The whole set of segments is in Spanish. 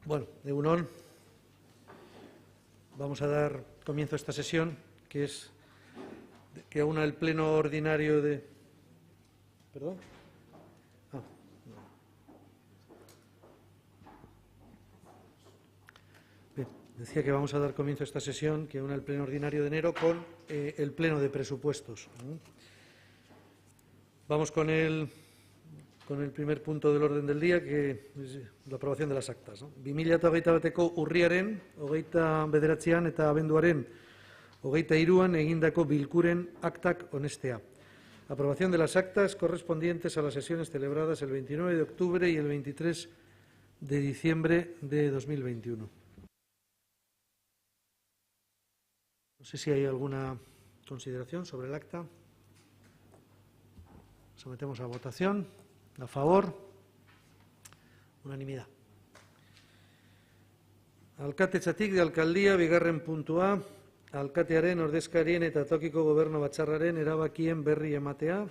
Bueno, egunon, vamos a dar comienzo a esta sesión, que aúna el pleno ordinario de... ¿Perdón? Ah, no. Bien, decía que vamos a dar comienzo a esta sesión, que aúna el pleno ordinario de enero con el pleno de presupuestos. Vamos con el primer punto del orden del día, que es la aprobación de las actas. 2021ko urriaren, 29an eta abenduaren 23an egindako bilkuren aktak onestea. Aprobación de las actas correspondientes a las sesiones celebradas el 29 de octubre y el 23 de diciembre de 2021. No sé si hay alguna consideración sobre el acta. Sometemos a votación. A favor. Unanimidad. Alkatetzatik de alcaldía, bigarren puntua, alkatearen ordezkarien eta tokiko gobernu batzarraren erabakien berri ematea,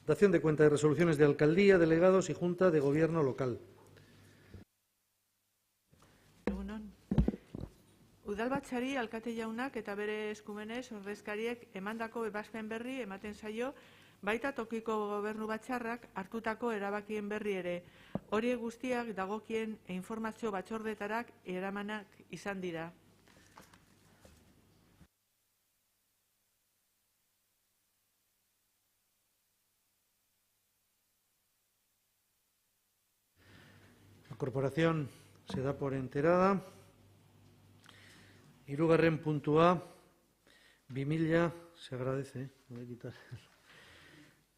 dación de cuenta de resoluciones de alcaldía, delegados y junta de gobierno local. Udalbatzari alkate jaunak eta bere eskumenez ordezkariek emandako ebazpen berri ematen zaio, baita tokiko gobernu batzarrak hartutako erabakien berri ere. Horiek guztiak dagokien informazio batzordetarak eramanak izan dira. La corporación se da por enterada. Hirugarren puntua, 2000, se agradece, voy a quitar.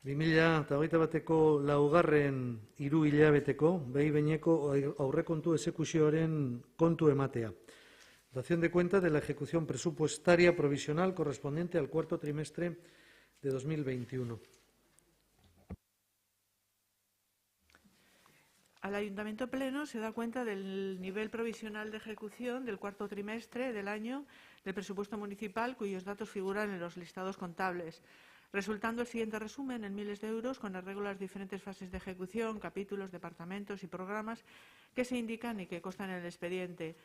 2021ko laugarren hiru hilabeteko behi-behineko aurrekontu exekuzioaren kontu ematea. Dación de cuenta de la ejecución presupuestaria provisional correspondiente al cuarto trimestre de 2021. Al Ayuntamiento Pleno se da cuenta del nivel provisional de ejecución del cuarto trimestre del año del presupuesto municipal, cuyos datos figuran en los listados contables, resultando el siguiente resumen en miles de euros con arreglo a las diferentes fases de ejecución, capítulos, departamentos y programas que se indican y que constan en el expediente.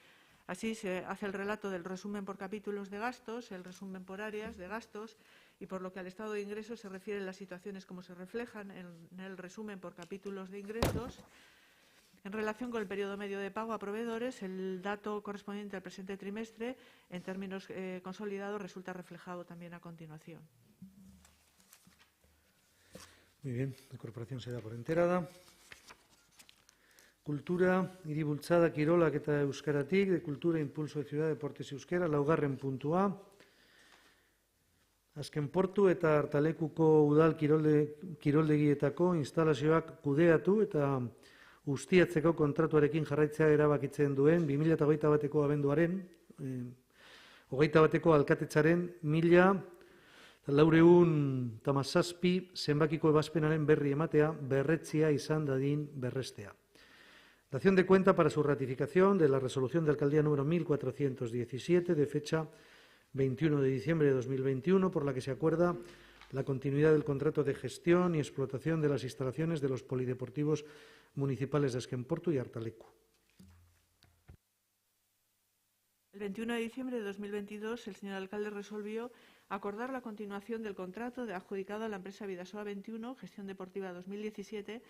Así se hace el relato del resumen por capítulos de gastos, el resumen por áreas de gastos y por lo que al estado de ingresos se refieren las situaciones como se reflejan en el resumen por capítulos de ingresos. En relación con el periodo medio de pago a proveedores, el dato correspondiente al presente trimestre, en términos consolidados, resulta reflejado también a continuación. Muy bien, la corporación se da por enterada. Cultura, hiri bultzada, kirolak eta euskaratik, de cultura, impulso de ciudad, deportes y euskera, laugarren puntua. Azken portu eta hartalekuko udal kiroldegietako instalazioak kudeatu eta ustiatzeko kontratuarekin jarraitzea erabakitzen duen 2021ko abenduaren, 21ko alkatetzaren 1417 zenbakiko ebazpenaren berri ematea, berretzia izan dadin berrestea. Dación de cuenta para su ratificación de la resolución de alcaldía número 1417 de fecha 21 de diciembre de 2021, por la que se acuerda la continuidad del contrato de gestión y explotación de las instalaciones de los polideportivos municipales de Azken Portu y Hartaleku. El 21 de diciembre de 2022, el señor alcalde resolvió acordar la continuación del contrato adjudicado a la empresa Vidasoa 21, Gestión Deportiva 2017,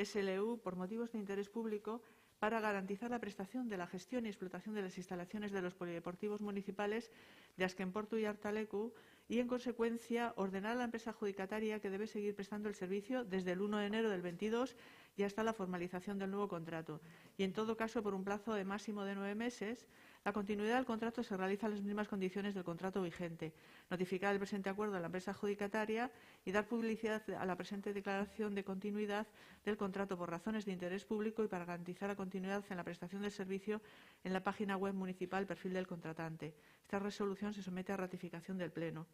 SLU, por motivos de interés público, para garantizar la prestación de la gestión y explotación de las instalaciones de los polideportivos municipales de Azken Portu y Hartaleku y, en consecuencia, ordenar a la empresa adjudicataria que debe seguir prestando el servicio desde el 1 de enero del 22 y hasta la formalización del nuevo contrato. Y, en todo caso, por un plazo de máximo de 9 meses, la continuidad del contrato se realiza en las mismas condiciones del contrato vigente. Notificar el presente acuerdo a la empresa adjudicataria y dar publicidad a la presente declaración de continuidad del contrato por razones de interés público y para garantizar la continuidad en la prestación del servicio en la página web municipal perfil del contratante. Esta resolución se somete a ratificación del Pleno.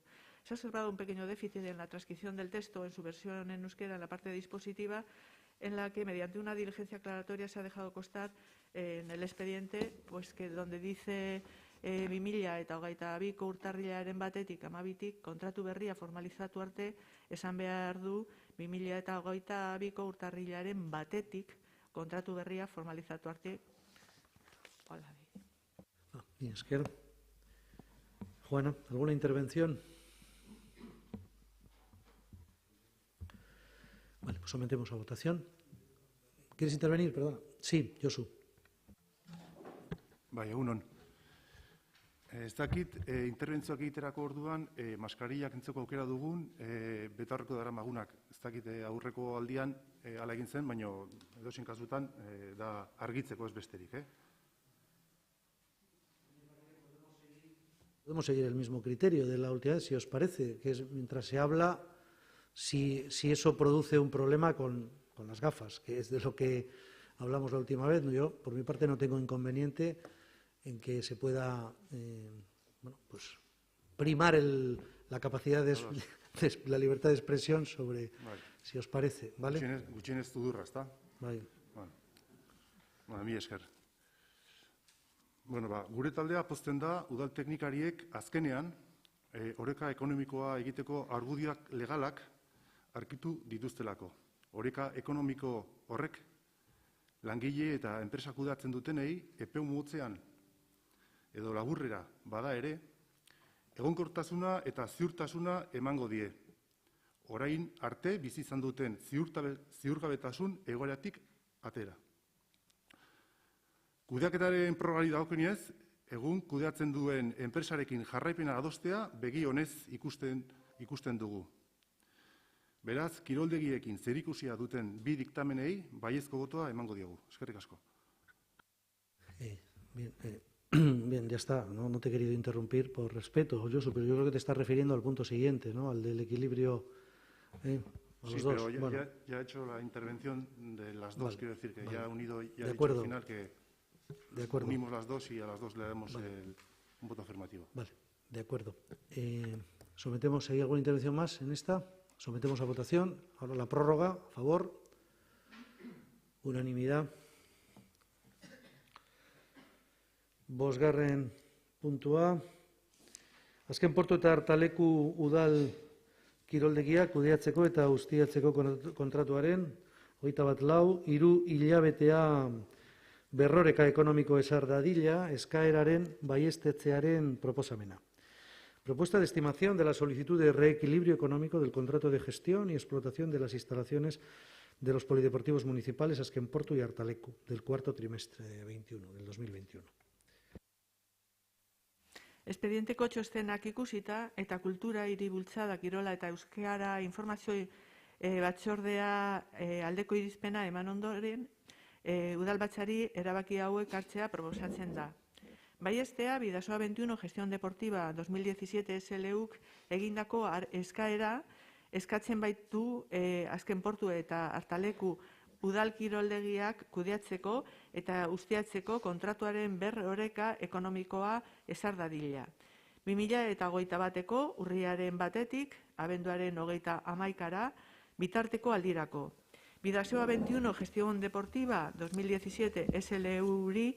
Se ha observado un pequeño déficit en la transcripción del texto en su versión en euskera en la parte dispositiva, en la que, mediante una diligencia aclaratoria, se ha dejado constar en el expediente, pues que donde dice 2022ko urtarrilaren batetik 12tik kontratu berria formalizatu arte, esan behar du 2022ko urtarrilaren batetik kontratu berria formalizatu arte. Hola. Bien, esker. Juana, ¿alguna intervención? Vale, pues sometemos a votación. ¿Quieres intervenir? Perdona. Sí, Josu. Bai, egunon. Ez dakit, interbentzioak egiterako orduan, maskarillak entzeko aukera dugun, betaurreko dara magunak. Ez dakit, aurreko aldian hala egin zen, baina edozein kasutan da argitzeko ez besterik. Podemos seguir el mismo criterio de la última vez, si os parece, que es mientras se habla, si eso produce un problema con las gafas, que es de lo que hablamos la última vez. Yo, por mi parte, no tengo inconveniente en que se pueda pues primar la capacidad de la libertad de expresión sobre, si os parece, ¿vale? Gutxienez dudurra, ezta? Bai. Bueno, mi esker. Bueno, gure taldea pozten da udal teknikariek azkenean oreka ekonomikoa egiteko argudioak legalak aurkitu dituztelako. Oreka ekonomiko horrek langile eta enpresa kudeatzen dutenei epeu motzean edo laburrera bada ere, egonkortasuna eta ziurtasuna emango die. Orain arte bizi izan duten ziurgabetasun egoeratik atera. Kudeaketaren prograri dagokionez, egun kudeatzen duen enpresarekin jarraipena adostea begi honez ikusten dugu. Beraz, kiroldegiekin zerikusia duten bi diktamenei baiezko botoa emango diogu. Eskerrik asko. Bien, ya está. No te he querido interrumpir por respeto, Josu, pero yo creo que te estás refiriendo al punto siguiente, ¿no? Al del equilibrio. Sí, pero ya he hecho la intervención de las dos, quiero decir que ya he unido, ya he dicho al final que unimos las dos y a las dos le damos un voto afirmativo. Vale, de acuerdo. Sometemos, ¿hay alguna intervención más en esta? Sometemos a votación. Ahora la prórroga, a favor. Unanimidad. Bosgarren puntua. Azken portu eta hartaleku udal kiroldegia kudeatzeko eta ustiatzeko kontratuaren 21/4, 3 hilabetea berroreka ekonomiko ezar dadila eskaeraren baiestetzearen proposamena. Propuesta de estimación de la solicitud de reequilibrio económico del contrato de gestión y explotación de las instalaciones de los polideportivos municipales Azken Portu y Hartaleku del cuarto trimestre del 2021. Espedienteko txostenak ikusita eta kultura hiri bultzada kirola eta euskara informazio batzordea aldeko irizpena eman ondoren, udalbatzari erabaki hauek hartzea proposatzen da. Baiestea, Bidasoa 21 Gestión Deportiva 2017 SLUk egindako eskaera eskatzen baitu Azken Portu eta Hartaleku udal kiroldegiak kudeatzeko eta ustiatzeko kontratuaren berroreka ekonomikoa ezar dadila. 2021ko urriaren 1-tik abenduaren 31 bitarteko aldirako. Bidasoa 21 Gestión Deportiva 2017 SLUri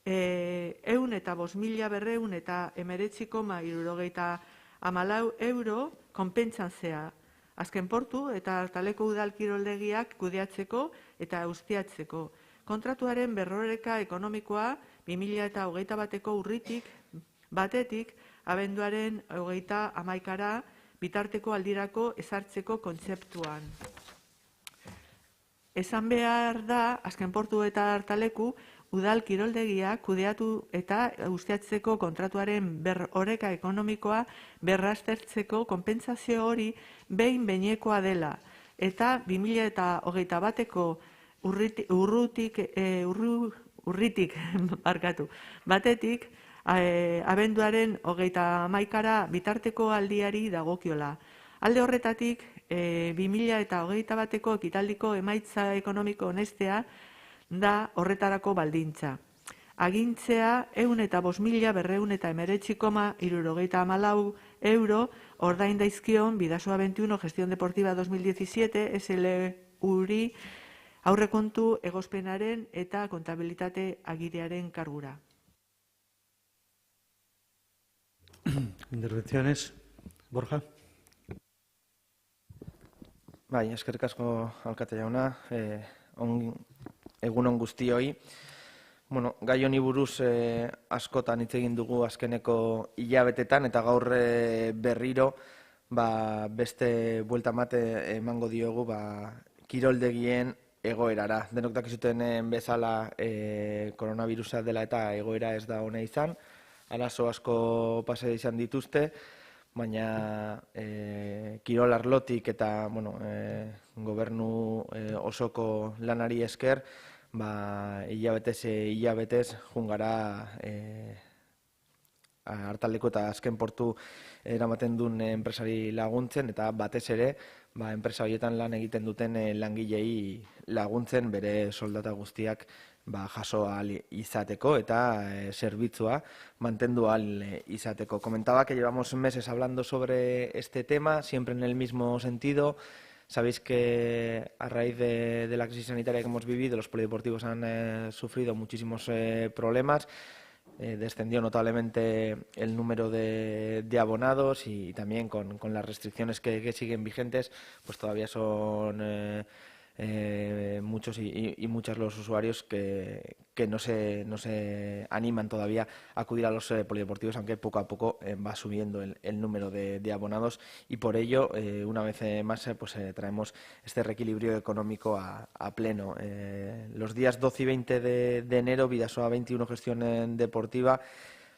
105.219,74 euro konpentsatzea Azken Portu eta Hartaleko udal kiroldegiak kudeatzeko eta ustiatzeko. Kontratuaren berroreka ekonomikoa 2021ko urritik 1-tik abenduaren 31 bitarteko aldirako ezartzeko kontzeptuan. Esan behar da, Azken Portu eta Hartaleku udal kiroldegiak kudeatu eta ustiatzeko kontratuaren berroreka ekonomikoa berraztertzeko konpentsazio hori behin-behinekoa dela eta 2021ko urritik 1-tik abenduaren 31 bitarteko aldiari dagokiola. Alde horretatik, 2021ko ekitaldiko emaitza ekonomiko onestea da horretarako baldintza. Agintzea 105.219,74 euro ordain daizkion Bidasoa 21 Gestión Deportiva 2017 SLUri aurrekontu egospenaren eta kontabilitate agirearen kargura. Intervenciones. Borja. Bai, eskerrik asko alkate jauna. Egunon guztioi. Bueno, gai honi buruz askotan hitz egin dugu azkeneko hilabetetan eta gaur berriro beste buelta mate emango diogu kiroldegien egoerara. Denok dakizuten bezala koronavirusa dela eta egoera ez da ona izan, arazo asko pase izan dituzte, baina kirol arlotik eta gobernu osoko lanari esker hilabetez jungara hartaldeko eta azken portu eramaten duen enpresari laguntzen eta batez ere enpresa horietan lan egiten duten langilei laguntzen bere soldata guztiak jaso ahal izateko eta zerbitzua mantendu ahal izateko. Comentaba que llevamos meses hablando sobre este tema, siempre en el mismo sentido. Sabéis que a raíz de la crisis sanitaria que hemos vivido, los polideportivos han sufrido muchísimos problemas. Descendió notablemente el número de abonados y también con las restricciones que siguen vigentes, pues todavía son muchos y muchas los usuarios que no se animan todavía a acudir a los polideportivos, aunque poco a poco va subiendo el número de abonados y por ello, una vez más, traemos este reequilibrio económico a pleno. Los días 12 y 20 de enero, Bidasoa 21 Gestión Deportiva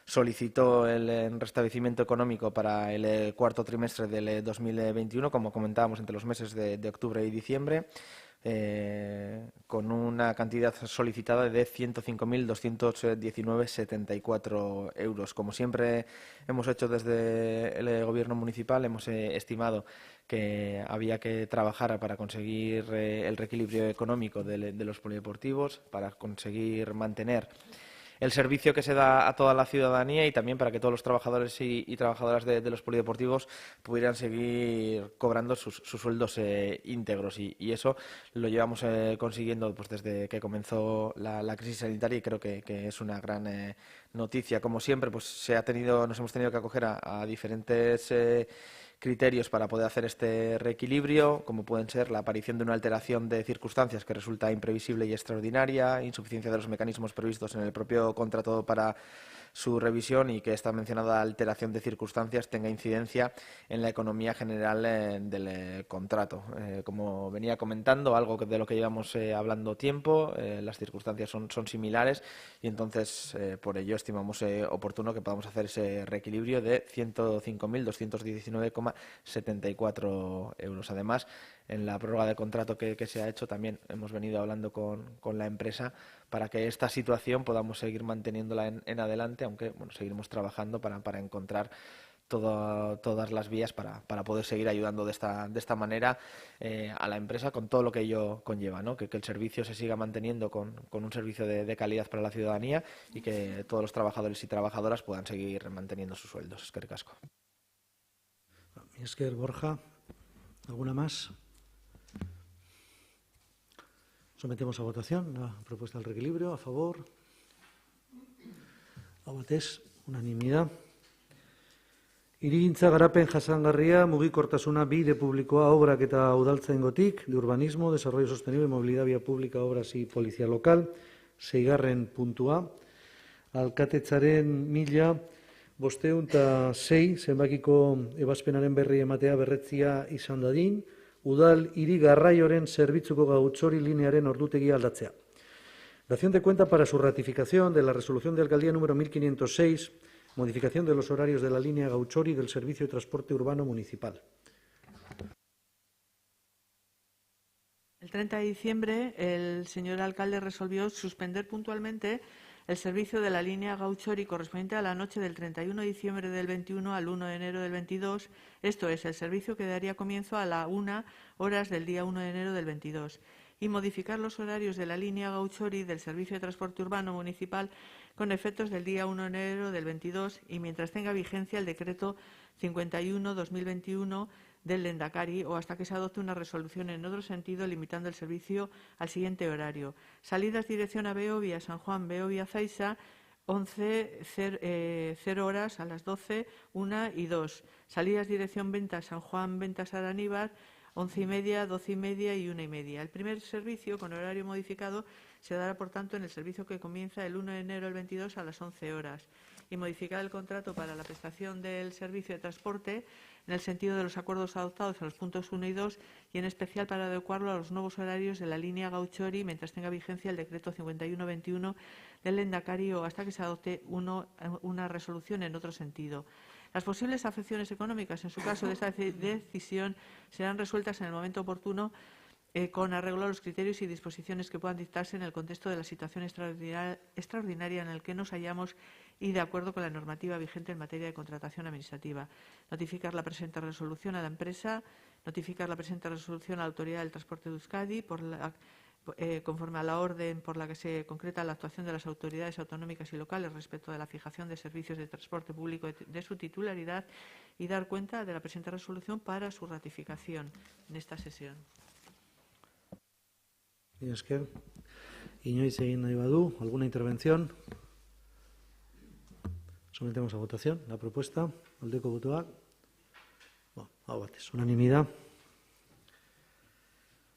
solicitó el restablecimiento económico para el cuarto trimestre del 2021, como comentábamos, entre los meses de octubre y diciembre, con una cantidad solicitada de 105.219,74 euros. Como siempre hemos hecho desde el Gobierno municipal, hemos estimado que había que trabajar para conseguir el reequilibrio económico de los polideportivos, para conseguir mantener el servicio que se da a toda la ciudadanía y también para que todos los trabajadores y trabajadoras de los polideportivos pudieran seguir cobrando sus sueldos íntegros. Y eso lo llevamos consiguiendo pues desde que comenzó la crisis sanitaria y creo que es una gran noticia. Como siempre, pues nos hemos tenido que acoger a diferentes criterios para poder hacer este reequilibrio, como pueden ser la aparición de una alteración de circunstancias que resulta imprevisible y extraordinaria, insuficiencia de los mecanismos previstos en el propio contrato para su revisión y que esta mencionada alteración de circunstancias tenga incidencia en la economía general del contrato. Como venía comentando, algo de lo que llevamos hablando tiempo, las circunstancias son similares y entonces por ello estimamos oportuno que podamos hacer ese reequilibrio de 105.219,74 euros. Además, en la prórroga de contrato que se ha hecho también hemos venido hablando con la empresa para que esta situación podamos seguir manteniéndola en adelante, aunque seguiremos trabajando para encontrar todas las vías para poder seguir ayudando de esta manera a la empresa con todo lo que ello conlleva, ¿no? Que el servicio se siga manteniendo con un servicio de calidad para la ciudadanía y que todos los trabajadores y trabajadoras puedan seguir manteniendo sus sueldos. Eskerrik asko. Esker, Borja. ¿Alguna más? Sometemos a votación la propuesta del reequilibrio. A favor. Abatez, unanimidad. Hirigintza garapen jasangarria, mugikortasuna bide publikoa obrak eta udaltzaingotik, de urbanismo, desarrollo sostenible, movilidad vía pública, obras y policía local. 6. puntua. Alkatetzaren 1506 zenbakiko ebazpenaren berri ematea berretzia izan dadin, udal hiri garraioren zerbitzuko Gautxori linearen ordutegia aldatzea. Dación de cuenta para su ratificación de la resolución de alcaldía número 1506, modificación de los horarios de la línea Gautxori del Servicio de Transporte Urbano Municipal. El 30 de diciembre, el señor alcalde resolvió suspender puntualmente el servicio de la línea Gautxori correspondiente a la noche del 31 de diciembre del 21 al 1 de enero del 22, esto es, el servicio que daría comienzo a las 1 horas del día 1 de enero del 22, y modificar los horarios de la línea Gautxori del Servicio de Transporte Urbano Municipal con efectos del día 1 de enero del 22 y mientras tenga vigencia el decreto 51/2021 del Lehendakari o hasta que se adopte una resolución en otro sentido limitando el servicio al siguiente horario. Salidas dirección a Beovia, San Juan, Beovia, Zaiza, 0 horas a las 12, 1 y 2. Salidas dirección Ventas, San Juan, Ventas, Araníbar, 11:30, 12:30 y 1:30. El primer servicio, con horario modificado, se dará, por tanto, en el servicio que comienza el 1 de enero del 22 a las 11 horas. Y modificar el contrato para la prestación del servicio de transporte en el sentido de los acuerdos adoptados en los puntos 1 y 2 y en especial para adecuarlo a los nuevos horarios de la línea Gauchori mientras tenga vigencia el decreto 51-21 del Lehendakari o hasta que se adopte una resolución en otro sentido. Las posibles afecciones económicas, en su caso de esta decisión, serán resueltas en el momento oportuno con arreglo a los criterios y disposiciones que puedan dictarse en el contexto de la situación extraordinaria en el que nos hallamos y de acuerdo con la normativa vigente en materia de contratación administrativa. Notificar la presente resolución a la empresa, notificar la presente resolución a la Autoridad del Transporte de Euskadi conforme a la orden por la que se concreta la actuación de las autoridades autonómicas y locales respecto de la fijación de servicios de transporte público de su titularidad y dar cuenta de la presente resolución para su ratificación en esta sesión. Esker. Inoiz egin nahi badu, ¿alguna intervención? Sometemos a votación la propuesta. Aldeko botoak. Hau batez, unanimidad.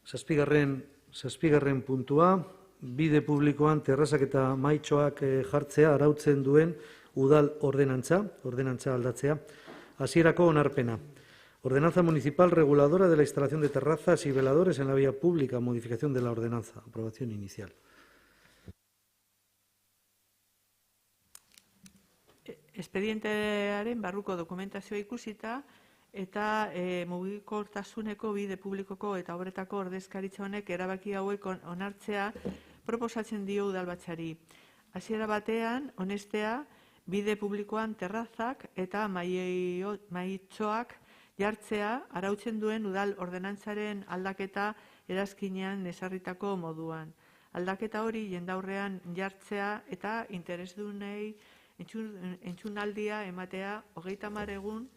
Zazpigarren puntua, bide publikoan terrazak eta mahaitxoak jartzea arautzen duen udal ordenantza aldatzea. Hasierako onarpena. Ordenanza municipal reguladora de la instalación de terrazas y veladores en la vía pública. Modificación de la ordenanza. Aprobación inicial. Espedientearen barruko dokumentazioa ikusita eta mugikortasuneko bide publikoko eta obretako ordezkaritza honek erabaki hauek onartzea proposatzen dio udalbatzari. Hasiera batean, onestea, bide publikoan terrazak eta mahaitxoak jartzea arautzen duen udal ordenantzaren aldaketa erazkinean ezarritako moduan. Aldaketa hori jendaurrean jartzea eta interesdunei entzunaldia ematea 30 egun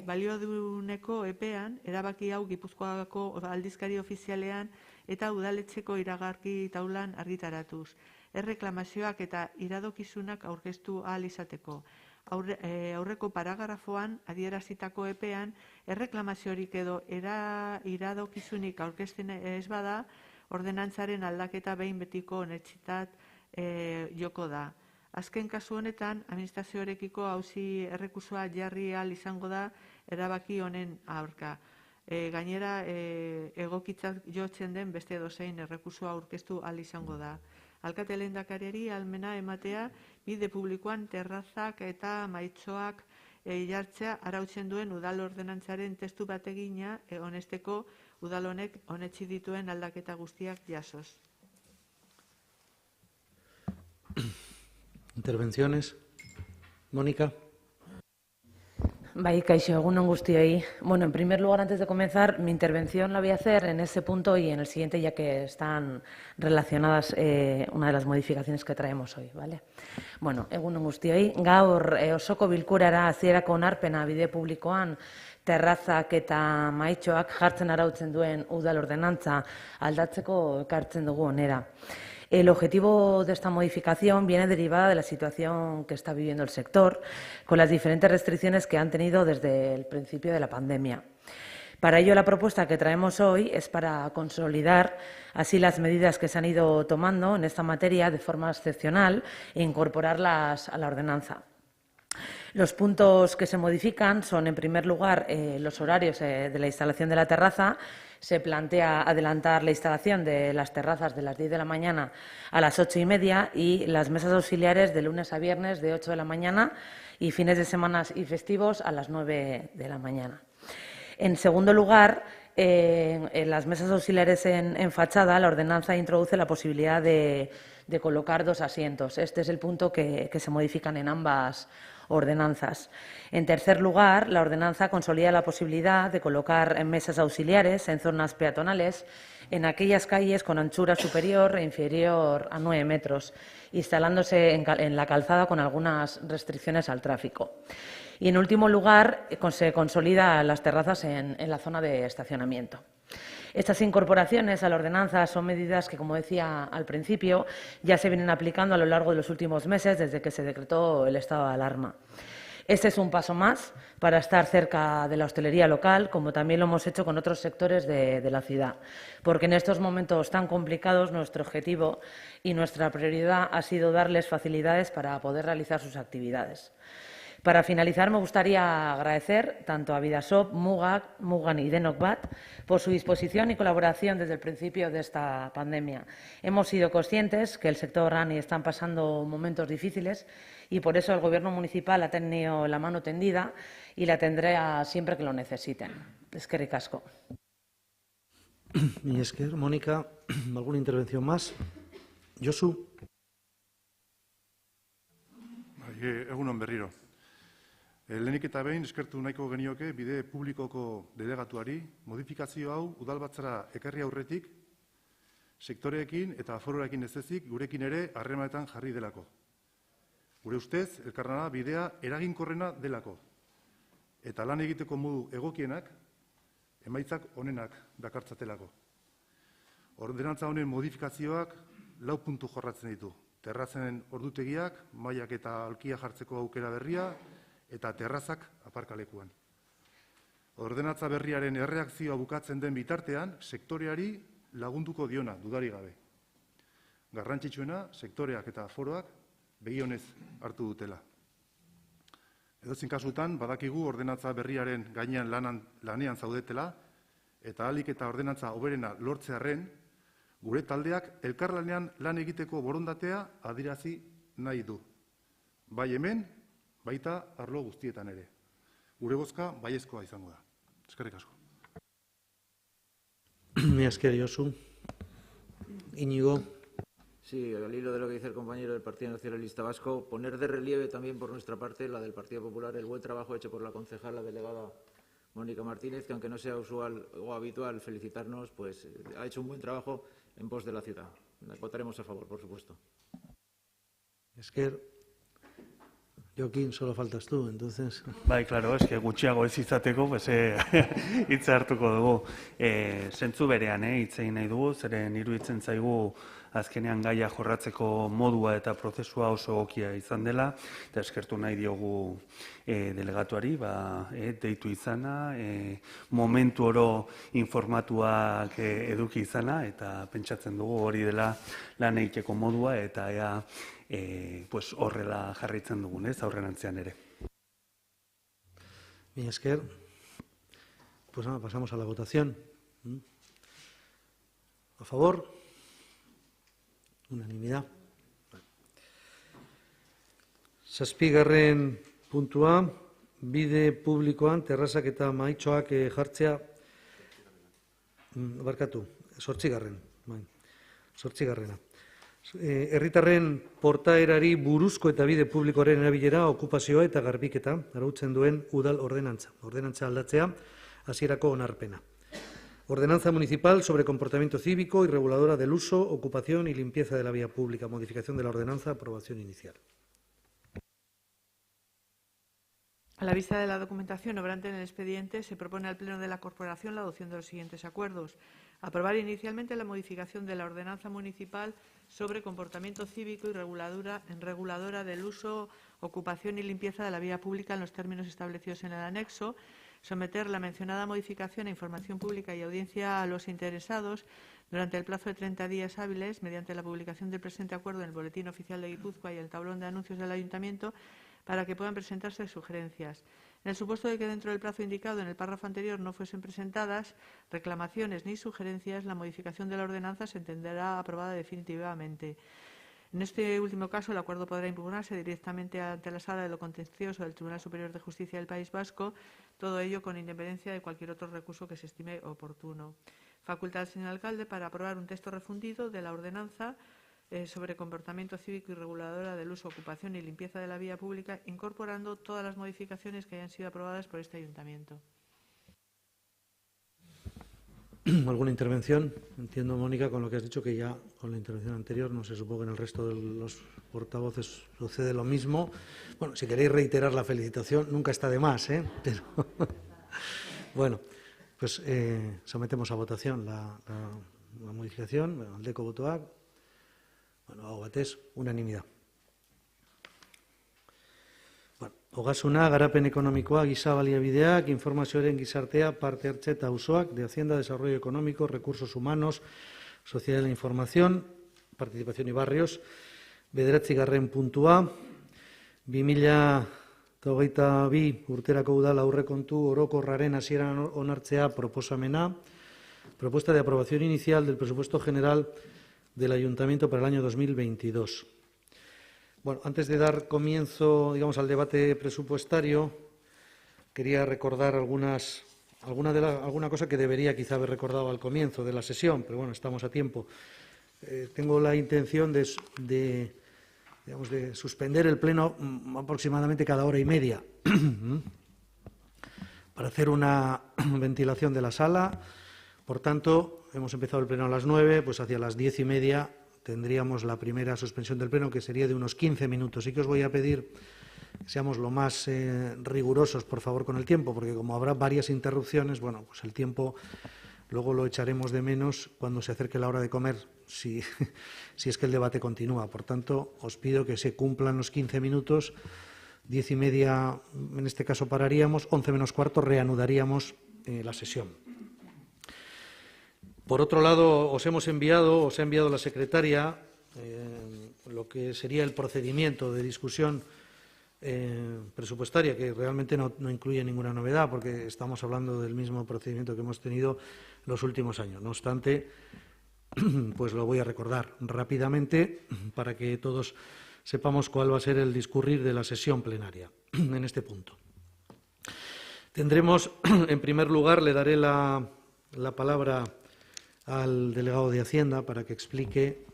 balioduneko epean erabaki hau Gipuzkoako aldizkari ofizialean eta udaletxeko iragarki taulan argitaratuz. Erreklamazioak eta iradokizunak aurkeztu ahal izateko. Aurreko paragrafoan adierazitako epean erreklamaziorik edo iradokizunik aurkezten ez bada ordenantzaren aldaketa behin betiko onetxitat joko da. Azken kasu honetan, administrazioarekiko auzi errekursoa jarri ahal izango da erabaki honen aurka. Gainera, egokitzat jotzen den beste edozein errekursoa aurkeztu ahal izango da. Alkate lehendakariari ahalmena ematea bide publikoan terrazak eta mahaitxoak jartzea arautzen duen udal ordenantzaren testu bategina onesteko udal honek onetsi dituen aldaketa guztiak jasoz. Intervenciones. Mónica. Bai, kaixo, egunon guztioi. Bueno, en primer lugar, antes de comenzar, mi intervención la voy a hacer en ese punto y en el siguiente, ya que están relacionadas una de las modificaciones que traemos hoy, ¿vale? Bueno, egunon guztioi. Gaur osoko bilkurara hasierako onarpena bide publikoan terrazak eta mahaitxoak jartzen arautzen duen udal ordenantza aldatzeko ekartzen dugu honera. El objetivo de esta modificación viene derivada de la situación que está viviendo el sector, con las diferentes restricciones que han tenido desde el principio de la pandemia. Para ello, la propuesta que traemos hoy es para consolidar así las medidas que se han ido tomando en esta materia de forma excepcional e incorporarlas a la ordenanza. Los puntos que se modifican son, en primer lugar, los horarios de la instalación de la terraza. Se plantea adelantar la instalación de las terrazas de las 10 de la mañana a las 8:30 y las mesas auxiliares de lunes a viernes de 8 de la mañana y fines de semana y festivos a las 9 de la mañana. En segundo lugar, en las mesas auxiliares en fachada, la ordenanza introduce la posibilidad de colocar 2 asientos. Este es el punto que se modifican en ambas ordenanzas. En tercer lugar, la ordenanza consolida la posibilidad de colocar mesas auxiliares en zonas peatonales en aquellas calles con anchura superior e inferior a 9 metros, instalándose en la calzada con algunas restricciones al tráfico. Y, en último lugar, se consolida las terrazas en la zona de estacionamiento. Estas incorporaciones a la ordenanza son medidas que, como decía al principio, ya se vienen aplicando a lo largo de los últimos meses desde que se decretó el estado de alarma. Este es un paso más para estar cerca de la hostelería local, como también lo hemos hecho con otros sectores de la ciudad, porque en estos momentos tan complicados nuestro objetivo y nuestra prioridad ha sido darles facilidades para poder realizar sus actividades. Para finalizar, me gustaría agradecer tanto a Vidasoft, Mugan y Denokbat por su disposición y colaboración desde el principio de esta pandemia. Hemos sido conscientes que el sector ANI están pasando momentos difíciles y por eso el Gobierno municipal ha tenido la mano tendida y la tendrá siempre que lo necesiten. Eskerrik asko. Y es que, Mónica, ¿alguna intervención más? Josu. Egunon berriro. Lehenik eta behin eskertu nahiko genioke bide publikoko delegatuari modifikazio hau udalbatzara ekarri aurretik sektoreekin eta afororekin ez ezik gurekin ere harremanetan jarri delako. Gure ustez, elkarlana bidea eraginkorrena delako. Eta lan egiteko modu egokienak, emaitzak onenak dakartzatelako. Ordenantza honen modifikazioak 4 puntu jorratzen ditu. Terrazen ordutegiak, mailak eta alkia jartzeko aukera berria, eta terrazak aparkalekuan. Ordenantza berriaren erreakzioa bukatzen den bitartean, sektoreari lagunduko diona, dudari gabe. Garrantzitsuena, sektoreak eta aforoak begionez hartu dutela. Edozein kasutan, badakigu ordenantza berriaren gainean lanean zaudetela, eta ahalik eta ordenantza hoberena lortzearren, gure taldeak elkarlanean lan egiteko borondatea adierazi nahi du. Bai hemen, baita arlo guztietan ere. Gure bozka baiezkoa izango da. Eskerrik asko. Mila esker, Josu. Íñigo. Sí, al hilo de lo que dice el compañero del Partido Nacionalista Vasco, poner de relieve también por nuestra parte, la del Partido Popular, el buen trabajo hecho por la concejala delegada Mónica Martínez, que aunque no sea usual o habitual felicitarnos, pues ha hecho un buen trabajo en pos de la ciudad. Votaremos a favor, por supuesto. Esker. Joaquín, solo faltas tú, entonces... Bai, claro, es que gutxiago ez izateko, pues, hitza hartuko dugu. Zentzu berean, hitz egin nahi dugu, zeren iruditzen zaigu azkenean gaia jorratzeko modua eta prozesua oso egokia izan dela, eta eskertu nahi diogu delegatuari, deitu izana, momentu oro informatuak eduki izana, eta pentsatzen dugu hori dela lan egiteko modua, eta ea horrela jarraitzen dugun, aurrerantzean ere. Mila esker. Pues nada, pasamos a la votación. A favor. Unanimidad. Zazpigarren puntua, bide publikoan terrazak eta mahaitxoak jartzea, barkatu, 8. Zortzigarrena. Herritarren portaerari buruzko eta bide publikoaren erabilera, okupazioa eta garbiketa arautzen duen udal ordenantza. Ordenantza aldatzea, hasierako onarpena. Ordenanza municipal sobre comportamiento cívico y reguladora del uso, ocupación y limpieza de la vía pública. Modificación de la ordenanza, aprobación inicial. A la vista de la documentación obrante en el expediente, se propone al Pleno de la Corporación la adopción de los siguientes acuerdos. Aprobar inicialmente la modificación de la Ordenanza Municipal sobre comportamiento cívico y reguladora del uso, ocupación y limpieza de la vía pública en los términos establecidos en el anexo. Someter la mencionada modificación a información pública y audiencia a los interesados durante el plazo de 30 días hábiles mediante la publicación del presente acuerdo en el Boletín Oficial de Guipúzcoa y el tablón de anuncios del Ayuntamiento para que puedan presentarse sugerencias. En el supuesto de que dentro del plazo indicado en el párrafo anterior no fuesen presentadas reclamaciones ni sugerencias, la modificación de la ordenanza se entenderá aprobada definitivamente. En este último caso, el acuerdo podrá impugnarse directamente ante la Sala de lo Contencioso del Tribunal Superior de Justicia del País Vasco, todo ello con independencia de cualquier otro recurso que se estime oportuno. Facultad al señor alcalde para aprobar un texto refundido de la ordenanza sobre comportamiento cívico y reguladora del uso, ocupación y limpieza de la vía pública, incorporando todas las modificaciones que hayan sido aprobadas por este ayuntamiento. ¿Alguna intervención? Entiendo, Mónica, con lo que has dicho, que ya con la intervención anterior, no sé, supongo que en el resto de los portavoces sucede lo mismo. Bueno, si queréis reiterar la felicitación, nunca está de más, ¿eh? Pero, bueno, pues sometemos a votación la modificación. Aldeko botoak. Bueno, aho batez, unanimidad. Bueno, Ogasuna, garapen ekonomikoa, giza baliabideak, informazioaren gizartea, parte hartze eta auzoak, de Hacienda, Desarrollo Económico, Recursos Humanos, Sociedad de la Información, Participación y Barrios, 9. puntua, 2022 urterako udal aurrekontu orokorraren hasieran onartzea proposamena, propuesta de aprobación inicial del presupuesto general del Ayuntamiento para el año 2022. Bueno, antes de dar comienzo, digamos, al debate presupuestario, quería recordar alguna cosa que debería quizá haber recordado al comienzo de la sesión, pero bueno, estamos a tiempo. Tengo la intención de suspender el pleno aproximadamente cada hora y media para hacer una ventilación de la sala. Por tanto, hemos empezado el pleno a las 9, pues hacia las 10:30 tendríamos la primera suspensión del pleno, que sería de unos 15 minutos. Sí que os voy a pedir que seamos lo más rigurosos, por favor, con el tiempo, porque como habrá varias interrupciones, bueno, pues el tiempo luego lo echaremos de menos cuando se acerque la hora de comer, si es que el debate continúa. Por tanto, os pido que se cumplan los 15 minutos, 10:30 en este caso pararíamos, 11 menos cuarto reanudaríamos la sesión. Por otro lado, os ha enviado la secretaria lo que sería el procedimiento de discusión presupuestaria, que realmente no incluye ninguna novedad, porque estamos hablando del mismo procedimiento que hemos tenido los últimos años. No obstante, pues lo voy a recordar rápidamente para que todos sepamos cuál va a ser el discurrir de la sesión plenaria en este punto. Tendremos, en primer lugar, le daré la palabra al delegado de Hacienda para que explique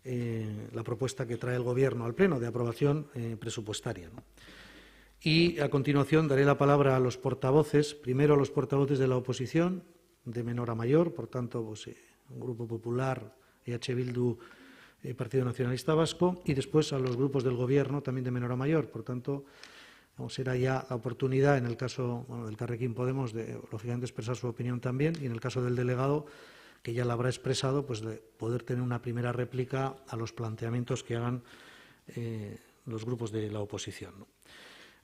la propuesta que trae el Gobierno al Pleno de aprobación presupuestaria, ¿no? Y a continuación daré la palabra a los portavoces, primero a los portavoces de la oposición, de menor a mayor, por tanto, pues, Grupo Popular, EH Bildu, Partido Nacionalista Vasco, y después a los grupos del Gobierno, también de menor a mayor. Por tanto, será ya la oportunidad, en el caso del Carrequín Podemos, de, lógicamente, expresar su opinión también, y en el caso del delegado, que ya la habrá expresado, pues de poder tener una primera réplica a los planteamientos que hagan los grupos de la oposición, ¿no?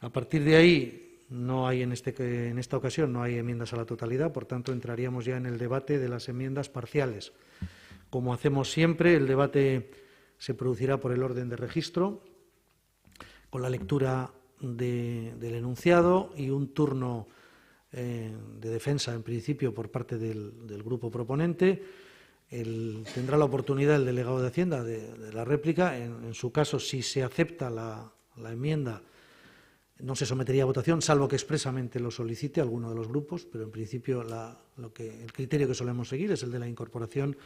A partir de ahí, en esta ocasión no hay enmiendas a la totalidad, por tanto, entraríamos ya en el debate de las enmiendas parciales. Como hacemos siempre, el debate se producirá por el orden de registro, con la lectura del enunciado y un turno de defensa, en principio, por parte del grupo proponente. Tendrá la oportunidad el delegado de Hacienda de la réplica. En su caso, si se acepta la enmienda, no se sometería a votación, salvo que expresamente lo solicite alguno de los grupos, pero en principio el criterio que solemos seguir es el de la incorporación,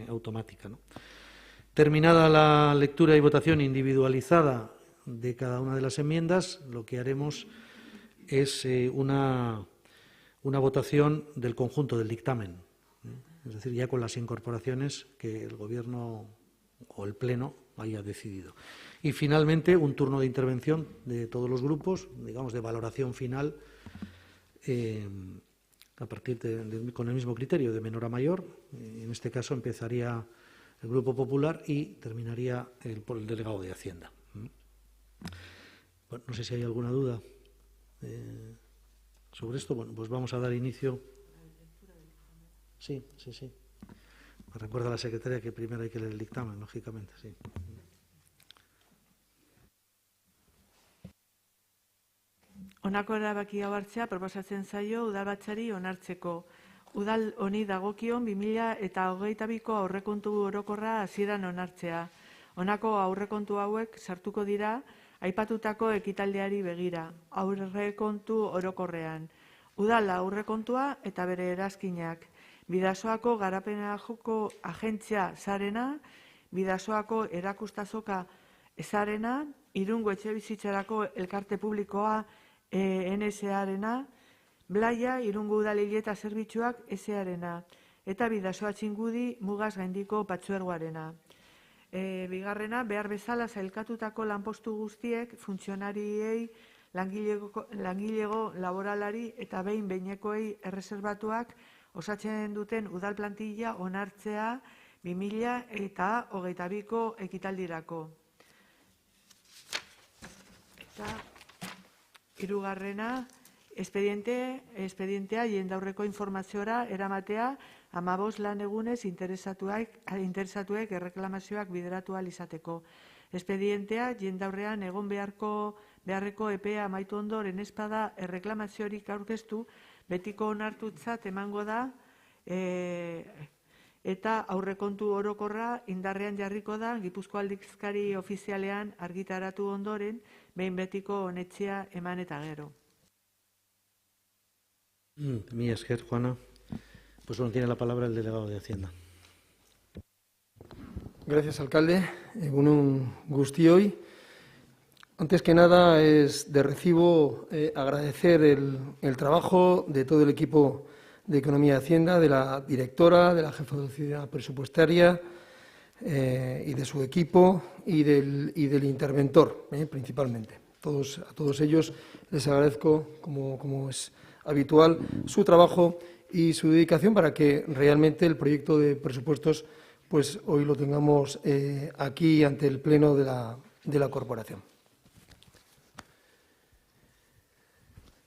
automática, ¿no? Terminada la lectura y votación individualizada de cada una de las enmiendas, lo que haremos es una votación del conjunto del dictamen, es decir, ya con las incorporaciones que el Gobierno o el Pleno haya decidido. Y finalmente un turno de intervención de todos los grupos, digamos, de valoración final, a partir con el mismo criterio, de menor a mayor. En este caso empezaría el Grupo Popular y terminaría por el delegado de Hacienda. Bueno, no sé si hay alguna duda sobre esto. Bueno, pues vamos a dar inicio. Sí. Me recuerda la secretaria que primero hay que leer el dictamen, lógicamente, sí. Honako erabakia hartzea proposatzen zaio udalbatzari onartzeko. Udal honi dagokion 2022ko aurrekontu orokorra hasieran onartzea. Honako aurrekontu hauek sartuko dira aipatutako ekitaldiari begira. Aurrekontu orokorrean. Udal aurrekontua eta bere erazkinak. Bidasoako garapeneko agentzia sarena, Bidasoako erakustazoka ezarena, Irungo etxebizitzarako elkarte publikoa NSA-arena, Blaia, Irungo udalile eta zerbitzuak SA-arena, eta Bidasoa Txingudi mugaz gaindiko patzuergoarena. Bigarrena, behar bezala zailkatutako lanpostu guztiek, funtzionariei, langilego laboralari eta behin-behinekoei erreserbatuak osatzen duten udal plantilla onartzea 2022ko ekitaldirako. Hirugarrena, espedientea jendaurreko informaziora eramatea 15 lan egunez interesatuek erreklamazioak bideratu ahal izateko. Espedientea jendaurrean egon beharreko epea amaitu ondoren espada erreklamaziorik aurkeztu betiko onartutzat emango da eta aurrekontu orokorra indarrean jarriko da Gipuzkoa aldizkari ofizialean argitaratu ondoren behin betiko onetzia eman eta gero. Mi esker, Juana. Pues bueno, tiene la palabra el delegado de Hacienda. Gracias, alcalde. Egunon guztioi. Antes que nada, es de recibo agradecer el trabajo de todo el equipo de Economía y Hacienda, de la directora, de la jefa de oficina presupuestaria y de su equipo y del interventor, principalmente. A todos ellos les agradezco, como es habitual, su trabajo y su dedicación para que realmente el proyecto de presupuestos pues hoy lo tengamos aquí ante el Pleno de la Corporación.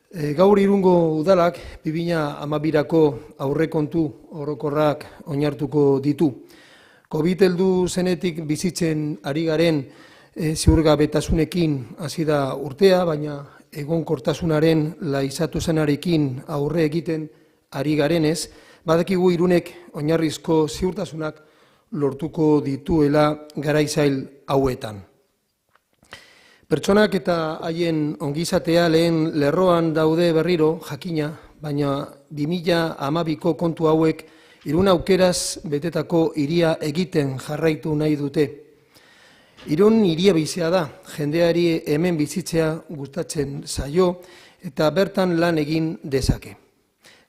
Gaur Irungo udalak 2012ko aurrekontu orokorrak oinartuko ditu. COVID heldu zenetik bizitzen ari garen ziurgabetasunekin hasi da urtea, baina egonkortasunaren laizatu zenarekin aurre egiten ari garenez, badakigu Irunek oinarrizko ziurtasunak lortuko dituela garaizail hauetan. Pertsonak eta haien ongizatea lehen lerroan daude berriro, jakina, baina 2012ko kontu hauek Irun aukeraz betetako hiria egiten jarraitu nahi dute. Irun hiria bizia da, jendeari hemen bizitzea gustatzen zaio eta bertan lan egin dezake.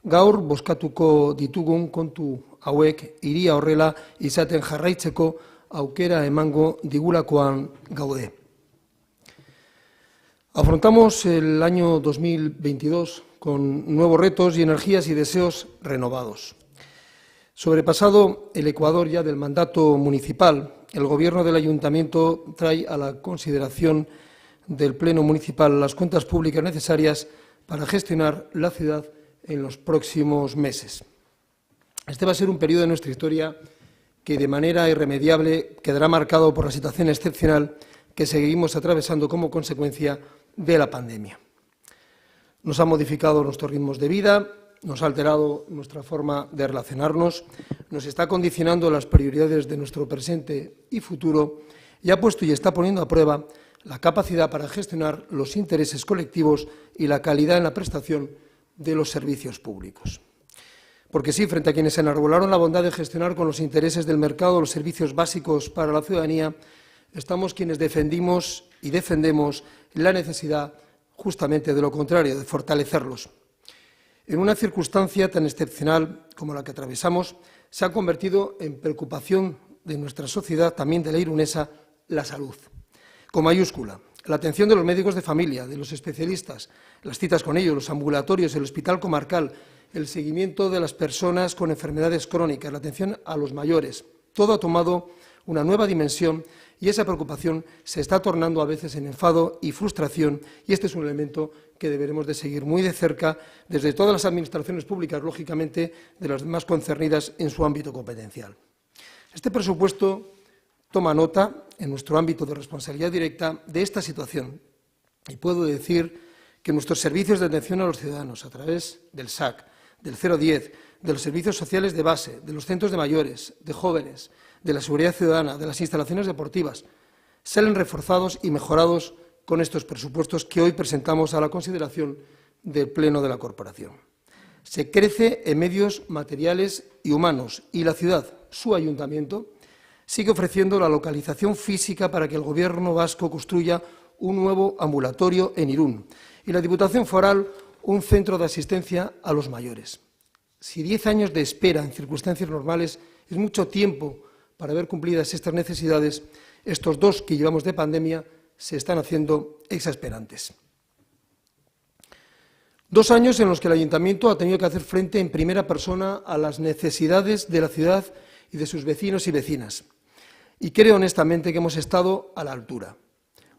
Gaur bozkatuko ditugun kontu hauek hiria horrela izaten jarraitzeko aukera emango digulakoan gaude. Afrontamos el año 2022 con nuevos retos y energías y deseos renovados. Sobrepasado el ecuador ya del mandato municipal, el Gobierno del Ayuntamiento trae a la consideración del Pleno Municipal las cuentas públicas necesarias para gestionar la ciudad en los próximos meses. Este va a ser un periodo de nuestra historia que de manera irremediable quedará marcado por la situación excepcional que seguimos atravesando como consecuencia de la pandemia. Nos ha modificado nuestros ritmos de vida, nos ha alterado nuestra forma de relacionarnos, nos está condicionando las prioridades de nuestro presente y futuro y ha puesto y está poniendo a prueba la capacidad para gestionar los intereses colectivos y la calidad en la prestación de los servicios públicos. Porque sí, frente a quienes enarbolaron la bondad de gestionar con los intereses del mercado los servicios básicos para la ciudadanía, estamos quienes defendimos y defendemos la necesidad justamente de lo contrario, de fortalecerlos. En una circunstancia tan excepcional como la que atravesamos, se ha convertido en preocupación de nuestra sociedad, también de la irunesa, la salud. Con mayúscula, la atención de los médicos de familia, de los especialistas, las citas con ellos, los ambulatorios, el hospital comarcal, el seguimiento de las personas con enfermedades crónicas, la atención a los mayores. Todo ha tomado una nueva dimensión y esa preocupación se está tornando a veces en enfado y frustración, y este es un elemento que deberemos de seguir muy de cerca desde todas las administraciones públicas, lógicamente, de las más concernidas en su ámbito competencial. Este presupuesto toma nota, en nuestro ámbito de responsabilidad directa, de esta situación, y puedo decir que nuestros servicios de atención a los ciudadanos, a través del SAC, del 010, de los servicios sociales de base, de los centros de mayores, de jóvenes, de la seguridad ciudadana, de las instalaciones deportivas, salen reforzados y mejorados con estos presupuestos que hoy presentamos a la consideración del Pleno de la Corporación. Se crece en medios materiales y humanos y la ciudad, su ayuntamiento, sigue ofreciendo la localización física para que el Gobierno vasco construya un nuevo ambulatorio en Irún y la Diputación Foral un centro de asistencia a los mayores. Si 10 años de espera en circunstancias normales es mucho tiempo para ver cumplidas estas necesidades, estos 2 que llevamos de pandemia se están haciendo exasperantes. 2 años en los que el Ayuntamiento ha tenido que hacer frente en primera persona a las necesidades de la ciudad y de sus vecinos y vecinas. Y creo honestamente que hemos estado a la altura.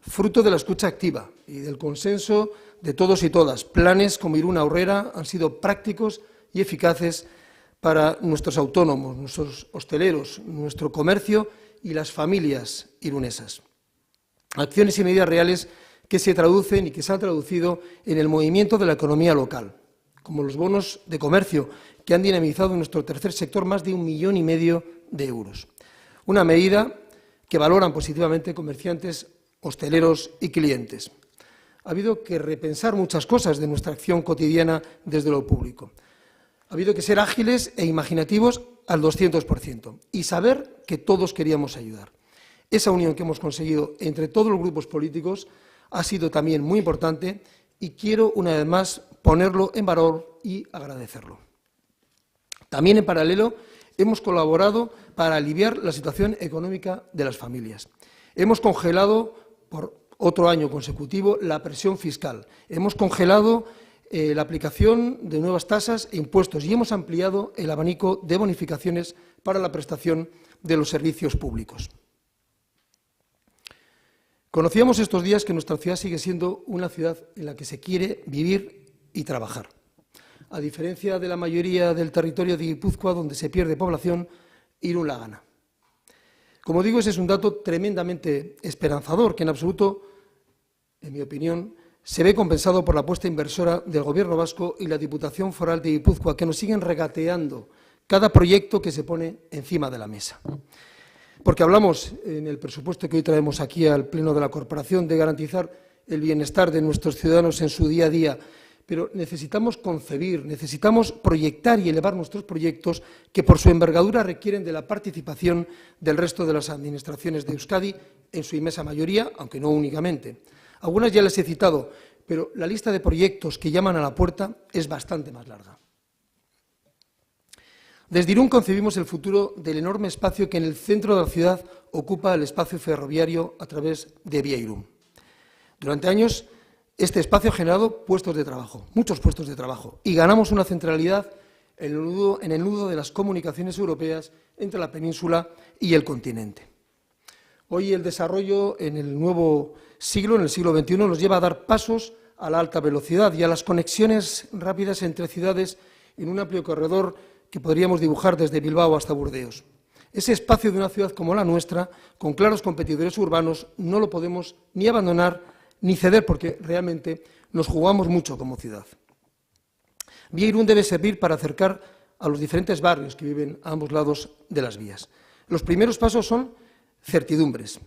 fruto de la escucha activa y del consenso de todos y todas. Planes como Irún Aurrera han sido prácticos y eficaces para nuestros autónomos, nuestros hosteleros, nuestro comercio y las familias irunesas. Acciones y medidas reales que se traducen y que se han traducido en el movimiento de la economía local, como los bonos de comercio, que han dinamizado en nuestro tercer sector más de 1,5 millones de euros. Una medida que valoran positivamente comerciantes, hosteleros y clientes. Ha habido que repensar muchas cosas de nuestra acción cotidiana desde lo público. Ha habido que ser ágiles e imaginativos al 200% y saber que todos queríamos ayudar. Esa unión que hemos conseguido entre todos los grupos políticos ha sido también muy importante y quiero, una vez más, ponerlo en valor y agradecerlo. También, en paralelo, hemos colaborado para aliviar la situación económica de las familias. Hemos congelado, por otro año consecutivo, la presión fiscal. Hemos congelado la aplicación de nuevas tasas e impuestos y hemos ampliado el abanico de bonificaciones para la prestación de los servicios públicos. Conocíamos estos días que nuestra ciudad sigue siendo una ciudad en la que se quiere vivir y trabajar. A diferencia de la mayoría del territorio de Guipúzcoa, donde se pierde población, Irún la gana. Como digo, ese es un dato tremendamente esperanzador, que en absoluto, en mi opinión, se ve compensado por la apuesta inversora del Gobierno vasco y la Diputación Foral de Guipúzcoa, que nos siguen regateando cada proyecto que se pone encima de la mesa. Porque hablamos en el presupuesto que hoy traemos aquí al Pleno de la Corporación de garantizar el bienestar de nuestros ciudadanos en su día a día, pero necesitamos concebir, necesitamos proyectar y elevar nuestros proyectos que por su envergadura requieren de la participación del resto de las administraciones de Euskadi, en su inmensa mayoría, aunque no únicamente. Algunas ya les he citado, pero la lista de proyectos que llaman a la puerta es bastante más larga. Desde Irún concebimos el futuro del enorme espacio que en el centro de la ciudad ocupa el espacio ferroviario a través de Vía Irún. Durante años, este espacio ha generado puestos de trabajo, muchos puestos de trabajo, y ganamos una centralidad en el nudo de las comunicaciones europeas entre la península y el continente. Hoy el desarrollo en el nuevo siglo, en el siglo XXI, nos lleva a dar pasos a la alta velocidad y a las conexiones rápidas entre ciudades en un amplio corredor que podríamos dibujar desde Bilbao hasta Burdeos. Ese espacio de una ciudad como la nuestra, con claros competidores urbanos, no lo podemos ni abandonar ni ceder, porque realmente nos jugamos mucho como ciudad. Vía Irún debe servir para acercar a los diferentes barrios que viven a ambos lados de las vías. Los primeros pasos son certidumbres.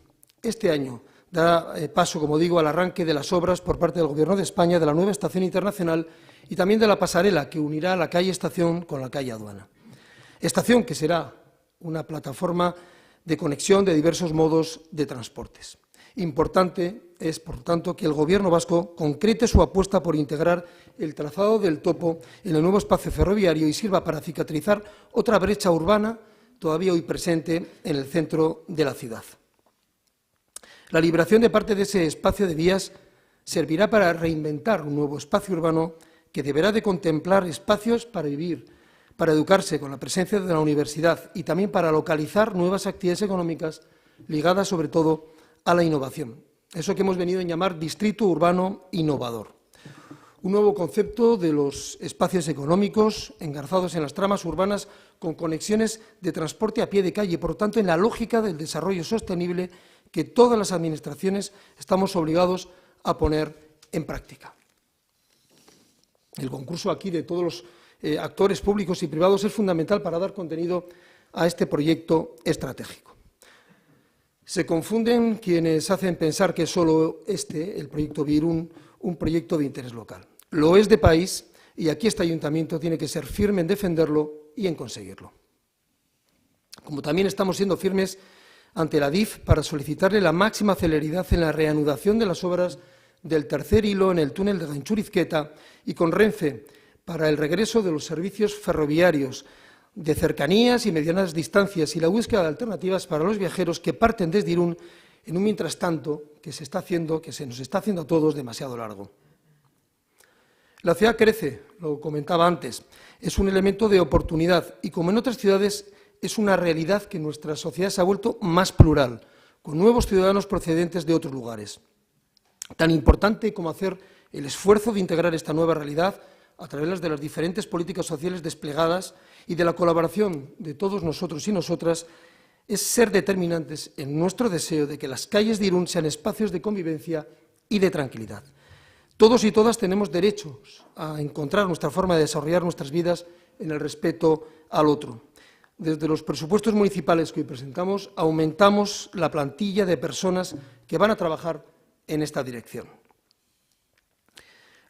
Este año da paso, como digo, al arranque de las obras por parte del Gobierno de España de la nueva estación internacional y también de la pasarela que unirá la calle Estación con la calle Aduana. Estación que será una plataforma de conexión de diversos modos de transportes. Importante es, por tanto, que el Gobierno vasco concrete su apuesta por integrar el trazado del topo en el nuevo espacio ferroviario y sirva para cicatrizar otra brecha urbana todavía hoy presente en el centro de la ciudad. La liberación de parte de ese espacio de vías servirá para reinventar un nuevo espacio urbano que deberá de contemplar espacios para vivir, para educarse con la presencia de la universidad y también para localizar nuevas actividades económicas ligadas sobre todo a la innovación. Eso que hemos venido a llamar distrito urbano innovador. Un nuevo concepto de los espacios económicos engarzados en las tramas urbanas con conexiones de transporte a pie de calle, por lo tanto, en la lógica del desarrollo sostenible que todas las administraciones estamos obligados a poner en práctica. El concurso aquí de todos los actores públicos y privados es fundamental para dar contenido a este proyecto estratégico. Se confunden quienes hacen pensar que es solo el proyecto Vía Irún, un proyecto de interés local. Lo es de país y aquí este ayuntamiento tiene que ser firme en defenderlo y en conseguirlo. Como también estamos siendo firmes ante la DIF para solicitarle la máxima celeridad en la reanudación de las obras del tercer hilo en el túnel de Ganchurizqueta y con Renfe para el regreso de los servicios ferroviarios de cercanías y medianas distancias y la búsqueda de alternativas para los viajeros que parten desde Irún en un mientras tanto que se nos está haciendo a todos demasiado largo. La ciudad crece, lo comentaba antes, es un elemento de oportunidad y, como en otras ciudades, es una realidad que nuestra sociedad se ha vuelto más plural, con nuevos ciudadanos procedentes de otros lugares. Tan importante como hacer el esfuerzo de integrar esta nueva realidad a través de las diferentes políticas sociales desplegadas y de la colaboración de todos nosotros y nosotras es ser determinantes en nuestro deseo de que las calles de Irún sean espacios de convivencia y de tranquilidad. Todos y todas tenemos derechos a encontrar nuestra forma de desarrollar nuestras vidas en el respeto al otro. Desde los presupuestos municipales que hoy presentamos, aumentamos la plantilla de personas que van a trabajar en esta dirección.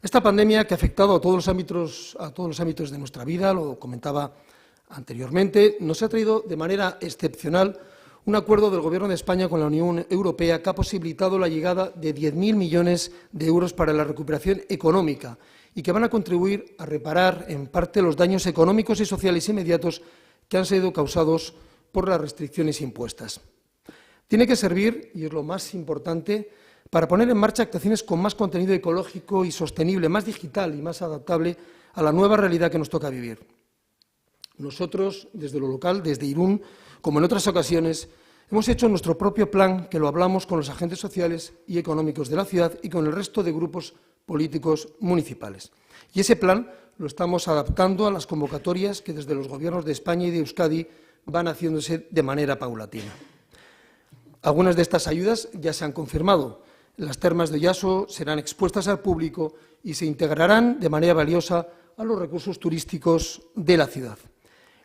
Esta pandemia que ha afectado a todos los ámbitos de nuestra vida, lo comentaba anteriormente, nos ha traído de manera excepcional un acuerdo del Gobierno de España con la Unión Europea que ha posibilitado la llegada de 10.000 millones de euros para la recuperación económica y que van a contribuir a reparar en parte los daños económicos y sociales inmediatos que han sido causados por las restricciones impuestas. Tiene que servir, y es lo más importante, para poner en marcha actuaciones con más contenido ecológico y sostenible, más digital y más adaptable a la nueva realidad que nos toca vivir. Nosotros, desde lo local, desde Irún, como en otras ocasiones, hemos hecho nuestro propio plan, que lo hablamos con los agentes sociales y económicos de la ciudad y con el resto de grupos políticos municipales. Y ese plan lo estamos adaptando a las convocatorias que desde los gobiernos de España y de Euskadi van haciéndose de manera paulatina. Algunas de estas ayudas ya se han confirmado. Las termas de Oyaso serán expuestas al público y se integrarán de manera valiosa a los recursos turísticos de la ciudad.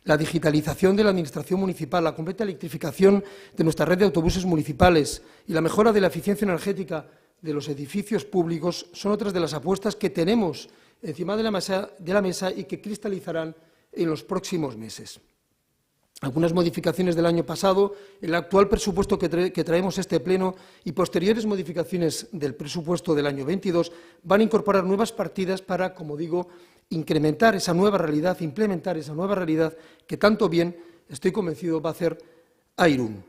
La digitalización de la Administración municipal, la completa electrificación de nuestra red de autobuses municipales y la mejora de la eficiencia energética de los edificios públicos son otras de las apuestas que tenemos encima de la mesa y que cristalizarán en los próximos meses. Algunas modificaciones del año pasado, el actual presupuesto que traemos a este pleno y posteriores modificaciones del presupuesto del año 22 van a incorporar nuevas partidas para, como digo, incrementar esa nueva realidad, implementar esa nueva realidad que tanto bien, estoy convencido, va a hacer a Irún.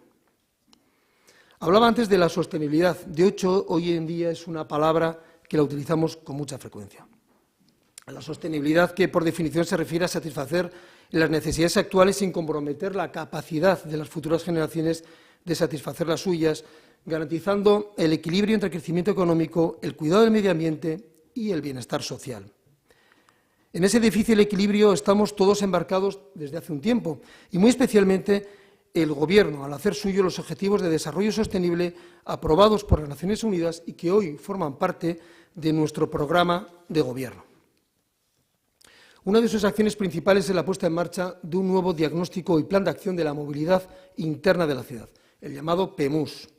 Hablaba antes de la sostenibilidad. De hecho, hoy en día es una palabra que la utilizamos con mucha frecuencia. La sostenibilidad que, por definición, se refiere a satisfacer las necesidades actuales sin comprometer la capacidad de las futuras generaciones de satisfacer las suyas, garantizando el equilibrio entre el crecimiento económico, el cuidado del medio ambiente y el bienestar social. En ese difícil equilibrio estamos todos embarcados desde hace un tiempo y muy especialmente el Gobierno, al hacer suyo los Objetivos de Desarrollo Sostenible aprobados por las Naciones Unidas y que hoy forman parte de nuestro programa de Gobierno. Una de sus acciones principales es la puesta en marcha de un nuevo diagnóstico y plan de acción de la movilidad interna de la ciudad, el llamado PEMUS.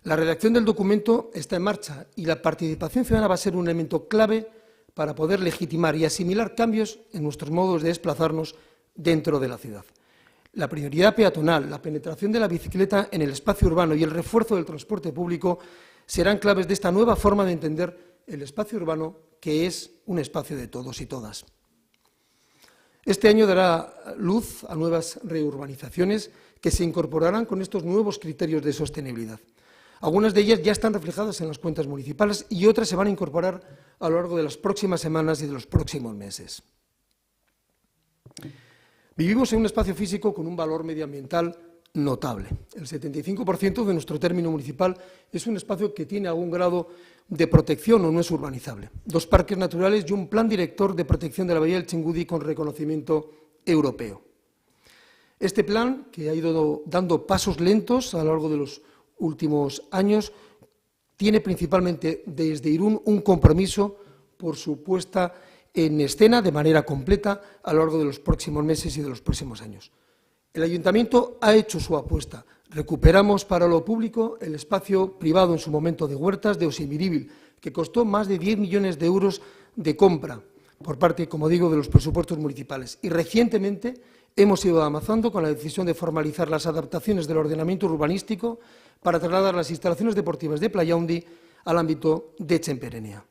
La redacción del documento está en marcha y la participación ciudadana va a ser un elemento clave para poder legitimar y asimilar cambios en nuestros modos de desplazarnos dentro de la ciudad. La prioridad peatonal, la penetración de la bicicleta en el espacio urbano y el refuerzo del transporte público serán claves de esta nueva forma de entender el espacio urbano, que es un espacio de todos y todas. Este año dará luz a nuevas reurbanizaciones que se incorporarán con estos nuevos criterios de sostenibilidad. Algunas de ellas ya están reflejadas en las cuentas municipales y otras se van a incorporar a lo largo de las próximas semanas y de los próximos meses. Vivimos en un espacio físico con un valor medioambiental notable. El 75% de nuestro término municipal es un espacio que tiene algún grado de protección o no es urbanizable. 2 parques naturales y un plan director de protección de la bahía del Chingudi con reconocimiento europeo. Este plan, que ha ido dando pasos lentos a lo largo de los últimos años, tiene principalmente desde Irún un compromiso por su puesta en escena de manera completa a lo largo de los próximos meses y de los próximos años. El Ayuntamiento ha hecho su apuesta. Recuperamos para lo público el espacio privado en su momento de Huertas de Osimiribil, que costó más de 10 millones de euros de compra por parte, como digo, de los presupuestos municipales. Y recientemente hemos ido avanzando con la decisión de formalizar las adaptaciones del ordenamiento urbanístico para trasladar las instalaciones deportivas de Playaundi al ámbito de Txemperenea.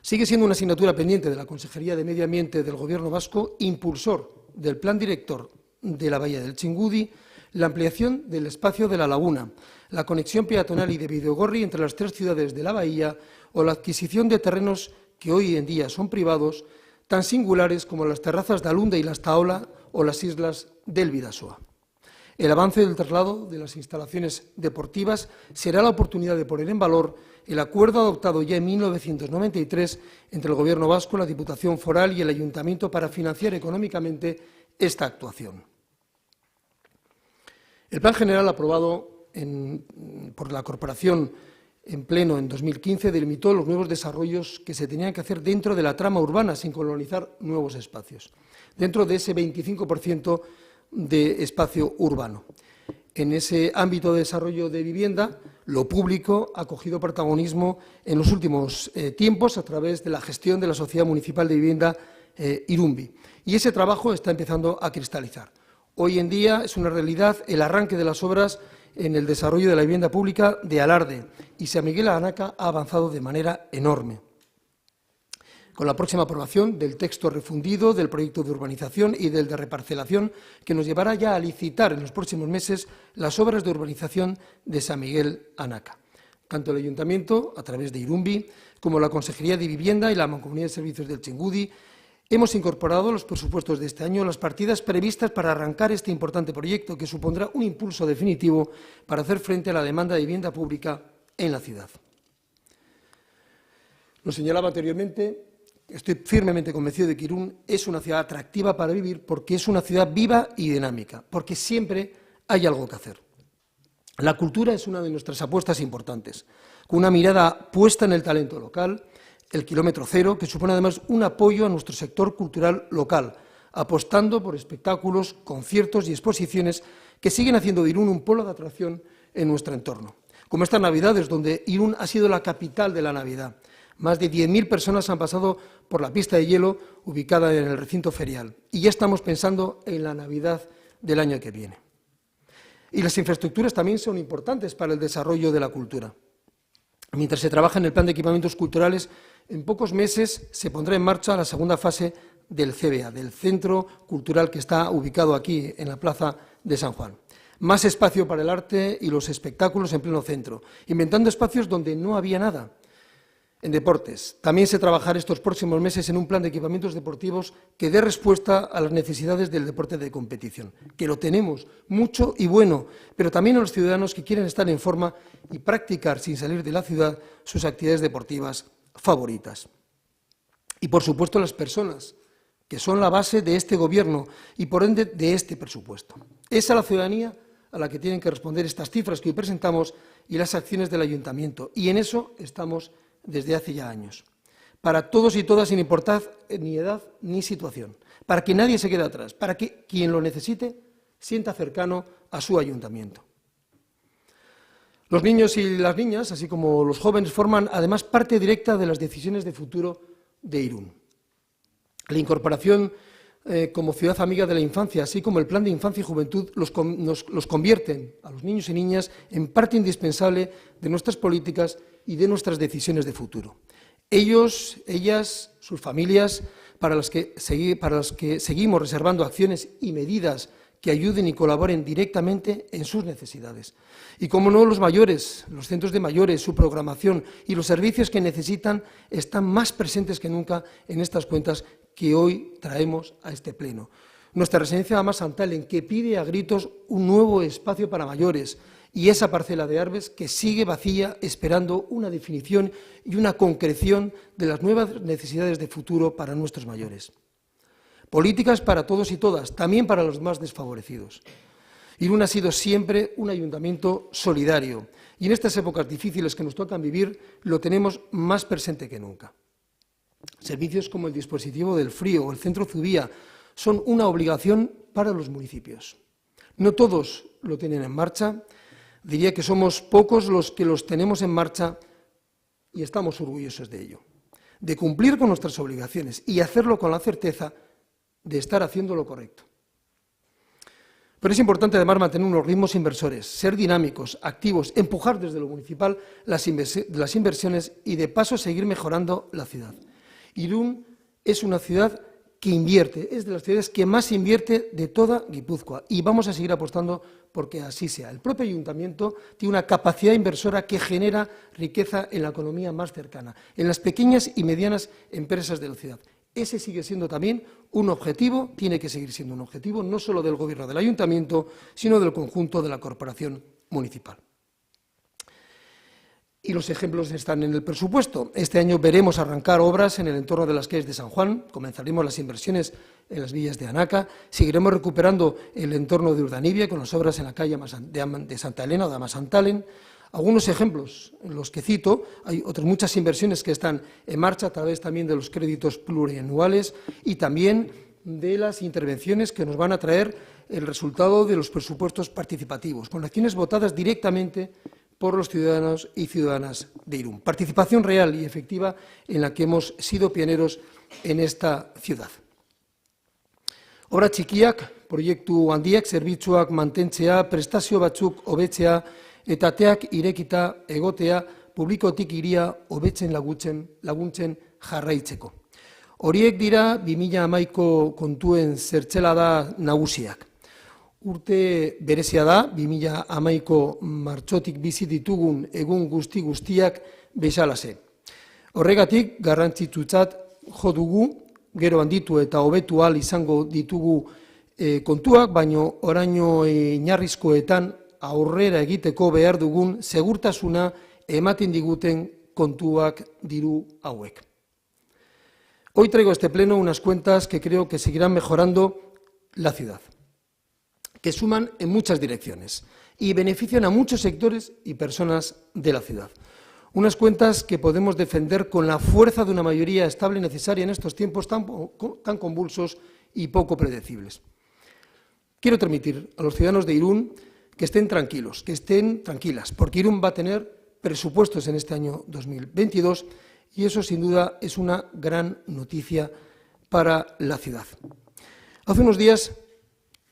Sigue siendo una asignatura pendiente de la Consejería de Medio Ambiente del Gobierno vasco, impulsor del Plan Director de la Bahía del Chingudi, la ampliación del espacio de la laguna, la conexión peatonal y de Bidegorri entre las 3 ciudades de la bahía o la adquisición de terrenos que hoy en día son privados, tan singulares como las terrazas de Alunda y Las Taola o las islas del Bidasoa. El avance del traslado de las instalaciones deportivas será la oportunidad de poner en valor el acuerdo adoptado ya en 1993 entre el Gobierno vasco, la Diputación Foral y el Ayuntamiento para financiar económicamente esta actuación. El Plan General aprobado por la Corporación en pleno en 2015 delimitó los nuevos desarrollos que se tenían que hacer dentro de la trama urbana sin colonizar nuevos espacios, dentro de ese 25% de espacio urbano. En ese ámbito de desarrollo de vivienda, lo público ha cogido protagonismo en los últimos tiempos a través de la gestión de la Sociedad Municipal de Vivienda Irumbi. Y ese trabajo está empezando a cristalizar. Hoy en día es una realidad el arranque de las obras en el desarrollo de la vivienda pública de Alarde y San Miguel Anaca ha avanzado de manera enorme. Con la próxima aprobación del texto refundido del proyecto de urbanización y del de reparcelación, que nos llevará ya a licitar en los próximos meses las obras de urbanización de San Miguel Anaca. Tanto el Ayuntamiento, a través de Irumbi, como la Consejería de Vivienda y la Mancomunidad de Servicios del Txingudi, hemos incorporado a los presupuestos de este año las partidas previstas para arrancar este importante proyecto, que supondrá un impulso definitivo para hacer frente a la demanda de vivienda pública en la ciudad. Lo señalaba anteriormente. Estoy firmemente convencido de que Irún es una ciudad atractiva para vivir porque es una ciudad viva y dinámica, porque siempre hay algo que hacer. La cultura es una de nuestras apuestas importantes, con una mirada puesta en el talento local, el kilómetro cero, que supone además un apoyo a nuestro sector cultural local, apostando por espectáculos, conciertos y exposiciones que siguen haciendo de Irún un polo de atracción en nuestro entorno. Como estas Navidades, donde Irún ha sido la capital de la Navidad. Más de 10.000 personas han pasado por la pista de hielo ubicada en el recinto ferial y ya estamos pensando en la Navidad del año que viene. Y las infraestructuras también son importantes para el desarrollo de la cultura. Mientras se trabaja en el plan de equipamientos culturales, en pocos meses se pondrá en marcha la segunda fase del CBA, del Centro Cultural que está ubicado aquí en la Plaza de San Juan. Más espacio para el arte y los espectáculos en pleno centro, inventando espacios donde no había nada. En deportes, también se trabajará estos próximos meses en un plan de equipamientos deportivos que dé respuesta a las necesidades del deporte de competición, que lo tenemos mucho y bueno, pero también a los ciudadanos que quieren estar en forma y practicar sin salir de la ciudad sus actividades deportivas favoritas. Y, por supuesto, las personas, que son la base de este Gobierno y, por ende, de este presupuesto. Es a la ciudadanía a la que tienen que responder estas cifras que hoy presentamos y las acciones del Ayuntamiento, y en eso estamos desde hace ya años, para todos y todas sin importar ni edad ni situación, para que nadie se quede atrás, para que quien lo necesite sienta cercano a su ayuntamiento. Los niños y las niñas, así como los jóvenes, forman además parte directa de las decisiones de futuro de Irún. La incorporación como ciudad amiga de la infancia, así como el plan de infancia y juventud, los convierten a los niños y niñas en parte indispensable de nuestras políticas y de nuestras decisiones de futuro. Ellos, ellas, sus familias, para las que seguimos reservando acciones y medidas que ayuden y colaboren directamente en sus necesidades. Y, como no, los mayores, los centros de mayores, su programación y los servicios que necesitan están más presentes que nunca en estas cuentas que hoy traemos a este pleno. Nuestra residencia Ama Santalen, que pide a gritos un nuevo espacio para mayores, y esa parcela de Arbes que sigue vacía esperando una definición y una concreción de las nuevas necesidades de futuro para nuestros mayores. Políticas para todos y todas, también para los más desfavorecidos. Irún ha sido siempre un ayuntamiento solidario y en estas épocas difíciles que nos tocan vivir lo tenemos más presente que nunca. Servicios como el dispositivo del frío o el centro Zubía son una obligación para los municipios. No todos lo tienen en marcha. Diría que somos pocos los que los tenemos en marcha y estamos orgullosos de ello, de cumplir con nuestras obligaciones y hacerlo con la certeza de estar haciendo lo correcto. Pero es importante además mantener unos ritmos inversores, ser dinámicos, activos, empujar desde lo municipal las inversiones y de paso seguir mejorando la ciudad. Irún es una ciudad que invierte, es de las ciudades que más invierte de toda Guipúzcoa y vamos a seguir apostando porque así sea. El propio ayuntamiento tiene una capacidad inversora que genera riqueza en la economía más cercana, en las pequeñas y medianas empresas de la ciudad. Ese sigue siendo también un objetivo, tiene que seguir siendo un objetivo, no solo del Gobierno del Ayuntamiento, sino del conjunto de la corporación municipal. Y los ejemplos están en el presupuesto. Este año veremos arrancar obras en el entorno de las calles de San Juan, comenzaremos las inversiones en las villas de Anaca, seguiremos recuperando el entorno de Urdanibia con las obras en la calle de Santa Elena o de Amasantalen. Algunos ejemplos, los que cito, hay otras muchas inversiones que están en marcha a través también de los créditos plurianuales y también de las intervenciones que nos van a traer el resultado de los presupuestos participativos, con acciones votadas directamente por los ciudadanos y ciudadanas de Irún. Participación real y efectiva en la que hemos sido pioneros en esta ciudad. Obra txikiak, proiektu handiak, zerbitzuak mantentzea, prestazio batzuk hobetzea, eta ateak irekita egotea publikotik hiria hobetzen laguntzen jarraitzeko. Horiek dira 2011ko kontuen zertzelada nagusiak. Urte berezia da, 2011ko martxotik bizi ditugun egun guztiak bezalaxe. Horregatik garrantzitsutzat jo dugu, gero handitu eta hobetu ahal izango ditugu kontuak, baino oraino oinarrizkoetan aurrera egiteko behar dugun segurtasuna ematen diguten kontuak diru hauek. Hoy traigo a este pleno unas cuentas que creo que seguirán mejorando la ciudad, que suman en muchas direcciones y benefician a muchos sectores y personas de la ciudad. Unas cuentas que podemos defender con la fuerza de una mayoría estable necesaria en estos tiempos tan convulsos y poco predecibles. Quiero transmitir a los ciudadanos de Irún que estén tranquilos, que estén tranquilas, porque Irún va a tener presupuestos en este año 2022 y eso sin duda es una gran noticia para la ciudad. Hace unos días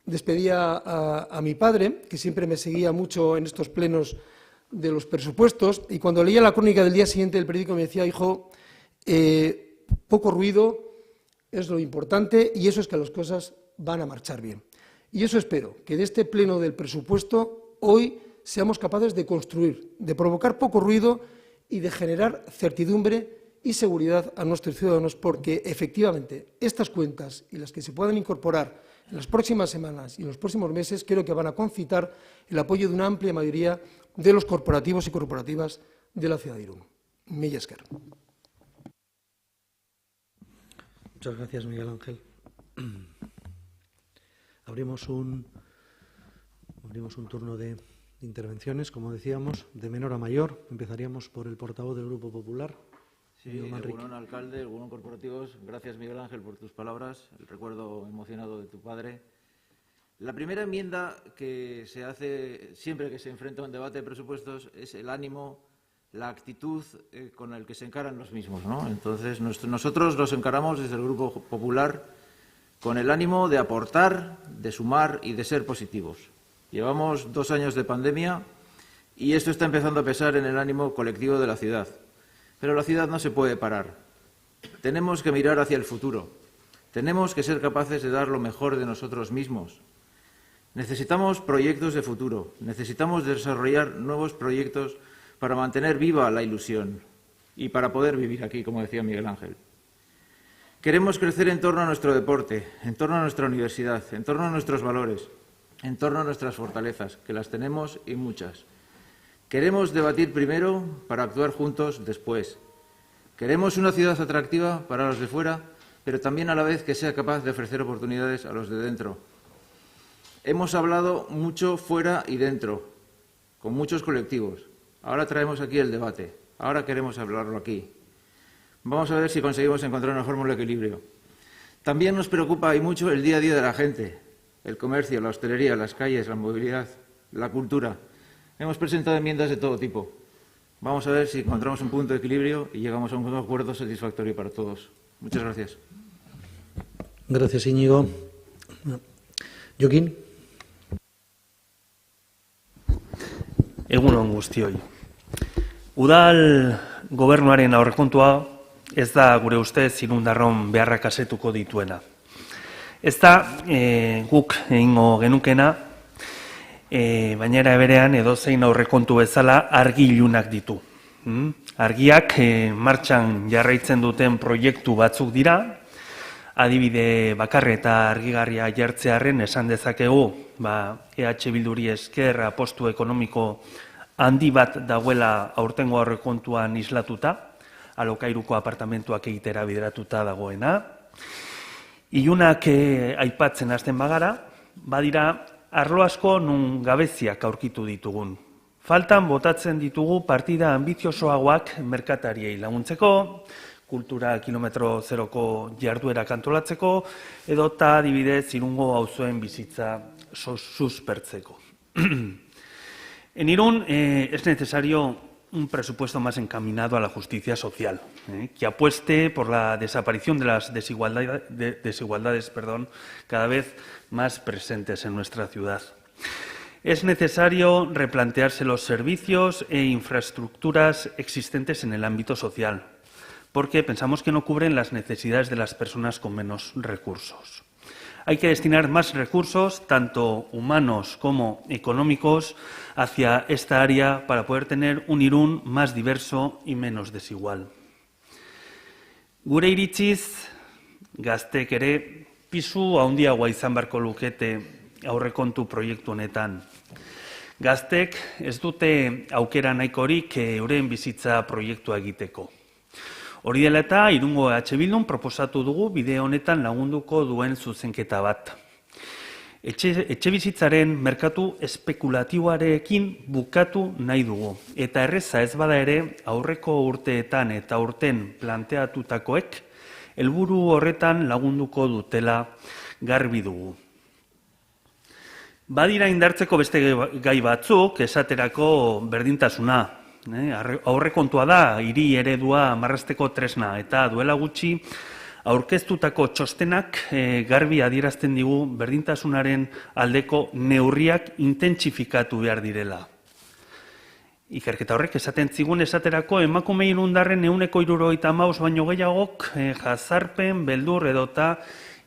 despedía a mi padre, que siempre me seguía mucho en estos plenos de los presupuestos, y cuando leía la crónica del día siguiente del periódico me decía, hijo, poco ruido es lo importante y eso es que las cosas van a marchar bien. Y eso espero, que de este pleno del presupuesto hoy seamos capaces de construir, de provocar poco ruido y de generar certidumbre y seguridad a nuestros ciudadanos, porque efectivamente estas cuentas y las que se puedan incorporar en las próximas semanas y en los próximos meses creo que van a concitar el apoyo de una amplia mayoría de los corporativos y corporativas de la ciudad de Irún. Mila esker. Muchas gracias, Miguel Ángel. Abrimos un turno de intervenciones, como decíamos, de menor a mayor. Empezaríamos por el portavoz del Grupo Popular. Sí, Egunon, alcalde, Egunon, corporativos. Gracias, Miguel Ángel, por tus palabras, el recuerdo emocionado de tu padre. La primera enmienda que se hace siempre que se enfrenta a un debate de presupuestos es el ánimo, la actitud con el que se encaran los mismos, ¿no? Entonces, nosotros los encaramos desde el Grupo Popular con el ánimo de aportar, de sumar y de ser positivos. Llevamos 2 años de pandemia y esto está empezando a pesar en el ánimo colectivo de la ciudad. Pero la ciudad no se puede parar. Tenemos que mirar hacia el futuro. Tenemos que ser capaces de dar lo mejor de nosotros mismos. Necesitamos proyectos de futuro. Necesitamos desarrollar nuevos proyectos para mantener viva la ilusión y para poder vivir aquí, como decía Miguel Ángel. Queremos crecer en torno a nuestro deporte, en torno a nuestra universidad, en torno a nuestros valores, en torno a nuestras fortalezas, que las tenemos y muchas. Queremos debatir primero para actuar juntos después. Queremos una ciudad atractiva para los de fuera, pero también a la vez que sea capaz de ofrecer oportunidades a los de dentro. Hemos hablado mucho fuera y dentro, con muchos colectivos. Ahora traemos aquí el debate, ahora queremos hablarlo aquí. Vamos a ver si conseguimos encontrar una fórmula de equilibrio. También nos preocupa y mucho el día a día de la gente, el comercio, la hostelería, las calles, la movilidad, la cultura. Hemos presentado enmiendas de todo tipo. Vamos a ver si encontramos un punto de equilibrio y llegamos a un acuerdo satisfactorio para todos. Muchas gracias. Gracias, Íñigo. Jokin. Egunon guztioi. Udal gobernuaren aurrekontua ez da gure ustez Irundarron beharrak asetuko dituena. Ez da guk egingo genukena, baina era berean edozein aurrekontu bezala argi ilunak ditu. Argiak martxan jarraitzen duten proiektu batzuk dira, Adibide bakarre eta argigarria jartzearren esan dezakegu, EH Bilduri esker apostu ekonomiko handi bat dagoela aurtengo aurrekontuan islatuta, alokairuko apartamentuak egitera bideratuta dagoena. Ilunak aipatzen hasten bagara, badira arlo asko nun gabeziak aurkitu ditugun. Faltan botatzen ditugu partida ambiziosoagoak merkatariei laguntzeko, kultura kilometro zeroko jarduera antolatzeko, edota adibidez Irungo auzoen bizitza suspertzeko. En Irún es necesario un presupuesto más encaminado a la justicia social, que apueste por la desaparición de las desigualdades cada vez más presentes en nuestra ciudad. Es necesario replantearse los servicios e infraestructuras existentes en el ámbito social, porque pensamos que no cubren las necesidades de las personas con menos recursos. Hay que destinar más recursos, tanto humanos como económicos, hacia esta área para poder tener un Irún más diverso y menos desigual. Gure iritziz, gaztek ere pisu handiagoa izan beharko lukete aurrekontu proiektu honetan. Gaztek ez dute aukera nahikorik euren bizitza proiektua egiteko. Hori dela eta Irungo EH Bildun proposatu dugu bide honetan lagunduko duen zuzenketa bat. Etxebizitzaren merkatu espekulatiboarekin bukatu nahi dugu. Eta erreza ez bada ere aurreko urteetan eta urten planteatutakoek helburu horretan lagunduko dutela garbi dugu. Badira indartzeko beste gai batzuk, esaterako berdintasuna. Aurrekontua da, hiri eredua marrazteko tresna, eta duela gutxi aurkeztutako txostenak garbi adierazten digu berdintasunaren aldeko neurriak intentsifikatu behar direla. Ikerketa horrek esaten zigun esaterako emakume irundarren 75% baino gehiagok jazarpen, beldur edota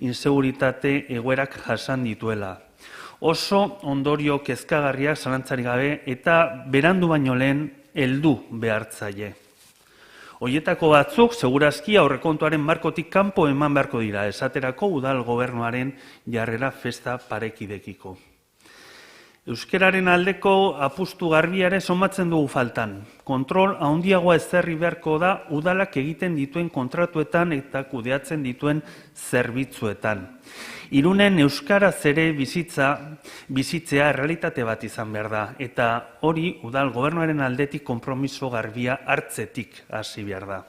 inseguritate egoerak jasan dituela. Oso ondorio kezkagarriak zalantzari gabe eta berandu baino lehen heldu behartzaile. Hoietako batzuk, segurazki aurrekontuaren markotik kanpo eman beharko dira, esaterako udal gobernuaren jarrera festa parekidekiko. Euskararen aldeko apustu garbiare somatzen dugu faltan. Kontrol handiagoa ezarri beharko da udalak egiten dituen kontratuetan eta kudeatzen dituen zerbitzuetan. Irunen euskaraz ere bizitzea errealitate bat izan behar da, eta hori udal gobernuaren aldetik konpromiso garbia hartzetik hasi behar da.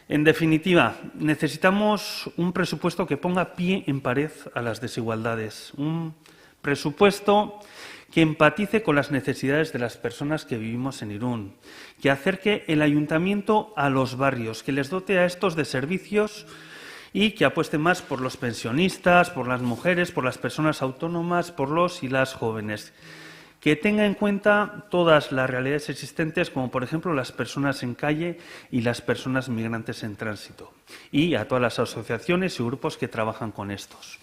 En definitiva, necesitamos un presupuesto que ponga pie en pared a las desigualdades, un presupuesto que empatice con las necesidades de las personas que vivimos en Irún, que acerque el ayuntamiento a los barrios, que les dote a estos de servicios y que apueste más por los pensionistas, por las mujeres, por las personas autónomas, por los y las jóvenes. Que tenga en cuenta todas las realidades existentes, como por ejemplo las personas en calle y las personas migrantes en tránsito, y a todas las asociaciones y grupos que trabajan con estos.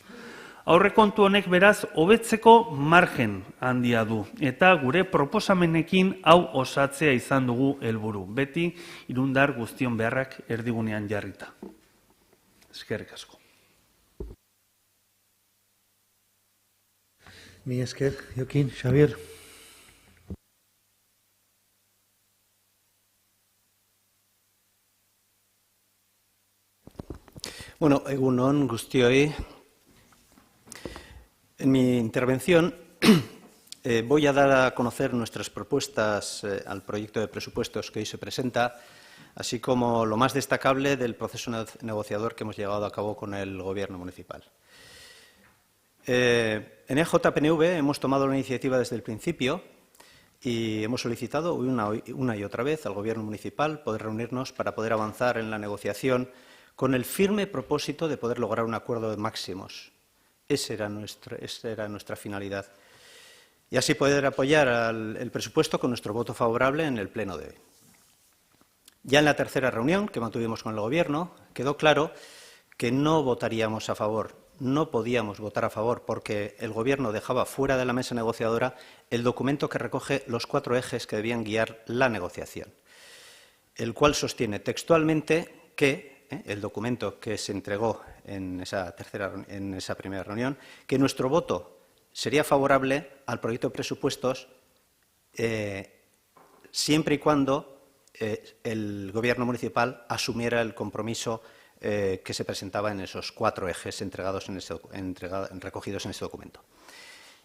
Aurrekontu honek beraz hobetzeko margen handia du, eta gure proposamenekin hau osatzea izan dugu helburu, beti irundar guztion beharrak erdigunean jarrita. Eskerrik asko. Mi esker, Jokin, Xavier. Bueno, egun on guztioi. En mi intervención voy a dar a conocer nuestras propuestas al proyecto de presupuestos que hoy se presenta, así como lo más destacable del proceso negociador que hemos llevado a cabo con el Gobierno municipal. En EJPNV hemos tomado la iniciativa desde el principio y hemos solicitado una y otra vez al Gobierno municipal poder reunirnos para poder avanzar en la negociación con el firme propósito de poder lograr un acuerdo de máximos. Esa era nuestra finalidad. Y así poder apoyar el presupuesto con nuestro voto favorable en el pleno de hoy. Ya en la tercera reunión que mantuvimos con el Gobierno quedó claro que no votaríamos a favor, no podíamos votar a favor porque el Gobierno dejaba fuera de la mesa negociadora el documento que recoge los 4 ejes que debían guiar la negociación, el cual sostiene textualmente que el documento que se entregó en esa primera reunión, que nuestro voto sería favorable al proyecto de presupuestos siempre y cuando el Gobierno municipal asumiera el compromiso que se presentaba en esos 4 ejes recogidos en este documento.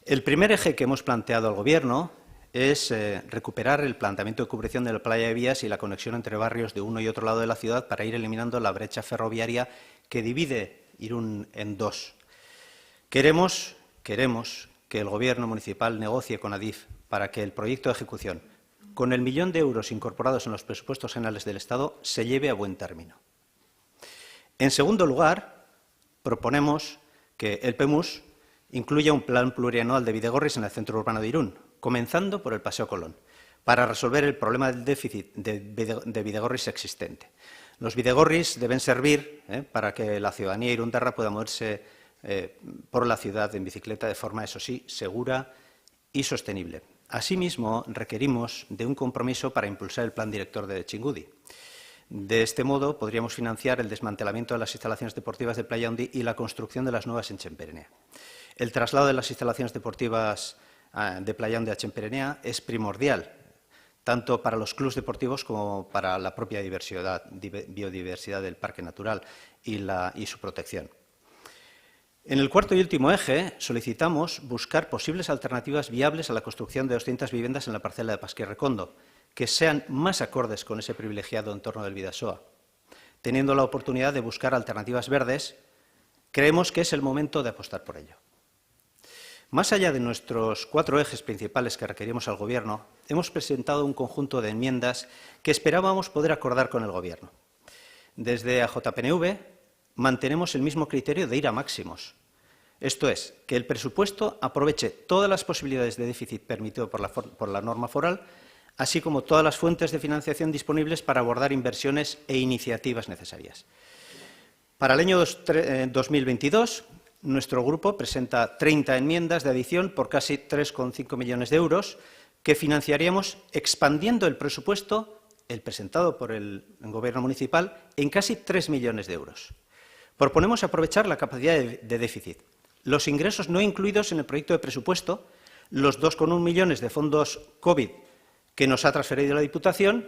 El primer eje que hemos planteado al Gobierno es recuperar el planteamiento de cubrición de la playa de Vías y la conexión entre barrios de uno y otro lado de la ciudad para ir eliminando la brecha ferroviaria que divide Irún en 2. Queremos que el Gobierno municipal negocie con Adif para que el proyecto de ejecución, con el 1 millón de euros incorporados en los presupuestos generales del Estado, se lleve a buen término. En segundo lugar, proponemos que el PEMUS incluya un plan plurianual de Bidegorris en el centro urbano de Irún, comenzando por el Paseo Colón, para resolver el problema del déficit de Bidegorris existente. Los Bidegorris deben servir para que la ciudadanía irundarra pueda moverse por la ciudad en bicicleta de forma, eso sí, segura y sostenible. Asimismo, requerimos de un compromiso para impulsar el plan director de Txingudi. De este modo, podríamos financiar el desmantelamiento de las instalaciones deportivas de Playa Handi y la construcción de las nuevas en Txemperenea. El traslado de las instalaciones deportivas de Playa Handi a Txemperenea es primordial, tanto para los clubes deportivos como para la propia biodiversidad del parque natural y su protección. En el cuarto y último eje, solicitamos buscar posibles alternativas viables a la construcción de 200 viviendas en la parcela de Pasquirrekondo, que sean más acordes con ese privilegiado entorno del Bidasoa. Teniendo la oportunidad de buscar alternativas verdes, creemos que es el momento de apostar por ello. Más allá de nuestros 4 ejes principales que requerimos al Gobierno, hemos presentado un conjunto de enmiendas que esperábamos poder acordar con el Gobierno. Desde AJPNV mantenemos el mismo criterio de ir a máximos. Esto es, que el presupuesto aproveche todas las posibilidades de déficit permitido por la norma foral, así como todas las fuentes de financiación disponibles para abordar inversiones e iniciativas necesarias. Para el año 2022, nuestro grupo presenta 30 enmiendas de adición por casi 3,5 millones de euros que financiaríamos expandiendo el presupuesto, el presentado por el Gobierno municipal, en casi 3 millones de euros. Proponemos aprovechar la capacidad de déficit, los ingresos no incluidos en el proyecto de presupuesto, los 2,1 millones de fondos COVID que nos ha transferido la Diputación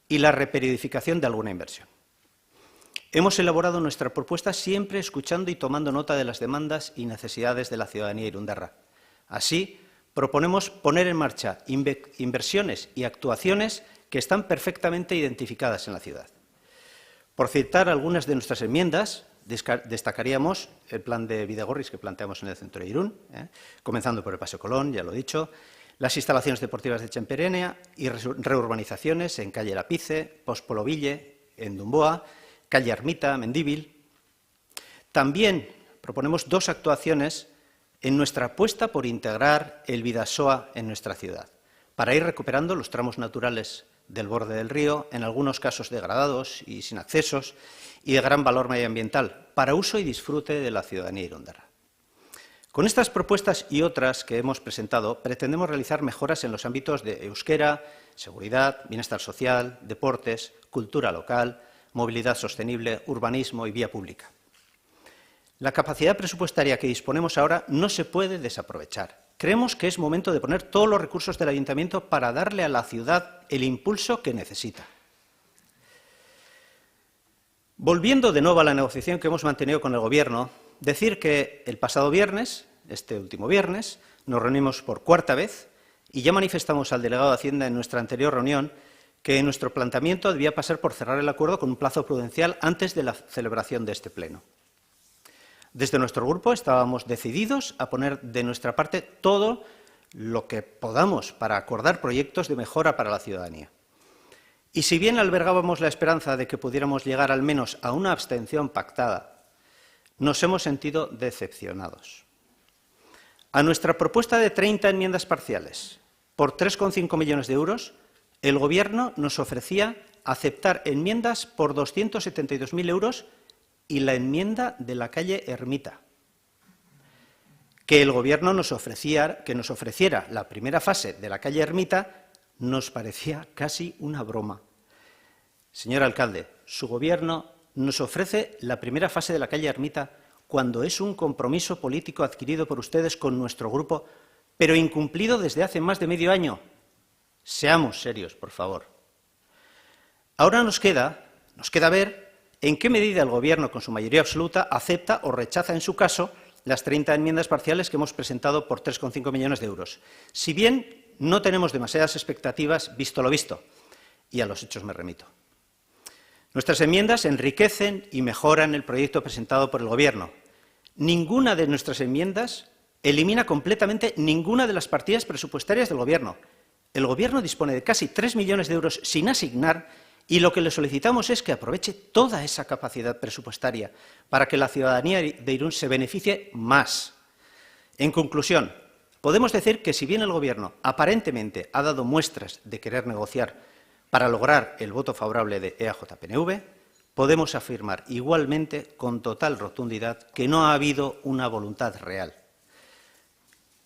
y la reperiodificación de alguna inversión. Hemos elaborado nuestra propuesta siempre escuchando y tomando nota de las demandas y necesidades de la ciudadanía irundarra. Así, proponemos poner en marcha inversiones y actuaciones que están perfectamente identificadas en la ciudad. Por citar algunas de nuestras enmiendas, destacaríamos el plan de Bidegorris que planteamos en el centro de Irún, comenzando por el Paseo Colón, ya lo he dicho, las instalaciones deportivas de Txemperenea y reurbanizaciones en calle Lapice, Pospoloville, en Dumboa, calle Ermita, Mendíbil. También proponemos 2 actuaciones en nuestra apuesta por integrar el Bidasoa en nuestra ciudad, para ir recuperando los tramos naturales del borde del río, en algunos casos degradados y sin accesos, y de gran valor medioambiental, para uso y disfrute de la ciudadanía irundarra. Con estas propuestas y otras que hemos presentado, pretendemos realizar mejoras en los ámbitos de euskera, seguridad, bienestar social, deportes, cultura local, movilidad sostenible, urbanismo y vía pública. La capacidad presupuestaria que disponemos ahora no se puede desaprovechar. Creemos que es momento de poner todos los recursos del Ayuntamiento para darle a la ciudad el impulso que necesita. Volviendo de nuevo a la negociación que hemos mantenido con el Gobierno, decir que el pasado viernes, este último viernes, nos reunimos por 4ª vez y ya manifestamos al delegado de Hacienda en nuestra anterior reunión que nuestro planteamiento debía pasar por cerrar el acuerdo con un plazo prudencial antes de la celebración de este pleno. Desde nuestro grupo estábamos decididos a poner de nuestra parte todo lo que podamos para acordar proyectos de mejora para la ciudadanía. Y si bien albergábamos la esperanza de que pudiéramos llegar al menos a una abstención pactada, nos hemos sentido decepcionados. A nuestra propuesta de 30 enmiendas parciales por 3,5 millones de euros, el Gobierno nos ofrecía aceptar enmiendas por 272.000 euros y la enmienda de la calle Ermita. Que el Gobierno nos ofreciera la primera fase de la calle Ermita nos parecía casi una broma. Señor alcalde, su Gobierno nos ofrece la primera fase de la calle Ermita cuando es un compromiso político adquirido por ustedes con nuestro grupo, pero incumplido desde hace más de medio año. Seamos serios, por favor. Ahora nos queda ver en qué medida el Gobierno, con su mayoría absoluta, acepta o rechaza, en su caso, las 30 enmiendas parciales que hemos presentado por 3,5 millones de euros. Si bien no tenemos demasiadas expectativas, visto lo visto, y a los hechos me remito. Nuestras enmiendas enriquecen y mejoran el proyecto presentado por el Gobierno. Ninguna de nuestras enmiendas elimina completamente ninguna de las partidas presupuestarias del Gobierno. El Gobierno dispone de casi 3 millones de euros sin asignar y lo que le solicitamos es que aproveche toda esa capacidad presupuestaria para que la ciudadanía de Irún se beneficie más. En conclusión, podemos decir que si bien el Gobierno aparentemente ha dado muestras de querer negociar para lograr el voto favorable de EAJ-PNV, podemos afirmar igualmente con total rotundidad que no ha habido una voluntad real.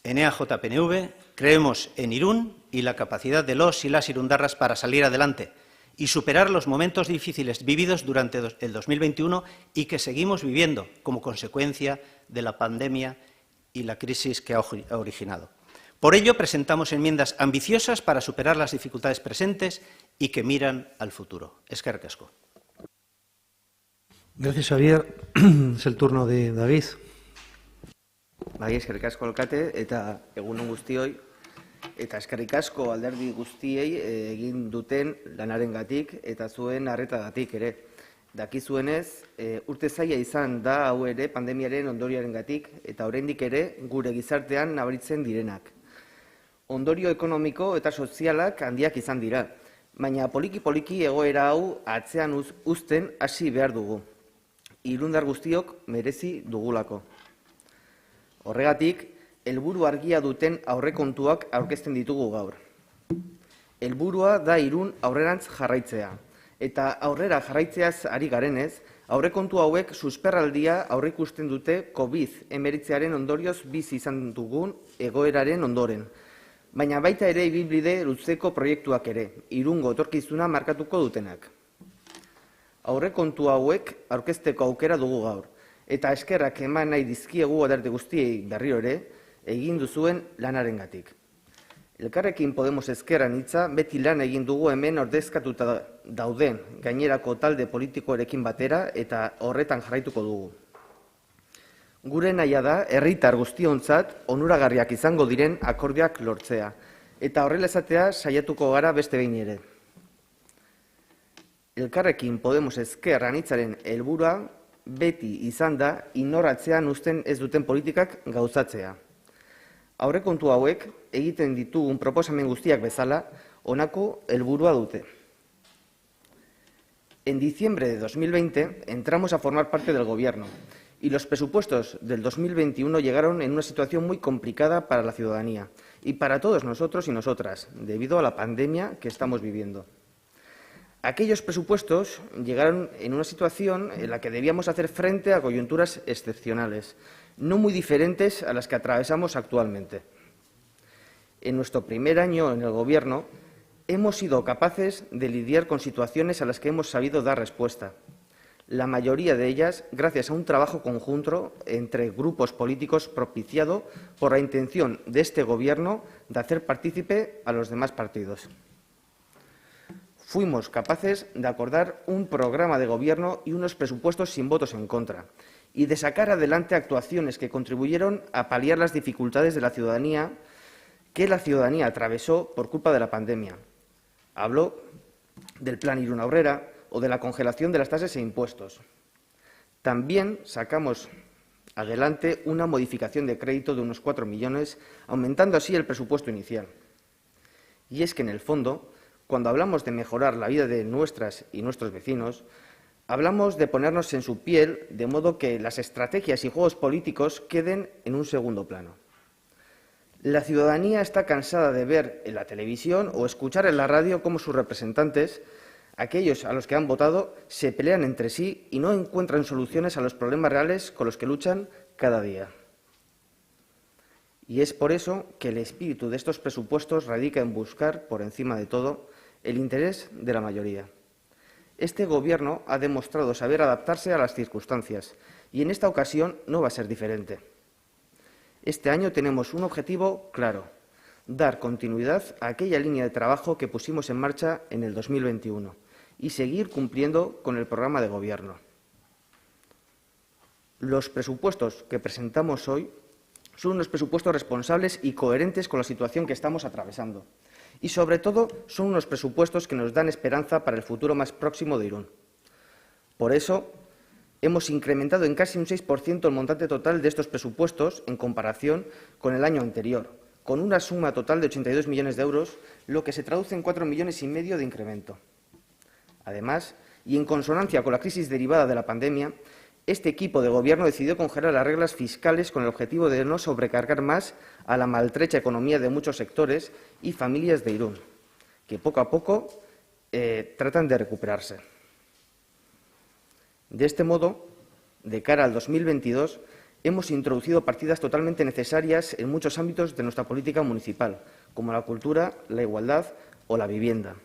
En EAJ-PNV creemos en Irún y la capacidad de los y las irundarras para salir adelante y superar los momentos difíciles vividos durante el 2021 y que seguimos viviendo como consecuencia de la pandemia y la crisis que ha originado. Por ello, presentamos enmiendas ambiciosas para superar las dificultades presentes y que miran al futuro. Eskerrik asko. Gracias, Javier. Es el turno de David. Bai, eskerrik asko alkate eta egun on guztioi. Eta eskerrik asko alderdi guztiei egin duten lanarengatik eta zuen arretagatik ere. Dakizuenez, urte zaila izan da hau ere pandemiaren ondorioarengatik eta oraindik ere gure gizartean nabaritzen direnak. Ondorio ekonomiko eta sozialak handiak izan dira, baina poliki-poliki egoera hau atzean uzten hasi behar dugu. Irundar guztiok merezi dugulako. Horregatik, helburu argia duten aurrekontuak aurkezten ditugu gaur. Helburua da Irun aurrerantz jarraitzea, eta aurrera jarraitzeaz ari garenez, aurrekontu hauek susperraldia aurreikusten dute COVID-19 ondorioz bizi izan dugun egoeraren ondoren. Baina baita ere ibilbide luzeko proiektuak ere, Irungo etorkizuna markatuko dutenak. Aurrekontu hauek aurkezteko aukera dugu gaur, eta eskerrak eman nahi dizkiegu alderdi guztiei berriro ere, egin duzuen lanarengatik. Elkarrekin Podemos ezkerran hitza beti lan egin dugu hemen ordezkatuta dauden gainerako talde politikoarekin batera eta horretan jarraituko dugu. Gure nahia da herritar guztiontzat onuragarriak izango diren akordioak lortzea, eta horrela esatea saiatuko gara beste behin ere. Elkarrekin Podemos ezkerran hitzaren helburua beti izan da inoratzean uzten ez duten politikak gauzatzea. Aurrekontu hauek egiten ditugun proposamen guztiak bezala honako helburua dute. En diciembre de 2020 entramos a formar parte del Gobierno y los presupuestos del 2021 llegaron en una situación muy complicada para la ciudadanía y para todos nosotros y nosotras, debido a la pandemia que estamos viviendo. Aquellos presupuestos llegaron en una situación en la que debíamos hacer frente a coyunturas excepcionales, no muy diferentes a las que atravesamos actualmente. En nuestro primer año en el Gobierno hemos sido capaces de lidiar con situaciones a las que hemos sabido dar respuesta. La mayoría de ellas gracias a un trabajo conjunto entre grupos políticos propiciado por la intención de este Gobierno de hacer partícipe a los demás partidos. Fuimos capaces de acordar un programa de Gobierno y unos presupuestos sin votos en contra y de sacar adelante actuaciones que contribuyeron a paliar las dificultades de la ciudadanía que la ciudadanía atravesó por culpa de la pandemia. Hablo del Plan Irún Aurrera o de la congelación de las tasas e impuestos. También sacamos adelante una modificación de crédito de unos 4 millones, aumentando así el presupuesto inicial. Y es que, en el fondo, cuando hablamos de mejorar la vida de nuestras y nuestros vecinos, hablamos de ponernos en su piel de modo que las estrategias y juegos políticos queden en un segundo plano. La ciudadanía está cansada de ver en la televisión o escuchar en la radio cómo sus representantes, aquellos a los que han votado, se pelean entre sí y no encuentran soluciones a los problemas reales con los que luchan cada día. Y es por eso que el espíritu de estos presupuestos radica en buscar, por encima de todo, el interés de la mayoría. Este Gobierno ha demostrado saber adaptarse a las circunstancias y en esta ocasión no va a ser diferente. Este año tenemos un objetivo claro: dar continuidad a aquella línea de trabajo que pusimos en marcha en el 2021 y seguir cumpliendo con el programa de Gobierno. Los presupuestos que presentamos hoy son unos presupuestos responsables y coherentes con la situación que estamos atravesando. Y, sobre todo, son unos presupuestos que nos dan esperanza para el futuro más próximo de Irún. Por eso, hemos incrementado en casi un 6% el montante total de estos presupuestos en comparación con el año anterior, con una suma total de 82 millones de euros, lo que se traduce en 4,5 millones de incremento. Además, y en consonancia con la crisis derivada de la pandemia, este equipo de Gobierno decidió congelar las reglas fiscales con el objetivo de no sobrecargar más a la maltrecha economía de muchos sectores y familias de Irún, que poco a poco tratan de recuperarse. De este modo, de cara al 2022, hemos introducido partidas totalmente necesarias en muchos ámbitos de nuestra política municipal, como la cultura, la igualdad o la vivienda.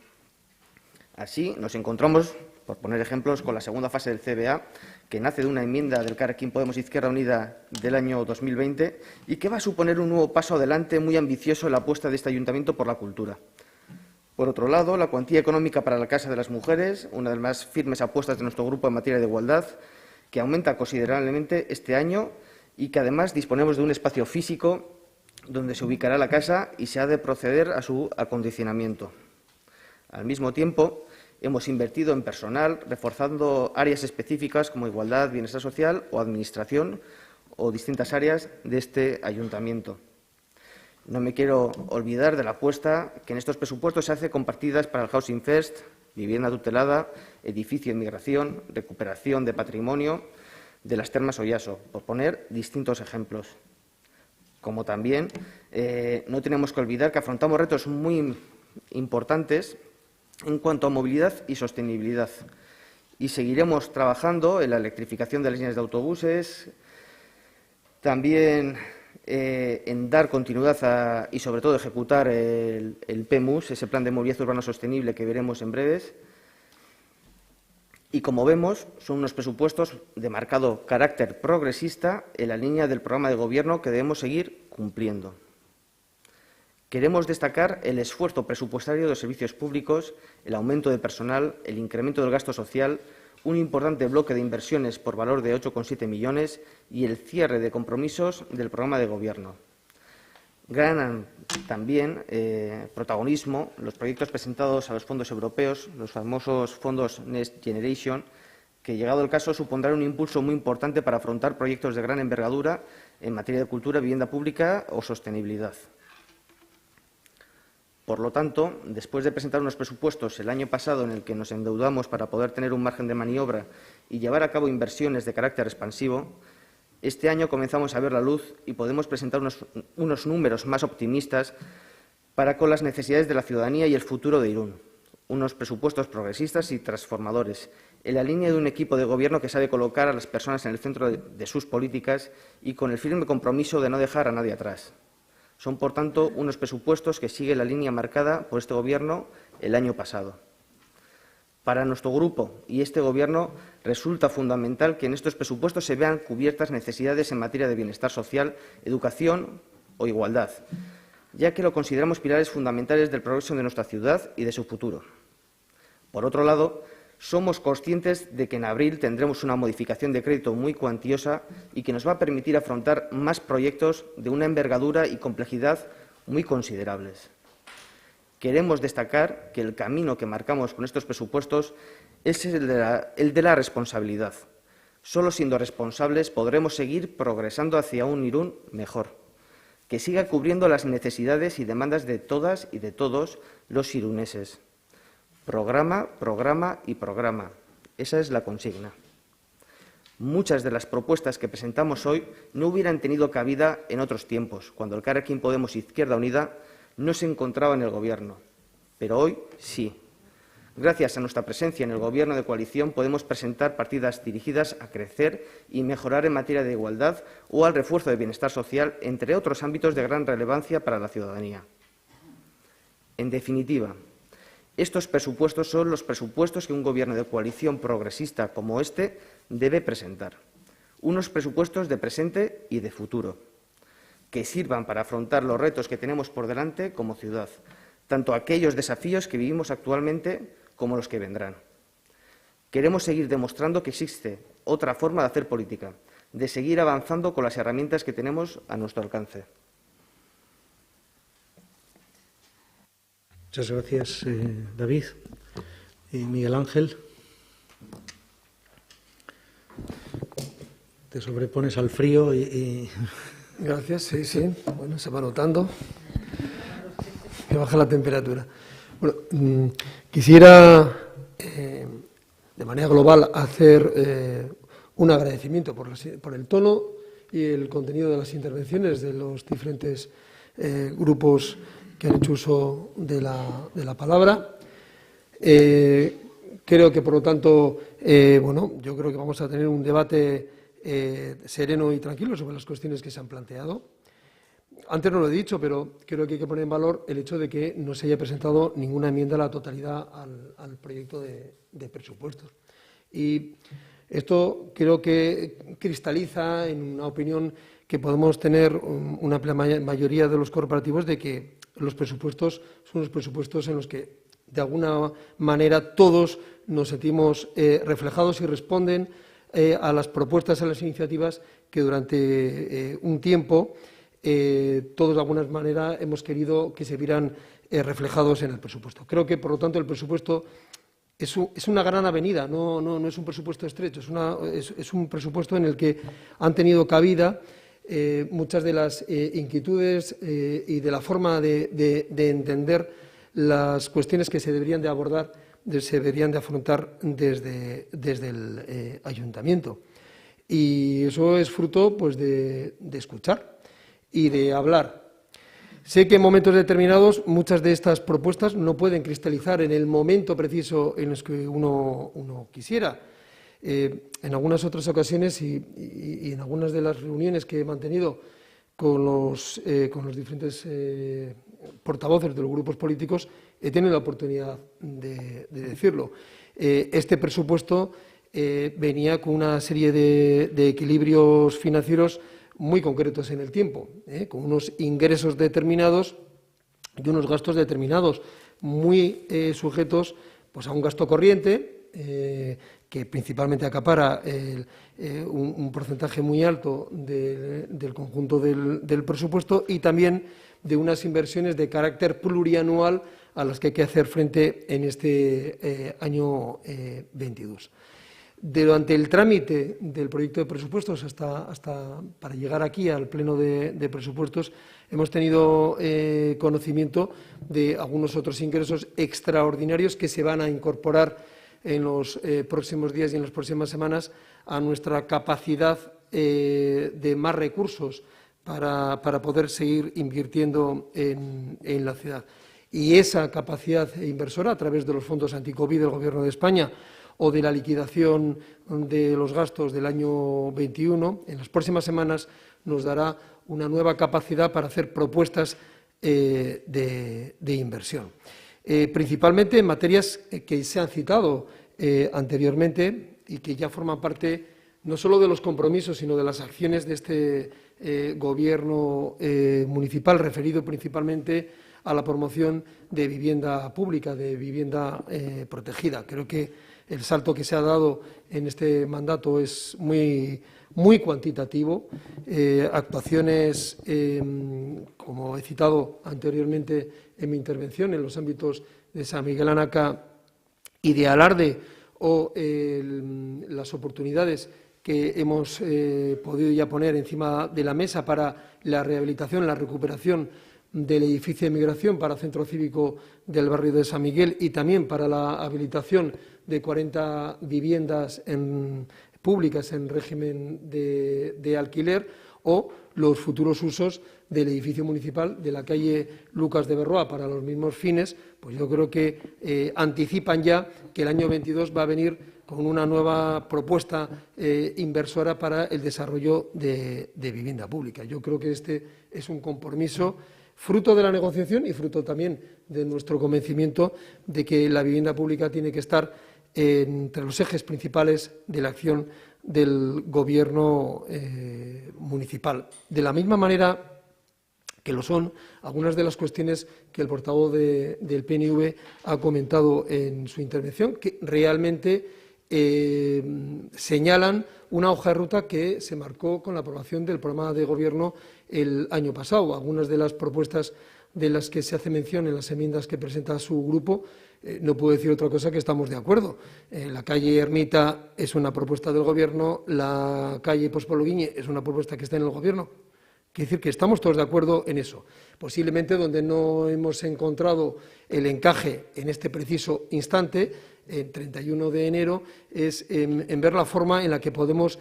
Así, nos encontramos, por poner ejemplos, con la segunda fase del CBA, que nace de una enmienda del Elkarrekin Podemos Izquierda Unida del año 2020 y que va a suponer un nuevo paso adelante muy ambicioso en la apuesta de este ayuntamiento por la cultura. Por otro lado, la cuantía económica para la Casa de las Mujeres, una de las más firmes apuestas de nuestro grupo en materia de igualdad, que aumenta considerablemente este año y que además disponemos de un espacio físico donde se ubicará la casa y se ha de proceder a su acondicionamiento. Al mismo tiempo, hemos invertido en personal, reforzando áreas específicas como igualdad, bienestar social o administración o distintas áreas de este ayuntamiento. No me quiero olvidar de la apuesta que en estos presupuestos se hace con partidas para el Housing First, vivienda tutelada, edificio en migración, recuperación de patrimonio de las Termas Oyaso, por poner distintos ejemplos. Como también no tenemos que olvidar que afrontamos retos muy importantes en cuanto a movilidad y sostenibilidad. Y seguiremos trabajando en la electrificación de las líneas de autobuses, también en dar continuidad y, sobre todo, ejecutar el PMUS, ese Plan de Movilidad Urbana Sostenible que veremos en breves. Y, como vemos, son unos presupuestos de marcado carácter progresista en la línea del programa de Gobierno que debemos seguir cumpliendo. Queremos destacar el esfuerzo presupuestario de los servicios públicos, el aumento de personal, el incremento del gasto social, un importante bloque de inversiones por valor de 8,7 millones y el cierre de compromisos del programa de Gobierno. Ganan también protagonismo los proyectos presentados a los fondos europeos, los famosos fondos Next Generation, que, llegado el caso, supondrán un impulso muy importante para afrontar proyectos de gran envergadura en materia de cultura, vivienda pública o sostenibilidad. Por lo tanto, después de presentar unos presupuestos el año pasado en el que nos endeudamos para poder tener un margen de maniobra y llevar a cabo inversiones de carácter expansivo, este año comenzamos a ver la luz y podemos presentar unos números más optimistas para con las necesidades de la ciudadanía y el futuro de Irún. Unos presupuestos progresistas y transformadores, en la línea de un equipo de Gobierno que sabe colocar a las personas en el centro de sus políticas y con el firme compromiso de no dejar a nadie atrás. Son, por tanto, unos presupuestos que siguen la línea marcada por este Gobierno el año pasado. Para nuestro grupo y este Gobierno resulta fundamental que en estos presupuestos se vean cubiertas necesidades en materia de bienestar social, educación o igualdad, ya que lo consideramos pilares fundamentales del progreso de nuestra ciudad y de su futuro. Por otro lado, somos conscientes de que en abril tendremos una modificación de crédito muy cuantiosa y que nos va a permitir afrontar más proyectos de una envergadura y complejidad muy considerables. Queremos destacar que el camino que marcamos con estos presupuestos es el de la responsabilidad. Solo siendo responsables podremos seguir progresando hacia un Irún mejor, que siga cubriendo las necesidades y demandas de todas y de todos los iruneses. Programa, programa y programa. Esa es la consigna. Muchas de las propuestas que presentamos hoy no hubieran tenido cabida en otros tiempos, cuando el Elkarrekin Podemos Izquierda Unida no se encontraba en el Gobierno. Pero hoy sí. Gracias a nuestra presencia en el Gobierno de coalición podemos presentar partidas dirigidas a crecer y mejorar en materia de igualdad o al refuerzo de bienestar social, entre otros ámbitos de gran relevancia para la ciudadanía. En definitiva, Estos presupuestos son los presupuestos que un Gobierno de coalición progresista como este debe presentar. Unos presupuestos de presente y de futuro, que sirvan para afrontar los retos que tenemos por delante como ciudad, tanto aquellos desafíos que vivimos actualmente como los que vendrán. Queremos seguir demostrando que existe otra forma de hacer política, de seguir avanzando con las herramientas que tenemos a nuestro alcance. Muchas gracias, David. Miguel Ángel. Te sobrepones al frío y... Gracias, sí. Bueno, se va notando que baja la temperatura. Bueno, quisiera, de manera global, hacer un agradecimiento por el tono y el contenido de las intervenciones de los diferentes grupos que han hecho uso de la palabra. Creo que, por lo tanto, yo creo que vamos a tener un debate sereno y tranquilo sobre las cuestiones que se han planteado. Antes no lo he dicho, pero creo que hay que poner en valor el hecho de que no se haya presentado ninguna enmienda a la totalidad al proyecto de presupuestos. Y esto creo que cristaliza en una opinión que podemos tener una amplia mayoría de los corporativos de que los presupuestos son los presupuestos en los que, de alguna manera, todos nos sentimos reflejados y responden a las propuestas, a las iniciativas que durante un tiempo todos de alguna manera hemos querido que se vieran reflejados en el presupuesto. Creo que, por lo tanto, el presupuesto es una gran avenida, no es un presupuesto estrecho, es un presupuesto en el que han tenido cabida muchas de las inquietudes y de la forma de entender las cuestiones que se deberían de abordar, se deberían de afrontar desde el ayuntamiento. Y eso es fruto, pues, de escuchar y de hablar. Sé que en momentos determinados muchas de estas propuestas no pueden cristalizar en el momento preciso en el que uno quisiera. En algunas otras ocasiones y en algunas de las reuniones que he mantenido con los diferentes portavoces de los grupos políticos, he tenido la oportunidad de decirlo. Este presupuesto venía con una serie de equilibrios financieros muy concretos en el tiempo, con unos ingresos determinados y unos gastos determinados, muy sujetos, pues, a un gasto corriente que principalmente acapara un porcentaje muy alto del conjunto del presupuesto, y también de unas inversiones de carácter plurianual a las que hay que hacer frente en este año 22. Durante el trámite del proyecto de presupuestos hasta para llegar aquí al Pleno de Presupuestos, hemos tenido conocimiento de algunos otros ingresos extraordinarios que se van a incorporar en los próximos días y en las próximas semanas a nuestra capacidad de más recursos para poder seguir invirtiendo en la ciudad. Y esa capacidad inversora, a través de los fondos anticovid del Gobierno de España o de la liquidación de los gastos del año 21, en las próximas semanas nos dará una nueva capacidad para hacer propuestas de inversión. Principalmente en materias que se han citado anteriormente y que ya forman parte no solo de los compromisos, sino de las acciones de este Gobierno municipal, referido principalmente a la promoción de vivienda pública, de vivienda protegida. Creo que el salto que se ha dado en este mandato es muy cuantitativo. Actuaciones, como he citado anteriormente en mi intervención, en los ámbitos de San Miguel Anaca y de Alarde, o las oportunidades que hemos podido ya poner encima de la mesa para la rehabilitación, la recuperación del edificio de migración para Centro Cívico del barrio de San Miguel, y también para la habilitación de 40 viviendas públicas en régimen de alquiler, o los futuros usos del edificio municipal de la calle Lucas de Berroa para los mismos fines. Pues yo creo que anticipan ya que el año 22 va a venir con una nueva propuesta inversora para el desarrollo de vivienda pública. Yo creo que este es un compromiso fruto de la negociación y fruto también de nuestro convencimiento de que la vivienda pública tiene que estar entre los ejes principales de la acción del Gobierno municipal. De la misma manera que lo son algunas de las cuestiones que el portavoz del PNV ha comentado en su intervención, que realmente señalan una hoja de ruta que se marcó con la aprobación del programa de Gobierno el año pasado. Algunas de las propuestas de las que se hace mención en las enmiendas que presenta su grupo, no puedo decir otra cosa que estamos de acuerdo. La calle Ermita es una propuesta del Gobierno, la calle Pospolo Guiñe es una propuesta que está en el Gobierno. Quiere decir que estamos todos de acuerdo en eso. Posiblemente donde no hemos encontrado el encaje en este preciso instante, el 31 de enero, es en ver la forma en la que podemos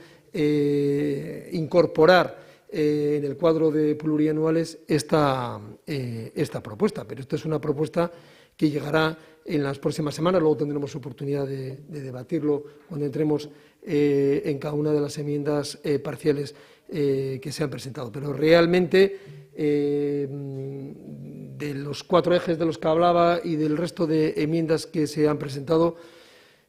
incorporar en el cuadro de plurianuales esta propuesta. Pero esto es una propuesta que llegará en las próximas semanas, luego tendremos oportunidad de debatirlo cuando entremos en cada una de las enmiendas parciales que se han presentado. Pero realmente, de los 4 ejes de los que hablaba y del resto de enmiendas que se han presentado,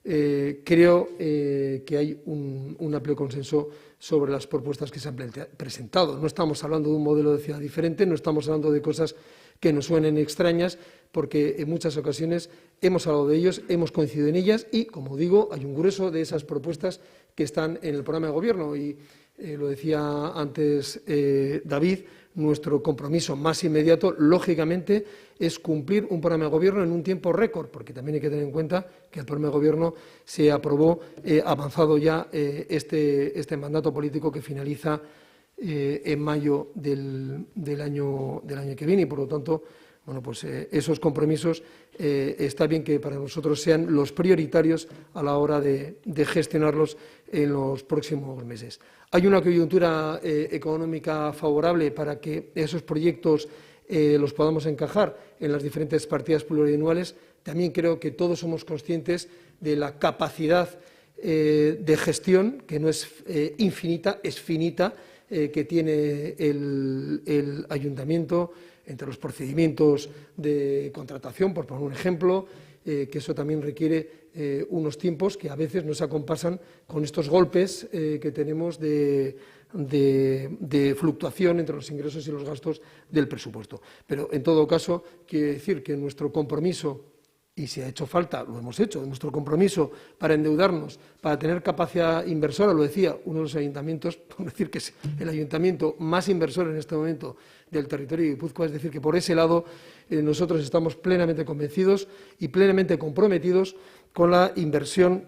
creo que hay un amplio consenso sobre las propuestas que se han presentado. No estamos hablando de un modelo de ciudad diferente, no estamos hablando de cosas que nos suenen extrañas, porque en muchas ocasiones hemos hablado de ellos, hemos coincidido en ellas y, como digo, hay un grueso de esas propuestas que están en el programa de Gobierno. Y lo decía antes David, nuestro compromiso más inmediato, lógicamente, es cumplir un programa de Gobierno en un tiempo récord, porque también hay que tener en cuenta que el programa de Gobierno se aprobó avanzado ya este mandato político que finaliza en mayo del año que viene y, por lo tanto, bueno, pues esos compromisos está bien que para nosotros sean los prioritarios a la hora de gestionarlos en los próximos meses. Hay una coyuntura económica favorable para que esos proyectos los podamos encajar en las diferentes partidas plurianuales. También creo que todos somos conscientes de la capacidad de gestión, que no es infinita, es finita, que tiene el ayuntamiento entre los procedimientos de contratación, por poner un ejemplo, que eso también requiere unos tiempos que a veces no se acompasan con estos golpes que tenemos de fluctuación entre los ingresos y los gastos del presupuesto. Pero, en todo caso, quiere decir que nuestro compromiso, y si ha hecho falta, lo hemos hecho, nuestro compromiso para endeudarnos, para tener capacidad inversora, lo decía uno de los ayuntamientos, por decir que es el ayuntamiento más inversor en este momento del territorio de Guipúzcoa, es decir, que por ese lado nosotros estamos plenamente convencidos y plenamente comprometidos con la inversión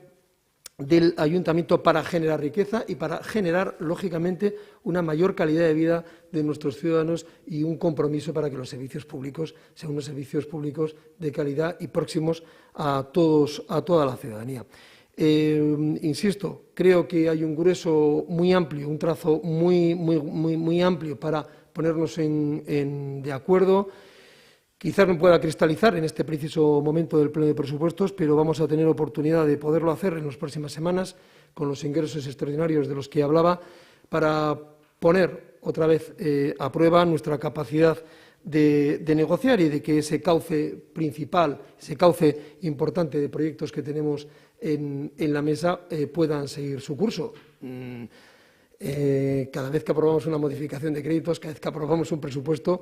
del ayuntamiento para generar riqueza y para generar, lógicamente, una mayor calidad de vida de nuestros ciudadanos y un compromiso para que los servicios públicos sean unos servicios públicos de calidad y próximos a toda la ciudadanía. Insisto, creo que hay un grueso muy amplio, un trazo muy amplio para ponernos de acuerdo. Quizás no pueda cristalizar en este preciso momento del pleno de presupuestos, pero vamos a tener oportunidad de poderlo hacer en las próximas semanas con los ingresos extraordinarios de los que hablaba, para poner otra vez a prueba nuestra capacidad de negociar y de que ese cauce principal, ese cauce importante de proyectos que tenemos en la mesa puedan seguir su curso. Cada vez que aprobamos una modificación de créditos, cada vez que aprobamos un presupuesto,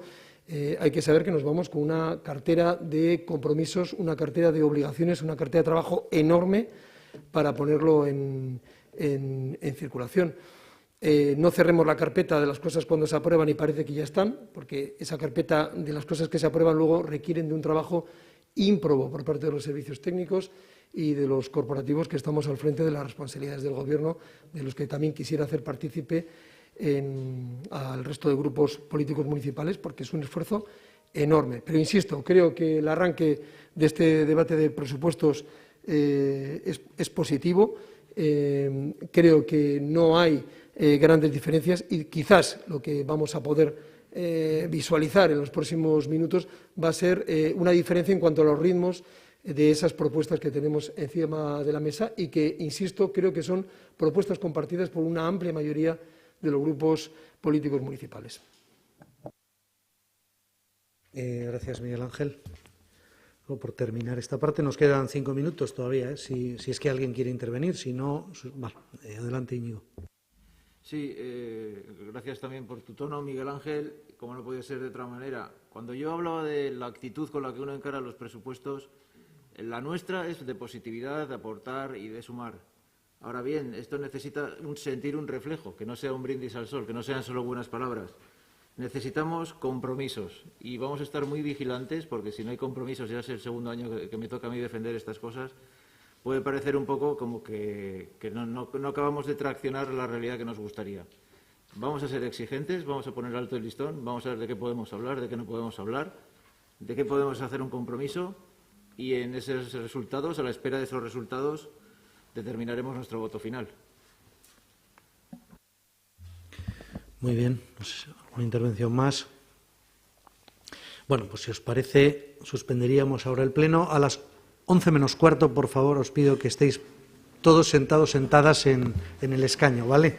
hay que saber que nos vamos con una cartera de compromisos, una cartera de obligaciones, una cartera de trabajo enorme para ponerlo en circulación. No cerremos la carpeta de las cosas cuando se aprueban y parece que ya están, porque esa carpeta de las cosas que se aprueban luego requieren de un trabajo ímprobo por parte de los servicios técnicos y de los corporativos que estamos al frente de las responsabilidades del Gobierno, de los que también quisiera hacer partícipe al resto de grupos políticos municipales, porque es un esfuerzo enorme. Pero, insisto, creo que el arranque de este debate de presupuestos es positivo. Creo que no hay grandes diferencias y quizás lo que vamos a poder visualizar en los próximos minutos va a ser una diferencia en cuanto a los ritmos de esas propuestas que tenemos encima de la mesa y que, insisto, creo que son propuestas compartidas por una amplia mayoría de los grupos políticos municipales. Gracias, Miguel Ángel. Por terminar esta parte, nos quedan 5 minutos todavía, si es que alguien quiere intervenir. Si no, vale, adelante, Íñigo. Sí, gracias también por tu tono, Miguel Ángel. Como no puede ser de otra manera, cuando yo hablaba de la actitud con la que uno encara los presupuestos, la nuestra es de positividad, de aportar y de sumar. Ahora bien, esto necesita sentir un reflejo, que no sea un brindis al sol, que no sean solo buenas palabras. Necesitamos compromisos y vamos a estar muy vigilantes porque si no hay compromisos, ya es el segundo año que me toca a mí defender estas cosas, puede parecer un poco como que no acabamos de traccionar la realidad que nos gustaría. Vamos a ser exigentes, vamos a poner alto el listón, vamos a ver de qué podemos hablar, de qué no podemos hablar, de qué podemos hacer un compromiso y en esos resultados, a la espera de esos resultados, determinaremos nuestro voto final. Muy bien, pues una intervención más. Bueno, pues si os parece, suspenderíamos ahora el pleno. A las 11 menos cuarto, por favor, os pido que estéis todos sentados, sentadas en el escaño, ¿vale?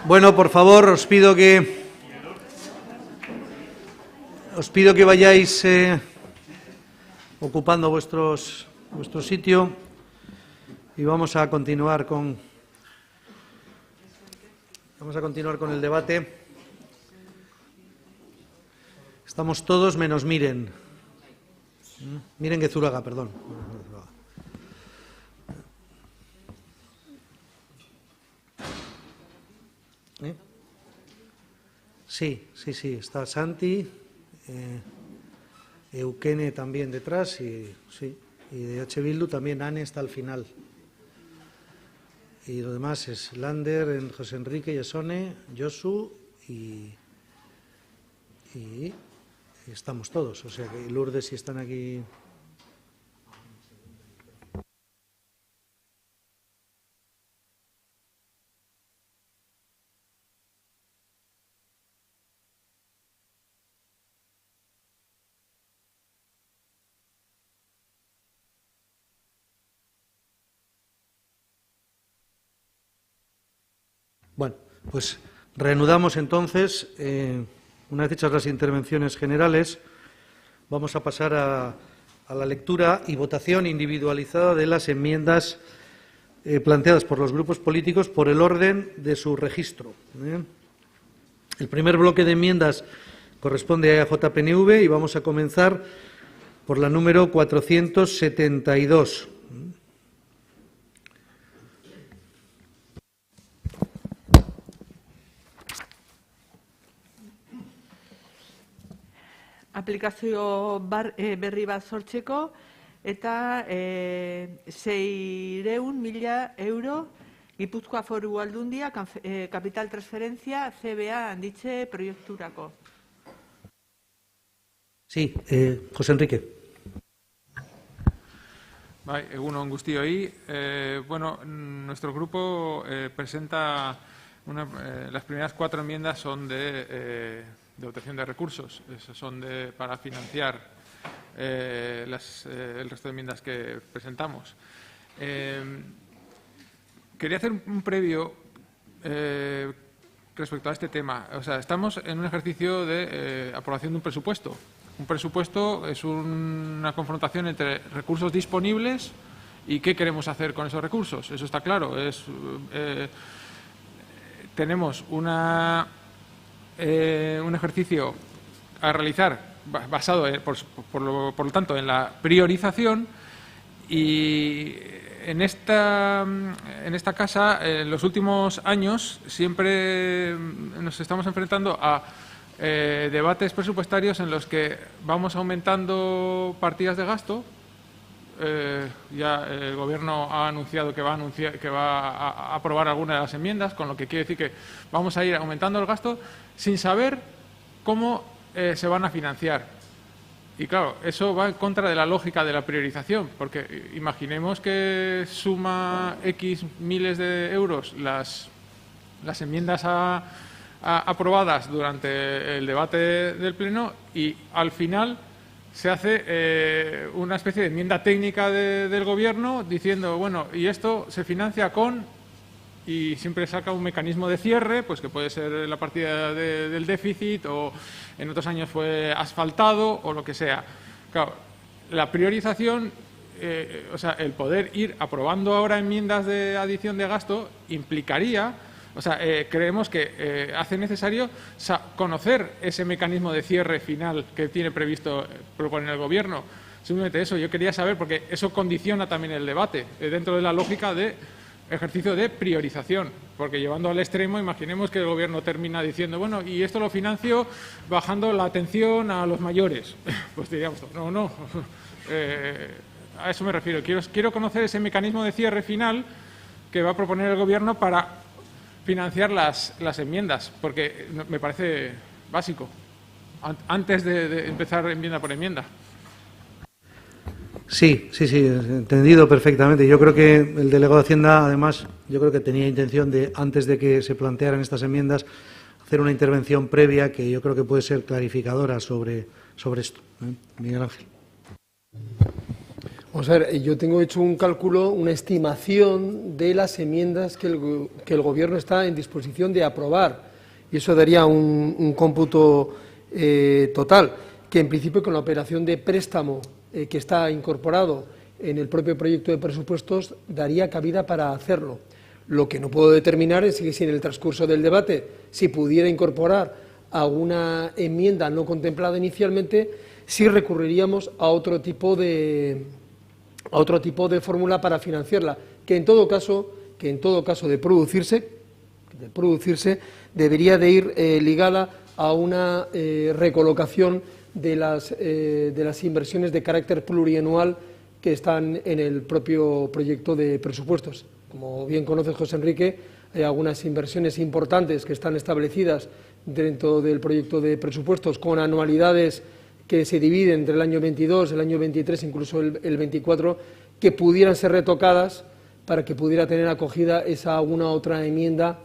Bueno, por favor, os pido que vayáis ocupando vuestro sitio y vamos a continuar con el debate. Estamos todos menos Miren. Miren Guezúraga, perdón. Sí, está Santi, Eukene también detrás y de H. Bildu también Ane está al final. Y lo demás es Lander, José Enrique, Yasone, Josu y estamos todos. O sea que Lourdes, si están aquí. Bueno, pues reanudamos entonces. Una vez hechas las intervenciones generales, vamos a pasar a la lectura y votación individualizada de las enmiendas planteadas por los grupos políticos por el orden de su registro. El primer bloque de enmiendas corresponde a JPNV y vamos a comenzar por la número 472. Aplikazio berri bat sortzeko eta 600.000 euro Gipuzkoa Foru Aldundia kapital transferentzia CBA handitze proiekturako. Sí, José Enrique. Egun on guztioi. Bueno, nuestro grupo presenta las primeras 4 enmiendas son de dotación de recursos, son para financiar el resto de enmiendas que presentamos. Quería hacer un previo respecto a este tema. O sea, estamos en un ejercicio de aprobación de un presupuesto. Un presupuesto es una confrontación entre recursos disponibles y qué queremos hacer con esos recursos. Eso está claro. Tenemos un ejercicio a realizar basado, por lo tanto, en la priorización y en esta casa, en los últimos años, siempre nos estamos enfrentando a debates presupuestarios en los que vamos aumentando partidas de gasto. Ya el Gobierno ha anunciado que va a aprobar alguna de las enmiendas, con lo que quiere decir que vamos a ir aumentando el gasto sin saber cómo se van a financiar. Y claro, eso va en contra de la lógica de la priorización, porque imaginemos que suma X miles de euros las enmiendas aprobadas durante el debate del Pleno y al final se hace una especie de enmienda técnica del Gobierno diciendo, bueno, y esto se financia con... y siempre saca un mecanismo de cierre, pues que puede ser la partida del déficit o en otros años fue asfaltado o lo que sea. Claro, la priorización, o sea, el poder ir aprobando ahora enmiendas de adición de gasto implicaría, o sea, creemos que hace necesario conocer ese mecanismo de cierre final que tiene previsto proponer el Gobierno. Simplemente eso, yo quería saber, porque eso condiciona también el debate, dentro de la lógica de ejercicio de priorización, porque llevando al extremo, imaginemos que el Gobierno termina diciendo, bueno, y esto lo financio bajando la atención a los mayores. Pues diríamos, no, a eso me refiero. Quiero conocer ese mecanismo de cierre final que va a proponer el Gobierno para financiar las enmiendas, porque me parece básico, antes de empezar enmienda por enmienda. Sí, entendido perfectamente. Yo creo que el delegado de Hacienda, además, yo creo que tenía intención de, antes de que se plantearan estas enmiendas, hacer una intervención previa que yo creo que puede ser clarificadora sobre esto. Miguel Ángel. Vamos a ver, yo tengo hecho un cálculo, una estimación de las enmiendas que el Gobierno está en disposición de aprobar, y eso daría un cómputo total, que en principio con la operación de préstamo que está incorporado en el propio proyecto de presupuestos daría cabida para hacerlo. Lo que no puedo determinar es si en el transcurso del debate, si pudiera incorporar alguna enmienda no contemplada inicialmente, si recurriríamos a otro tipo de fórmula para financiarla, que en todo caso de producirse debería de ir ligada a una recolocación de las inversiones de carácter plurianual que están en el propio proyecto de presupuestos. Como bien conoces, José Enrique, hay algunas inversiones importantes que están establecidas dentro del proyecto de presupuestos con anualidades que se dividen entre el año 22, el año 23, incluso el 24, que pudieran ser retocadas para que pudiera tener acogida esa una otra enmienda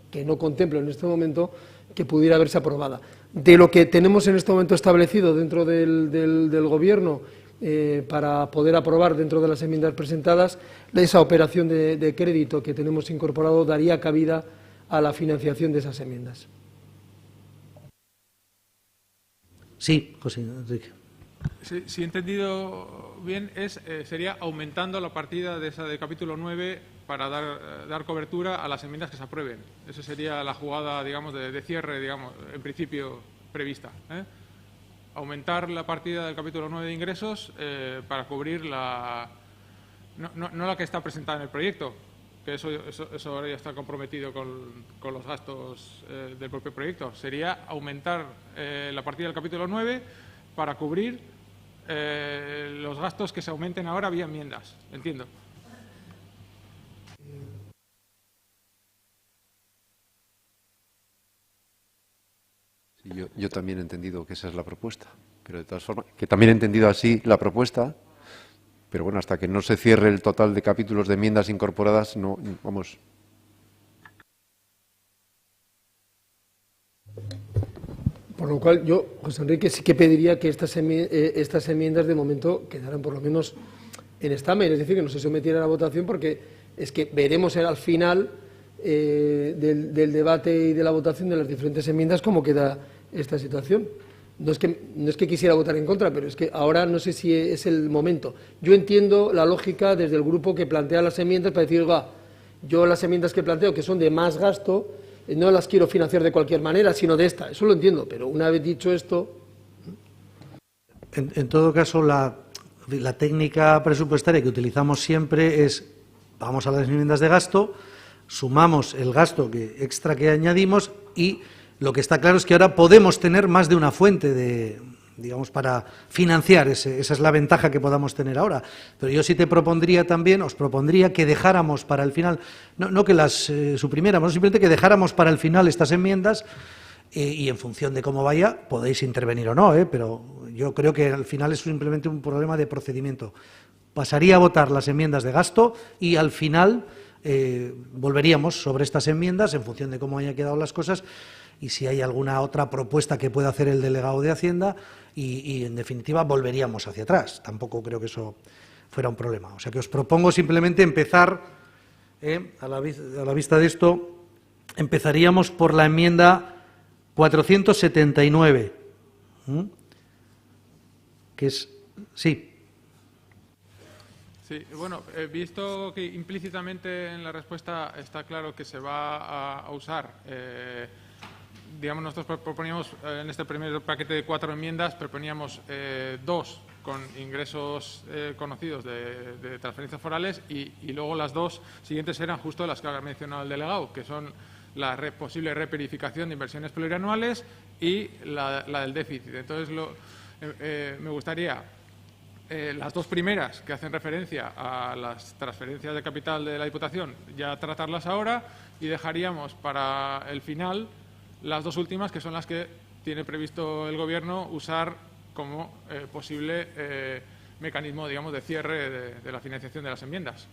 que no contemplo en este momento, que pudiera verse aprobada. De lo que tenemos en este momento establecido dentro del Gobierno para poder aprobar dentro de las enmiendas presentadas, esa operación de crédito que tenemos incorporado daría cabida a la financiación de esas enmiendas. Sí, José Enrique. Si he entendido bien, sería aumentando la partida de esa de capítulo 9 para dar cobertura a las enmiendas que se aprueben. Esa sería la jugada, digamos, de cierre, digamos, en principio prevista. Aumentar la partida del capítulo 9 de ingresos para cubrir no la que está presentada en el proyecto, que eso ahora ya está comprometido con los gastos del propio proyecto. Sería aumentar la partida del capítulo 9 para cubrir los gastos que se aumenten ahora vía enmiendas. Entiendo. Sí, yo también he entendido que esa es la propuesta, pero de todas formas, que también he entendido así la propuesta, pero bueno, hasta que no se cierre el total de capítulos de enmiendas incorporadas, no, vamos. Por lo cual yo, José Enrique, sí que pediría que estas enmiendas de momento quedaran por lo menos en estamen, es decir, que no se sometiera a la votación, porque es que veremos al final del debate y de la votación de las diferentes enmiendas cómo queda esta situación. No es que quisiera votar en contra, pero es que ahora no sé si es el momento. Yo entiendo la lógica desde el grupo que plantea las enmiendas para decir, yo las enmiendas que planteo, que son de más gasto, no las quiero financiar de cualquier manera, sino de esta. Eso lo entiendo, pero una vez dicho esto. En todo caso, la técnica presupuestaria que utilizamos siempre es, vamos a las enmiendas de gasto, sumamos el gasto extra que añadimos y lo que está claro es que ahora podemos tener más de una fuente digamos, para financiar. Esa es la ventaja que podamos tener ahora. Pero yo sí os propondría que dejáramos para el final, no que las suprimiéramos, simplemente que dejáramos para el final estas enmiendas y en función de cómo vaya podéis intervenir o no, pero yo creo que al final es simplemente un problema de procedimiento. Pasaría a votar las enmiendas de gasto y al final volveríamos sobre estas enmiendas en función de cómo hayan quedado las cosas y si hay alguna otra propuesta que pueda hacer el delegado de Hacienda y en definitiva, volveríamos hacia atrás. Tampoco creo que eso fuera un problema. O sea, que os propongo simplemente empezar, a la vista de esto, empezaríamos por la enmienda 479, que es, sí. Sí, bueno, visto que implícitamente en la respuesta está claro que se va a usar, digamos, nosotros proponíamos en este primer paquete de 4 enmiendas, proponíamos 2 con ingresos conocidos de transferencias forales y luego las 2 siguientes eran justo las que ha mencionado el delegado, que son la posible reperificación de inversiones plurianuales y la del déficit. Entonces, me gustaría las 2 primeras, que hacen referencia a las transferencias de capital de la Diputación, ya tratarlas ahora y dejaríamos para el final las 2 últimas, que son las que tiene previsto el Gobierno usar como posible mecanismo, digamos, de cierre de la financiación de las enmiendas.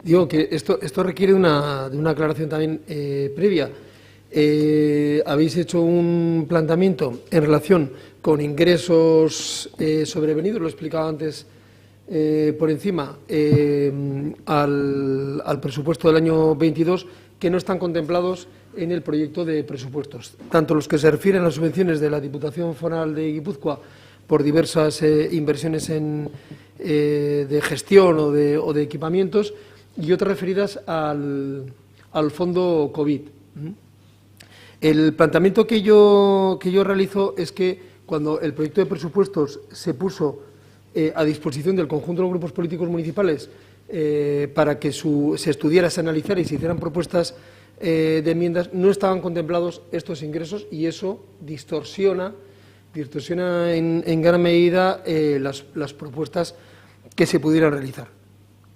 digo que esto requiere de una aclaración también previa. Habéis hecho un planteamiento en relación con ingresos sobrevenidos, lo he explicado antes por encima, al presupuesto del año 22, que no están contemplados en el proyecto de presupuestos, tanto los que se refieren a las subvenciones de la Diputación Foral de Guipúzcoa por diversas inversiones de gestión o de equipamientos, y otras referidas al fondo COVID. El planteamiento que yo realizo es que cuando el proyecto de presupuestos se puso a disposición del conjunto de los grupos políticos municipales para que se estudiara, se analizara y se hicieran propuestas de enmiendas, no estaban contemplados estos ingresos, y eso distorsiona en gran medida las propuestas que se pudieran realizar.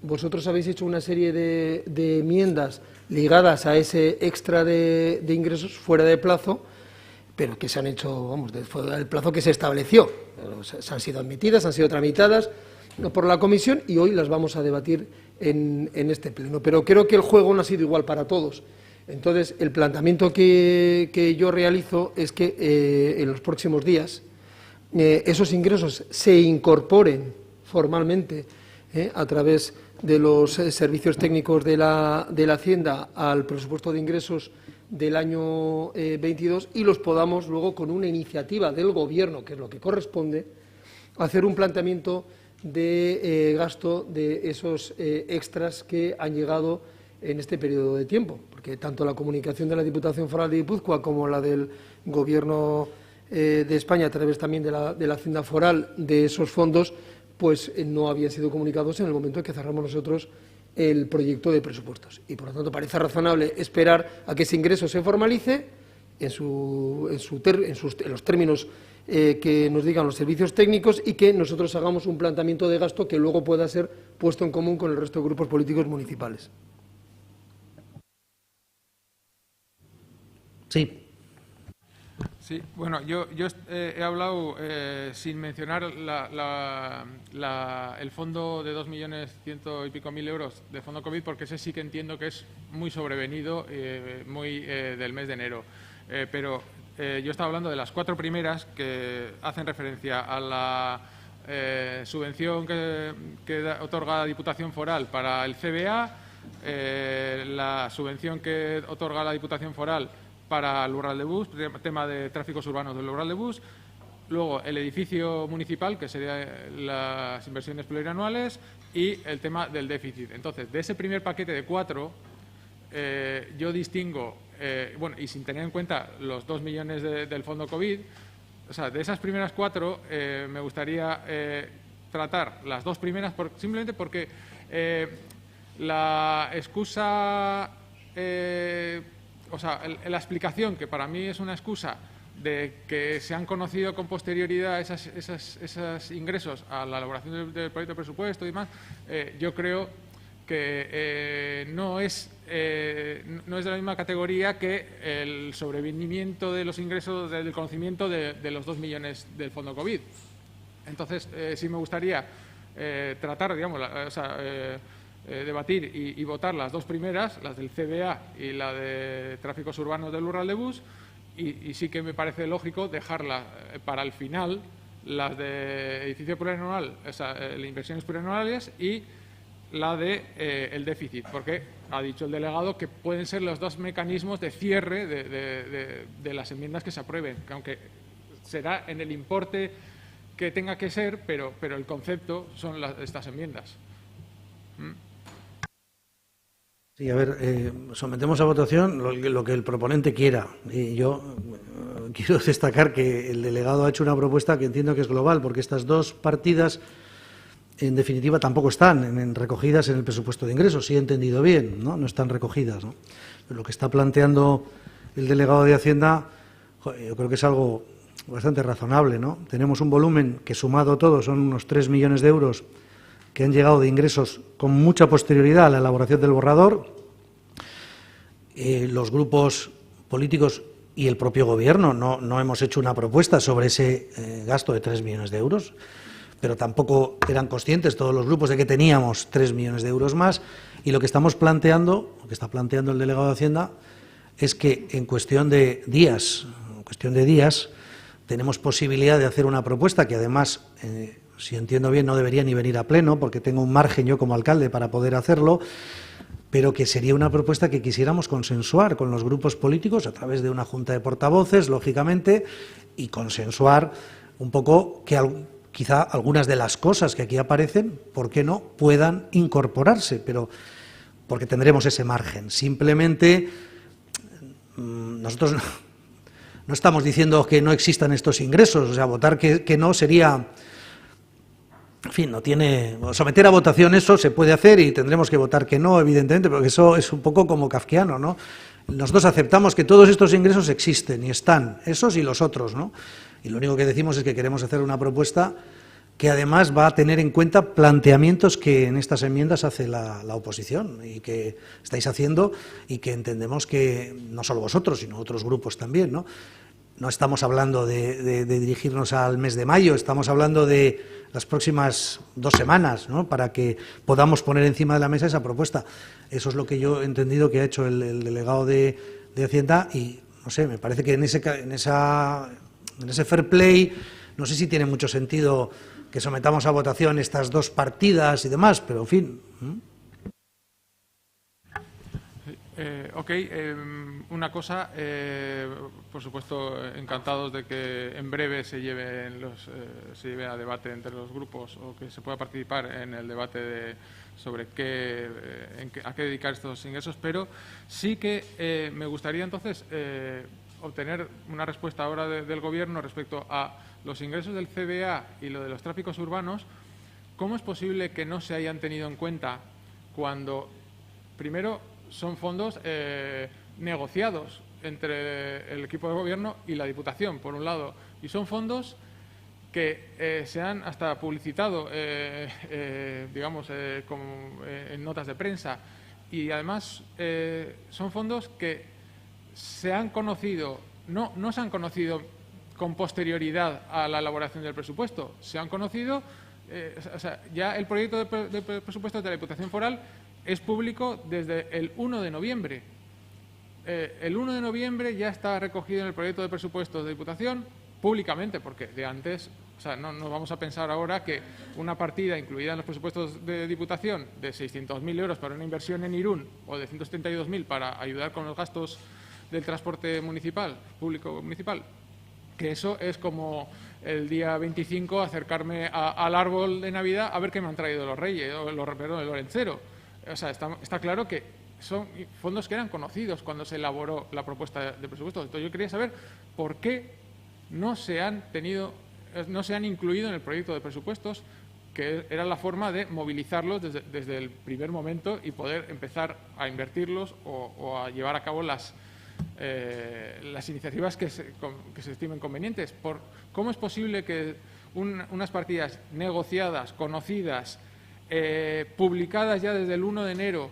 Vosotros habéis hecho una serie de enmiendas ligadas a ese extra de ingresos fuera de plazo, pero que se han hecho, vamos, fuera del plazo que se estableció. Se han sido admitidas, han sido tramitadas por la comisión y hoy las vamos a debatir en este pleno. Pero creo que el juego no ha sido igual para todos. Entonces, el planteamiento que yo realizo es que en los próximos días esos ingresos se incorporen formalmente a través de los servicios técnicos de la Hacienda al presupuesto de ingresos del año 22 y los podamos luego, con una iniciativa del Gobierno, que es lo que corresponde, hacer un planteamiento de gasto de esos extras que han llegado en este periodo de tiempo, porque tanto la comunicación de la Diputación Foral de Guipúzcoa como la del Gobierno de España, a través también de la Hacienda Foral, de esos fondos, pues no habían sido comunicados en el momento en que cerramos nosotros el proyecto de presupuestos. Y, por lo tanto, parece razonable esperar a que ese ingreso se formalice en los términos que nos digan los servicios técnicos y que nosotros hagamos un planteamiento de gasto que luego pueda ser puesto en común con el resto de grupos políticos municipales. Sí. Sí, bueno, yo he hablado sin mencionar el fondo de 2.100.000 y pico euros de fondo COVID, porque ese sí que entiendo que es muy sobrevenido, muy del mes de enero. Pero yo estaba hablando de las 4 primeras que hacen referencia a la subvención que otorga la Diputación Foral para el CBA, la subvención que otorga la Diputación Foral para el Urral de Bus, tema de tráficos urbanos del Urral de Bus, luego el edificio municipal, que serían las inversiones plurianuales, y el tema del déficit. Entonces, de ese primer paquete de 4, yo distingo, bueno, y sin tener en cuenta los 2 millones del fondo COVID, o sea, de esas primeras 4 me gustaría tratar las 2 primeras simplemente porque la excusa... o sea, la explicación, que para mí es una excusa de que se han conocido con posterioridad esos ingresos a la elaboración del proyecto de presupuesto y demás, yo creo que no es de la misma categoría que el sobrevenimiento de los ingresos del conocimiento de los 2 millones del fondo COVID. Entonces, sí me gustaría tratar, digamos, debatir y votar las 2 primeras, las del CBA y la de tráficos urbanos del Urral de Bus, y sí que me parece lógico dejarla para el final, las de edificio plurianual, las inversiones plurianuales, y la de el déficit, porque ha dicho el delegado que pueden ser los 2 mecanismos de cierre de las enmiendas que se aprueben, que aunque será en el importe que tenga que ser, pero el concepto son estas enmiendas. Sí, a ver, sometemos a votación lo que el proponente quiera. Y yo quiero destacar que el delegado ha hecho una propuesta que entiendo que es global, porque estas 2 partidas, en definitiva, tampoco están recogidas en el presupuesto de ingresos, si he entendido bien, ¿no? No están recogidas, ¿no? Lo que está planteando el delegado de Hacienda, yo creo que es algo bastante razonable, ¿no? Tenemos un volumen que, sumado todo, son unos 3 millones de euros que han llegado de ingresos con mucha posterioridad a la elaboración del borrador. Los grupos políticos y el propio Gobierno no hemos hecho una propuesta sobre ese gasto de 3 millones de euros, pero tampoco eran conscientes todos los grupos de que teníamos 3 millones de euros más. Y lo que estamos planteando, lo que está planteando el delegado de Hacienda, es que en cuestión de días, tenemos posibilidad de hacer una propuesta que además, si entiendo bien, no debería ni venir a pleno, porque tengo un margen yo como alcalde para poder hacerlo, pero que sería una propuesta que quisiéramos consensuar con los grupos políticos a través de una junta de portavoces, lógicamente, y consensuar un poco que quizá algunas de las cosas que aquí aparecen, ¿por qué no?, puedan incorporarse, pero porque tendremos ese margen. Simplemente nosotros no estamos diciendo que no existan estos ingresos, o sea, votar que no sería... En fin, no tiene... Someter a votación eso se puede hacer y tendremos que votar que no, evidentemente, porque eso es un poco como kafkiano, ¿no? Nosotros aceptamos que todos estos ingresos existen y están, esos y los otros, ¿no? Y lo único que decimos es que queremos hacer una propuesta que además va a tener en cuenta planteamientos que en estas enmiendas hace la oposición y que estáis haciendo y que entendemos que no solo vosotros, sino otros grupos también, ¿no? No estamos hablando de dirigirnos al mes de mayo, estamos hablando de las próximas 2 semanas, ¿no?, para que podamos poner encima de la mesa esa propuesta. Eso es lo que yo he entendido que ha hecho el delegado de Hacienda y, no sé, me parece que en ese fair play, no sé si tiene mucho sentido que sometamos a votación estas 2 partidas y demás, pero en fin. Una cosa, por supuesto, encantados de que en breve se lleve a debate entre los grupos o que se pueda participar en el debate sobre a qué dedicar estos ingresos, pero sí que me gustaría entonces obtener una respuesta ahora del Gobierno respecto a los ingresos del CBA y lo de los tráficos urbanos. ¿Cómo es posible que no se hayan tenido en cuenta cuando, primero, son fondos negociados entre el equipo de Gobierno y la Diputación, por un lado, y son fondos que se han hasta publicitado, digamos, en notas de prensa, y además son fondos que se han conocido, no se han conocido con posterioridad a la elaboración del presupuesto, se han conocido, o sea, ya el proyecto de presupuesto de la Diputación Foral es público desde el 1 de noviembre. El 1 de noviembre ya está recogido en el proyecto de presupuestos de Diputación públicamente, porque de antes, o sea, no nos vamos a pensar ahora que una partida incluida en los presupuestos de Diputación de 600.000 euros para una inversión en Irún o de 172.000 para ayudar con los gastos del transporte municipal, público municipal, que eso es como el día 25 acercarme al árbol de Navidad a ver qué me han traído los Reyes, o el Lorencero. O sea, está claro que son fondos que eran conocidos cuando se elaboró la propuesta de presupuesto. Entonces, yo quería saber por qué no se han incluido en el proyecto de presupuestos, que era la forma de movilizarlos desde el primer momento y poder empezar a invertirlos o a llevar a cabo las iniciativas que se estimen convenientes. ¿Cómo es posible que unas partidas negociadas, conocidas, publicadas ya desde el 1 de enero,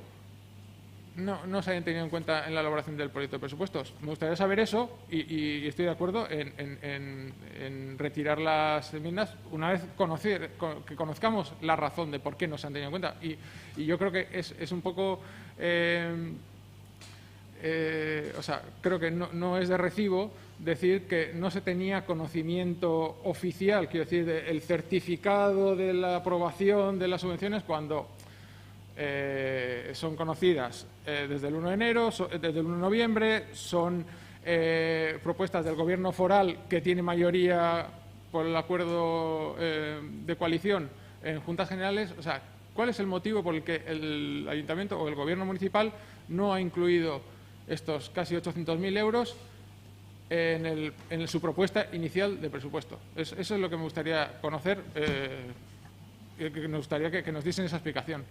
no se hayan tenido en cuenta en la elaboración del proyecto de presupuestos? Me gustaría saber eso y estoy de acuerdo en retirar las enmiendas una vez que conozcamos la razón de por qué no se han tenido en cuenta. Y yo creo que es un poco... o sea, creo que no es de recibo decir que no se tenía conocimiento oficial, quiero decir, el certificado de la aprobación de las subvenciones cuando son conocidas desde el 1 de enero, desde el 1 de noviembre, son propuestas del Gobierno foral que tiene mayoría por el acuerdo de coalición en Juntas Generales. O sea, ¿cuál es el motivo por el que el Ayuntamiento o el Gobierno municipal no ha incluido estos casi 800.000 euros en su propuesta inicial de presupuesto? Eso es lo que me gustaría conocer, que nos gustaría que nos diesen esa explicación.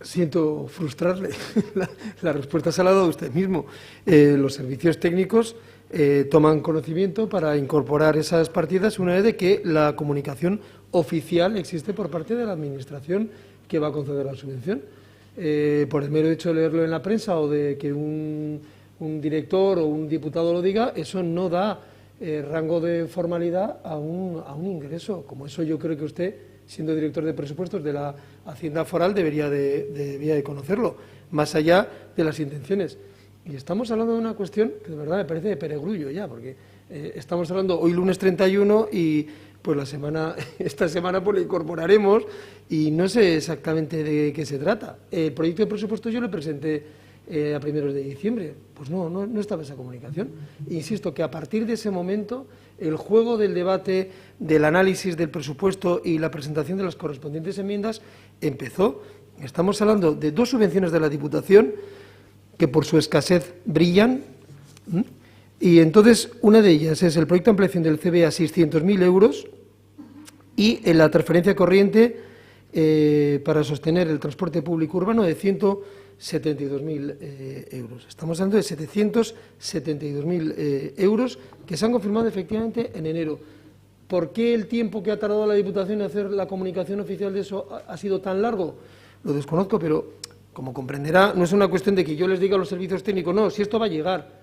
Siento frustrarle. La respuesta se la ha dado usted mismo. Los servicios técnicos toman conocimiento para incorporar esas partidas una vez de que la comunicación oficial existe por parte de la Administración que va a conceder la subvención. Por el mero hecho de leerlo en la prensa o de que un director o un diputado lo diga, eso no da rango de formalidad a un ingreso. Como eso yo creo que usted, siendo director de presupuestos de la Hacienda Foral, debería de conocerlo, más allá de las intenciones. Y estamos hablando de una cuestión que de verdad me parece de perogrullo ya, porque estamos hablando hoy lunes 31 y pues esta semana pues lo incorporaremos y no sé exactamente de qué se trata. El proyecto de presupuesto yo lo presenté a primeros de diciembre. Pues no estaba esa comunicación. Insisto que a partir de ese momento el juego del debate, del análisis del presupuesto y la presentación de las correspondientes enmiendas empezó. Estamos hablando de 2 subvenciones de la Diputación que por su escasez brillan. Y entonces una de ellas es el proyecto de ampliación del CB a 600.000 euros y en la transferencia corriente para sostener el transporte público urbano de 172.000 euros. Estamos hablando de 772.000 euros que se han confirmado efectivamente en enero. ¿Por qué el tiempo que ha tardado la Diputación en hacer la comunicación oficial de eso ha sido tan largo? Lo desconozco, pero como comprenderá, no es una cuestión de que yo les diga a los servicios técnicos, no, si esto va a llegar.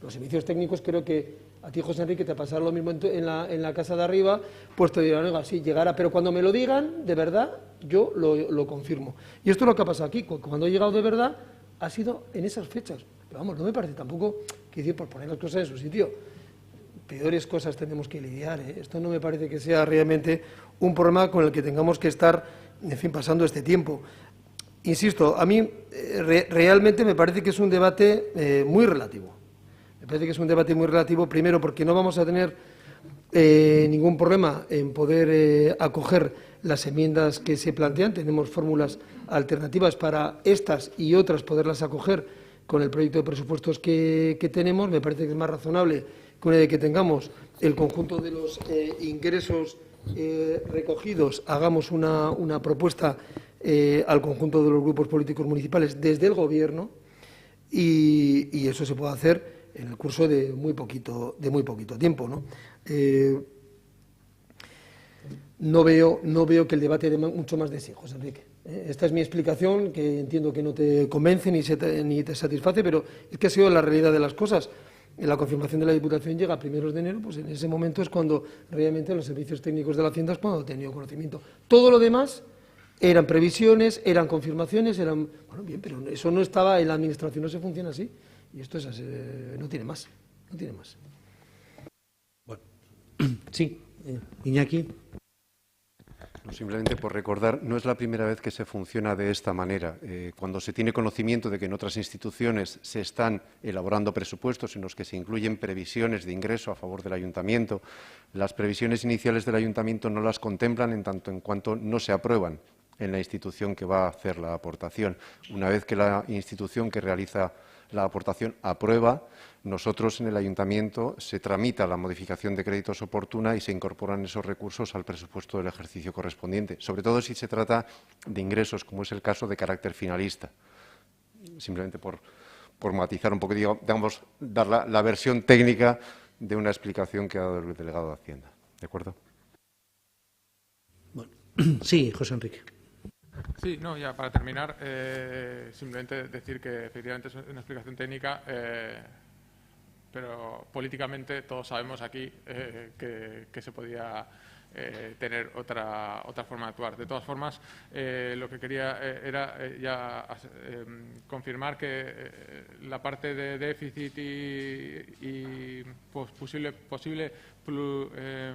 Los servicios técnicos, creo que a ti, José Enrique, te pasará lo mismo en la casa de arriba, pues te dirán, oiga, sí, llegará, pero cuando me lo digan, de verdad, yo lo confirmo. Y esto es lo que ha pasado aquí, cuando ha llegado de verdad, ha sido en esas fechas. Pero vamos, no me parece tampoco, que decir, por poner las cosas en su sitio, peores cosas tenemos que lidiar, ¿eh? Esto no me parece que sea realmente un problema con el que tengamos que estar, en fin, pasando este tiempo. Insisto, a mí realmente me parece que es un debate muy relativo. Me parece que es un debate muy relativo, primero porque no vamos a tener ningún problema en poder acoger las enmiendas que se plantean. Tenemos fórmulas alternativas para estas y otras poderlas acoger con el proyecto de presupuestos que tenemos. Me parece que es más razonable que tengamos el conjunto de los ingresos recogidos, hagamos una propuesta al conjunto de los grupos políticos municipales desde el Gobierno y eso se puede hacer en el curso de muy poquito tiempo, ¿no? No veo que el debate dé mucho más de sí, José Enrique. Esta es mi explicación, que entiendo que no te convence ni te satisface, pero es que ha sido la realidad de las cosas. La confirmación de la Diputación llega a primeros de enero, pues en ese momento es cuando realmente los servicios técnicos de la Hacienda es cuando han tenido conocimiento. Todo lo demás eran previsiones, eran confirmaciones, bueno, bien, pero eso no estaba en la Administración, no se funciona así. Y esto es así, no tiene más. Bueno, sí, Iñaki. No, simplemente por recordar, no es la primera vez que se funciona de esta manera. Cuando se tiene conocimiento de que en otras instituciones se están elaborando presupuestos en los que se incluyen previsiones de ingreso a favor del ayuntamiento, las previsiones iniciales del ayuntamiento no las contemplan en tanto en cuanto no se aprueban en la institución que va a hacer la aportación. Una vez que la institución que realiza la aportación aprueba, nosotros en el ayuntamiento se tramita la modificación de créditos oportuna y se incorporan esos recursos al presupuesto del ejercicio correspondiente, sobre todo si se trata de ingresos, como es el caso de carácter finalista. Simplemente por matizar un poco, digamos, dar la versión técnica de una explicación que ha dado el delegado de Hacienda. ¿De acuerdo? Bueno, sí, José Enrique. Sí, no, ya para terminar, simplemente decir que efectivamente es una explicación técnica, pero políticamente todos sabemos aquí que se podía tener otra forma de actuar. De todas formas, lo que quería era ya confirmar que la parte de déficit y pues, posible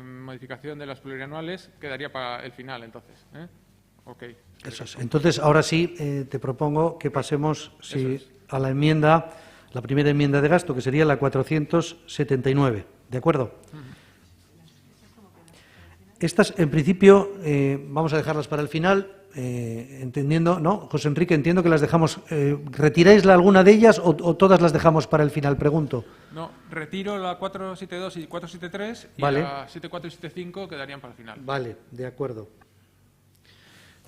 modificación de las plurianuales quedaría para el final, entonces. Okay. Eso es. Entonces, ahora sí, te propongo que pasemos a la enmienda, la primera enmienda de gasto, que sería la 479. ¿De acuerdo? Estas, en principio, vamos a dejarlas para el final, entendiendo, ¿no? José Enrique, entiendo que las dejamos. ¿Retiráis alguna de ellas o todas las dejamos para el final? Pregunto. No, retiro la 472 y 473 y vale. La 74 y 75 quedarían para el final. Vale, de acuerdo.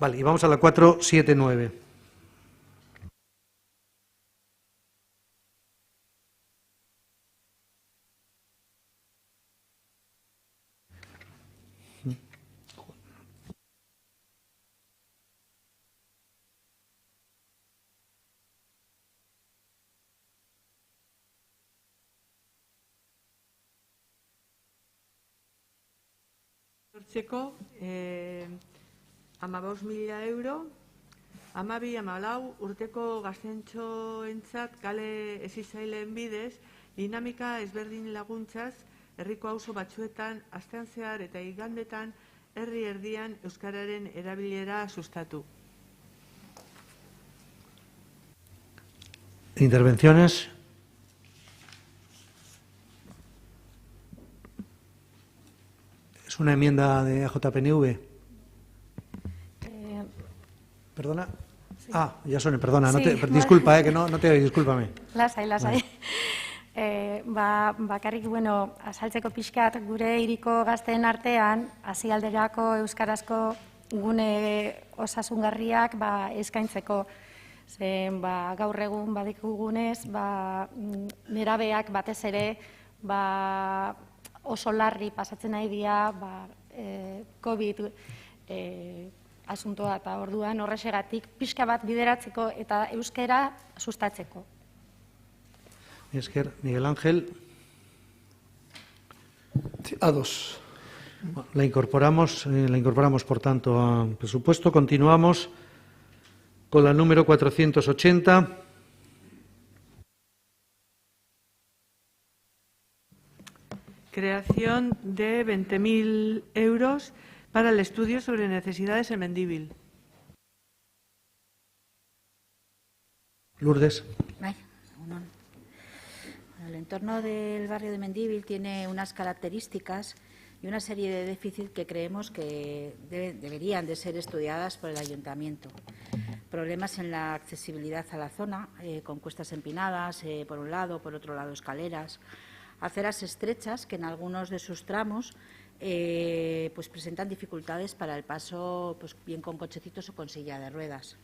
Vale, y vamos a la 479. ekoiztzeko 15.000 euro, 12-14 urteko gaztentxoentzat kale hezitzaileen bidez, dinamika ezberdin laguntzaz, herriko auzo batzuetan, astean zehar eta igandetan, herri erdian euskararen erabilera sustatu. Intervenciones. Es una enmienda de AJPNV. Perdona. Sí. Ya suena, perdona. Sí, disculpa, que no te oí, discúlpame. Lasai. Bakarrik, azaltzeko pixkat gure hiriko gazteen artean, hasialderako euskarazko gune osasungarriak eskaintzeko. Zen, gaur egun badikugunez, nerabeak batez ere oso larri pasatzen nahi dira COVID asuntoa eta orduan horrexegatik pixka bat bideratzeko eta euskara sustatzeko. Esker, Miguel Ángel. A2. La incorporamos, por tanto, al presupuesto. Continuamos con la número 480. Creación de 20.000 euros para el estudio sobre necesidades en Mendívil. Lourdes. El entorno del barrio de Mendívil tiene unas características y una serie de déficits que creemos que deberían de ser estudiadas por el ayuntamiento. Problemas en la accesibilidad a la zona, con cuestas empinadas, por un lado, por otro lado escaleras, aceras estrechas que en algunos de sus tramos presentan dificultades para el paso, bien con cochecitos o con silla de ruedas.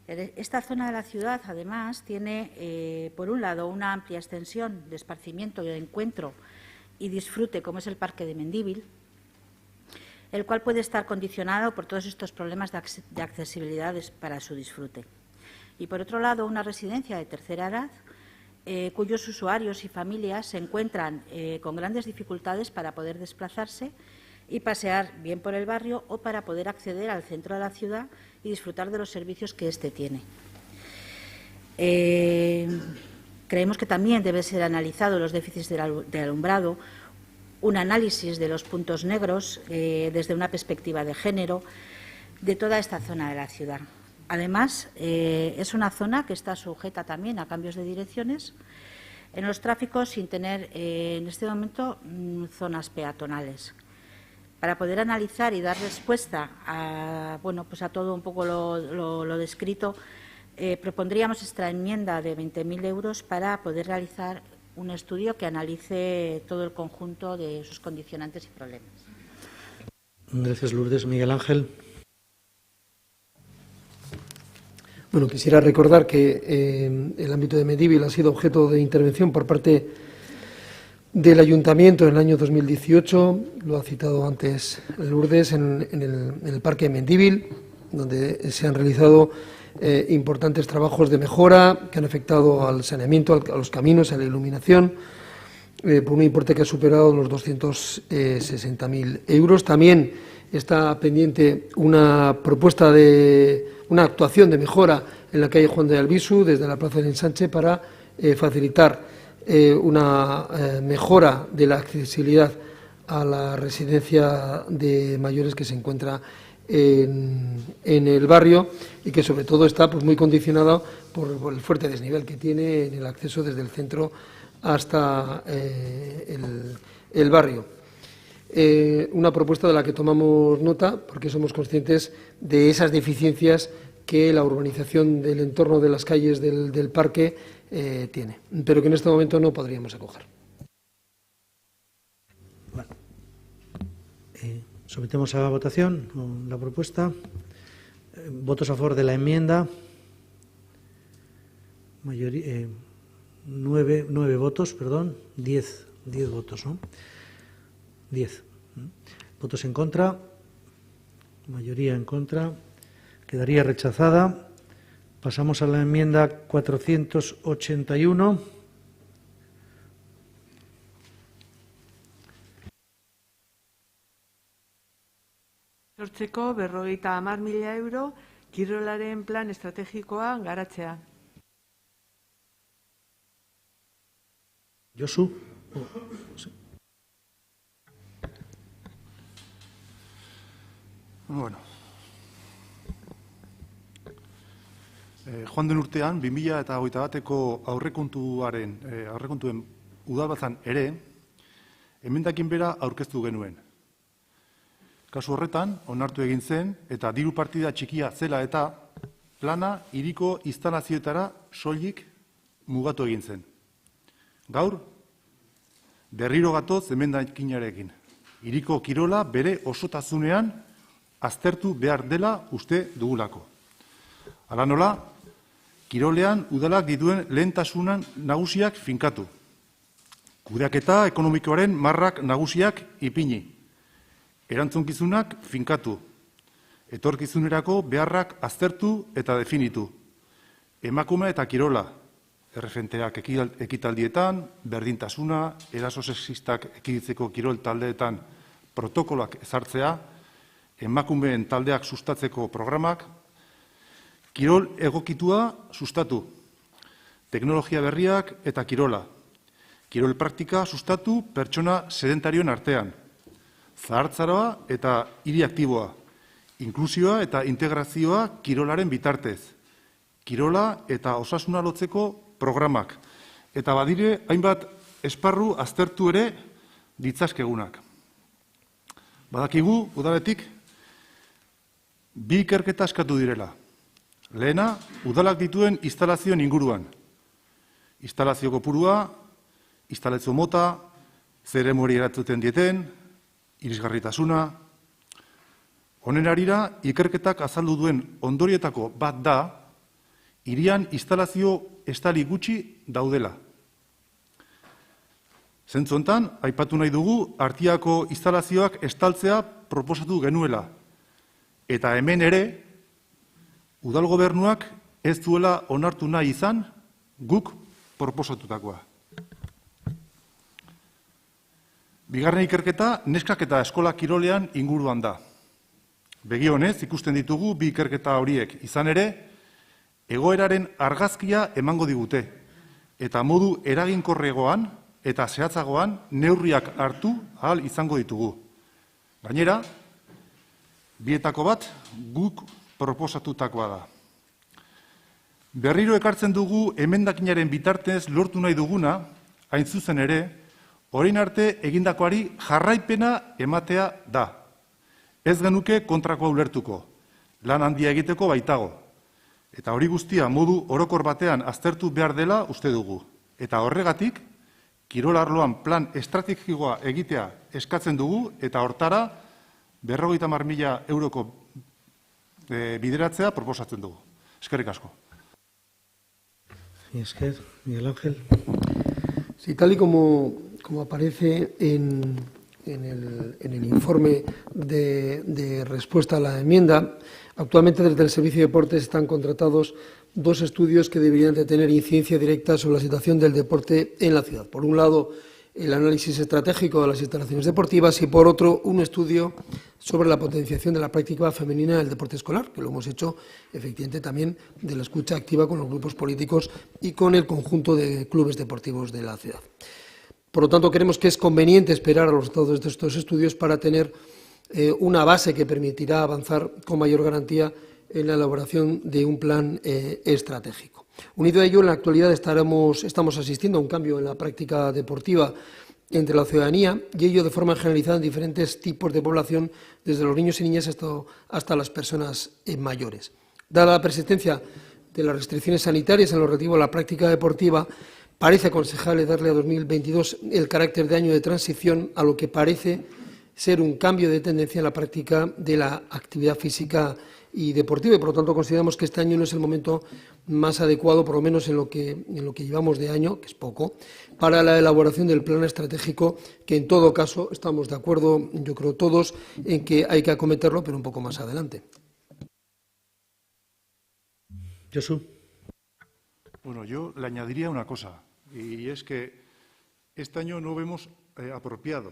Esta zona de la ciudad, además, tiene, por un lado, una amplia extensión de esparcimiento, de encuentro y disfrute, como es el Parque de Mendívil, el cual puede estar condicionado por todos estos problemas de accesibilidad para su disfrute. Y, por otro lado, una residencia de tercera edad, cuyos usuarios y familias se encuentran con grandes dificultades para poder desplazarse y pasear bien por el barrio o para poder acceder al centro de la ciudad y disfrutar de los servicios que éste tiene. Creemos que también debe ser analizado los déficits de alumbrado, un análisis de los puntos negros desde una perspectiva de género de toda esta zona de la ciudad. Además, es una zona que está sujeta también a cambios de direcciones en los tráficos sin tener en este momento zonas peatonales. Para poder analizar y dar respuesta a todo un poco lo descrito, propondríamos esta enmienda de 20.000 euros para poder realizar un estudio que analice todo el conjunto de sus condicionantes y problemas. Gracias, Lourdes. Miguel Ángel. Quisiera recordar que el ámbito de Mendívil ha sido objeto de intervención por parte del Ayuntamiento en el año 2018, lo ha citado antes Lourdes, en el Parque de Mendívil, donde se han realizado importantes trabajos de mejora que han afectado al saneamiento, a los caminos, a la iluminación, por un importe que ha superado los 260.000 euros. También está pendiente una propuesta una actuación de mejora en la calle Juan de Albisu, desde la Plaza del Ensanche, para facilitar una mejora de la accesibilidad a la residencia de mayores que se encuentra en el barrio y que sobre todo está muy condicionada por el fuerte desnivel que tiene en el acceso desde el centro hasta el barrio. Una propuesta de la que tomamos nota porque somos conscientes de esas deficiencias que la urbanización del entorno de las calles del parque tiene, pero que en este momento no podríamos acoger. Bueno. Sometemos a votación la propuesta. Votos a favor de la enmienda. Mayoría, 9 votos, perdón, 10 votos, ¿no? 10. Votos en contra. Mayoría en contra. Quedaría rechazada. Pasamos a la enmienda 481. Sortzeko 50.000 euro kirolaren plan estrategikoa garatzea. Josu. Bueno. Joan den urtean, 2021ko aurrekontuen udalbatzan ere, emendakin bera aurkeztu genuen. Kasu horretan, onartu egin zen, eta diru partida txikia zela eta plana hiriko instalazioetara soilik mugatu egin zen. Gaur, berriro gatoz emendakinarekin. Hiriko kirola bere osotasunean aztertu behar dela uste dugulako. Hala nola, kirolean udalak dituen lehentasunan nagusiak finkatu. Kudeaketa ekonomikoaren marrak nagusiak ipini. Erantzunkizunak finkatu. Etorkizunerako beharrak aztertu eta definitu. Emakume eta kirola. Erreferenteak ekitaldietan, berdintasuna, eraso sexistak ekiditzeko kirol taldeetan protokoloak ezartzea, emakumeen taldeak sustatzeko programak, kirol egokitua sustatu, teknologia berriak eta kirola, kirol praktika sustatu pertsona sedentarioen artean, zahartzaroa eta hiri aktiboa, inklusioa eta integrazioa kirolaren bitartez, kirola eta osasuna lotzeko programak, eta badire hainbat esparru aztertu ere ditzazkegunak. Badakigu, udaletik, bi ikerketa eskatu direla. Lehena, udalak dituen instalazioen inguruan. Instalazio kopurua, instalazio mota, zer eremuri eratzuten dieten, irisgarritasuna. Honen harira, ikerketak azaldu duen ondorietako bat da, hirian instalazio estali gutxi daudela. Zentzu hontan, aipatu nahi dugu, Artiako instalazioak estaltzea proposatu genuela. Eta hemen ere, udal gobernuak ez duela onartu nahi izan guk proposatutakoa. Bigarren ikerketa, neskak eta eskola kirolean inguruan da. Begionez, ikusten ditugu bi ikerketa horiek izan ere, egoeraren argazkia emango digute, eta modu eraginkorregoan eta zehatzagoan neurriak hartu ahal izango ditugu. Gainera, bietako bat guk proposatutakoa da. Berriro ekartzen dugu emendakinaren bitartez lortu nahi duguna, hain zuzen ere, orain arte egindakoari jarraipena ematea da. Ez genuke kontrakoa ulertuko, lan handia egiteko baitago. Eta hori guztia modu orokor batean aztertu behar dela uste dugu. Eta horregatik, kirol arloan plan estrategikoa egitea eskatzen dugu, eta hortara 50.000 euroko bideratzea proposatzen dugu. Eskerrik asko. Miguel Ángel. Sí, tal y como aparece en el informe de respuesta a la enmienda, actualmente desde el Servicio de Deportes están contratados 2 estudios que deberían de tener incidencia directa sobre la situación del deporte en la ciudad. Por un lado, el análisis estratégico de las instalaciones deportivas y, por otro, un estudio sobre la potenciación de la práctica femenina del deporte escolar, que lo hemos hecho, efectivamente, también de la escucha activa con los grupos políticos y con el conjunto de clubes deportivos de la ciudad. Por lo tanto, creemos que es conveniente esperar a los resultados de estos estudios para tener una base que permitirá avanzar con mayor garantía en la elaboración de un plan estratégico. Unido a ello, en la actualidad estamos asistiendo a un cambio en la práctica deportiva entre la ciudadanía, y ello de forma generalizada en diferentes tipos de población, desde los niños y niñas hasta las personas mayores. Dada la persistencia de las restricciones sanitarias en lo relativo a la práctica deportiva, parece aconsejable darle a 2022 el carácter de año de transición a lo que parece ser un cambio de tendencia en la práctica de la actividad física y deportiva, y por lo tanto consideramos que este año no es el momento más adecuado, por lo menos en lo que llevamos de año, que es poco, para la elaboración del plan estratégico, que en todo caso estamos de acuerdo, yo creo todos, en que hay que acometerlo, pero un poco más adelante. Josu. Bueno, yo le añadiría una cosa, y es que este año no vemos apropiado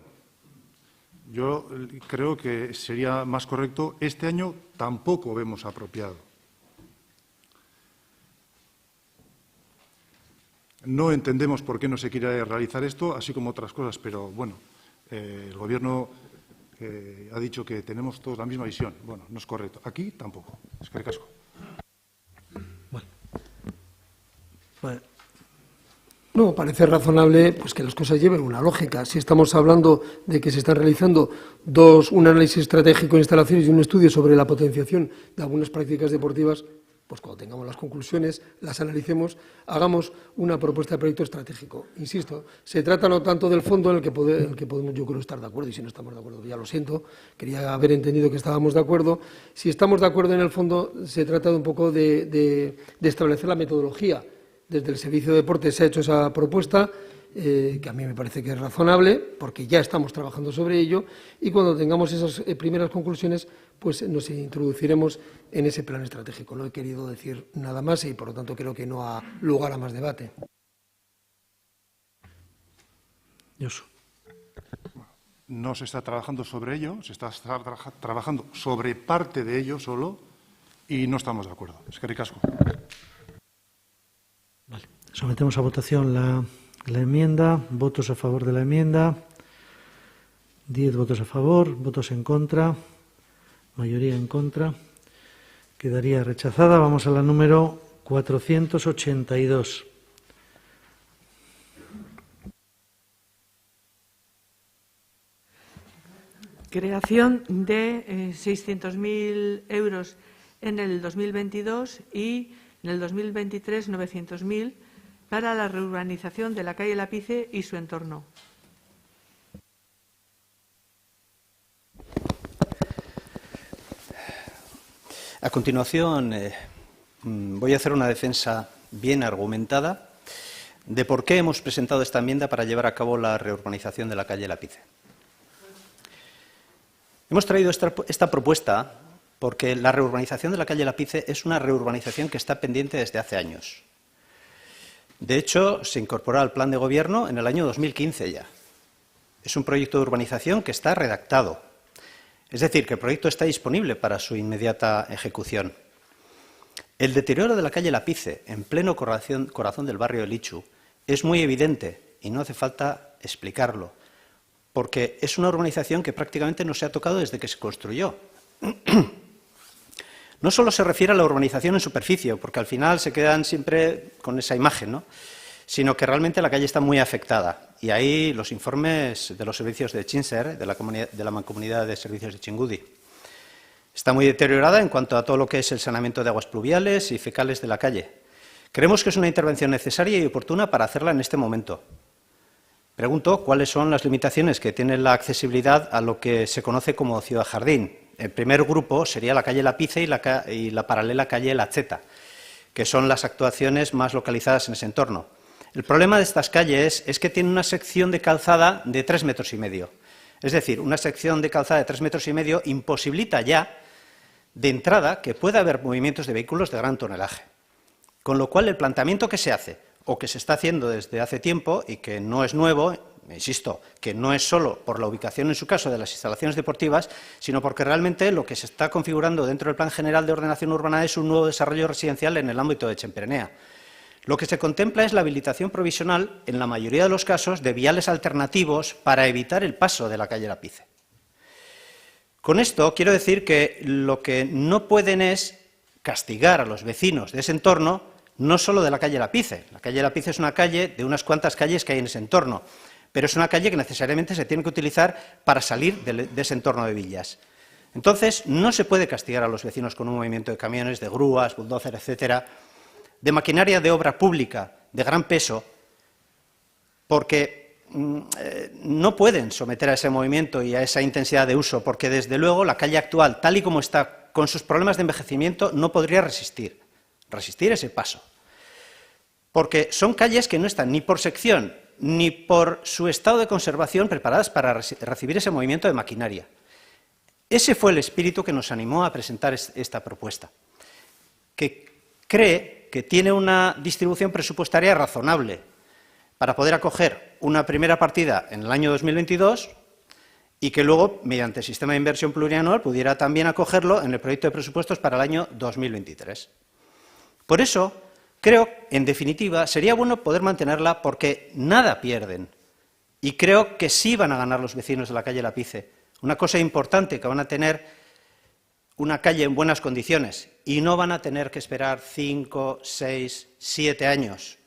Yo creo que sería más correcto, este año tampoco vemos apropiado. No entendemos por qué no se quiere realizar esto, así como otras cosas, pero bueno, el Gobierno ha dicho que tenemos todos la misma visión. Bueno, no es correcto. Aquí tampoco. Es que casco. Bueno. No, parece razonable pues, que las cosas lleven una lógica. Si estamos hablando de que se están realizando un análisis estratégico de instalaciones y un estudio sobre la potenciación de algunas prácticas deportivas, pues cuando tengamos las conclusiones, las analicemos, hagamos una propuesta de proyecto estratégico. Insisto, se trata no tanto del fondo en el que podemos, yo creo, estar de acuerdo, y si no estamos de acuerdo, ya lo siento, quería haber entendido que estábamos de acuerdo. Si estamos de acuerdo en el fondo, se trata de un poco de establecer la metodología. Desde el Servicio de Deportes se ha hecho esa propuesta, que a mí me parece que es razonable, porque ya estamos trabajando sobre ello, y cuando tengamos esas primeras conclusiones, pues nos introduciremos en ese plan estratégico. No he querido decir nada más y, por lo tanto, creo que no ha lugar a más debate. No se está trabajando sobre ello, se está trabajando sobre parte de ello solo, y no estamos de acuerdo. Es que ricasco. Vale. Sometemos a votación la enmienda. Votos a favor de la enmienda. 10 votos a favor, votos en contra. Mayoría en contra. Quedaría rechazada. Vamos a la número 482. Creación de 600.000 euros en el 2022 y en el 2023 900.000 para la reurbanización de la calle Lapice y su entorno. A continuación, voy a hacer una defensa bien argumentada de por qué hemos presentado esta enmienda para llevar a cabo la reurbanización de la calle Lapice. Hemos traído esta propuesta porque la reurbanización de la calle Lapice es una reurbanización que está pendiente desde hace años. De hecho, se incorporó al plan de gobierno en el año 2015 ya. Es un proyecto de urbanización que está redactado. Es decir, que el proyecto está disponible para su inmediata ejecución. El deterioro de la calle Lapice, en pleno corazón del barrio de Lichu, es muy evidente y no hace falta explicarlo, porque es una urbanización que prácticamente no se ha tocado desde que se construyó. No solo se refiere a la urbanización en superficie, porque al final se quedan siempre con esa imagen, ¿no?, sino que realmente la calle está muy afectada. Y ahí los informes de los servicios de Chinser, de la Mancomunidad de Servicios de Chingudi. Está muy deteriorada en cuanto a todo lo que es el saneamiento de aguas pluviales y fecales de la calle. Creemos que es una intervención necesaria y oportuna para hacerla en este momento. Pregunto cuáles son las limitaciones que tiene la accesibilidad a lo que se conoce como Ciudad Jardín. El primer grupo sería la calle Lapice y la paralela calle La Cheta, que son las actuaciones más localizadas en ese entorno. El problema de estas calles es que tienen una sección de calzada de 3,5 metros. Es decir, una sección de calzada de 3,5 metros imposibilita ya, de entrada, que pueda haber movimientos de vehículos de gran tonelaje. Con lo cual, el planteamiento que se hace, o que se está haciendo desde hace tiempo, y que no es nuevo, insisto, que no es solo por la ubicación, en su caso, de las instalaciones deportivas, sino porque realmente lo que se está configurando dentro del Plan General de Ordenación Urbana es un nuevo desarrollo residencial en el ámbito de Chemperenea. Lo que se contempla es la habilitación provisional, en la mayoría de los casos, de viales alternativos para evitar el paso de la calle Lapice. Con esto quiero decir que lo que no pueden es castigar a los vecinos de ese entorno, no solo de la calle Lapice. La calle Lapice es una calle de unas cuantas calles que hay en ese entorno, pero es una calle que necesariamente se tiene que utilizar para salir de ese entorno de villas. Entonces, no se puede castigar a los vecinos con un movimiento de camiones, de grúas, bulldozer, etcétera, de maquinaria de obra pública de gran peso, porque no pueden someter a ese movimiento y a esa intensidad de uso, porque desde luego la calle actual, tal y como está, con sus problemas de envejecimiento, no podría resistir ese paso. Porque son calles que no están ni por sección ni por su estado de conservación preparadas para recibir ese movimiento de maquinaria. Ese fue el espíritu que nos animó a presentar esta propuesta, que cree que tiene una distribución presupuestaria razonable para poder acoger una primera partida en el año 2022 y que luego, mediante el sistema de inversión plurianual, pudiera también acogerlo en el proyecto de presupuestos para el año 2023. Por eso, creo, en definitiva, sería bueno poder mantenerla porque nada pierden. Y creo que sí van a ganar los vecinos de la calle Lapice. Una cosa importante, que van a tener una calle en buenas condiciones y no van a tener que esperar 5, 6, 7 años.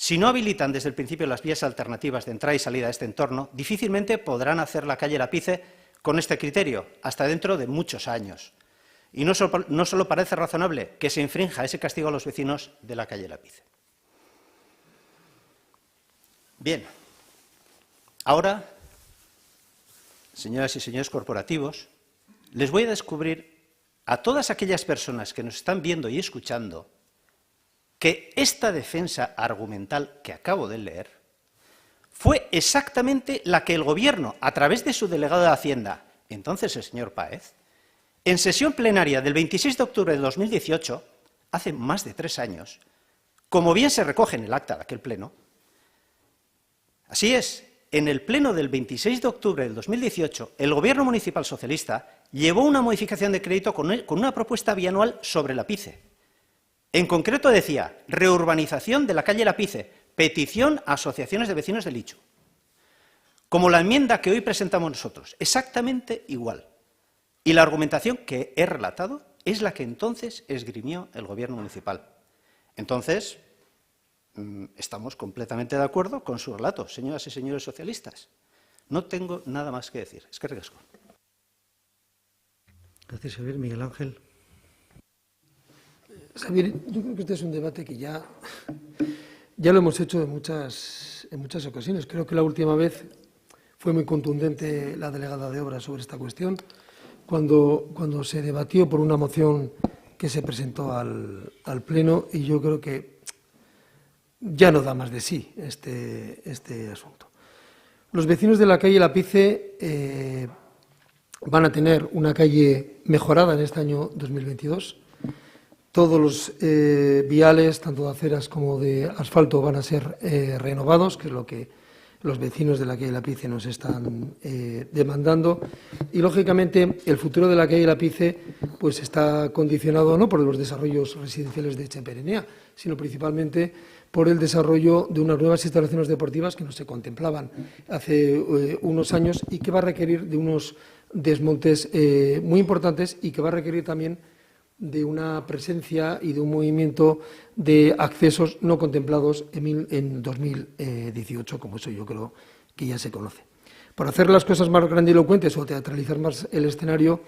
Si no habilitan desde el principio las vías alternativas de entrada y salida a este entorno, difícilmente podrán hacer la calle Lapice con este criterio, hasta dentro de muchos años. Y no solo parece razonable que se infrinja ese castigo a los vecinos de la calle Lapice. Bien, ahora, señoras y señores corporativos, les voy a descubrir a todas aquellas personas que nos están viendo y escuchando que esta defensa argumental que acabo de leer fue exactamente la que el Gobierno, a través de su delegado de Hacienda, entonces el señor Páez, en sesión plenaria del 26 de octubre de 2018, hace más de 3 años, como bien se recoge en el acta de aquel pleno, así es, en el pleno del 26 de octubre del 2018, el Gobierno municipal socialista llevó una modificación de crédito con una propuesta bianual sobre Lapice. En concreto decía, reurbanización de la calle Lapice, petición a asociaciones de vecinos de Lichu. Como la enmienda que hoy presentamos nosotros, exactamente igual. Y la argumentación que he relatado es la que entonces esgrimió el Gobierno municipal. Entonces, estamos completamente de acuerdo con su relato, señoras y señores socialistas. No tengo nada más que decir. Eskerrik asko. Gracias, Xavier. Miguel Ángel. Xavier, yo creo que este es un debate que ya lo hemos hecho en muchas ocasiones. Creo que la última vez fue muy contundente la delegada de Obras sobre esta cuestión, cuando se debatió por una moción que se presentó al Pleno, y yo creo que ya no da más de sí este asunto. Los vecinos de la calle Lapice van a tener una calle mejorada en este año 2022. Todos los viales, tanto de aceras como de asfalto, van a ser renovados, que es lo que los vecinos de la calle Lapice nos están demandando. Y, lógicamente, el futuro de la calle Lapice pues, está condicionado no por los desarrollos residenciales de Etxeperenea, sino principalmente por el desarrollo de unas nuevas instalaciones deportivas que no se contemplaban hace unos años y que va a requerir de unos desmontes muy importantes y que va a requerir también de una presencia y de un movimiento de accesos no contemplados en 2018, como eso yo creo que ya se conoce. Por hacer las cosas más grandilocuentes o teatralizar más el escenario,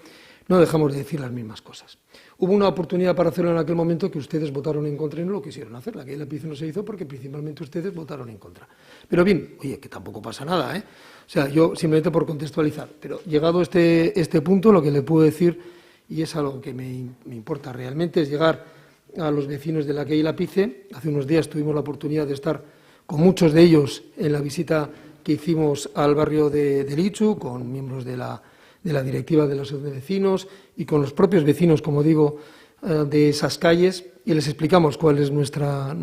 no dejamos de decir las mismas cosas. Hubo una oportunidad para hacerlo en aquel momento que ustedes votaron en contra y no lo quisieron hacer. La calle Lapice no se hizo porque principalmente ustedes votaron en contra. Pero bien, oye, que tampoco pasa nada, ¿eh? O sea, yo simplemente por contextualizar. Pero llegado este punto, lo que le puedo decir, y es algo que me importa realmente, es llegar a los vecinos de la calle Lapice. Hace unos días tuvimos la oportunidad de estar con muchos de ellos en la visita que hicimos al barrio de Lichu, con miembros de la directiva de la asociación de vecinos y con los propios vecinos, como digo, de esas calles, y les explicamos cuál es nuestra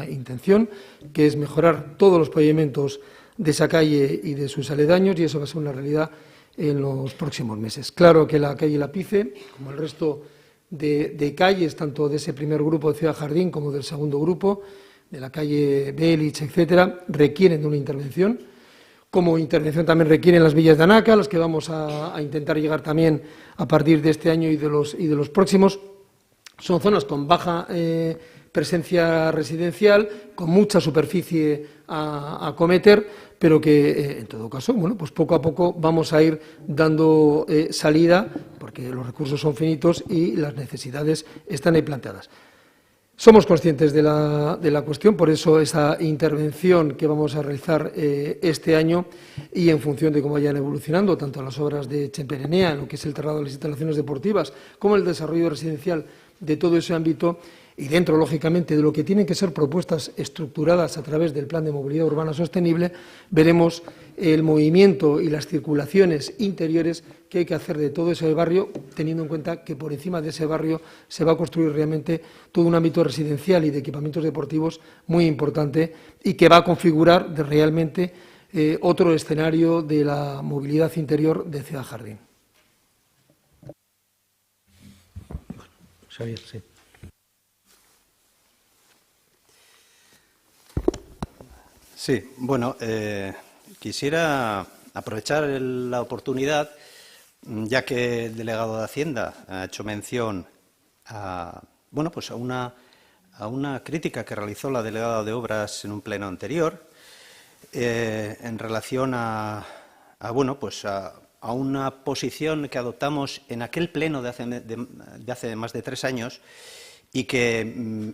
intención, que es mejorar todos los pavimentos de esa calle y de sus aledaños, y eso va a ser una realidad en los próximos meses. Claro que la calle Lapice, como el resto de calles, tanto de ese primer grupo de Ciudad Jardín como del segundo grupo, de la calle Belich, etcétera, requieren de una intervención. Como intervención también requieren las villas de Anaca, las que vamos a intentar llegar también a partir de este año y de los próximos. Son zonas con baja presencia residencial, con mucha superficie a acometer, pero que, en todo caso, bueno, pues poco a poco vamos a ir dando salida, porque los recursos son finitos y las necesidades están ahí planteadas. Somos conscientes de la cuestión, por eso esa intervención que vamos a realizar este año, y en función de cómo vayan evolucionando tanto las obras de Etxeperenea, en lo que es el traslado de las instalaciones deportivas, como el desarrollo residencial de todo ese ámbito, y dentro, lógicamente, de lo que tienen que ser propuestas estructuradas a través del Plan de Movilidad Urbana Sostenible, veremos el movimiento y las circulaciones interiores que hay que hacer de todo ese barrio, teniendo en cuenta que por encima de ese barrio se va a construir realmente todo un ámbito residencial y de equipamientos deportivos muy importante, y que va a configurar realmente otro escenario de la movilidad interior de Ciudad Jardín. Xavier, sí. Sí, bueno, quisiera aprovechar la oportunidad, ya que el delegado de Hacienda ha hecho mención a una crítica que realizó la delegada de Obras en un pleno anterior, en relación a una posición que adoptamos en aquel pleno de hace más de 3 años y que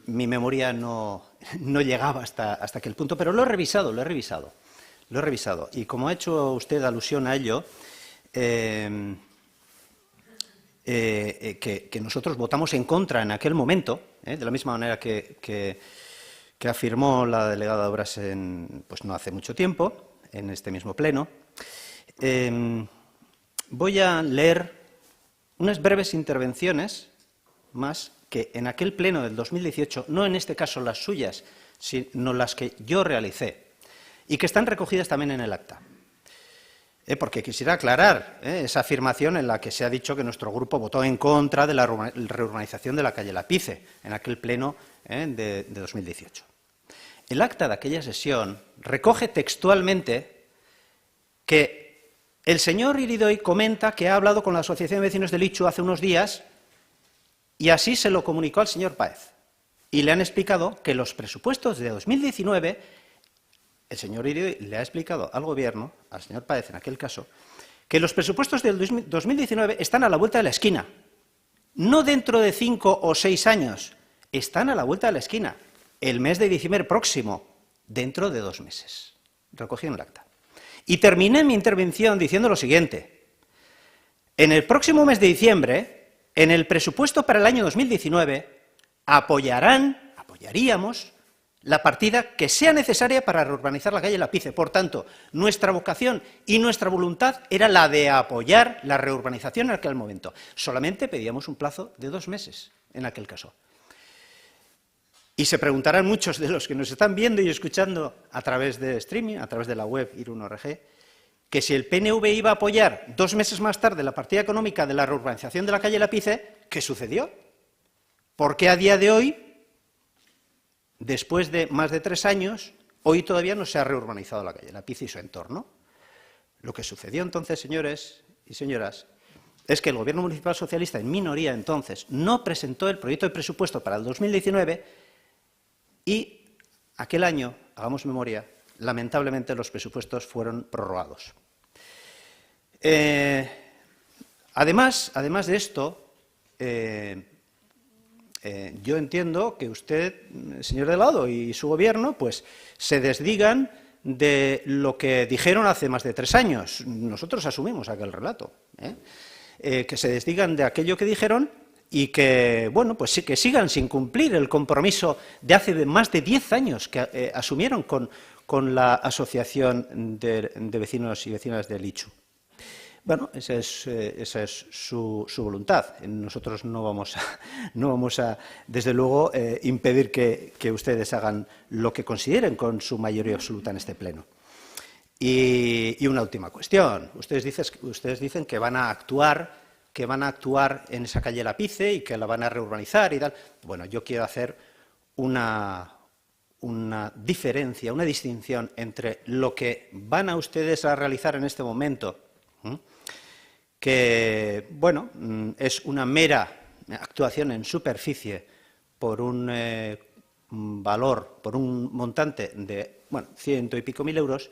mi memoria no llegaba hasta aquel punto, pero lo he revisado. Y como ha hecho usted alusión a ello, que nosotros votamos en contra en aquel momento, de la misma manera que afirmó la delegada de Obras no hace mucho tiempo, en este mismo pleno. Voy a leer unas breves intervenciones más que en aquel pleno del 2018, no en este caso las suyas, sino las que yo realicé, y que están recogidas también en el acta. Porque quisiera aclarar esa afirmación en la que se ha dicho que nuestro grupo votó en contra de la reurbanización de la calle Lapice, en aquel pleno de 2018. El acta de aquella sesión recoge textualmente que el señor Iridoy comenta que ha hablado con la Asociación de Vecinos de Lichu hace unos días y así se lo comunicó al señor Páez. Y le han explicado que los presupuestos de 2019, el señor Iridoy le ha explicado al Gobierno, al señor Páez en aquel caso, que los presupuestos del 2019 están a la vuelta de la esquina. No dentro de 5 o 6 años, están a la vuelta de la esquina. El mes de diciembre próximo, dentro de 2 meses. Recogí en el acta. Y terminé mi intervención diciendo lo siguiente. En el próximo mes de diciembre, en el presupuesto para el año 2019, apoyaríamos la partida que sea necesaria para reurbanizar la calle Lapice. Por tanto, nuestra vocación y nuestra voluntad era la de apoyar la reurbanización en aquel momento. Solamente pedíamos un plazo de 2 meses en aquel caso. Y se preguntarán muchos de los que nos están viendo y escuchando a través de streaming, a través de la web Irun.org, que si el PNV iba a apoyar 2 meses más tarde la partida económica de la reurbanización de la calle Lapice, ¿qué sucedió? ¿Por qué a día de hoy, después de más de 3 años, hoy todavía no se ha reurbanizado la calle Lapice y su entorno? Lo que sucedió entonces, señores y señoras, es que el Gobierno municipal socialista, en minoría entonces, no presentó el proyecto de presupuesto para el 2019 y aquel año, hagamos memoria, lamentablemente los presupuestos fueron prorrogados. Además de esto, yo entiendo que usted, señor delegado, y su Gobierno, pues se desdigan de lo que dijeron hace más de 3 años. Nosotros asumimos aquel relato, que se desdigan de aquello que dijeron y que, bueno, pues sí, que sigan sin cumplir el compromiso de hace más de 10 años que asumieron con la Asociación de Vecinos y Vecinas de Lichu. Bueno, esa es su voluntad. Nosotros no vamos a desde luego, impedir que ustedes hagan lo que consideren con su mayoría absoluta en este pleno. Y una última cuestión. Ustedes dicen que van a actuar en esa calle Lapice y que la van a reurbanizar y tal. Bueno, yo quiero hacer una diferencia, una distinción entre lo que van a ustedes a realizar en este momento, que, bueno, es una mera actuación en superficie por un valor, por un montante de, 100 y pico mil euros,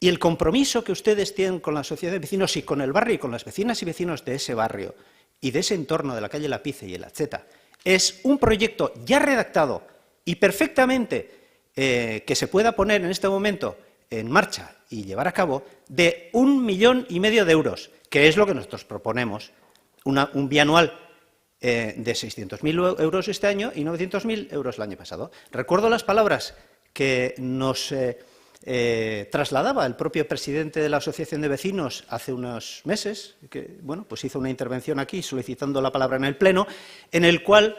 y el compromiso que ustedes tienen con la sociedad de vecinos y con el barrio y con las vecinas y vecinos de ese barrio y de ese entorno de la calle Lapice y el Acheta, es un proyecto ya redactado y perfectamente que se pueda poner en este momento en marcha y llevar a cabo de 1,5 millones de euros, que es lo que nosotros proponemos, un bianual de 600.000 euros este año y 900.000 euros el año pasado. Recuerdo las palabras que nos trasladaba el propio presidente de la Asociación de Vecinos hace unos meses, que, bueno, pues hizo una intervención aquí solicitando la palabra en el Pleno, en el cual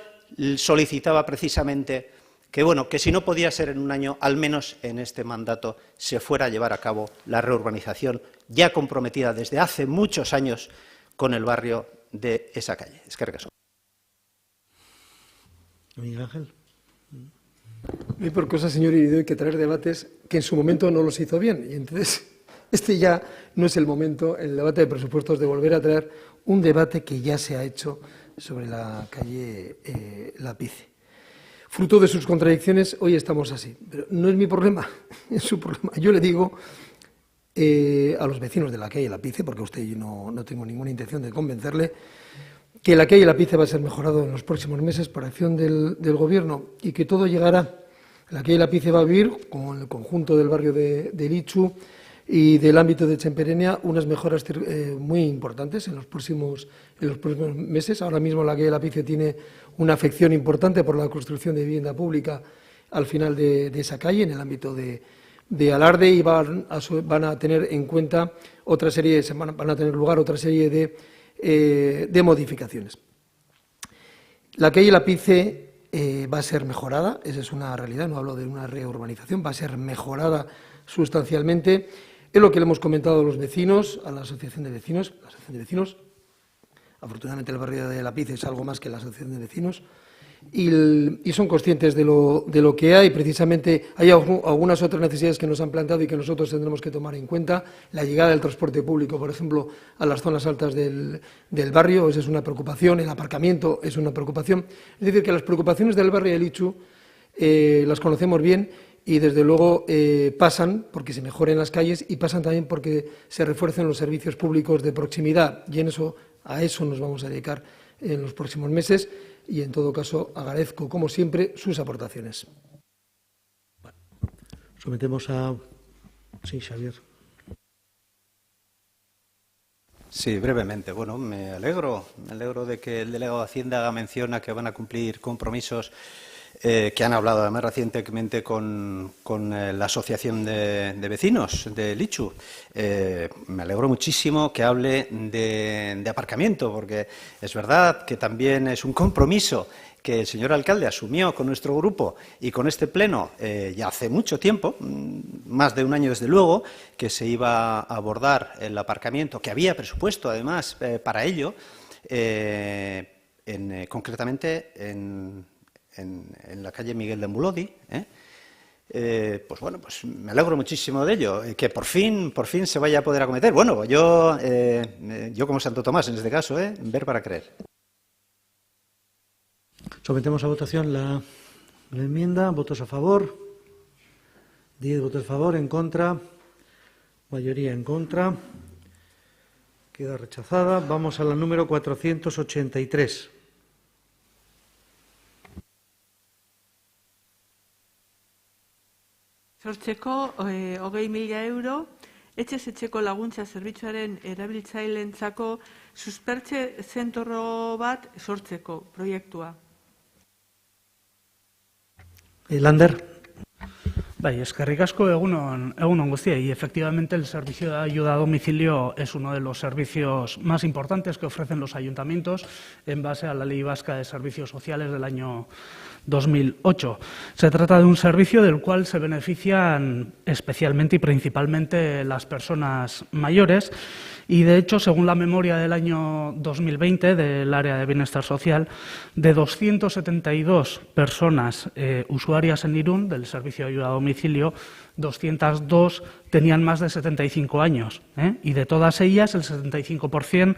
solicitaba precisamente que, bueno, que si no podía ser en un año, al menos en este mandato se fuera a llevar a cabo la reurbanización ya comprometida desde hace muchos años con el barrio de esa calle. Eskerrik asko. Miguel Ángel. No hay por cosa, señor Irido, hay que traer debates que en su momento no los hizo bien. Y entonces, este ya no es el momento, en el debate de presupuestos, de volver a traer un debate que ya se ha hecho sobre la calle Lapice. Fruto de sus contradicciones, hoy estamos así. Pero no es mi problema, es su problema. Yo le digo a los vecinos de la calle Lapice, porque a usted yo no tengo ninguna intención de convencerle, que la calle Lapice va a ser mejorado en los próximos meses por acción del Gobierno y que todo llegará. La calle Lapice va a vivir, con el conjunto del barrio de Lichu y del ámbito de Txemperenea, unas mejoras muy importantes en los próximos meses. Ahora mismo la calle Lapice tiene una afección importante por la construcción de vivienda pública al final de esa calle, en el ámbito de Alarde, y van a tener en cuenta otra serie, van a tener lugar otra serie de modificaciones. La calle Lapice va a ser mejorada, esa es una realidad, no hablo de una reurbanización, va a ser mejorada sustancialmente. Es lo que le hemos comentado a los vecinos, a la asociación de vecinos. Afortunadamente el barrio de Lapice es algo más que la asociación de vecinos. Y son conscientes de lo que hay. Precisamente hay algunas otras necesidades que nos han planteado y que nosotros tendremos que tomar en cuenta. La llegada del transporte público, por ejemplo, a las zonas altas del barrio, esa es una preocupación. El aparcamiento es una preocupación. Es decir, que las preocupaciones del barrio de Lichu las conocemos bien y, desde luego, pasan porque se mejoren las calles y pasan también porque se refuercen los servicios públicos de proximidad. Y a eso nos vamos a dedicar en los próximos meses. Y, en todo caso, agradezco, como siempre, sus aportaciones. Bueno, sometemos a... Sí, Xavier. Sí, brevemente. Bueno, me alegro de que el delegado de Hacienda haga mención a que van a cumplir compromisos que han hablado además recientemente con la Asociación de Vecinos de Lichu. Me alegro muchísimo que hable de aparcamiento, porque es verdad que también es un compromiso que el señor alcalde asumió con nuestro grupo y con este pleno ya hace mucho tiempo, más de un año desde luego, que se iba a abordar el aparcamiento, que había presupuesto además para ello, concretamente en la calle Miguel de Mulodi. Pues bueno, pues me alegro muchísimo de ello, que por fin se vaya a poder acometer. Bueno, yo como Santo Tomás en este caso, ver para creer. Sometemos a votación la enmienda. ¿Votos a favor? 10 votos a favor, en contra. Mayoría en contra. Queda rechazada. Vamos a la número 483. Sortzeko 20.000 euro, etxez etxeko laguntza zerbitzuaren erabiltzaileentzako suspertze zentro bat sortzeko proiektua. Lander. Eskerrik asko, egunon guztiei. Efectivamente, el servicio de ayuda a domicilio es uno de los servicios más importantes que ofrecen los ayuntamientos en base a la Ley Vasca de Servicios Sociales del año 2008. Se trata de un servicio del cual se benefician especialmente y principalmente las personas mayores y, de hecho, según la memoria del año 2020 del área de bienestar social, de 272 personas usuarias en Irún del servicio de ayuda a domicilio, 202 tenían más de 75 años y de todas ellas el 75%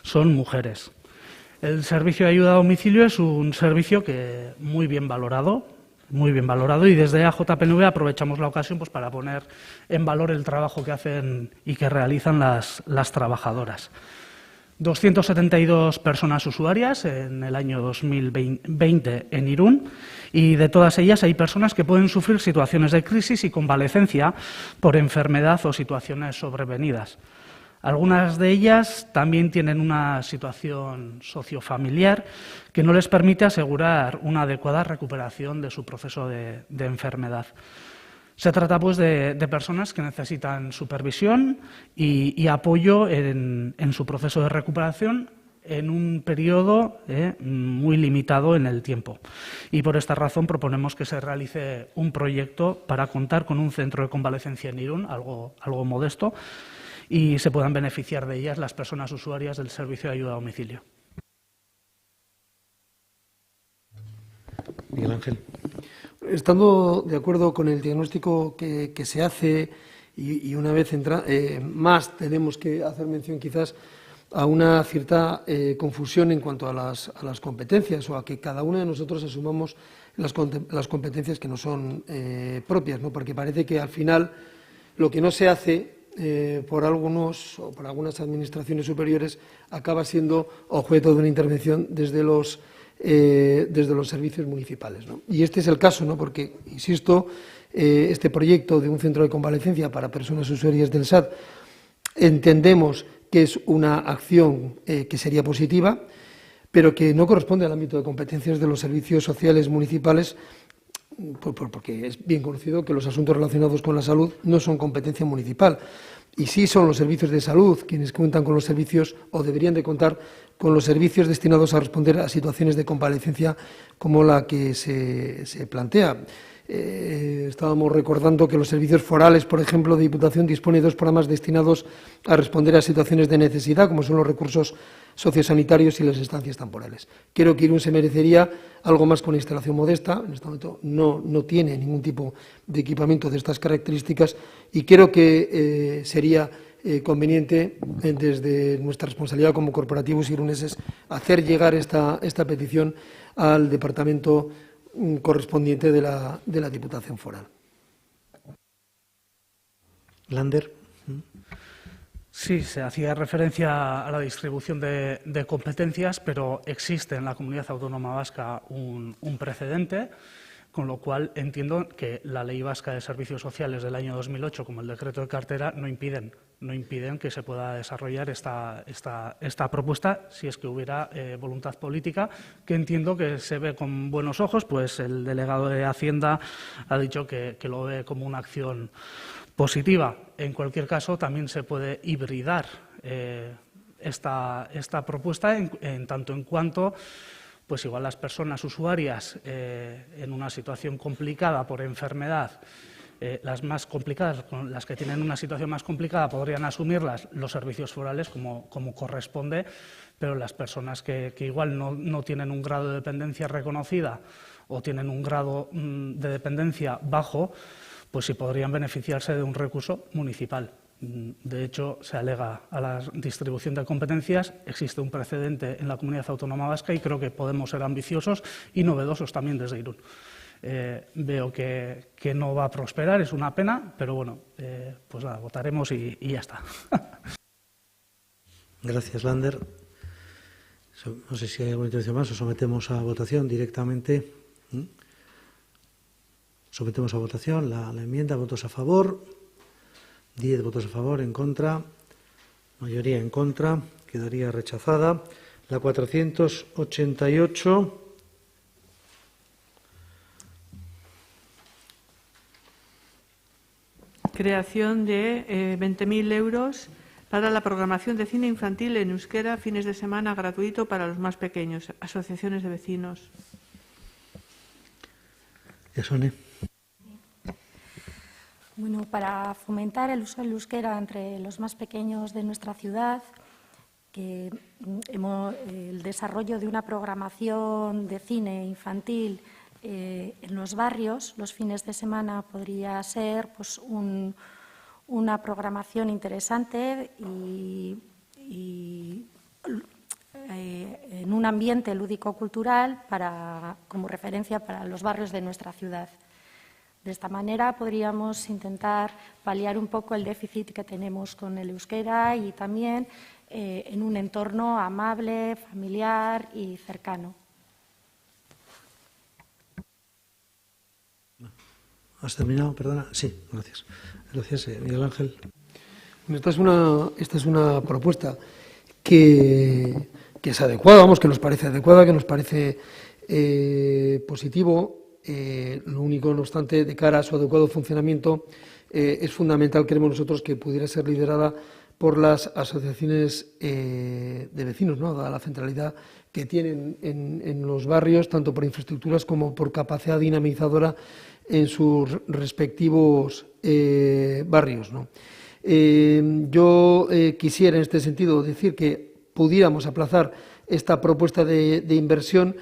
son mujeres. El servicio de ayuda a domicilio es un servicio que muy bien valorado y desde AJPNV aprovechamos la ocasión pues para poner en valor el trabajo que hacen y que realizan las trabajadoras. 272 personas usuarias en el año 2020 en Irún y de todas ellas hay personas que pueden sufrir situaciones de crisis y convalecencia por enfermedad o situaciones sobrevenidas. Algunas de ellas también tienen una situación sociofamiliar que no les permite asegurar una adecuada recuperación de su proceso de enfermedad. Se trata, pues, de personas que necesitan supervisión y apoyo en su proceso de recuperación en un periodo muy limitado en el tiempo. Y por esta razón proponemos que se realice un proyecto para contar con un centro de convalecencia en Irún, algo modesto, y se puedan beneficiar de ellas las personas usuarias del servicio de ayuda a domicilio. Miguel Ángel. Estando de acuerdo con el diagnóstico que se hace y una vez más tenemos que hacer mención quizás a una cierta confusión en cuanto a las competencias o a que cada uno de nosotros asumamos las competencias que nos son propias, ¿no? Porque parece que al final lo que no se hace por algunos o por algunas administraciones superiores acaba siendo objeto de una intervención desde los servicios municipales, ¿no? Y este es el caso, ¿no? Porque, insisto, este proyecto de un centro de convalecencia para personas usuarias del SAD entendemos que es una acción que sería positiva, pero que no corresponde al ámbito de competencias de los servicios sociales municipales, porque es bien conocido que los asuntos relacionados con la salud no son competencia municipal. Y sí son los servicios de salud quienes cuentan con los servicios o deberían de contar con los servicios destinados a responder a situaciones de convalecencia como la que se plantea. Estábamos recordando que los servicios forales, por ejemplo, de Diputación dispone de 2 programas destinados a responder a situaciones de necesidad, como son los recursos sociosanitarios y las estancias temporales. Creo que Irún se merecería algo más con instalación modesta. En este momento no tiene ningún tipo de equipamiento de estas características y creo que sería conveniente, desde nuestra responsabilidad como corporativos iruneses, hacer llegar esta petición al departamento correspondiente de la Diputación Foral. Lander. Sí, se hacía referencia a la distribución de competencias, pero existe en la Comunidad Autónoma Vasca un precedente, con lo cual entiendo que la Ley Vasca de Servicios Sociales del año 2008, como el decreto de cartera, no impiden que se pueda desarrollar esta propuesta si es que hubiera voluntad política, que entiendo que se ve con buenos ojos, pues el delegado de Hacienda ha dicho que lo ve como una acción positiva. En cualquier caso, también se puede hibridar esta propuesta en tanto en cuanto pues igual las personas usuarias en una situación complicada por enfermedad, las más complicadas, las que tienen una situación más complicada, podrían asumirlas los servicios forales como corresponde, pero las personas que igual no tienen un grado de dependencia reconocida o tienen un grado de dependencia bajo, pues sí podrían beneficiarse de un recurso municipal. De hecho, se alega a la distribución de competencias, existe un precedente en la Comunidad Autónoma Vasca y creo que podemos ser ambiciosos y novedosos también desde Irún. Veo que no va a prosperar, es una pena, pero bueno, pues nada, votaremos y ya está. Gracias, Lander. No sé si hay alguna intervención más o sometemos a votación directamente. Sometemos a votación la enmienda, votos a favor, 10 votos a favor, en contra, mayoría en contra, quedaría rechazada. La 488. Creación de 20.000 euros para la programación de cine infantil en euskera, fines de semana gratuito para los más pequeños, asociaciones de vecinos. Yasone. Bueno, para fomentar el uso del euskera entre los más pequeños de nuestra ciudad, el desarrollo de una programación de cine infantil en los barrios, los fines de semana, podría ser pues, una programación interesante y en un ambiente lúdico-cultural como referencia para los barrios de nuestra ciudad. De esta manera podríamos intentar paliar un poco el déficit que tenemos con el euskera y también en un entorno amable, familiar y cercano. ¿Has terminado? Perdona. Sí, gracias. Gracias, Miguel Ángel. Esta es una propuesta que es adecuada, que nos parece adecuada, que nos parece positivo. Lo único, no obstante, de cara a su adecuado funcionamiento, es fundamental, creemos nosotros, que pudiera ser liderada por las asociaciones de vecinos, ¿no? Dada la centralidad que tienen en los barrios, tanto por infraestructuras como por capacidad dinamizadora en sus respectivos barrios, ¿no? Yo quisiera en este sentido decir que pudiéramos aplazar esta propuesta de inversión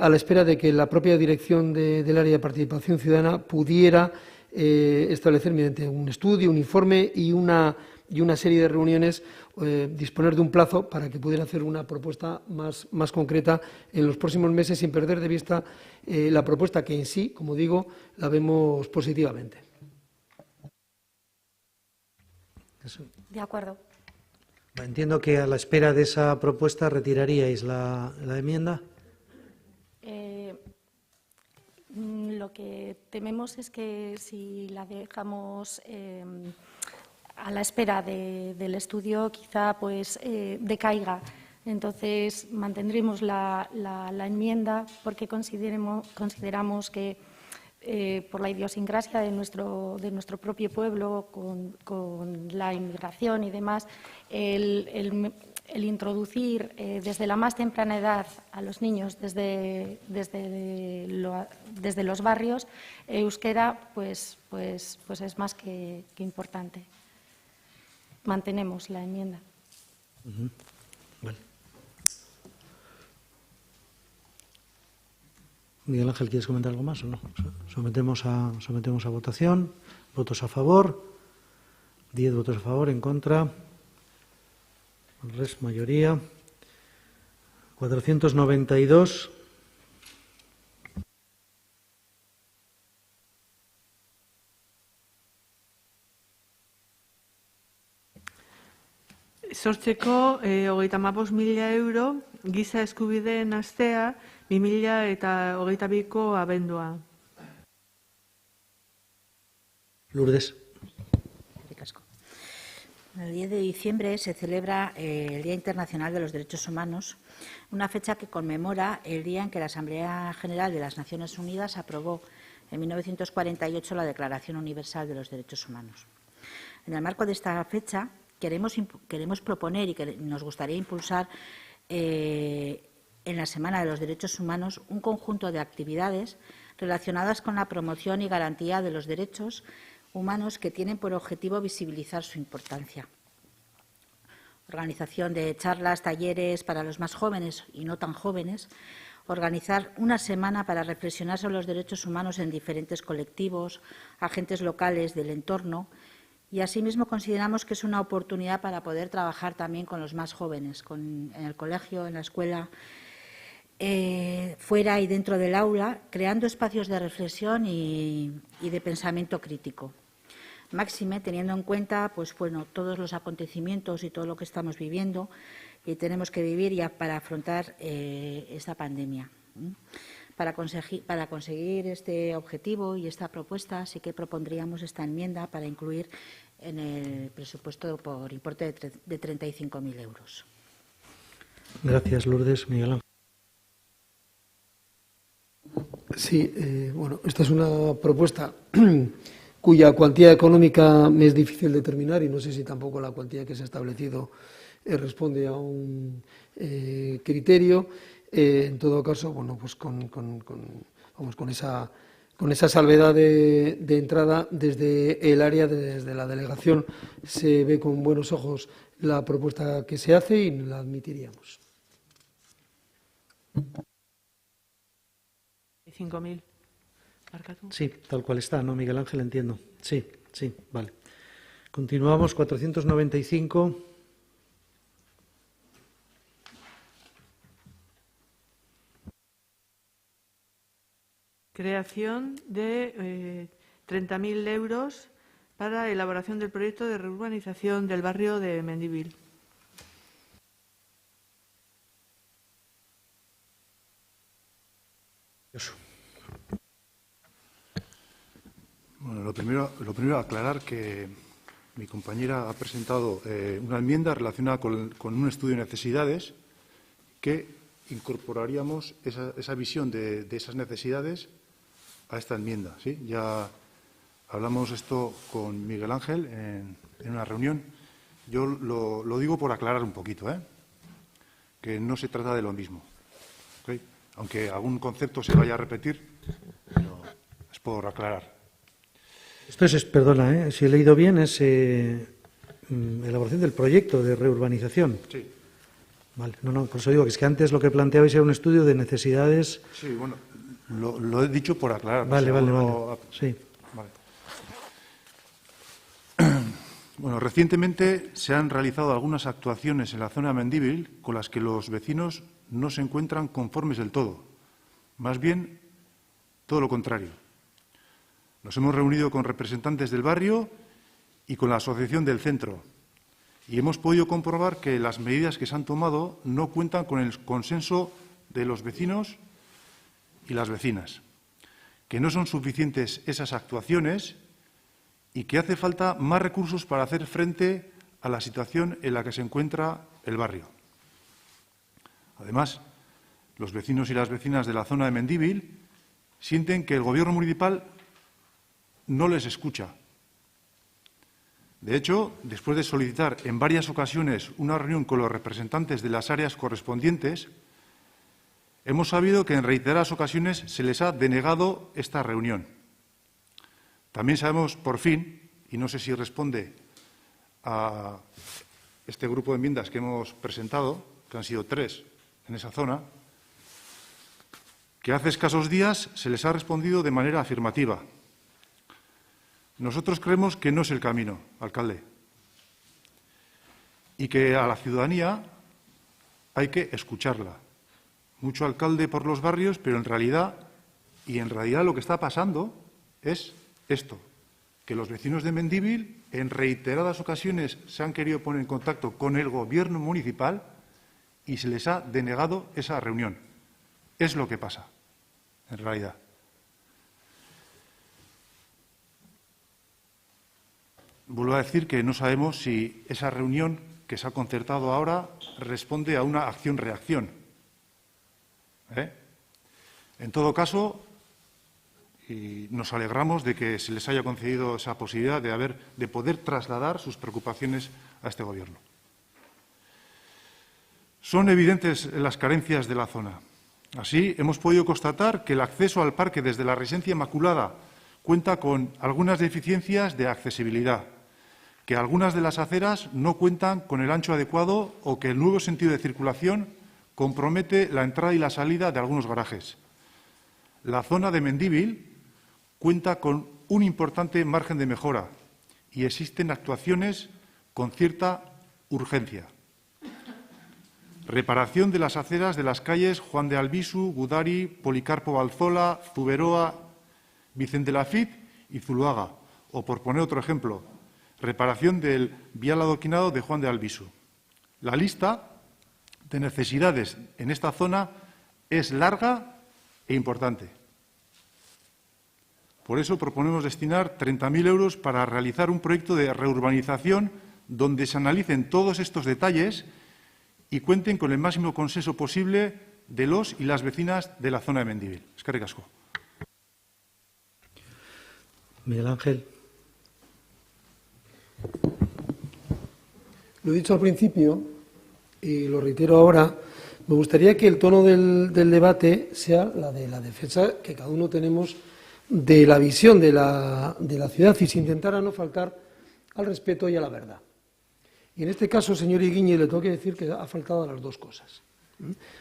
a la espera de que la propia dirección del área de participación ciudadana pudiera establecer mediante un estudio, un informe y una serie de reuniones, disponer de un plazo para que pudiera hacer una propuesta más concreta en los próximos meses, sin perder de vista la propuesta que en sí, como digo, la vemos positivamente. De acuerdo. Entiendo que a la espera de esa propuesta retiraríais la enmienda. Lo que tememos es que si la dejamos a la espera del estudio, quizá pues decaiga. Entonces, mantendremos la enmienda porque consideramos que por la idiosincrasia de nuestro propio pueblo, con la inmigración y demás, el introducir desde la más temprana edad a los niños desde los barrios euskera, pues es más que importante. Mantenemos la enmienda. Vale. Miguel Ángel, ¿quieres comentar algo más o no? Sometemos a votación. ¿Votos a favor? 10 votos a favor, en contra. El resto, mayoría. 492. Sortzeko 35.000 euro giza eskubideen astea 2022ko abendua. Lourdes. El 10 de diciembre se celebra el Día Internacional de los Derechos Humanos, una fecha que conmemora el día en que la Asamblea General de las Naciones Unidas aprobó en 1948 la Declaración Universal de los Derechos Humanos. En el marco de esta fecha queremos proponer y que nos gustaría impulsar en la Semana de los Derechos Humanos un conjunto de actividades relacionadas con la promoción y garantía de los derechos humanos que tienen por objetivo visibilizar su importancia. Organización de charlas, talleres para los más jóvenes y no tan jóvenes, organizar una semana para reflexionar sobre los derechos humanos en diferentes colectivos, agentes locales del entorno. Y asimismo consideramos que es una oportunidad para poder trabajar también con los más jóvenes, en el colegio, en la escuela, fuera y dentro del aula, creando espacios de reflexión y de pensamiento crítico. Máxime, teniendo en cuenta pues, bueno, todos los acontecimientos y todo lo que estamos viviendo y tenemos que vivir ya para afrontar esta pandemia. Para conseguir este objetivo y esta propuesta, sí que propondríamos esta enmienda para incluir en el presupuesto por importe de 35.000 euros. Gracias, Lourdes. Miguel Ángel. Sí, bueno, esta es una propuesta cuya cuantía económica me es difícil determinar y no sé si tampoco la cuantía que se ha establecido responde a un criterio. En todo caso, bueno, pues con esa salvedad de entrada desde el área, desde la delegación, se ve con buenos ojos la propuesta que se hace y la admitiríamos. 5.000. Sí, tal cual está, ¿no, Miguel Ángel? Entiendo. Sí, vale. Continuamos, 495. Creación de 30.000 euros para elaboración del proyecto de reurbanización del barrio de Mendívil. Bueno, lo primero aclarar que mi compañera ha presentado una enmienda relacionada con un estudio de necesidades que incorporaríamos esa visión de esas necesidades a esta enmienda. ¿Sí? Ya hablamos esto con Miguel Ángel en una reunión Yo lo digo por aclarar un poquito, que no se trata de lo mismo. ¿Okay? Aunque algún concepto se vaya a repetir, pero es por aclarar. Esto es, perdona, si he leído bien, es elaboración del proyecto de reurbanización. Sí. Vale, no, por eso digo que es que antes lo que planteabais era un estudio de necesidades. Sí, bueno, lo he dicho por aclarar. Vale. Sí. Vale. Bueno, recientemente se han realizado algunas actuaciones en la zona de Mendívil con las que los vecinos no se encuentran conformes del todo. Más bien, todo lo contrario. Nos hemos reunido con representantes del barrio y con la asociación del centro y hemos podido comprobar que las medidas que se han tomado no cuentan con el consenso de los vecinos y las vecinas, que no son suficientes esas actuaciones y que hace falta más recursos para hacer frente a la situación en la que se encuentra el barrio. Además, los vecinos y las vecinas de la zona de Mendívil sienten que el Gobierno municipal no les escucha. De hecho, después de solicitar en varias ocasiones una reunión con los representantes de las áreas correspondientes, hemos sabido que en reiteradas ocasiones se les ha denegado esta reunión. También sabemos, por fin, y no sé si responde a este grupo de enmiendas que hemos presentado, que han sido 3 en esa zona, que hace escasos días se les ha respondido de manera afirmativa. Nosotros creemos que no es el camino, alcalde, y que a la ciudadanía hay que escucharla. Mucho alcalde por los barrios, pero en realidad lo que está pasando es esto, que los vecinos de Mendívil en reiteradas ocasiones se han querido poner en contacto con el Gobierno municipal y se les ha denegado esa reunión. Es lo que pasa, en realidad. Vuelvo a decir que no sabemos si esa reunión que se ha concertado ahora responde a una acción-reacción. En todo caso, y nos alegramos de que se les haya concedido esa posibilidad de poder trasladar sus preocupaciones a este Gobierno. Son evidentes las carencias de la zona. Así, hemos podido constatar que el acceso al parque desde la Residencia Inmaculada cuenta con algunas deficiencias de accesibilidad, que algunas de las aceras no cuentan con el ancho adecuado o que el nuevo sentido de circulación compromete la entrada y la salida de algunos garajes. La zona de Mendívil cuenta con un importante margen de mejora y existen actuaciones con cierta urgencia. Reparación de las aceras de las calles Juan de Albisu, Gudari, Policarpo Balzola, Zuberoa, Vicente Lafit y Zuluaga. O, por poner otro ejemplo, reparación del vial adoquinado de Juan de Albisu. La lista de necesidades en esta zona es larga e importante. Por eso proponemos destinar 30.000 euros para realizar un proyecto de reurbanización donde se analicen todos estos detalles y cuenten con el máximo consenso posible de los y las vecinas de la zona de Mendívil. Eskerrik asko. Miguel Ángel. Lo he dicho al principio y lo reitero ahora, me gustaría que el tono del debate sea la de la defensa que cada uno tenemos de la visión de la ciudad y se intentara no faltar al respeto y a la verdad. Y en este caso, señor Iguiñe, le tengo que decir que ha faltado a las dos cosas.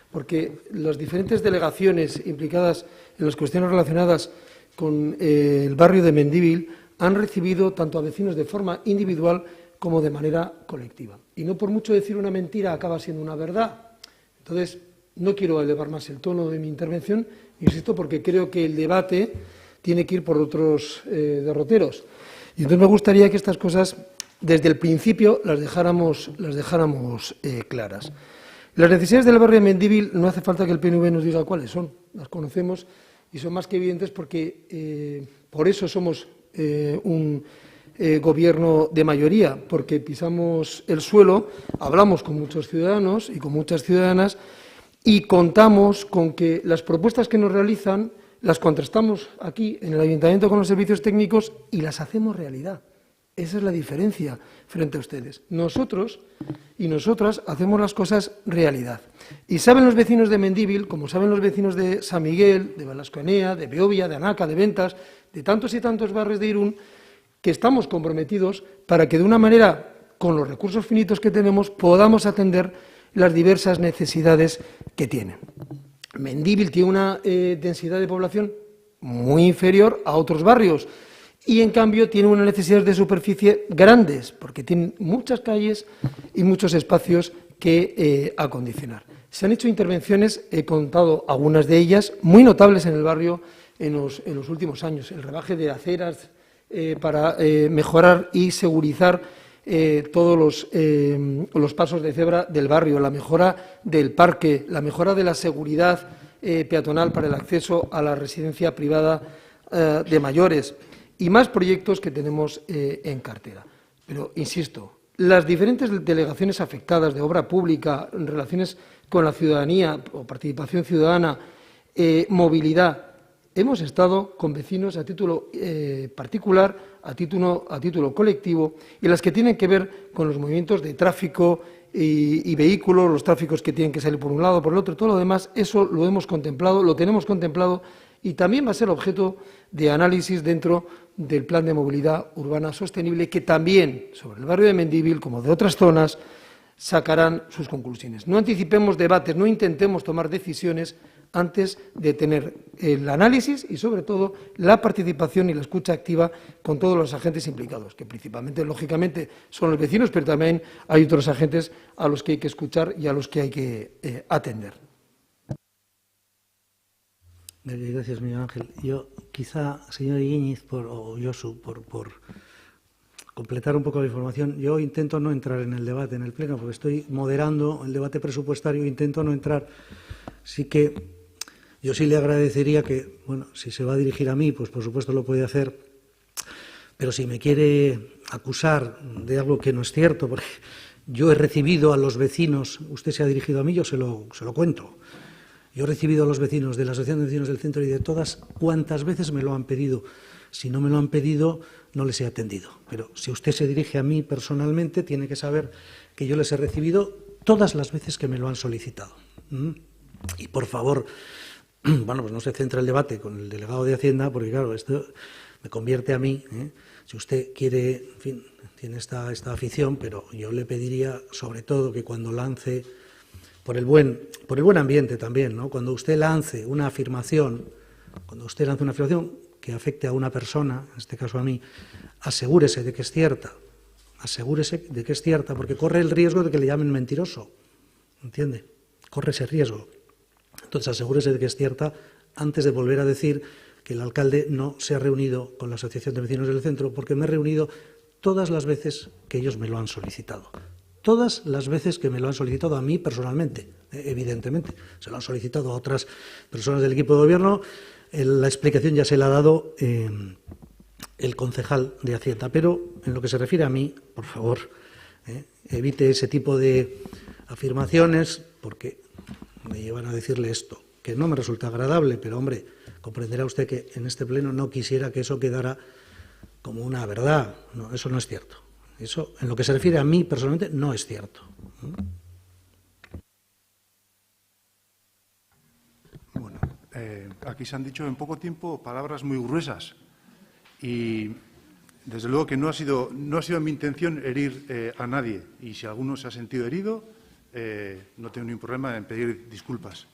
Porque las diferentes delegaciones implicadas en las cuestiones relacionadas con el barrio de Mendívil han recibido tanto a vecinos de forma individual como de manera colectiva. Y no por mucho decir una mentira acaba siendo una verdad. Entonces, no quiero elevar más el tono de mi intervención, insisto, porque creo que el debate tiene que ir por otros derroteros. Y entonces me gustaría que estas cosas, desde el principio, las dejáramos claras. Las necesidades del barrio de Mendívil no hace falta que el PNV nos diga cuáles son, las conocemos y son más que evidentes porque por eso somos un gobierno de mayoría, porque pisamos el suelo, hablamos con muchos ciudadanos y con muchas ciudadanas y contamos con que las propuestas que nos realizan las contrastamos aquí en el Ayuntamiento con los servicios técnicos y las hacemos realidad. Esa es la diferencia frente a ustedes. Nosotros y nosotras hacemos las cosas realidad. Y saben los vecinos de Mendívil, como saben los vecinos de San Miguel, de Balasconea, de Beovia, de Anaca, de Ventas, de tantos y tantos barrios de Irún, que estamos comprometidos para que de una manera, con los recursos finitos que tenemos, podamos atender las diversas necesidades que tienen. Mendívil tiene una densidad de población muy inferior a otros barrios y, en cambio, tiene unas necesidades de superficie grandes, porque tienen muchas calles y muchos espacios que acondicionar. Se han hecho intervenciones, he contado algunas de ellas, muy notables en el barrio en los últimos años. El rebaje de aceras para mejorar y segurizar todos los pasos de cebra del barrio, la mejora del parque, la mejora de la seguridad peatonal para el acceso a la residencia privada de mayores y más proyectos que tenemos en cartera. Pero, insisto, las diferentes delegaciones afectadas de obra pública, relaciones con la ciudadanía o participación ciudadana, movilidad, hemos estado con vecinos a título particular, a título colectivo, y las que tienen que ver con los movimientos de tráfico y vehículos, los tráficos que tienen que salir por un lado, por el otro, todo lo demás, eso lo hemos contemplado, lo tenemos contemplado y también va a ser objeto de análisis dentro del Plan de Movilidad Urbana Sostenible, que también, sobre el barrio de Mendívil, como de otras zonas, sacarán sus conclusiones. No anticipemos debates, no intentemos tomar decisiones antes de tener el análisis y, sobre todo, la participación y la escucha activa con todos los agentes implicados, que principalmente, lógicamente, son los vecinos, pero también hay otros agentes a los que hay que escuchar y a los que hay que atender. Gracias, Miguel Ángel. Yo, quizá, señor Iñiz o Josu, por completar un poco la información, yo intento no entrar en el debate en el Pleno, porque estoy moderando el debate presupuestario, intento no entrar. Sí que yo sí le agradecería que, bueno, si se va a dirigir a mí, pues por supuesto lo puede hacer, pero si me quiere acusar de algo que no es cierto, porque yo he recibido a los vecinos, usted se ha dirigido a mí, yo se lo cuento. Yo he recibido a los vecinos de la Asociación de Vecinos del Centro y de todas cuantas veces me lo han pedido. Si no me lo han pedido, no les he atendido. Pero si usted se dirige a mí personalmente, tiene que saber que yo les he recibido todas las veces que me lo han solicitado. Y, por favor, bueno, pues no se centra el debate con el delegado de Hacienda, porque, claro, esto me convierte a mí. Si usted quiere, en fin, tiene esta afición, pero yo le pediría, sobre todo, que cuando lance, por el buen ambiente también, ¿no? Cuando usted lance una afirmación, que afecte a una persona, en este caso a mí, asegúrese de que es cierta, porque corre el riesgo de que le llamen mentiroso, ¿entiende? Corre ese riesgo. Entonces, asegúrese de que es cierta antes de volver a decir que el alcalde no se ha reunido con la Asociación de Vecinos del Centro, porque me he reunido todas las veces que ellos me lo han solicitado. Todas las veces que me lo han solicitado a mí personalmente, evidentemente. Se lo han solicitado a otras personas del equipo de gobierno. La explicación ya se la ha dado el concejal de Hacienda. Pero en lo que se refiere a mí, por favor, evite ese tipo de afirmaciones, porque me llevan a decirle esto, que no me resulta agradable, pero, hombre, comprenderá usted que en este pleno no quisiera que eso quedara como una verdad. No, eso no es cierto. Eso, en lo que se refiere a mí personalmente, no es cierto. Bueno, aquí se han dicho en poco tiempo palabras muy gruesas y, desde luego, que no ha sido mi intención herir a nadie, y si alguno se ha sentido herido, no tengo ningún problema en pedir disculpas.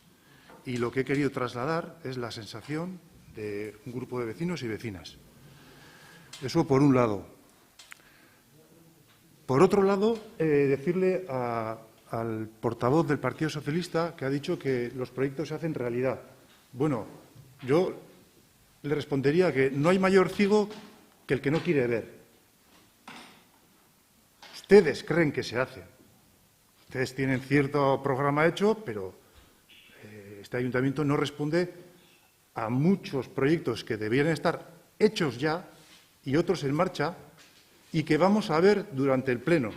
Y lo que he querido trasladar es la sensación de un grupo de vecinos y vecinas. Eso por un lado. Por otro lado, decirle al portavoz del Partido Socialista, que ha dicho que los proyectos se hacen realidad. Bueno, yo le respondería que no hay mayor ciego que el que no quiere ver. Ustedes creen que se hace. Ustedes tienen cierto programa hecho, pero este ayuntamiento no responde a muchos proyectos que debieran estar hechos ya y otros en marcha, y que vamos a ver durante el Pleno.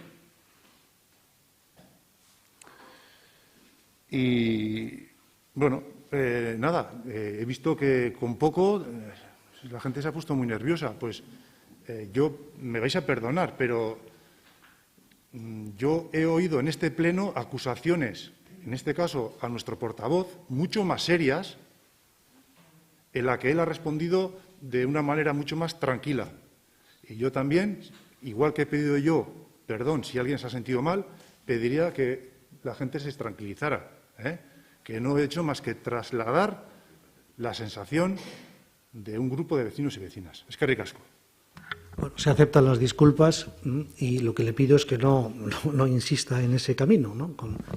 Y, bueno, nada, he visto que con poco la gente se ha puesto muy nerviosa. Pues me vais a perdonar, pero yo he oído en este pleno acusaciones, en este caso a nuestro portavoz, mucho más serias, en la que él ha respondido de una manera mucho más tranquila. Y yo también, igual que he pedido yo perdón si alguien se ha sentido mal, pediría que la gente se tranquilizara, que no he hecho más que trasladar la sensación de un grupo de vecinos y vecinas. Eskerrik asko. Bueno, se aceptan las disculpas y lo que le pido es que no insista en ese camino, ¿no?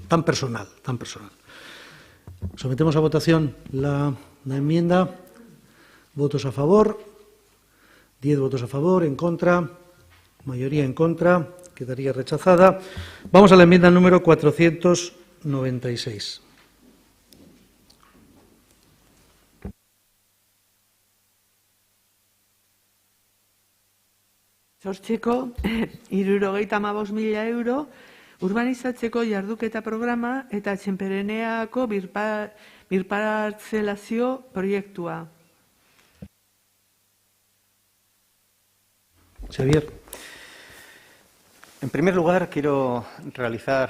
Tan personal, tan personal. Sometemos a votación la enmienda. Votos a favor. 10 votos a favor, en contra. Mayoría en contra. Quedaría rechazada. Vamos a la enmienda número 496. Sortzeko, 75.000 euro, urbanizatzeko jarduketa programa eta Txenpereneako birpartzelazio proiektua. Xavier. En primer lugar, quiero realizar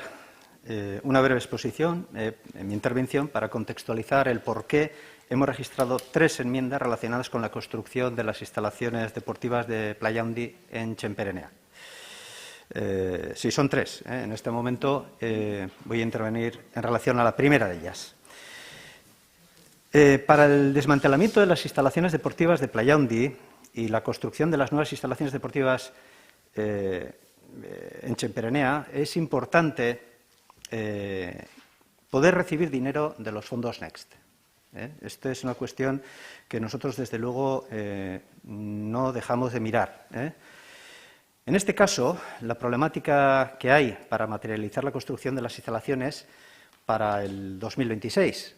una breve exposición en mi intervención para contextualizar el por qué hemos registrado 3 enmiendas relacionadas con la construcción de las instalaciones deportivas de Playa Handi en Txenperenea. Sí, son 3. En este momento voy a intervenir en relación a la primera de ellas. Para el desmantelamiento de las instalaciones deportivas de Playa Handi y la construcción de las nuevas instalaciones deportivas en Txenperenea es importante poder recibir dinero de los fondos Next. Esta es una cuestión que nosotros, desde luego, no dejamos de mirar. En este caso, la problemática que hay para materializar la construcción de las instalaciones para el 2026,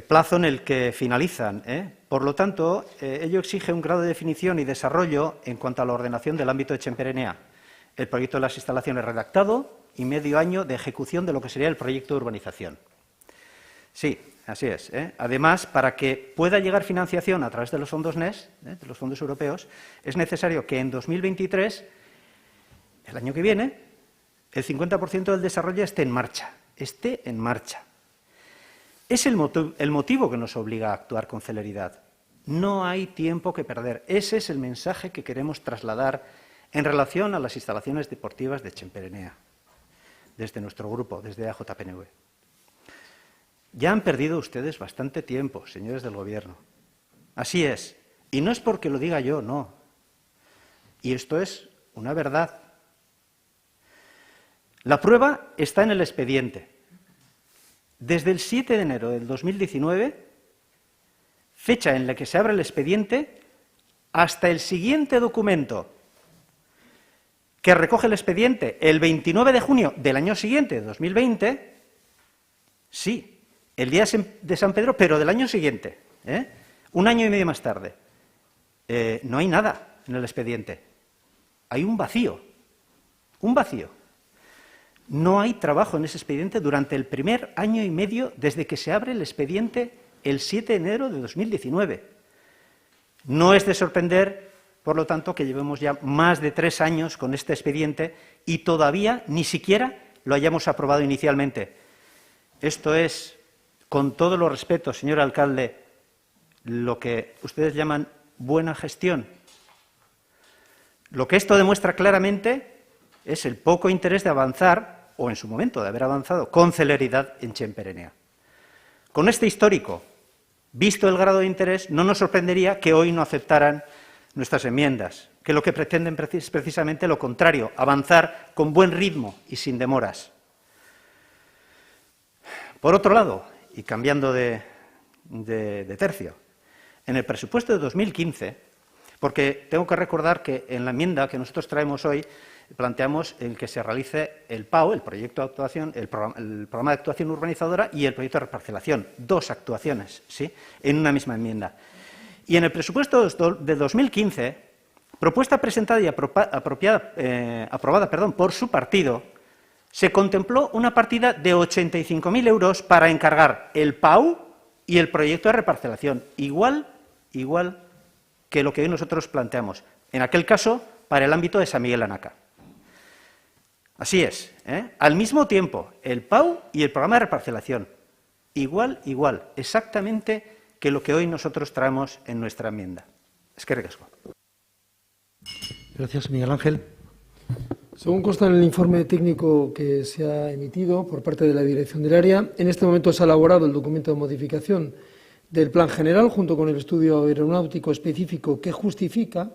plazo en el que finalizan. Por lo tanto, ello exige un grado de definición y desarrollo en cuanto a la ordenación del ámbito de Txenperenea. El proyecto de las instalaciones redactado y medio año de ejecución de lo que sería el proyecto de urbanización. Sí, así es. Además, para que pueda llegar financiación a través de los fondos NES, de los fondos europeos, es necesario que en 2023, el año que viene, el 50% del desarrollo esté en marcha. Es el motivo que nos obliga a actuar con celeridad. No hay tiempo que perder. Ese es el mensaje que queremos trasladar en relación a las instalaciones deportivas de Txenperenea, desde nuestro grupo, desde AJPNV. Ya han perdido ustedes bastante tiempo, señores del Gobierno. Así es. Y no es porque lo diga yo, no. Y esto es una verdad. La prueba está en el expediente. Desde el 7 de enero del 2019, fecha en la que se abre el expediente, hasta el siguiente documento que recoge el expediente, el 29 de junio del año siguiente, 2020, sí, el día de San Pedro, pero del año siguiente, un año y medio más tarde. No hay nada en el expediente. Hay un vacío. No hay trabajo en ese expediente durante el primer año y medio desde que se abre el expediente el 7 de enero de 2019. No es de sorprender, por lo tanto, que llevemos ya más de 3 años con este expediente y todavía ni siquiera lo hayamos aprobado inicialmente. Esto es, con todos los respetos, señor alcalde, lo que ustedes llaman buena gestión. Lo que esto demuestra claramente es el poco interés de avanzar, o en su momento de haber avanzado, con celeridad en Txenperenea. Con este histórico, visto el grado de interés, no nos sorprendería que hoy no aceptaran nuestras enmiendas, que lo que pretenden es precisamente lo contrario, avanzar con buen ritmo y sin demoras. Por otro lado, y cambiando de tercio, en el presupuesto de 2015, porque tengo que recordar que en la enmienda que nosotros traemos hoy planteamos el que se realice el PAU, el proyecto de actuación, el programa de actuación urbanizadora y el proyecto de reparcelación, 2 actuaciones, ¿sí?, en una misma enmienda. Y en el presupuesto de 2015, propuesta presentada y aprobada por su partido, se contempló una partida de 85.000 euros para encargar el PAU y el proyecto de reparcelación. Igual que lo que hoy nosotros planteamos. En aquel caso, para el ámbito de San Miguel Anaca. Así es, ¿eh? Al mismo tiempo, el PAU y el programa de reparcelación. Igual, exactamente que lo que hoy nosotros traemos en nuestra enmienda. Eskerrik asko. Gracias, Miguel Ángel. Según consta en el informe técnico que se ha emitido por parte de la dirección del área, en este momento se ha elaborado el documento de modificación del plan general junto con el estudio aeronáutico específico que justifica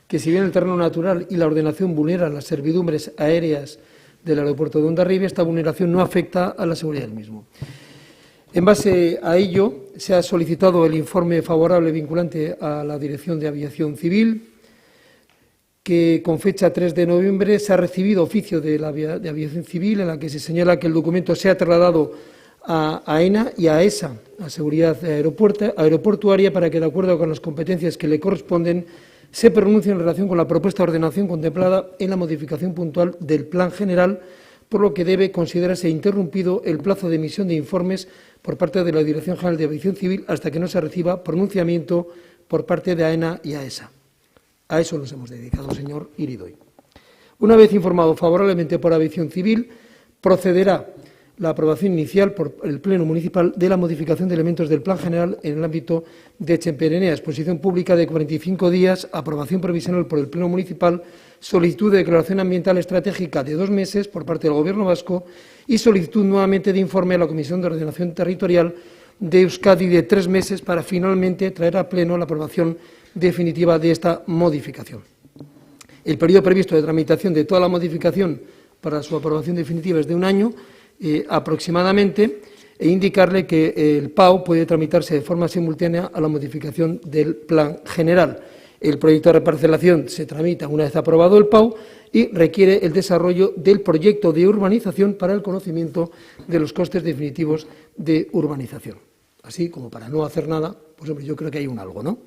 que si bien el terreno natural y la ordenación vulneran las servidumbres aéreas del aeropuerto de Hondarribia, esta vulneración no afecta a la seguridad del mismo. En base a ello, se ha solicitado el informe favorable vinculante a la Dirección de Aviación Civil, que con fecha 3 de noviembre se ha recibido oficio de Aviación Civil en la que se señala que el documento sea trasladado a AENA y a ESA, a Seguridad Aeroportuaria, para que, de acuerdo con las competencias que le corresponden, se pronuncie en relación con la propuesta de ordenación contemplada en la modificación puntual del Plan General, por lo que debe considerarse interrumpido el plazo de emisión de informes por parte de la Dirección General de Aviación Civil hasta que no se reciba pronunciamiento por parte de AENA y AESA. A eso nos hemos dedicado, señor Iridoy. Una vez informado favorablemente por Aviación Civil, procederá la aprobación inicial por el Pleno Municipal de la modificación de elementos del Plan General en el ámbito de Etxeperenea, exposición pública de 45 días, aprobación provisional por el Pleno Municipal, solicitud de declaración ambiental estratégica de 2 meses por parte del Gobierno vasco y solicitud nuevamente de informe a la Comisión de Ordenación Territorial de Euskadi de 3 meses para finalmente traer a Pleno la aprobación definitiva de esta modificación. El periodo previsto de tramitación de toda la modificación para su aprobación definitiva es de 1 año aproximadamente, e indicarle que el PAU puede tramitarse de forma simultánea a la modificación del Plan General. El proyecto de reparcelación se tramita una vez aprobado el PAU y requiere el desarrollo del proyecto de urbanización para el conocimiento de los costes definitivos de urbanización. Así como para no hacer nada, pues hombre, yo creo que hay un algo, ¿no?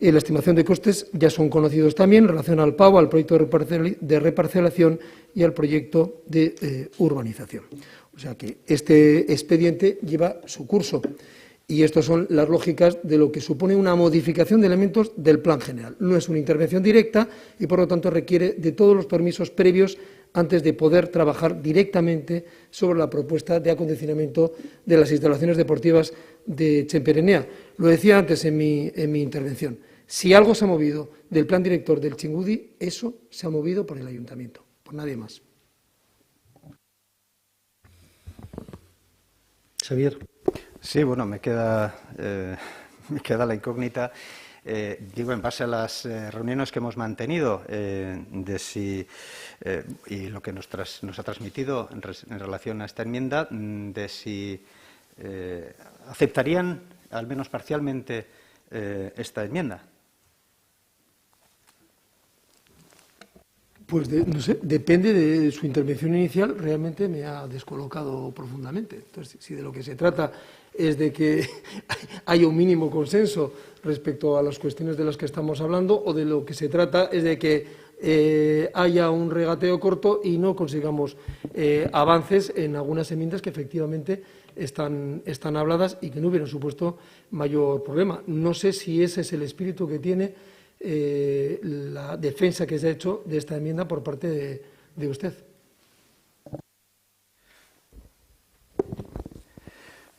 La estimación de costes ya son conocidos también en relación al PAU, al proyecto de reparcelación y al proyecto de urbanización. O sea que este expediente lleva su curso y estas son las lógicas de lo que supone una modificación de elementos del Plan General. No es una intervención directa y, por lo tanto, requiere de todos los permisos previos antes de poder trabajar directamente sobre la propuesta de acondicionamiento de las instalaciones deportivas de Etxeperenea. Lo decía antes en mi intervención. Si algo se ha movido del plan director del Txingudi, eso se ha movido por el Ayuntamiento, por nadie más. Xavier. Sí, bueno, me queda la incógnita. Digo, en base a las reuniones que hemos mantenido, de si, y lo que nos ha transmitido en relación a esta enmienda, de si aceptarían, al menos parcialmente, esta enmienda. Pues no sé, depende de su intervención inicial, realmente me ha descolocado profundamente. Entonces, si de lo que se trata es de que haya un mínimo consenso respecto a las cuestiones de las que estamos hablando, o de lo que se trata es de que haya un regateo corto y no consigamos avances en algunas enmiendas que efectivamente están habladas y que no hubieran supuesto mayor problema. No sé si ese es el espíritu que tiene la defensa que se ha hecho de esta enmienda por parte de usted.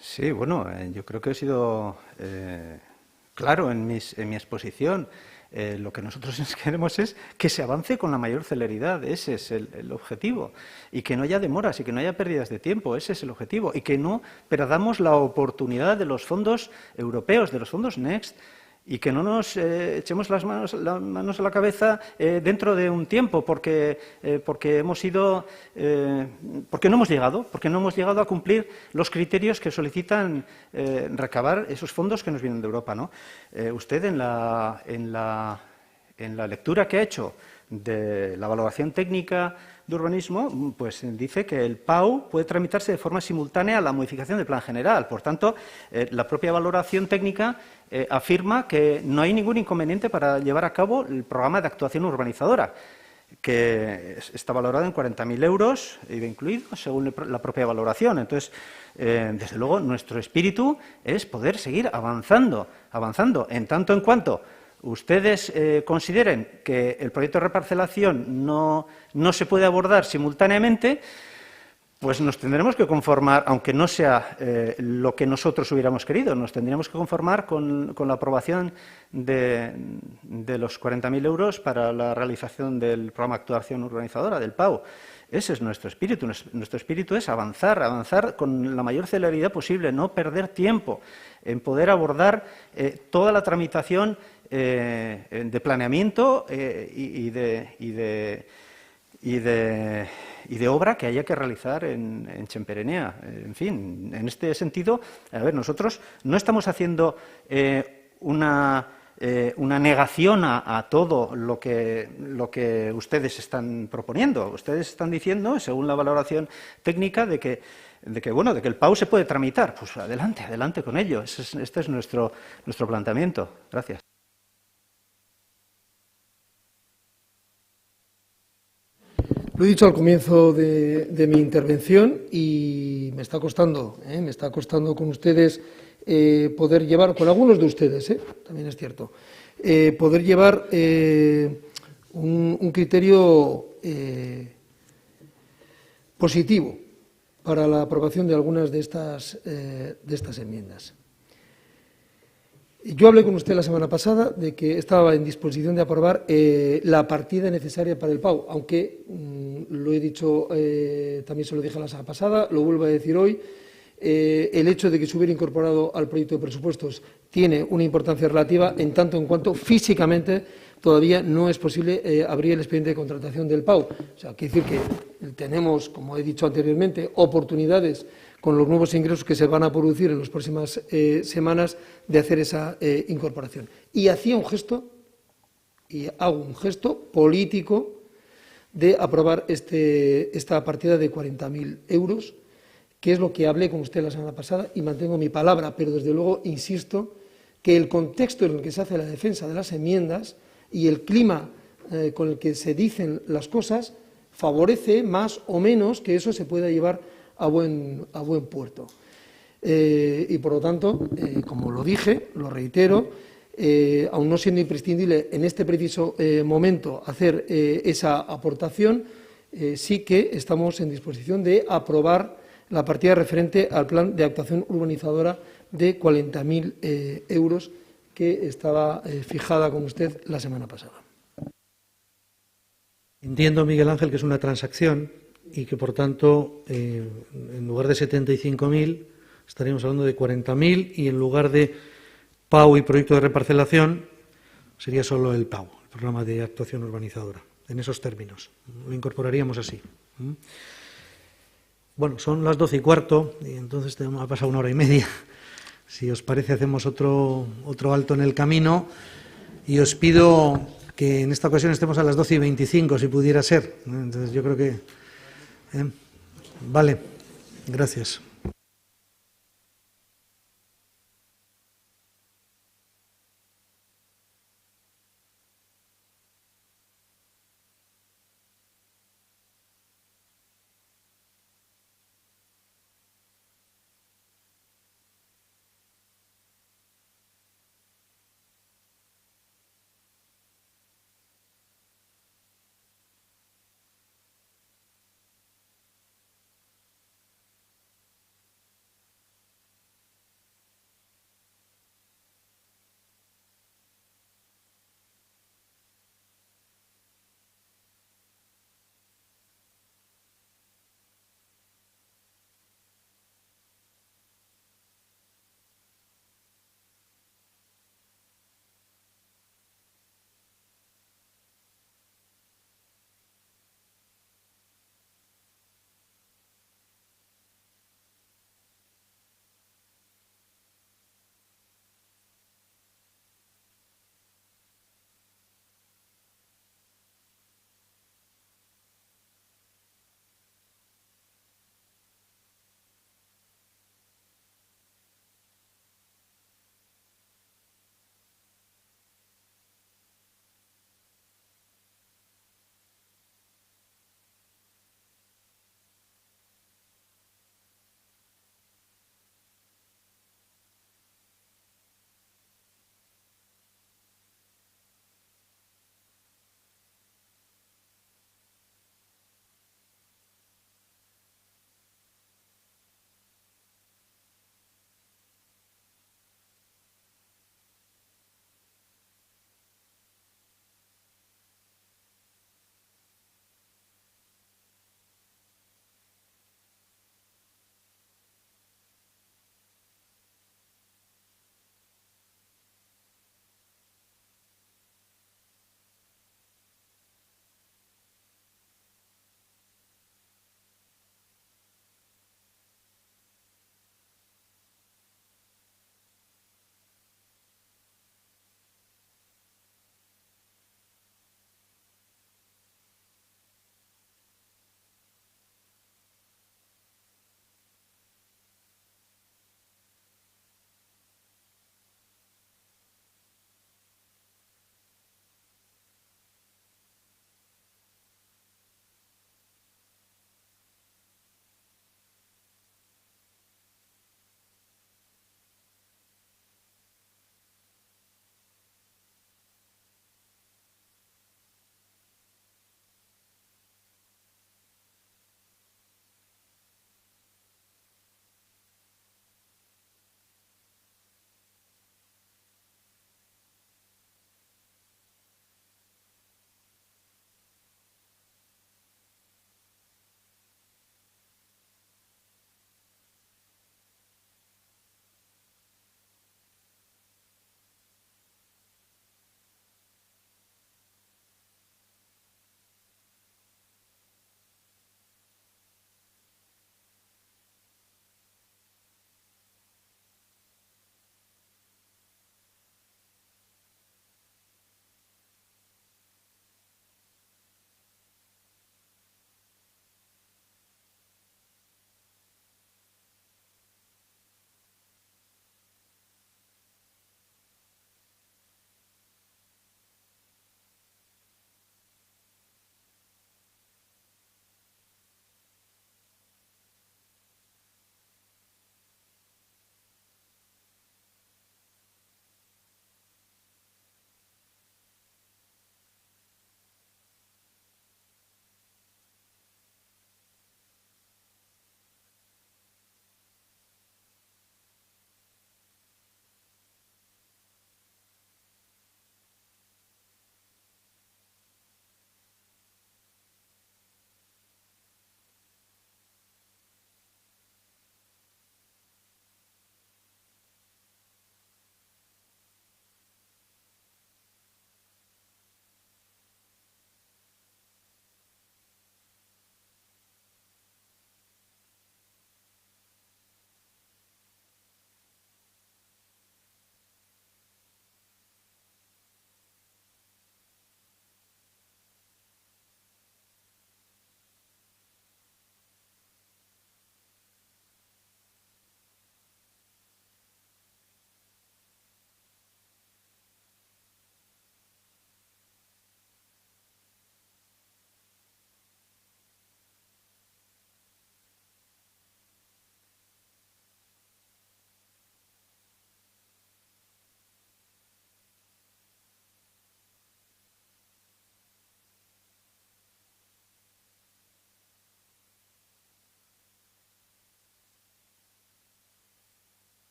Sí, bueno, yo creo que he sido claro en mi exposición. Lo que nosotros queremos es que se avance con la mayor celeridad, ese es el objetivo, y que no haya demoras y que no haya pérdidas de tiempo, ese es el objetivo, y que no perdamos la oportunidad de los fondos europeos, de los fondos Next, y que no nos echemos las manos a la cabeza dentro de un tiempo, porque no hemos llegado a cumplir los criterios que solicitan recabar esos fondos que nos vienen de Europa, ¿no? Usted en la lectura que ha hecho de la valoración técnica de urbanismo, pues dice que el PAU puede tramitarse de forma simultánea a la modificación del Plan General. Por tanto, la propia valoración técnica afirma que no hay ningún inconveniente para llevar a cabo el programa de actuación urbanizadora, que está valorado en 40.000 euros, IVA incluido, según la propia valoración. Entonces, desde luego, nuestro espíritu es poder seguir avanzando, en tanto en cuanto ustedes consideren que el proyecto de reparcelación no se puede abordar simultáneamente, pues nos tendremos que conformar, aunque no sea lo que nosotros hubiéramos querido, nos tendríamos que conformar con la aprobación de los 40.000 euros para la realización del programa de actuación urbanizadora, del PAU. Ese es nuestro espíritu. Nuestro espíritu es avanzar con la mayor celeridad posible, no perder tiempo en poder abordar toda la tramitación de planeamiento y de obra que haya que realizar en Chemperenea. En fin, en este sentido, a ver, nosotros no estamos haciendo una negación a todo lo que ustedes están proponiendo. Ustedes están diciendo, según la valoración técnica, de que el PAU se puede tramitar. Pues adelante con ello. Este es nuestro planteamiento. Gracias. Lo he dicho al comienzo de mi intervención y me está costando con ustedes poder llevar, con algunos de ustedes, también es cierto, poder llevar un criterio positivo para la aprobación de algunas de estas enmiendas. Yo hablé con usted la semana pasada de que estaba en disposición de aprobar la partida necesaria para el PAU, aunque lo he dicho, también se lo dije la semana pasada, lo vuelvo a decir hoy, el hecho de que se hubiera incorporado al proyecto de presupuestos tiene una importancia relativa en tanto en cuanto físicamente todavía no es posible abrir el expediente de contratación del PAU. O sea, quiere decir que tenemos, como he dicho anteriormente, oportunidades con los nuevos ingresos que se van a producir en las próximas semanas de hacer esa incorporación. Y hacía un gesto, y hago un gesto político de aprobar esta partida de 40.000 euros, que es lo que hablé con usted la semana pasada y mantengo mi palabra, pero desde luego insisto que el contexto en el que se hace la defensa de las enmiendas y el clima con el que se dicen las cosas favorece más o menos que eso se pueda llevar a buen puerto. Y por lo tanto, como lo dije, lo reitero, aun no siendo imprescindible en este preciso momento hacer esa aportación, sí que estamos en disposición de aprobar la partida referente al plan de actuación urbanizadora de 40.000 euros que estaba fijada con usted la semana pasada. Entiendo, Miguel Ángel, que es una transacción y que, por tanto, en lugar de 75.000, estaríamos hablando de 40.000 y en lugar de PAU y proyecto de reparcelación sería solo el PAU, el programa de actuación urbanizadora, en esos términos. Lo incorporaríamos así. Bueno, son las 12:15 y entonces ha pasado 1 hora y media. Si os parece, hacemos otro alto en el camino y os pido que en esta ocasión estemos a las 12:25, si pudiera ser. Entonces yo creo que... Vale, gracias.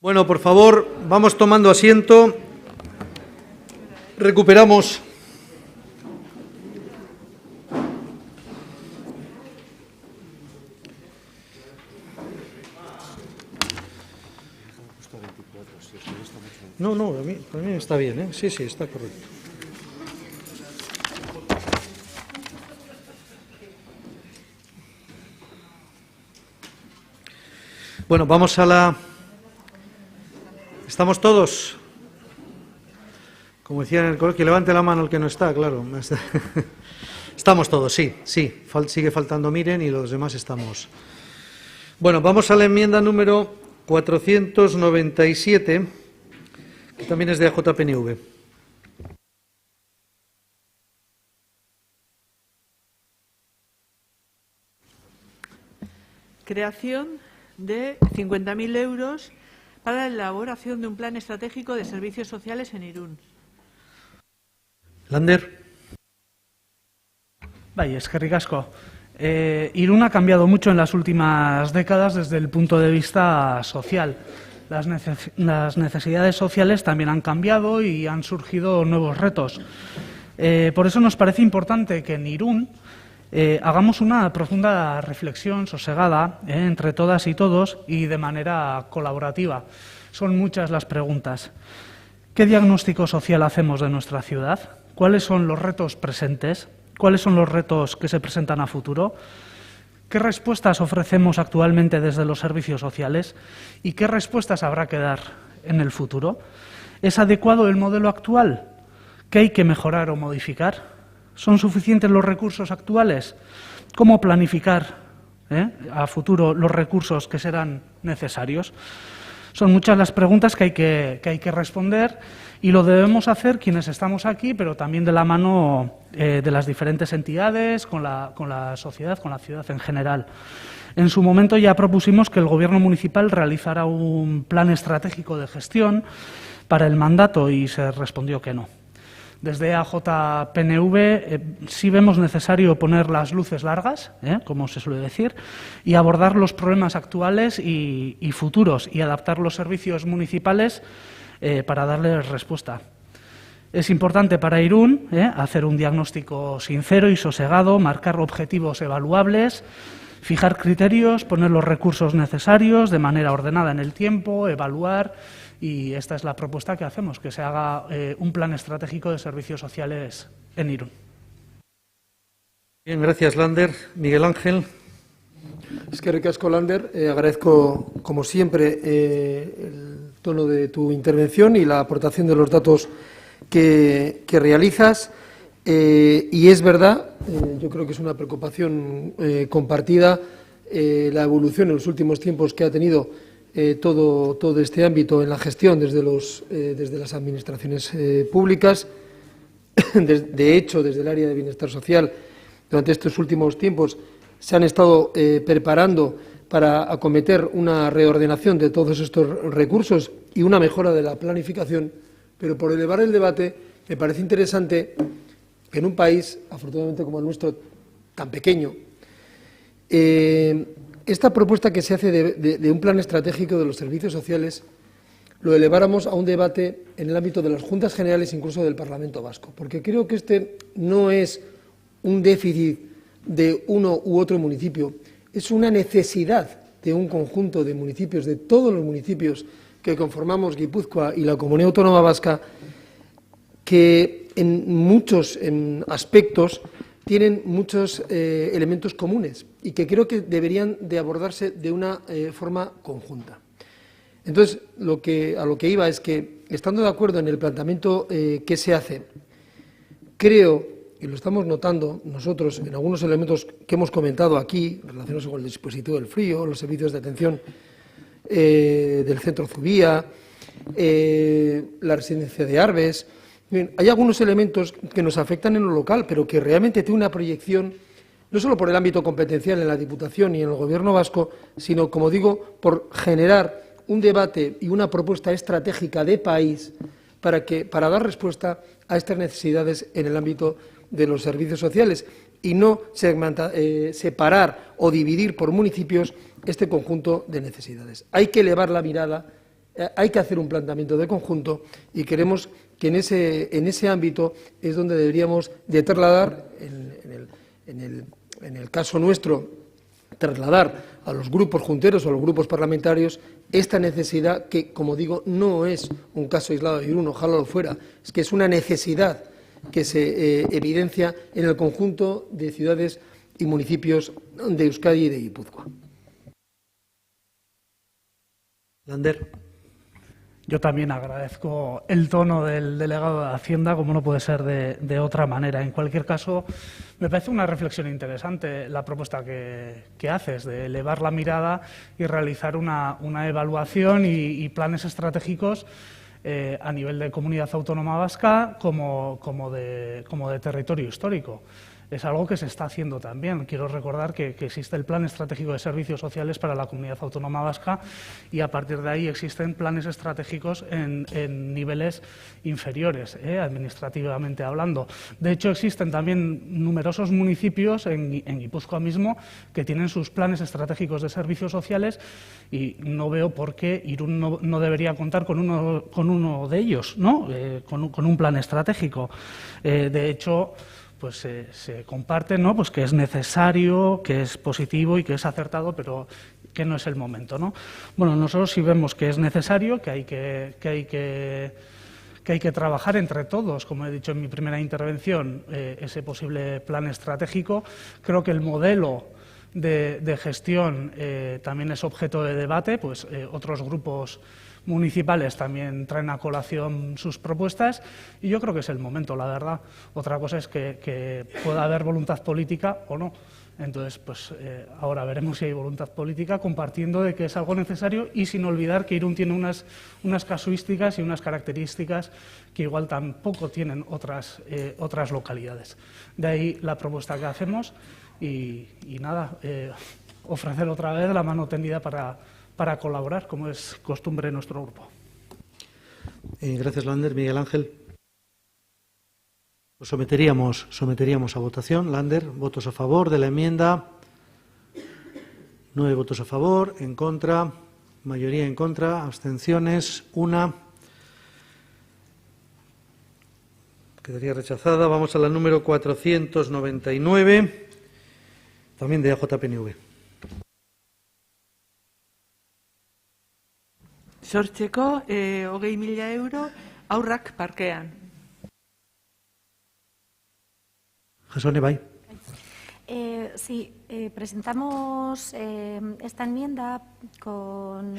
Bueno, por favor, vamos tomando asiento. Recuperamos. No, a mí está bien, ¿eh? Sí, está correcto. Bueno, vamos a la... ¿Estamos todos? Como decía en el colegio, levante la mano el que no está, claro. Estamos todos, sí. Sigue faltando Miren y los demás estamos. Bueno, vamos a la enmienda número 497, que también es de AJPNV. Creación de 50.000 euros para la elaboración de un plan estratégico de servicios sociales en Irún. Lander. Eskerrik asko. Irún ha cambiado mucho en las últimas décadas desde el punto de vista social. Las necesidades sociales también han cambiado y han surgido nuevos retos. Por eso nos parece importante que en Irún hagamos una profunda reflexión sosegada entre todas y todos y de manera colaborativa. Son muchas las preguntas. ¿Qué diagnóstico social hacemos de nuestra ciudad? ¿Cuáles son los retos presentes? ¿Cuáles son los retos que se presentan a futuro? ¿Qué respuestas ofrecemos actualmente desde los servicios sociales? ¿Y qué respuestas habrá que dar en el futuro? ¿Es adecuado el modelo actual? ¿Qué hay que mejorar o modificar? ¿Son suficientes los recursos actuales? ¿Cómo planificar a futuro los recursos que serán necesarios? Son muchas las preguntas que hay que responder y lo debemos hacer quienes estamos aquí, pero también de la mano de las diferentes entidades, con la sociedad, con la ciudad en general. En su momento ya propusimos que el Gobierno municipal realizara un plan estratégico de gestión para el mandato y se respondió que no. Desde AJPNV sí vemos necesario poner las luces largas, como se suele decir, y abordar los problemas actuales y futuros y adaptar los servicios municipales para darles respuesta. Es importante para Irún hacer un diagnóstico sincero y sosegado, marcar objetivos evaluables, fijar criterios, poner los recursos necesarios de manera ordenada en el tiempo, evaluar. Y esta es la propuesta que hacemos, que se haga un plan estratégico de servicios sociales en Irún. Bien, gracias, Lander. Miguel Ángel. Eskerrik asko, Lander. Agradezco, como siempre, el tono de tu intervención y la aportación de los datos que realizas. Y es verdad, yo creo que es una preocupación compartida, la evolución en los últimos tiempos que ha tenido todo este ámbito en la gestión desde las administraciones públicas. De hecho, desde el área de bienestar social, durante estos últimos tiempos se han estado preparando para acometer una reordenación de todos estos recursos y una mejora de la planificación, pero por elevar el debate me parece interesante que en un país, afortunadamente como el nuestro, tan pequeño, esta propuesta que se hace de un plan estratégico de los servicios sociales lo eleváramos a un debate en el ámbito de las Juntas Generales, incluso del Parlamento Vasco, porque creo que este no es un déficit de uno u otro municipio, es una necesidad de un conjunto de municipios, de todos los municipios que conformamos Guipúzcoa y la Comunidad Autónoma Vasca, que en muchos aspectos tienen muchos elementos comunes y que creo que deberían de abordarse de una forma conjunta. Entonces, a lo que iba es que, estando de acuerdo en el planteamiento que se hace, creo, y lo estamos notando nosotros en algunos elementos que hemos comentado aquí, relacionados con el dispositivo del frío, los servicios de atención del centro Zubía, la residencia de Arbes. Bien, hay algunos elementos que nos afectan en lo local, pero que realmente tienen una proyección, no solo por el ámbito competencial en la Diputación y en el Gobierno vasco, sino, como digo, por generar un debate y una propuesta estratégica de país para dar respuesta a estas necesidades en el ámbito de los servicios sociales y no separar o dividir por municipios este conjunto de necesidades. Hay que elevar la mirada hay que hacer un planteamiento de conjunto y creemos que en ese ámbito es donde deberíamos de trasladar, en el caso nuestro, trasladar a los grupos junteros o a los grupos parlamentarios esta necesidad que, como digo, no es un caso aislado de Irún, ojalá lo fuera, es que es una necesidad que se evidencia en el conjunto de ciudades y municipios de Euskadi y de Guipúzcoa. Lander. Yo también agradezco el tono del delegado de Hacienda, como no puede ser de otra manera. En cualquier caso, me parece una reflexión interesante la propuesta que haces de elevar la mirada y realizar una evaluación y planes estratégicos a nivel de comunidad autónoma vasca como de territorio histórico. Es algo que se está haciendo también. Quiero recordar que existe el Plan Estratégico de Servicios Sociales para la Comunidad Autónoma Vasca y a partir de ahí existen planes estratégicos en niveles inferiores, administrativamente hablando. De hecho, existen también numerosos municipios en Guipúzcoa mismo que tienen sus planes estratégicos de servicios sociales y no veo por qué Irún no debería contar con uno de ellos, ¿no? Con un plan estratégico. De hecho, pues se comparte, ¿no? Pues que es necesario, que es positivo y que es acertado, pero que no es el momento, ¿no? Bueno, nosotros sí vemos que es necesario, que hay que trabajar entre todos, como he dicho en mi primera intervención, ese posible plan estratégico. Creo que el modelo de gestión también es objeto de debate, pues otros grupos municipales también traen a colación sus propuestas y yo creo que es el momento, la verdad. Otra cosa es que pueda haber voluntad política o no. Entonces, pues ahora veremos si hay voluntad política, compartiendo de que es algo necesario y sin olvidar que Irún tiene unas casuísticas y unas características que igual tampoco tienen otras localidades. De ahí la propuesta que hacemos y nada, ofrecer otra vez la mano tendida para colaborar, como es costumbre en nuestro grupo. Gracias, Lander. Miguel Ángel. Lo someteríamos a votación. Lander, votos a favor de la enmienda. 9 votos a favor, en contra, mayoría en contra, abstenciones, 1. Quedaría rechazada. Vamos a la número 499, también de AJPNV. Sortzeko, 20.000 euro, aurrak parkean. Jasone, bai. Sí, presentamos esta enmienda con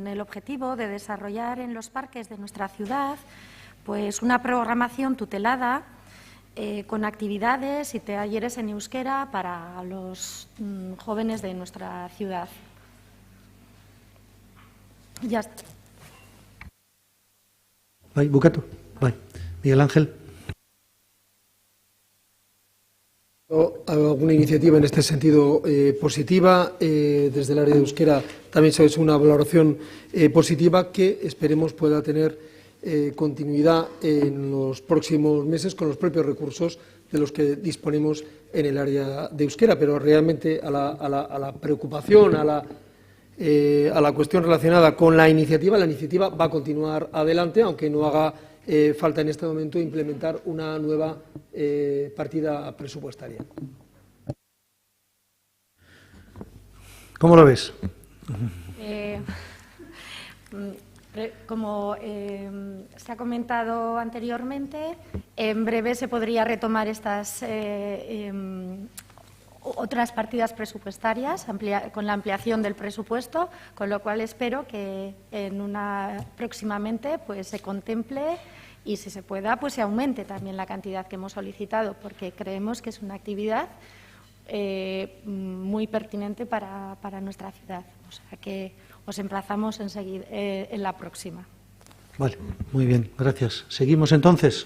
el objetivo de desarrollar en los parques de nuestra ciudad pues una programación tutelada con actividades y talleres en euskera para los jóvenes de nuestra ciudad. Ya está. Bai, bukatu. Bai. Miguel Ángel. Alguna iniciativa en este sentido positiva. Desde el área de euskera también se ha hecho una valoración positiva que esperemos pueda tener continuidad en los próximos meses con los propios recursos de los que disponemos en el área de euskera. Pero realmente a la preocupación, a la cuestión relacionada con la iniciativa va a continuar adelante, aunque no haga falta en este momento implementar una nueva partida presupuestaria. ¿Cómo lo ves? Como se ha comentado anteriormente, en breve se podría retomar estas otras partidas presupuestarias con la ampliación del presupuesto, con lo cual espero que próximamente pues se contemple y si se pueda pues se aumente también la cantidad que hemos solicitado, porque creemos que es una actividad muy pertinente para nuestra ciudad. O sea que os emplazamos en la próxima. Vale, muy bien, gracias. ¿Seguimos entonces?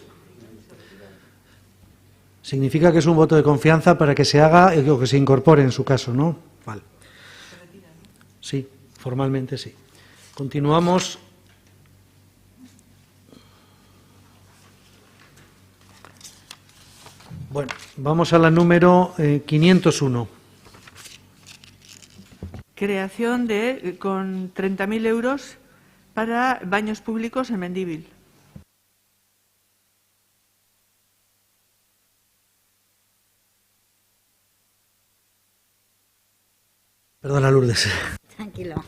Significa que es un voto de confianza para que se haga o que se incorpore en su caso, ¿no? Vale. Sí, formalmente sí. Continuamos. Bueno, vamos a la número 501. creación con 30.000 euros para baños públicos en Mendívil. Perdona, Lourdes. Tranquilo.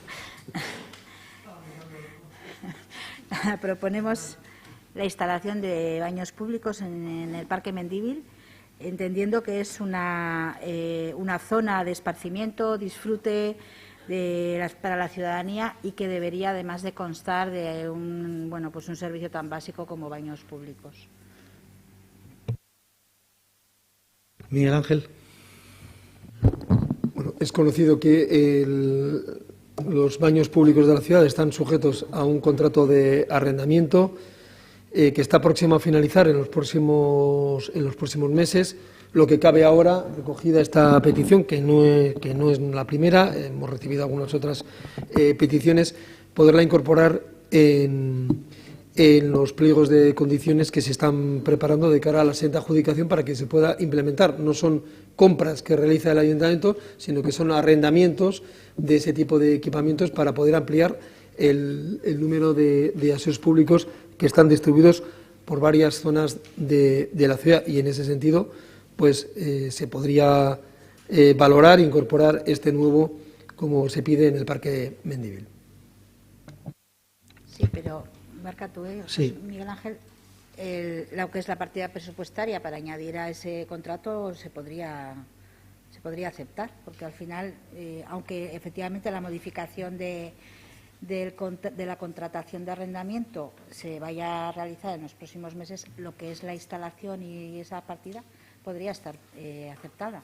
Proponemos la instalación de baños públicos en el Parque Mendívil, entendiendo que es una zona de esparcimiento, disfrute para la ciudadanía y que debería, además de constar de un servicio tan básico como baños públicos. Miguel Ángel. Bueno, es conocido que los baños públicos de la ciudad están sujetos a un contrato de arrendamiento que está próximo a finalizar en los próximos meses. Lo que cabe ahora, recogida esta petición, que no es la primera, hemos recibido algunas otras peticiones, poderla incorporar en los pliegos de condiciones que se están preparando de cara a la siguiente adjudicación para que se pueda implementar. No son compras que realiza el ayuntamiento, sino que son arrendamientos de ese tipo de equipamientos para poder ampliar el número de aseos públicos que están distribuidos por varias zonas de la ciudad, y en ese sentido pues se podría valorar e incorporar este nuevo, como se pide en el Parque Mendívil. Sí, pero marca tú, Sí. Miguel Ángel, lo que es la partida presupuestaria para añadir a ese contrato se podría aceptar, porque al final, aunque efectivamente la modificación de la contratación de arrendamiento se vaya a realizar en los próximos meses, lo que es la instalación y esa partida podría estar aceptada.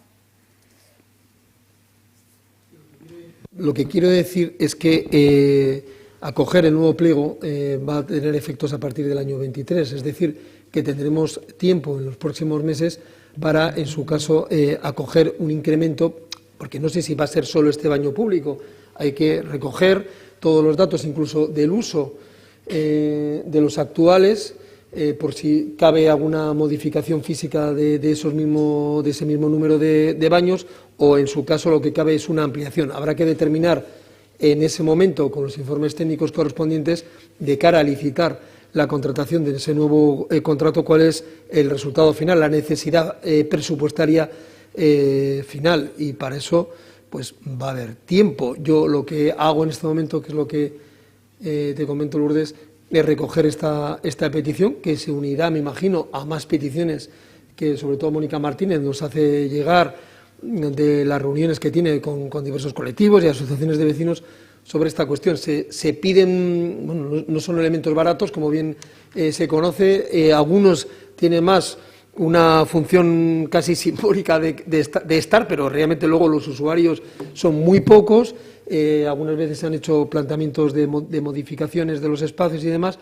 Lo que quiero decir es que acoger el nuevo pliego va a tener efectos a partir del año 23, es decir, que tendremos tiempo en los próximos meses para, en su caso, acoger un incremento, porque no sé si va a ser solo este baño público, hay que recoger todos los datos, incluso del uso de los actuales, por si cabe alguna modificación física de ese mismo número de baños, o en su caso lo que cabe es una ampliación. Habrá que determinar en ese momento, con los informes técnicos correspondientes, de cara a licitar la contratación de ese nuevo contrato, cuál es el resultado final, la necesidad presupuestaria final, y para eso pues va a haber tiempo. Yo lo que hago en este momento, que es lo que te comento, Lourdes, es recoger esta petición, que se unirá, me imagino, a más peticiones que sobre todo Mónica Martínez nos hace llegar de las reuniones que tiene con diversos colectivos y asociaciones de vecinos sobre esta cuestión. Se piden, bueno, no son elementos baratos, como bien se conoce, algunos tienen más una función casi simbólica de estar, pero realmente luego los usuarios son muy pocos. Algunas veces se han hecho planteamientos de modificaciones de los espacios y demás.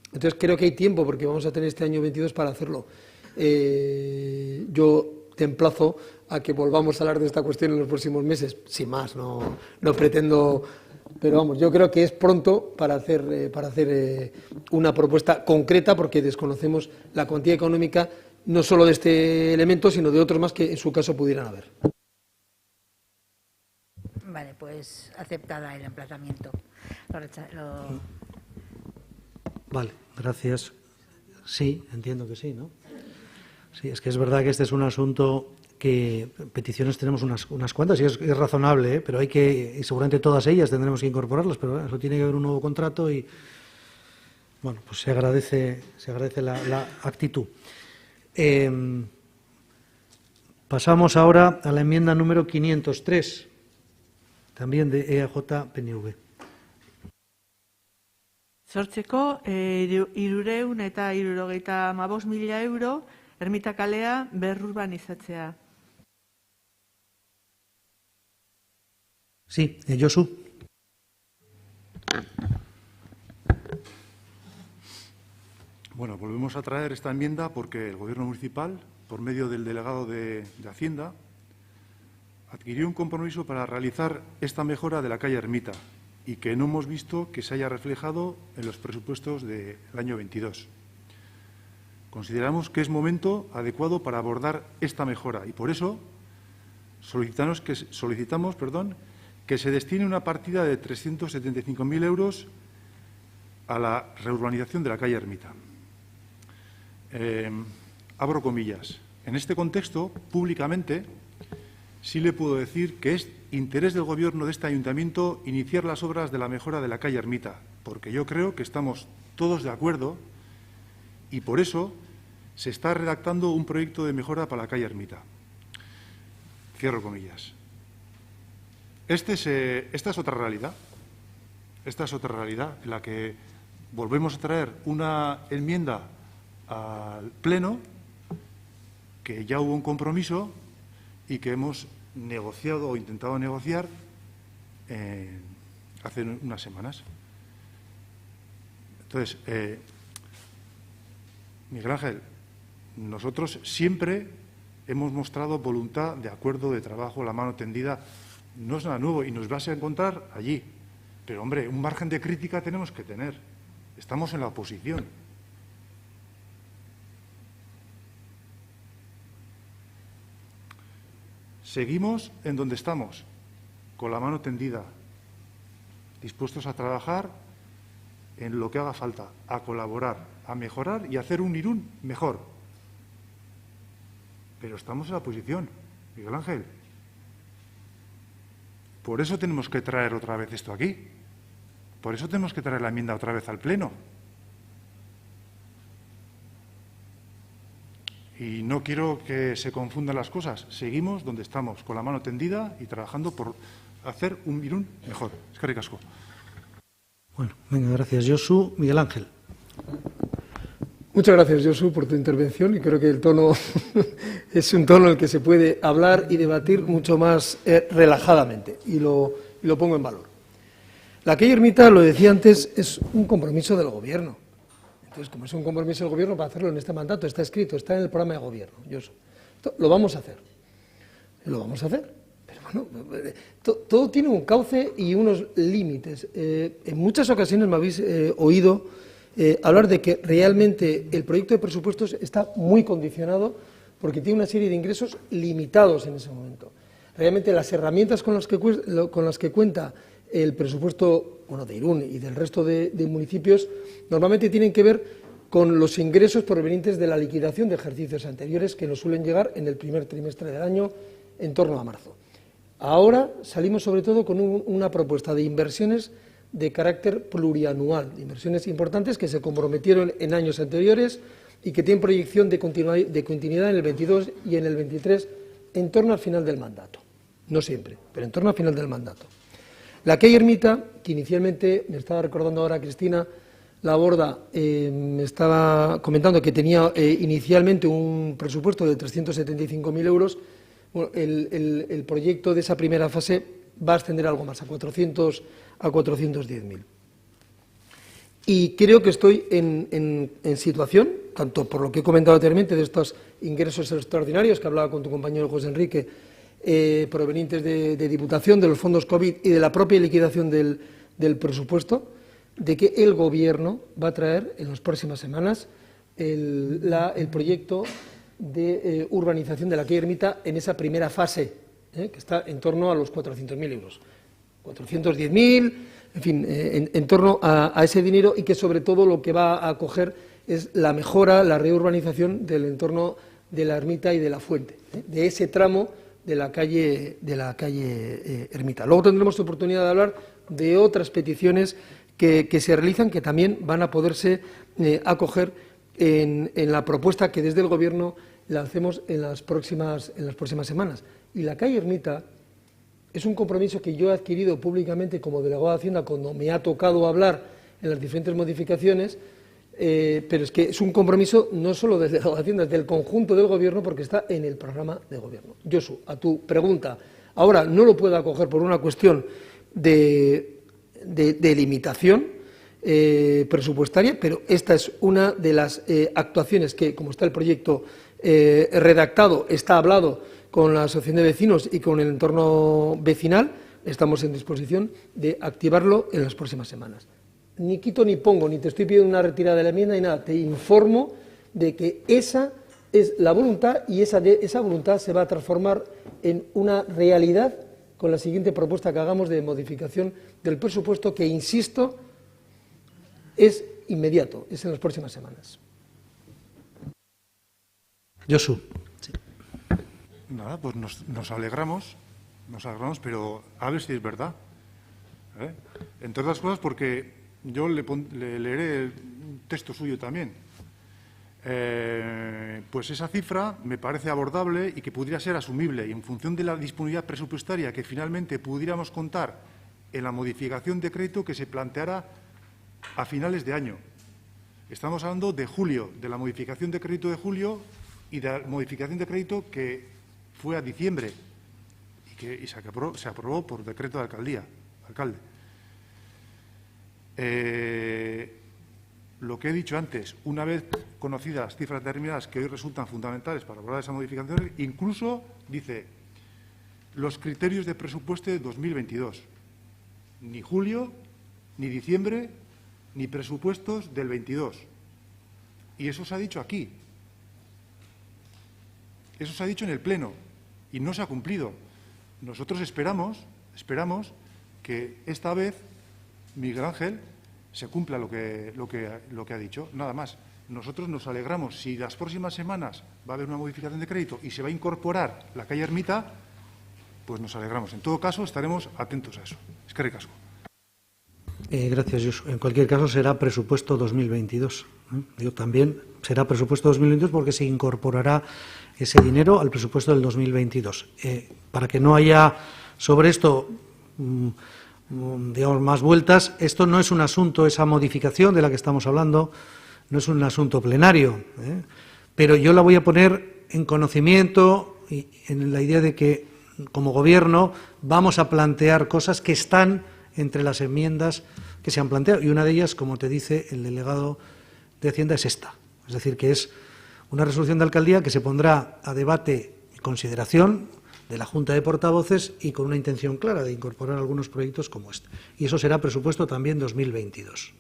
Entonces creo que hay tiempo, porque vamos a tener este año 22 para hacerlo. Yo te emplazo a que volvamos a hablar de esta cuestión en los próximos meses. Sin más, no pretendo, pero vamos, yo creo que es pronto para hacer una propuesta concreta, porque desconocemos la cuantía económica no solo de este elemento, sino de otros más que en su caso pudieran haber. Vale, pues aceptada el emplazamiento. Vale, gracias. Sí, entiendo que sí, ¿no? Sí, es que es verdad que este es un asunto que peticiones tenemos unas cuantas y es razonable, ¿eh? Pero hay que, y seguramente todas ellas tendremos que incorporarlas, pero eso tiene que haber un nuevo contrato y, bueno, pues se agradece la actitud. Pasamos ahora a la enmienda número 503, también de EAJ-PNV. Sortzeko, 375.000 euro, Ermita kalea berrurbanizatzea. Sí, Josu. Bueno, volvemos a traer esta enmienda porque el Gobierno municipal, por medio del delegado de Hacienda, adquirió un compromiso para realizar esta mejora de la calle Ermita y que no hemos visto que se haya reflejado en los presupuestos del año 22. Consideramos que es momento adecuado para abordar esta mejora y por eso solicitamos que se destine una partida de 375.000 euros a la reurbanización de la calle Ermita. Abro comillas. En este contexto, públicamente, sí le puedo decir que es interés del Gobierno de este Ayuntamiento iniciar las obras de la mejora de la calle Ermita, porque yo creo que estamos todos de acuerdo y por eso se está redactando un proyecto de mejora para la calle Ermita. Cierro comillas. Esta es otra realidad. Esta es otra realidad en la que volvemos a traer una enmienda al Pleno que ya hubo un compromiso y que hemos negociado o intentado negociar hace unas semanas. Entonces, Miguel Ángel, nosotros siempre hemos mostrado voluntad de acuerdo, de trabajo, la mano tendida. No es nada nuevo y nos vas a encontrar allí. Pero, hombre, un margen de crítica tenemos que tener. Estamos en la oposición. Seguimos en donde estamos, con la mano tendida, dispuestos a trabajar en lo que haga falta, a colaborar, a mejorar y a hacer un Irún mejor. Pero estamos en la oposición, Miguel Ángel. Por eso tenemos que traer otra vez esto aquí. Por eso tenemos que traer la enmienda otra vez al Pleno. Y no quiero que se confundan las cosas. Seguimos donde estamos, con la mano tendida y trabajando por hacer un Irún mejor. Eskerrik asko. Bueno, venga, gracias, Josu. Miguel Ángel. Muchas gracias, Josu, por tu intervención y creo que el tono es un tono en el que se puede hablar y debatir mucho más relajadamente y lo pongo en valor. La calle Ermita, lo decía antes, es un compromiso del Gobierno. Entonces, como es un compromiso del Gobierno para hacerlo en este mandato, está escrito, está en el programa de Gobierno. Josu. Esto lo vamos a hacer. Lo vamos a hacer. Pero bueno, todo tiene un cauce y unos límites. En muchas ocasiones me habéis oído hablar de que realmente el proyecto de presupuestos está muy condicionado porque tiene una serie de ingresos limitados en ese momento. Realmente las herramientas con las que cuenta el presupuesto de Irún y del resto de municipios normalmente tienen que ver con los ingresos provenientes de la liquidación de ejercicios anteriores que nos suelen llegar en el primer trimestre del año en torno a marzo. Ahora salimos sobre todo con una propuesta de inversiones de carácter plurianual, inversiones importantes que se comprometieron en años anteriores y que tienen proyección de continuidad en el 22 y en el 23 en torno al final del mandato. No siempre, pero en torno al final del mandato. La calle Ermita, que inicialmente, me estaba recordando ahora Cristina Laborda, me estaba comentando que tenía inicialmente un presupuesto de 375.000 euros, bueno, el proyecto de esa primera fase va a ascender algo más, a 410.000. Y creo que estoy en situación, tanto por lo que he comentado anteriormente de estos ingresos extraordinarios que hablaba con tu compañero José Enrique, provenientes de Diputación, de los fondos COVID y de la propia liquidación del presupuesto, de que el Gobierno va a traer en las próximas semanas el proyecto de urbanización de la calle Ermita en esa primera fase, que está en torno a los 400.000 euros. 410.000, en fin, en torno a ese dinero y que sobre todo lo que va a acoger es la mejora, la reurbanización del entorno de la Ermita y de la Fuente, de ese tramo de la calle Ermita. Luego tendremos oportunidad de hablar de otras peticiones que se realizan que también van a poderse acoger en la propuesta que desde el Gobierno lancemos en las próximas semanas. Y la calle Ermita es un compromiso que yo he adquirido públicamente como delegado de Hacienda cuando me ha tocado hablar en las diferentes modificaciones, pero es que es un compromiso no solo del delegado de Hacienda, es del conjunto del Gobierno porque está en el programa de Gobierno. Josu, a tu pregunta, ahora no lo puedo acoger por una cuestión de limitación presupuestaria, pero esta es una de las actuaciones que, como está el proyecto redactado, está hablado con la asociación de vecinos y con el entorno vecinal, estamos en disposición de activarlo en las próximas semanas. Ni quito ni pongo, ni te estoy pidiendo una retirada de la enmienda ni nada, te informo de que esa es la voluntad y esa voluntad se va a transformar en una realidad con la siguiente propuesta que hagamos de modificación del presupuesto, que, insisto, es inmediato, es en las próximas semanas. Josu. Sí. Nada, pues nos alegramos, pero a ver si es verdad. Entre otras cosas, porque yo le leeré el texto suyo también. Pues esa cifra me parece abordable y que pudiera ser asumible, y en función de la disponibilidad presupuestaria que finalmente pudiéramos contar en la modificación de crédito que se planteara a finales de año. Estamos hablando de julio, de la modificación de crédito de julio y de la modificación de crédito que fue a diciembre y se aprobó por decreto de alcalde. Lo que he dicho antes, una vez conocidas cifras determinadas que hoy resultan fundamentales para abordar esa modificación, incluso dice los criterios de presupuesto de 2022. Ni julio, ni diciembre, ni presupuestos del 22. Y eso se ha dicho aquí. Eso se ha dicho en el Pleno y no se ha cumplido. Nosotros esperamos que esta vez Miguel Ángel se cumpla lo que ha dicho, nada más. Nosotros nos alegramos. Si las próximas semanas va a haber una modificación de crédito y se va a incorporar la calle Ermita, pues nos alegramos. En todo caso, estaremos atentos a eso. Eskerrik asko. Gracias, Josu. En cualquier caso, será presupuesto 2022. Digo, también será presupuesto 2022 porque se incorporará ese dinero al presupuesto del 2022. Para que no haya sobre esto digamos, más vueltas, esto no es un asunto, esa modificación de la que estamos hablando, no es un asunto plenario, pero yo la voy a poner en conocimiento y en la idea de que, como Gobierno, vamos a plantear cosas que están entre las enmiendas que se han planteado. Y una de ellas, como te dice el delegado de Hacienda, es esta. Es decir, que es una resolución de alcaldía que se pondrá a debate y consideración de la Junta de Portavoces y con una intención clara de incorporar algunos proyectos como este. Y eso será presupuesto también 2022.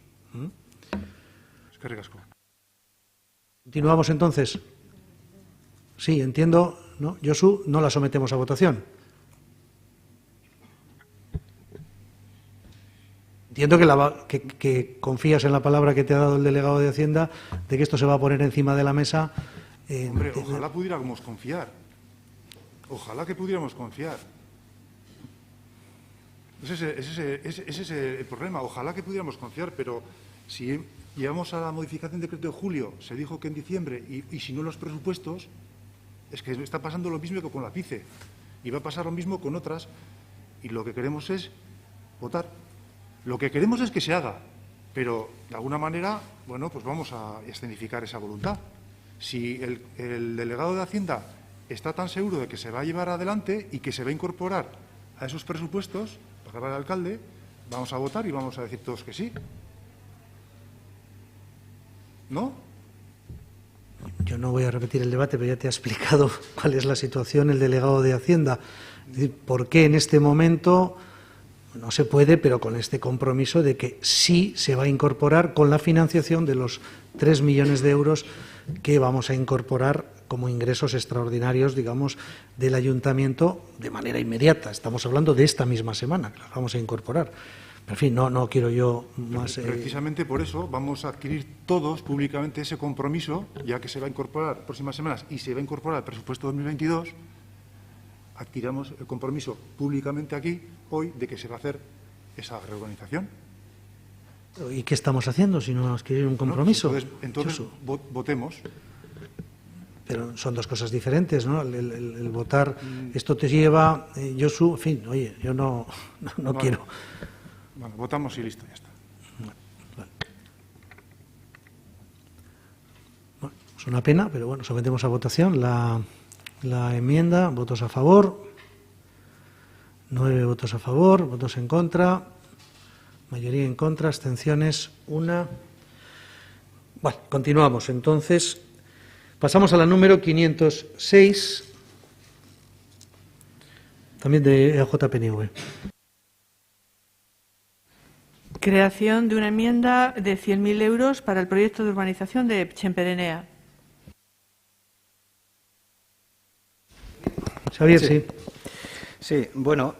Eskerrik asko. Continuamos entonces. Sí, entiendo, ¿no? Josu, no la sometemos a votación. Entiendo que confías en la palabra que te ha dado el delegado de Hacienda de que esto se va a poner encima de la mesa. Hombre, ojalá pudiéramos confiar. Ojalá que pudiéramos confiar. Ese es el problema. Ojalá que pudiéramos confiar, pero si llevamos a la modificación de decreto de julio, se dijo que en diciembre, y si no los presupuestos, es que está pasando lo mismo que con la PICE. Y va a pasar lo mismo con otras. Y lo que queremos es votar. Lo que queremos es que se haga, pero de alguna manera, bueno, pues vamos a escenificar esa voluntad. Si el delegado de Hacienda está tan seguro de que se va a llevar adelante y que se va a incorporar a esos presupuestos, para el alcalde, vamos a votar y vamos a decir todos que sí. ¿No? Yo no voy a repetir el debate, pero ya te ha explicado cuál es la situación el delegado de Hacienda. Es decir, por qué en este momento no se puede, pero con este compromiso de que sí se va a incorporar con la financiación de los 3 millones de euros que vamos a incorporar como ingresos extraordinarios, digamos, del ayuntamiento de manera inmediata. Estamos hablando de esta misma semana, que las vamos a incorporar. Pero, en fin, no quiero yo más... Precisamente por eso vamos a adquirir todos públicamente ese compromiso, ya que se va a incorporar próximas semanas y se va a incorporar al presupuesto 2022, adquiramos el compromiso públicamente aquí, hoy, de que se va a hacer esa reorganización. ¿Y qué estamos haciendo si no adquirir un compromiso? No, entonces votemos. Pero son dos cosas diferentes, ¿no? El votar, esto te lleva, Josu, en fin, oye, yo no vale. Quiero. Bueno, votamos y listo, ya está. Vale. Bueno, es una pena, pero bueno, sometemos a votación la enmienda. Votos a favor, 9 votos a favor, votos en contra, mayoría en contra, abstenciones, 1. Bueno, continuamos entonces. Pasamos a la número 506, también de JPNV. Creación de una enmienda de 100.000 euros para el proyecto de urbanización de Txenperenea. Xavier, sí. Sí, bueno,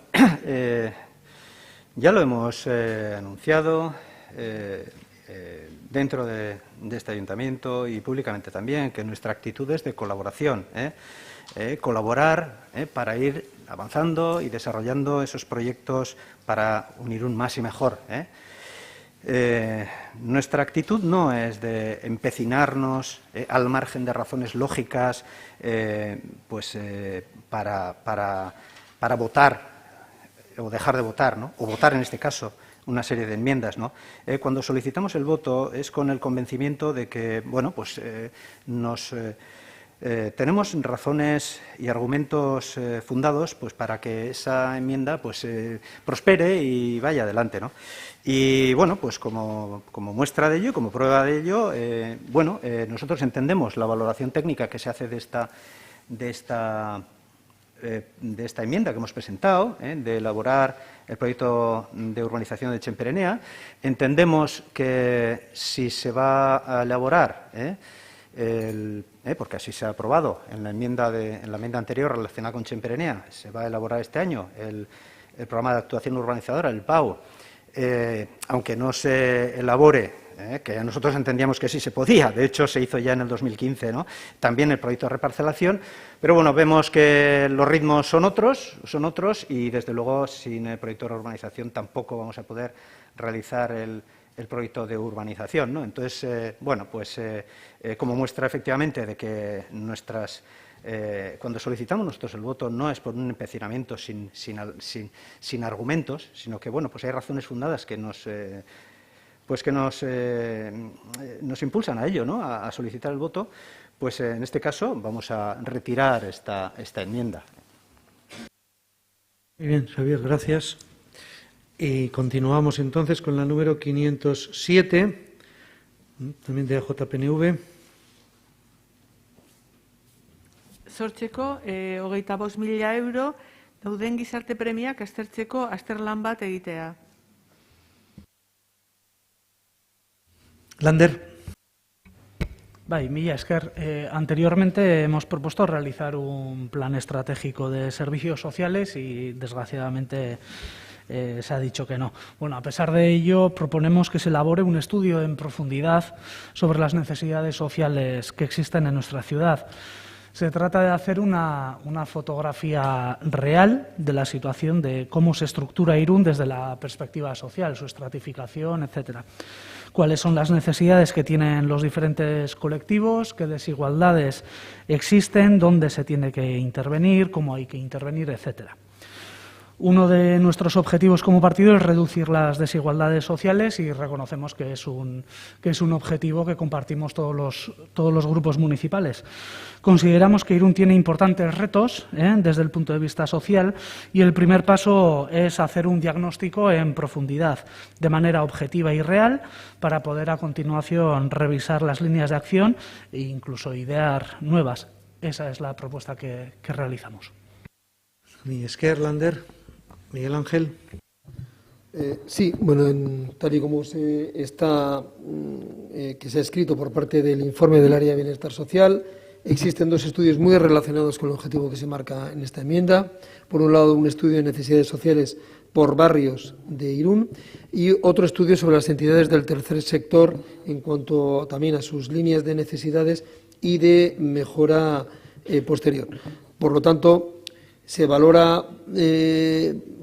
Ya lo hemos anunciado dentro de este ayuntamiento y públicamente también, que nuestra actitud es de colaboración, colaborar para ir avanzando y desarrollando esos proyectos para un Irún más y mejor. Nuestra actitud no es de empecinarnos al margen de razones lógicas para votar o dejar de votar, ¿no? O votar en este caso una serie de enmiendas, ¿no? Cuando solicitamos el voto es con el convencimiento de que, bueno, pues tenemos razones y argumentos fundados pues para que esa enmienda pues prospere y vaya adelante, ¿no? Y bueno, pues como muestra de ello, como prueba de ello, nosotros entendemos la valoración técnica que se hace de esta enmienda que hemos presentado, de elaborar el proyecto de urbanización de Chemperenea. Entendemos que si se va a elaborar, porque así se ha aprobado en la enmienda anterior relacionada con Chemperenea, se va a elaborar este año el programa de actuación urbanizadora, el PAU, aunque no se elabore, que nosotros entendíamos que sí se podía, de hecho se hizo ya en el 2015, ¿no? También el proyecto de reparcelación, pero bueno, vemos que los ritmos son otros y desde luego sin el proyecto de urbanización tampoco vamos a poder realizar el proyecto de urbanización, ¿no? Entonces, como muestra efectivamente de que cuando solicitamos nosotros el voto no es por un empecinamiento sin argumentos, sino que bueno, pues hay razones fundadas que nos impulsan a ello, ¿no? A solicitar el voto, pues en este caso vamos a retirar esta enmienda. Muy bien, Xavier, gracias. Y continuamos entonces con la número 507, también de AJPNV. Sortzeko, 25.000 euro dauden gizarte premiak aztertzeko azterlan bat egitea. Lander. Mila esker. Anteriormente hemos propuesto realizar un plan estratégico de servicios sociales y, desgraciadamente, se ha dicho que no. Bueno, a pesar de ello, proponemos que se elabore un estudio en profundidad sobre las necesidades sociales que existen en nuestra ciudad. Se trata de hacer una fotografía real de la situación de cómo se estructura Irún desde la perspectiva social, su estratificación, etcétera. Cuáles son las necesidades que tienen los diferentes colectivos, qué desigualdades existen, dónde se tiene que intervenir, cómo hay que intervenir, etcétera. Uno de nuestros objetivos como partido es reducir las desigualdades sociales y reconocemos que es un objetivo que compartimos todos los grupos municipales. Consideramos que Irún tiene importantes retos desde el punto de vista social y el primer paso es hacer un diagnóstico en profundidad, de manera objetiva y real, para poder a continuación revisar las líneas de acción e incluso idear nuevas. Esa es la propuesta que realizamos. Mi esker, Lander. Miguel Ángel. Sí, bueno, tal y como que se ha escrito por parte del informe del área de bienestar social, existen dos estudios muy relacionados con el objetivo que se marca en esta enmienda. Por un lado, un estudio de necesidades sociales por barrios de Irún y otro estudio sobre las entidades del tercer sector en cuanto también a sus líneas de necesidades y de mejora posterior. Por lo tanto, se valora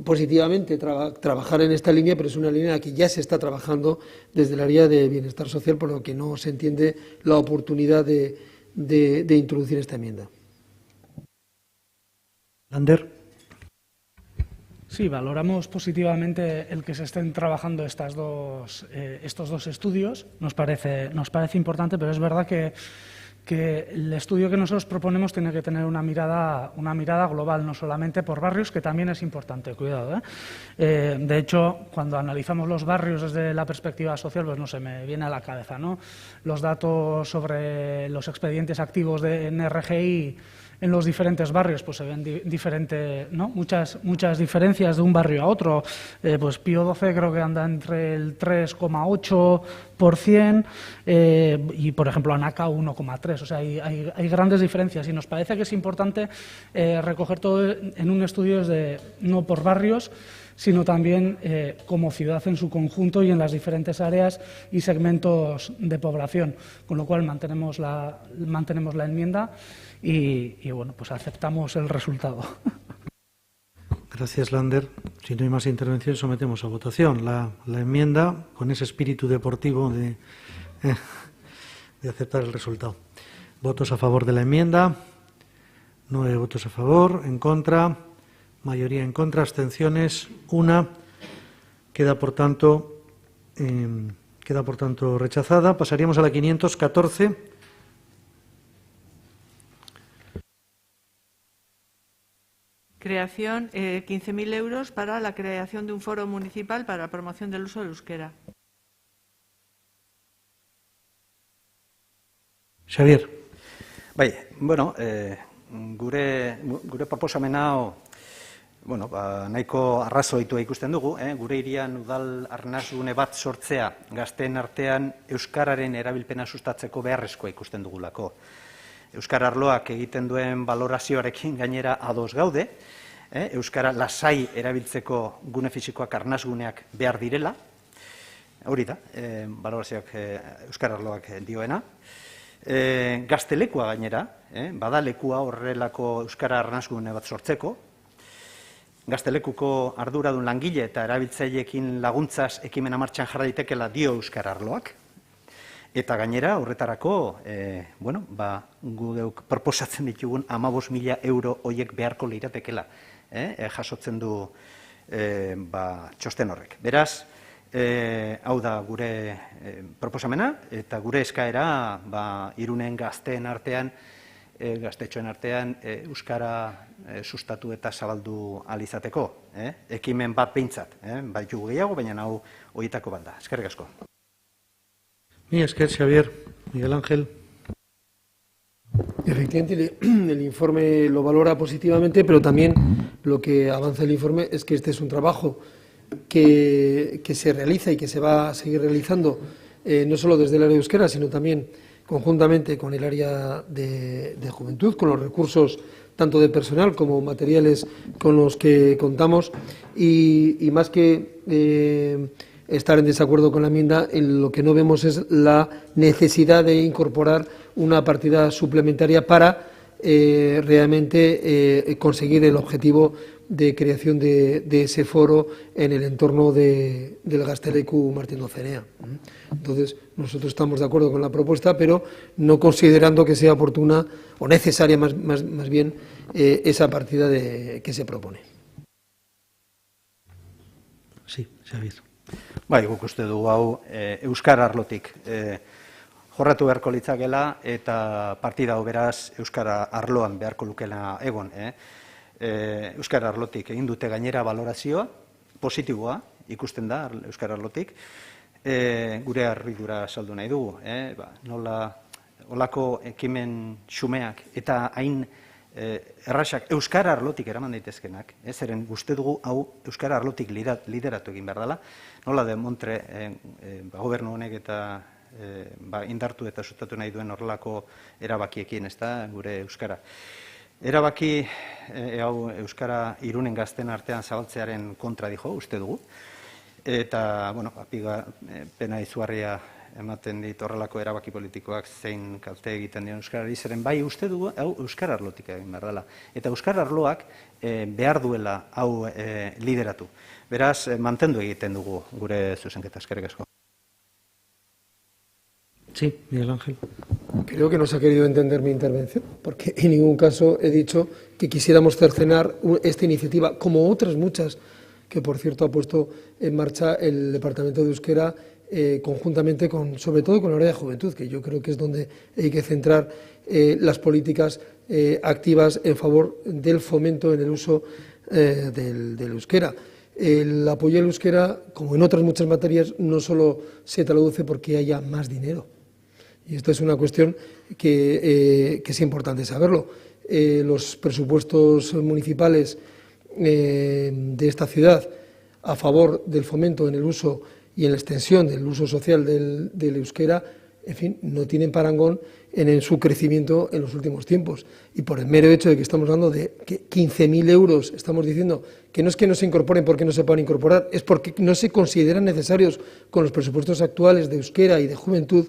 positivamente trabajar en esta línea, pero es una línea en la que ya se está trabajando desde el área de bienestar social, por lo que no se entiende la oportunidad de introducir esta enmienda. Lander. Sí, valoramos positivamente el que se estén trabajando estos dos estudios. Nos parece importante, pero es verdad que el estudio que nosotros proponemos tiene que tener una mirada global, no solamente por barrios, que también es importante, cuidado. De hecho, cuando analizamos los barrios desde la perspectiva social, pues no se me viene a la cabeza, ¿no? Los datos sobre los expedientes activos en RGI en los diferentes barrios pues se ven muchas diferencias de un barrio a otro. Pues Pío XII creo que anda entre el 3,8% y, por ejemplo, Anaca 1,3%. O sea, hay grandes diferencias y nos parece que es importante recoger todo en un estudio no por barrios, sino también como ciudad en su conjunto y en las diferentes áreas y segmentos de población. Con lo cual mantenemos la enmienda y bueno, pues aceptamos el resultado. Gracias, Lander. Si no hay más intervenciones, sometemos a votación la enmienda con ese espíritu deportivo de aceptar el resultado. ¿Votos a favor de la enmienda? 9 votos a favor, en contra, mayoría en contra, abstenciones, 1. Queda, por tanto, rechazada. Pasaríamos a la 514. Creación, 15.000 euros para la creación de un foro municipal para la promoción del uso del euskera. Xavier. Bai, bueno, gure proposamena nahiko arrazoitua ikusten dugu, gure hirian udal arnasgune bat sortzea gazteen artean euskararen erabilpena sustatzeko beharrezkoa ikusten dugulako. Euskara arloak egiten duen balorazioarekin gainera ados gaude, euskara lasai erabiltzeko gune fisikoak arnasguneak behar direla, hori da, balorazioak euskara arloak dioena. Gaztelekua gainera, badalekua horrelako euskara arnasgune bat sortzeko, Gaztelekuko arduradun langile eta erabiltzaileekin laguntzaz ekimena martxan jarra daitekela dio euskara arloak. Eta gainera, horretarako, gu geuk proposatzen ditugun 15.000 euro horiek beharko liratekela, jasotzen du txosten horrek. Beraz, hau da gure proposamena, eta gure eskaera Irunen gazteen artean, gaztetxoen artean, euskara sustatu eta zabaldu alizateko. Ekimen bat behintzat, baditu gehiago, baina hau horietako bat da. Eskerrik asko. Mila esker, Xavier. Miguel Ángel. Efectivamente, el informe lo valora positivamente, pero también lo que avanza el informe es que este es un trabajo que se realiza y que se va a seguir realizando, no solo desde el área de euskera, sino también conjuntamente con el área de juventud, con los recursos tanto de personal como materiales con los que contamos y más que estar en desacuerdo con la enmienda, lo que no vemos es la necesidad de incorporar una partida suplementaria para realmente conseguir el objetivo de creación de ese foro en el entorno del Gazteleku Martín Docenea. Entonces, nosotros estamos de acuerdo con la propuesta, pero no considerando que sea oportuna o necesaria más bien esa partida que se propone. Sí, Xavier. Bai, guk uste dugu hau euskara arlotik jorratu beharko litzakela eta partida hau beraz euskara arloan beharko lukela egon. Euskara arlotik egin dute gainera valorazioa, positiboa ikusten da euskara arlotik, gure harridura saldu nahi dugu. Nola olako ekimen xumeak eta hain errasak euskara arlotik eraman daitezkenak, zeren uste dugu hau euskara arlotik lideratu egin behar dela, nola de Montre gobernu honek eta indartu eta sustatu nahi duen horrelako erabakiekin, ez da, gure euskara. Erabaki hau euskara Irunen gazten artean zabaltzearen kontra dijo, uste dugu, eta, pena izugarria ematen dit horrelako erabaki politikoak zein kalte egiten dion euskarari, zeren bai uste dugu hau euskara arlotik egin behar dela. Eta euskara arloak behar duela hau lideratu. Beraz, mantendu egiten dugu gure zuzenketa. Eskerrik asko. Sí, Miguel Ángel. Creo que no se ha querido entender mi intervención, porque en ningún caso he dicho que quisiéramos cercenar esta iniciativa, como otras muchas que, por cierto, ha puesto en marcha el Departamento de Euskera conjuntamente sobre todo con la área de juventud, que yo creo que es donde hay que centrar las políticas activas en favor del fomento en el uso del euskera. El apoyo al euskera, como en otras muchas materias, no solo se traduce porque haya más dinero. Y esto es una cuestión que es importante saberlo. los presupuestos municipales de esta ciudad a favor del fomento en el uso y en la extensión del uso social del euskera, en fin, no tienen parangón en su crecimiento en los últimos tiempos. Y por el mero hecho de que estamos hablando de que 15.000 euros, estamos diciendo que no es que no se incorporen porque no se puedan incorporar, es porque no se consideran necesarios con los presupuestos actuales de euskera y de juventud.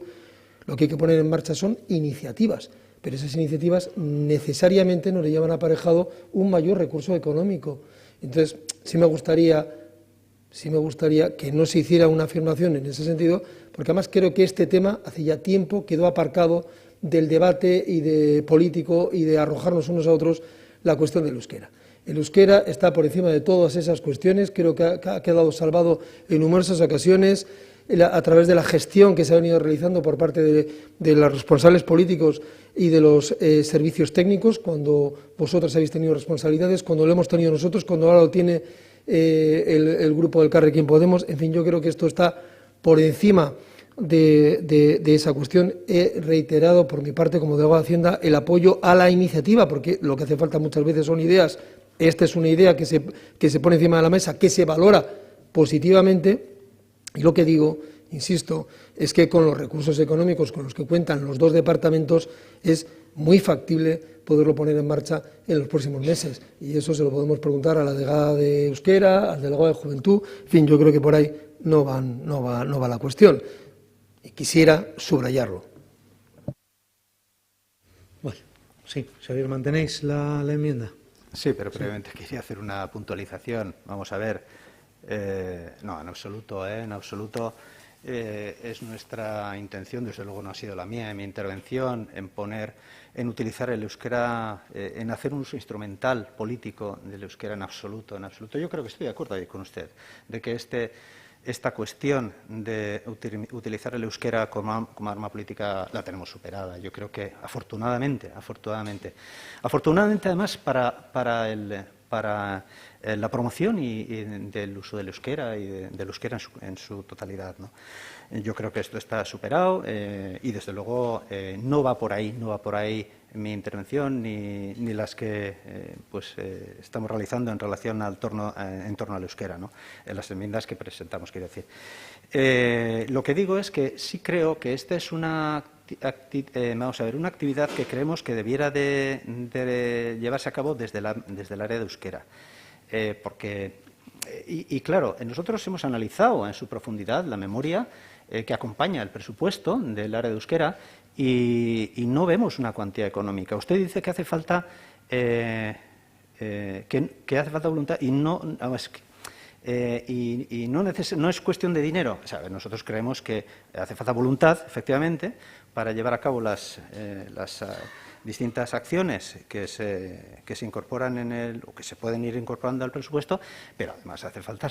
Lo que hay que poner en marcha son iniciativas, pero esas iniciativas necesariamente nos le llevan aparejado un mayor recurso económico. Entonces, sí me gustaría que no se hiciera una afirmación en ese sentido, porque además creo que este tema hace ya tiempo quedó aparcado del debate y de político y de arrojarnos unos a otros la cuestión del euskera. El euskera está por encima de todas esas cuestiones, creo que ha quedado salvado en numerosas ocasiones a través de la gestión que se ha venido realizando por parte de los responsables políticos y de los servicios técnicos, cuando vosotros habéis tenido responsabilidades, cuando lo hemos tenido nosotros, cuando ahora lo tiene el grupo del Elkarrekin Podemos. En fin, yo creo que esto está por encima de esa cuestión. He reiterado por mi parte, como delegado de Hacienda, el apoyo a la iniciativa, porque lo que hace falta muchas veces son ideas. Esta es una idea que se pone encima de la mesa, que se valora positivamente, y lo que digo, insisto, es que con los recursos económicos con los que cuentan los dos departamentos es muy factible poderlo poner en marcha en los próximos meses. Y eso se lo podemos preguntar a la delegada de Euskera, al delegado de Juventud. En fin, yo creo que por ahí no va la cuestión. Y quisiera subrayarlo. Bueno, sí, Xavier, ¿mantenéis la enmienda? Sí, pero previamente quería hacer una puntualización. Vamos a ver. No, en absoluto, en absoluto. Es nuestra intención, desde luego no ha sido la mía, en mi intervención, en utilizar el euskera, en hacer un uso instrumental político del euskera en absoluto, en absoluto. Yo creo que estoy de acuerdo ahí con usted, de que esta cuestión de utilizar el euskera como arma política la tenemos superada. Yo creo que afortunadamente además para la promoción y del uso del euskera y del euskera en su totalidad, ¿no? Yo creo que esto está superado y desde luego no va por ahí mi intervención ni las que estamos realizando en relación en torno al euskera, ¿no? En las enmiendas que presentamos, quiero decir. Lo que digo es que sí creo que esta es una actividad que creemos que debiera de llevarse a cabo desde el área de euskera. Claro, nosotros hemos analizado en su profundidad la memoria que acompaña el presupuesto del área de euskera y no vemos una cuantía económica. Usted dice que hace falta voluntad y no es cuestión de dinero. O sea, nosotros creemos que hace falta voluntad, efectivamente, para llevar a cabo las distintas acciones que se incorporan o que se pueden ir incorporando al presupuesto, pero además hace falta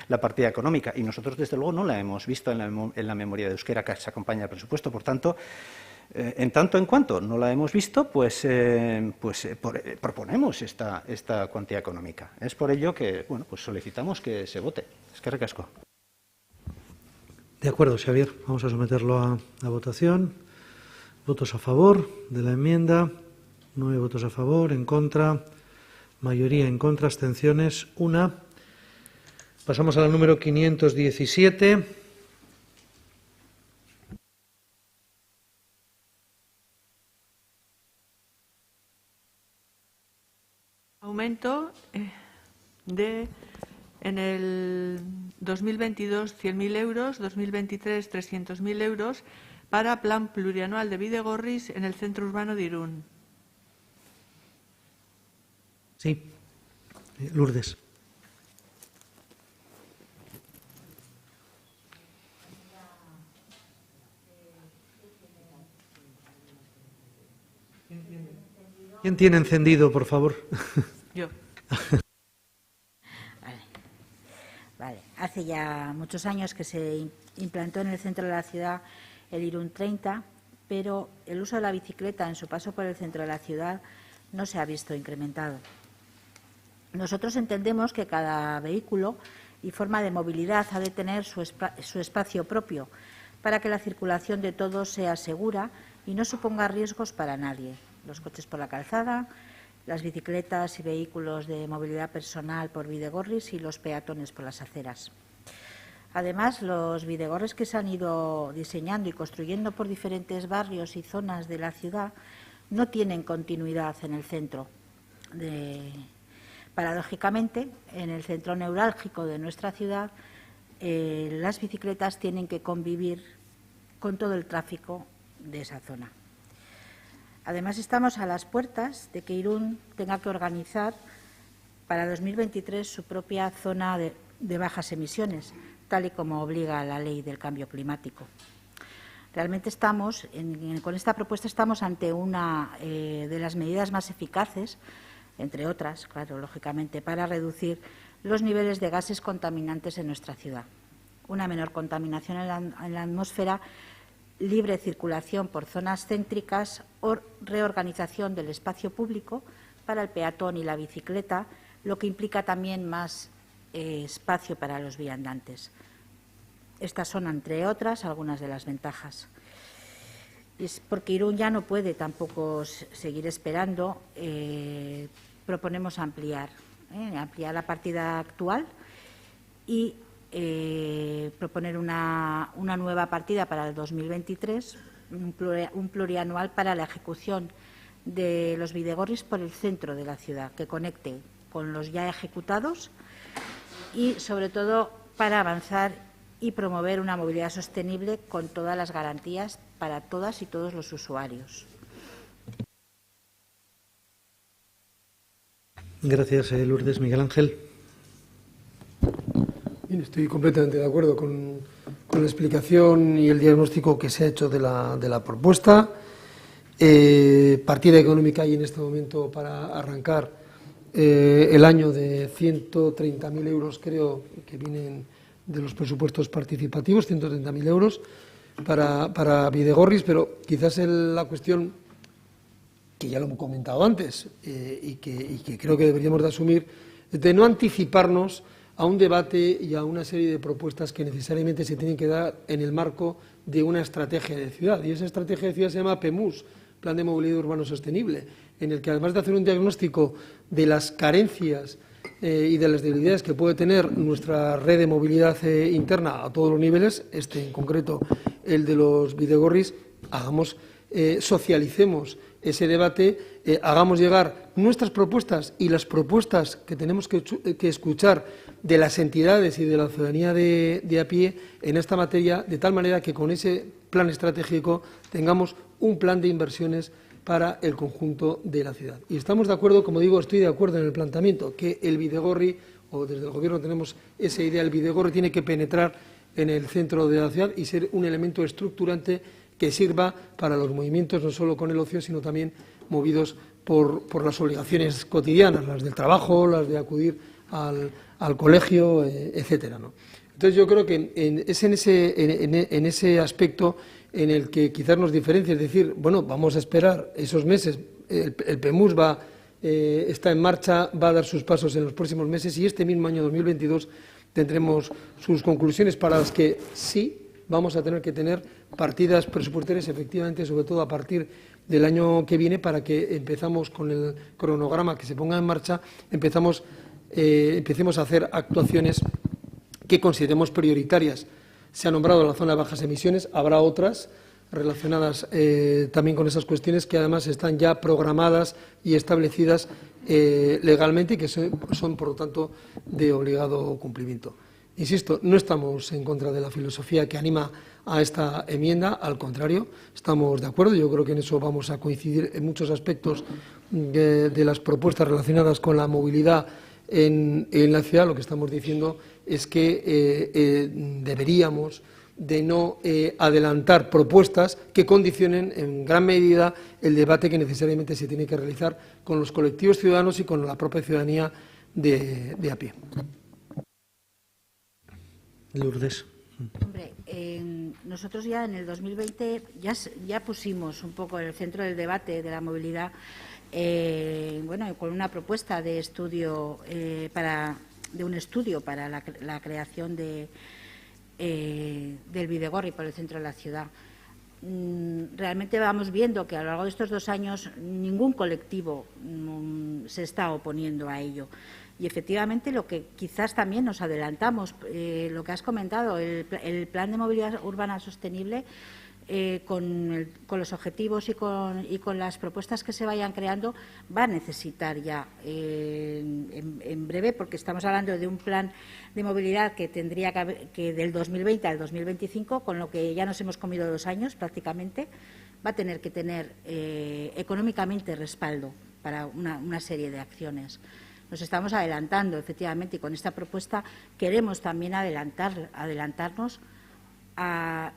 la partida económica y nosotros desde luego no la hemos visto en la memoria de euskera que se acompaña al presupuesto. Por tanto, en tanto en cuanto no la hemos visto, proponemos esta cuantía económica. Es por ello que solicitamos que se vote. Eskerrik asko. De acuerdo, Xavier. Vamos a someterlo a votación. Votos a favor de la enmienda, 9 votos a favor, en contra, mayoría en contra, abstenciones, 1. Pasamos a la número 517. Aumento en el 2022 100.000 euros, 2023 300.000 euros, para Plan Plurianual de Bidegorris en el Centro Urbano de Irún. Sí. Lourdes. ¿Quién tiene encendido, por favor? Yo. Vale. Hace ya muchos años que se implantó en el centro de la ciudad el Irún 30, pero el uso de la bicicleta en su paso por el centro de la ciudad no se ha visto incrementado. Nosotros entendemos que cada vehículo y forma de movilidad ha de tener su espacio propio para que la circulación de todos sea segura y no suponga riesgos para nadie. los coches por la calzada, las bicicletas y vehículos de movilidad personal por bidegorris y los peatones por las aceras. Además, los bidegorris que se han ido diseñando y construyendo por diferentes barrios y zonas de la ciudad no tienen continuidad en el centro. Paradójicamente, en el centro neurálgico de nuestra ciudad, las bicicletas tienen que convivir con todo el tráfico de esa zona. Además, estamos a las puertas de que Irún tenga que organizar para 2023 su propia zona de bajas emisiones, tal y como obliga la Ley del Cambio Climático. Realmente con esta propuesta estamos ante una de las medidas más eficaces, entre otras, claro, lógicamente, para reducir los niveles de gases contaminantes en nuestra ciudad. Una menor contaminación en la atmósfera, libre circulación por zonas céntricas o reorganización del espacio público para el peatón y la bicicleta, lo que implica también más espacio para los viandantes. Estas son, entre otras, algunas de las ventajas. Es porque Irún ya no puede tampoco seguir esperando. Proponemos ampliar la partida actual y proponer una nueva partida para el 2023, un plurianual para la ejecución de los bidegorris por el centro de la ciudad, que conecte con los ya ejecutados y, sobre todo, para avanzar y promover una movilidad sostenible con todas las garantías para todas y todos los usuarios. Gracias, Lourdes. Miguel Ángel. Bien, estoy completamente de acuerdo con la explicación y el diagnóstico que se ha hecho de la propuesta. Partida económica hay en este momento para arrancar el año de 130.000 euros, creo que vienen de los presupuestos participativos, 130.000 euros para bidegorris, pero quizás la cuestión que ya lo hemos comentado antes y que creo que deberíamos de asumir, de no anticiparnos a un debate y a una serie de propuestas que necesariamente se tienen que dar en el marco de una estrategia de ciudad. Y esa estrategia de ciudad se llama PEMUS, Plan de Movilidad Urbano Sostenible, en el que, además de hacer un diagnóstico de las carencias y de las debilidades que puede tener nuestra red de movilidad interna a todos los niveles, en concreto el de los bidegorris, socialicemos ese debate, hagamos llegar nuestras propuestas y las propuestas que tenemos que escuchar de las entidades y de la ciudadanía de a pie en esta materia, de tal manera que con ese plan estratégico tengamos un plan de inversiones para el conjunto de la ciudad. Y estamos de acuerdo, como digo, estoy de acuerdo en el planteamiento, que el bidegorri, o desde el Gobierno tenemos esa idea, el bidegorri tiene que penetrar en el centro de la ciudad y ser un elemento estructurante que sirva para los movimientos, no solo con el ocio, sino también movidos por las obligaciones cotidianas, las del trabajo, las de acudir al colegio, etcétera, ¿no? Entonces, yo creo que es en ese aspecto en el que quizás nos diferencia, es decir, bueno, vamos a esperar esos meses, el PEMUS está en marcha, va a dar sus pasos en los próximos meses y este mismo año 2022 tendremos sus conclusiones para las que sí vamos a tener que tener partidas presupuestarias, efectivamente, sobre todo a partir del año que viene, para que empezamos con el cronograma que se ponga en marcha, empecemos a hacer actuaciones que consideremos prioritarias. Se ha nombrado la zona de bajas emisiones, habrá otras relacionadas también con esas cuestiones que además están ya programadas y establecidas legalmente y que son, por lo tanto, de obligado cumplimiento. Insisto, no estamos en contra de la filosofía que anima a esta enmienda, al contrario, estamos de acuerdo. Yo creo que en eso vamos a coincidir en muchos aspectos de las propuestas relacionadas con la movilidad en la ciudad. Lo que estamos diciendo es que deberíamos de no adelantar propuestas que condicionen en gran medida el debate que necesariamente se tiene que realizar con los colectivos ciudadanos y con la propia ciudadanía de a pie. Lourdes. Hombre, nosotros ya en el 2020 ya pusimos un poco en el centro del debate de la movilidad, con una propuesta de estudio un estudio para la creación del bidegorri por el centro de la ciudad. realmente vamos viendo que a lo largo de estos 2 años ningún colectivo se está oponiendo a ello. Y efectivamente lo que quizás también nos adelantamos, lo que has comentado, el plan de movilidad urbana sostenible, con los objetivos y con las propuestas que se vayan creando, va a necesitar ya en breve, porque estamos hablando de un plan de movilidad que tendría que del 2020 al 2025, con lo que ya nos hemos comido 2 años prácticamente, va a tener que tener económicamente respaldo para una serie de acciones. Nos estamos adelantando, efectivamente, y con esta propuesta queremos también adelantarnos a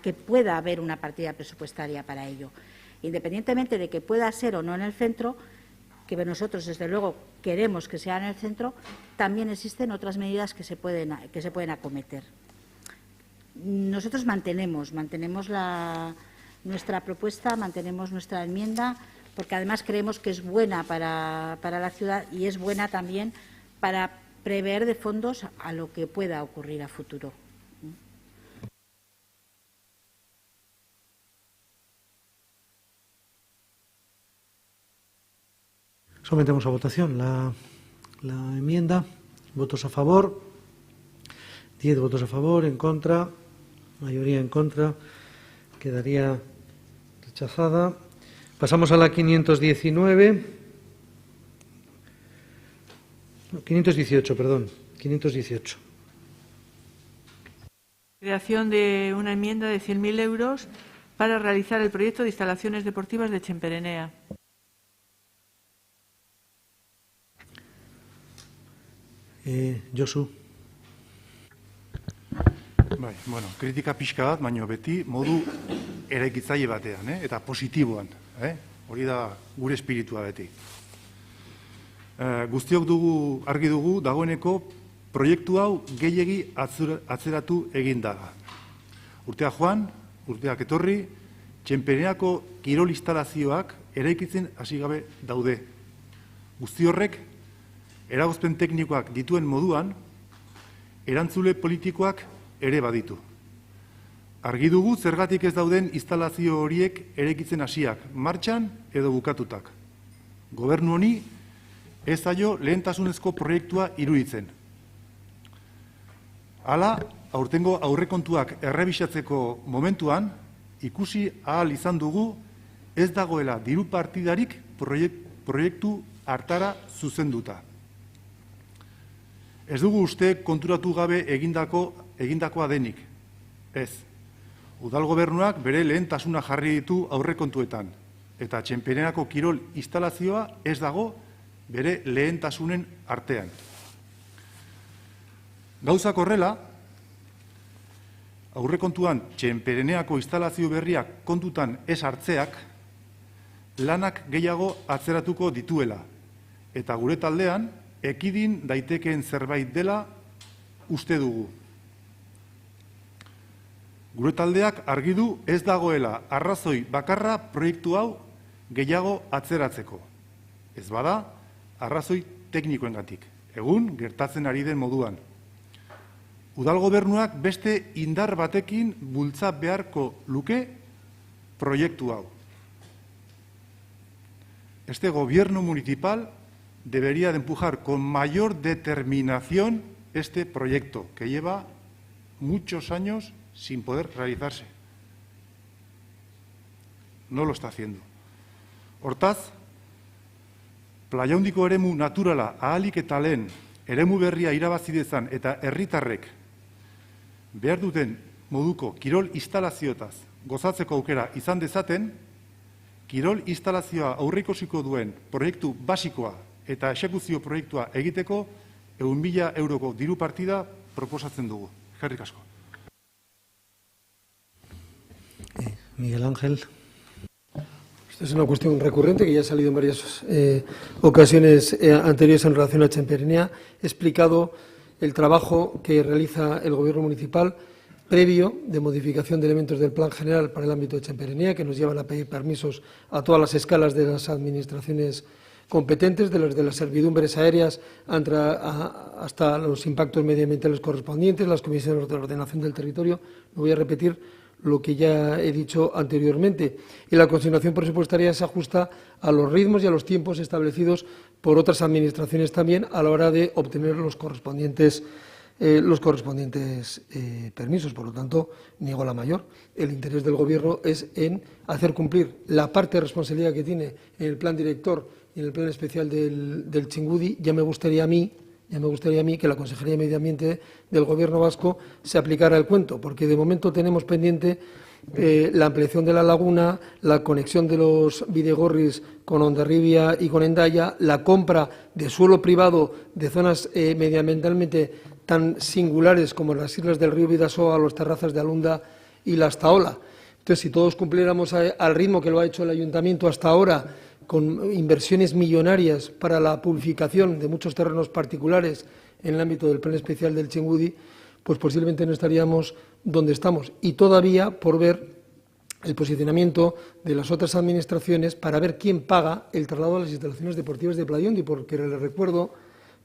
que pueda haber una partida presupuestaria para ello. Independientemente de que pueda ser o no en el centro, que nosotros, desde luego, queremos que sea en el centro, también existen otras medidas que se pueden acometer. Nosotros mantenemos nuestra propuesta, mantenemos nuestra enmienda, porque además creemos que es buena para la ciudad y es buena también para prever de fondos a lo que pueda ocurrir a futuro. Sometemos a votación la enmienda. Votos a favor. 10 votos a favor, en contra. Mayoría en contra. Quedaría rechazada. Pasamos a la 519. 518, perdón. 518. Creación de una enmienda de 100.000 euros para realizar el proyecto de instalaciones deportivas de Txenperenea. Josu. Bai, bueno, kritika pixka bat, baina beti modu eraikitzaile batean, eta positiboan. Hori da gure espiritua beti. Guztiok argi dugu dagoeneko proiektu hau gehiegi atzeratu egin da. Urtea joan, urteak etorri, Txenpereneako kirol instalazioak eraikitzen hasi gabe daude. Guzti horrek, eragozpen teknikoak dituen moduan, erantzule politikoak ere baditu. Argi dugu zergatik ez dauden instalazio horiek eraikitzen hasiak, martxan edo bukatutak. Gobernu honi ez zaio lehentasunezko proiektua iruditzen. Hala, aurtengo aurrekontuak errebisatzeko momentuan, ikusi ahal izan dugu ez dagoela diru partidarik proiektu hartara zuzenduta. Ez dugu uste konturatu gabe egindakoa denik. Ez. Udal gobernuak bere lehentasuna jarri ditu aurrekontuetan, eta Txenperenako kirol instalazioa ez dago bere lehentasunen artean. Gauzak horrela, aurrekontuan Txenpereneako instalazio berriak kontutan ez hartzeak, lanak gehiago atzeratuko dituela, eta gure taldean, ekidin daitekeen zerbait dela uste dugu. Gure taldeak argi du ez dagoela arrazoi bakarra proiektu hau gehiago atzeratzeko. Ez bada, arrazoi teknikoengatik, egun gertatzen ari den moduan. Udal gobernuak beste indar batekin bultza beharko luke proiektu hau. Este gobierno municipal debería de empujar con mayor determinación este proyecto, que lleva muchos años sin poder realizarse. No lo está haciendo. Hortaz, Plaiaundiko eremu naturala ahalik eta lehen eremu berria irabazi dezan eta herritarrek behar duten moduko kirol instalazioetaz gozatzeko aukera izan dezaten, kirol instalazioa aurreikusiko duen proiektu basikoa eta exekuzio proiektua egiteko 100.000 euroko diru partida proposatzen dugu. Eskerrik asko. Miguel Ángel. Esta es una cuestión recurrente que ya ha salido en varias ocasiones anteriores en relación a Txenperenea. He explicado el trabajo que realiza el Gobierno municipal previo de modificación de elementos del Plan General para el ámbito de Txenperenea, que nos llevan a pedir permisos a todas las escalas de las administraciones competentes, desde las servidumbres aéreas hasta los impactos medioambientales correspondientes, las comisiones de ordenación del territorio. No voy a repetir lo que ya he dicho anteriormente. Y la consignación presupuestaria se ajusta a los ritmos y a los tiempos establecidos por otras administraciones también a la hora de obtener los correspondientes permisos. Por lo tanto, niego la mayor. El interés del Gobierno es en hacer cumplir la parte de responsabilidad que tiene en el plan director y en el plan especial del Txingudi. Ya me gustaría a mí que la Consejería de Medio Ambiente del Gobierno vasco se aplicara el cuento, porque de momento tenemos pendiente la ampliación de la laguna, la conexión de los bidegorris con Hondarribia y con Hendaya, la compra de suelo privado de zonas medioambientalmente tan singulares como las islas del río Bidasoa, las terrazas de Alunda y la Astaola. Entonces, si todos cumpliéramos al ritmo que lo ha hecho el Ayuntamiento hasta ahora, con inversiones millonarias para la purificación de muchos terrenos particulares en el ámbito del plan especial del Txingudi, pues posiblemente no estaríamos donde estamos. Y todavía por ver el posicionamiento de las otras administraciones para ver quién paga el traslado a las instalaciones deportivas de Pladiondi, porque les recuerdo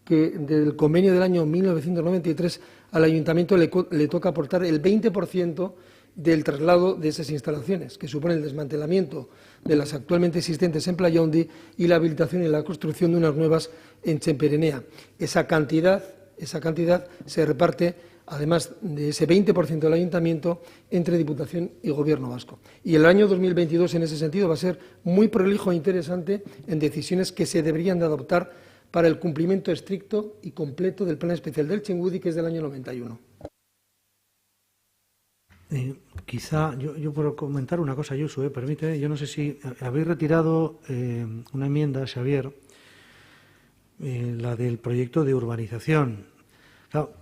que del convenio del año 1993 al Ayuntamiento le toca aportar el 20% del traslado de esas instalaciones, que supone el desmantelamiento de las actualmente existentes en Pladiondi y la habilitación y la construcción de unas nuevas en Txemperenea. Esa cantidad se reparte, además de ese 20% del Ayuntamiento, entre Diputación y Gobierno vasco. Y el año 2022, en ese sentido, va a ser muy prolijo e interesante en decisiones que se deberían de adoptar para el cumplimiento estricto y completo del Plan Especial del Txingudi, que es del año 91. Quizá yo puedo comentar una cosa, Ayuso, permíteme. Yo no sé si habéis retirado una enmienda, Xavier, la del proyecto de urbanización. Claro,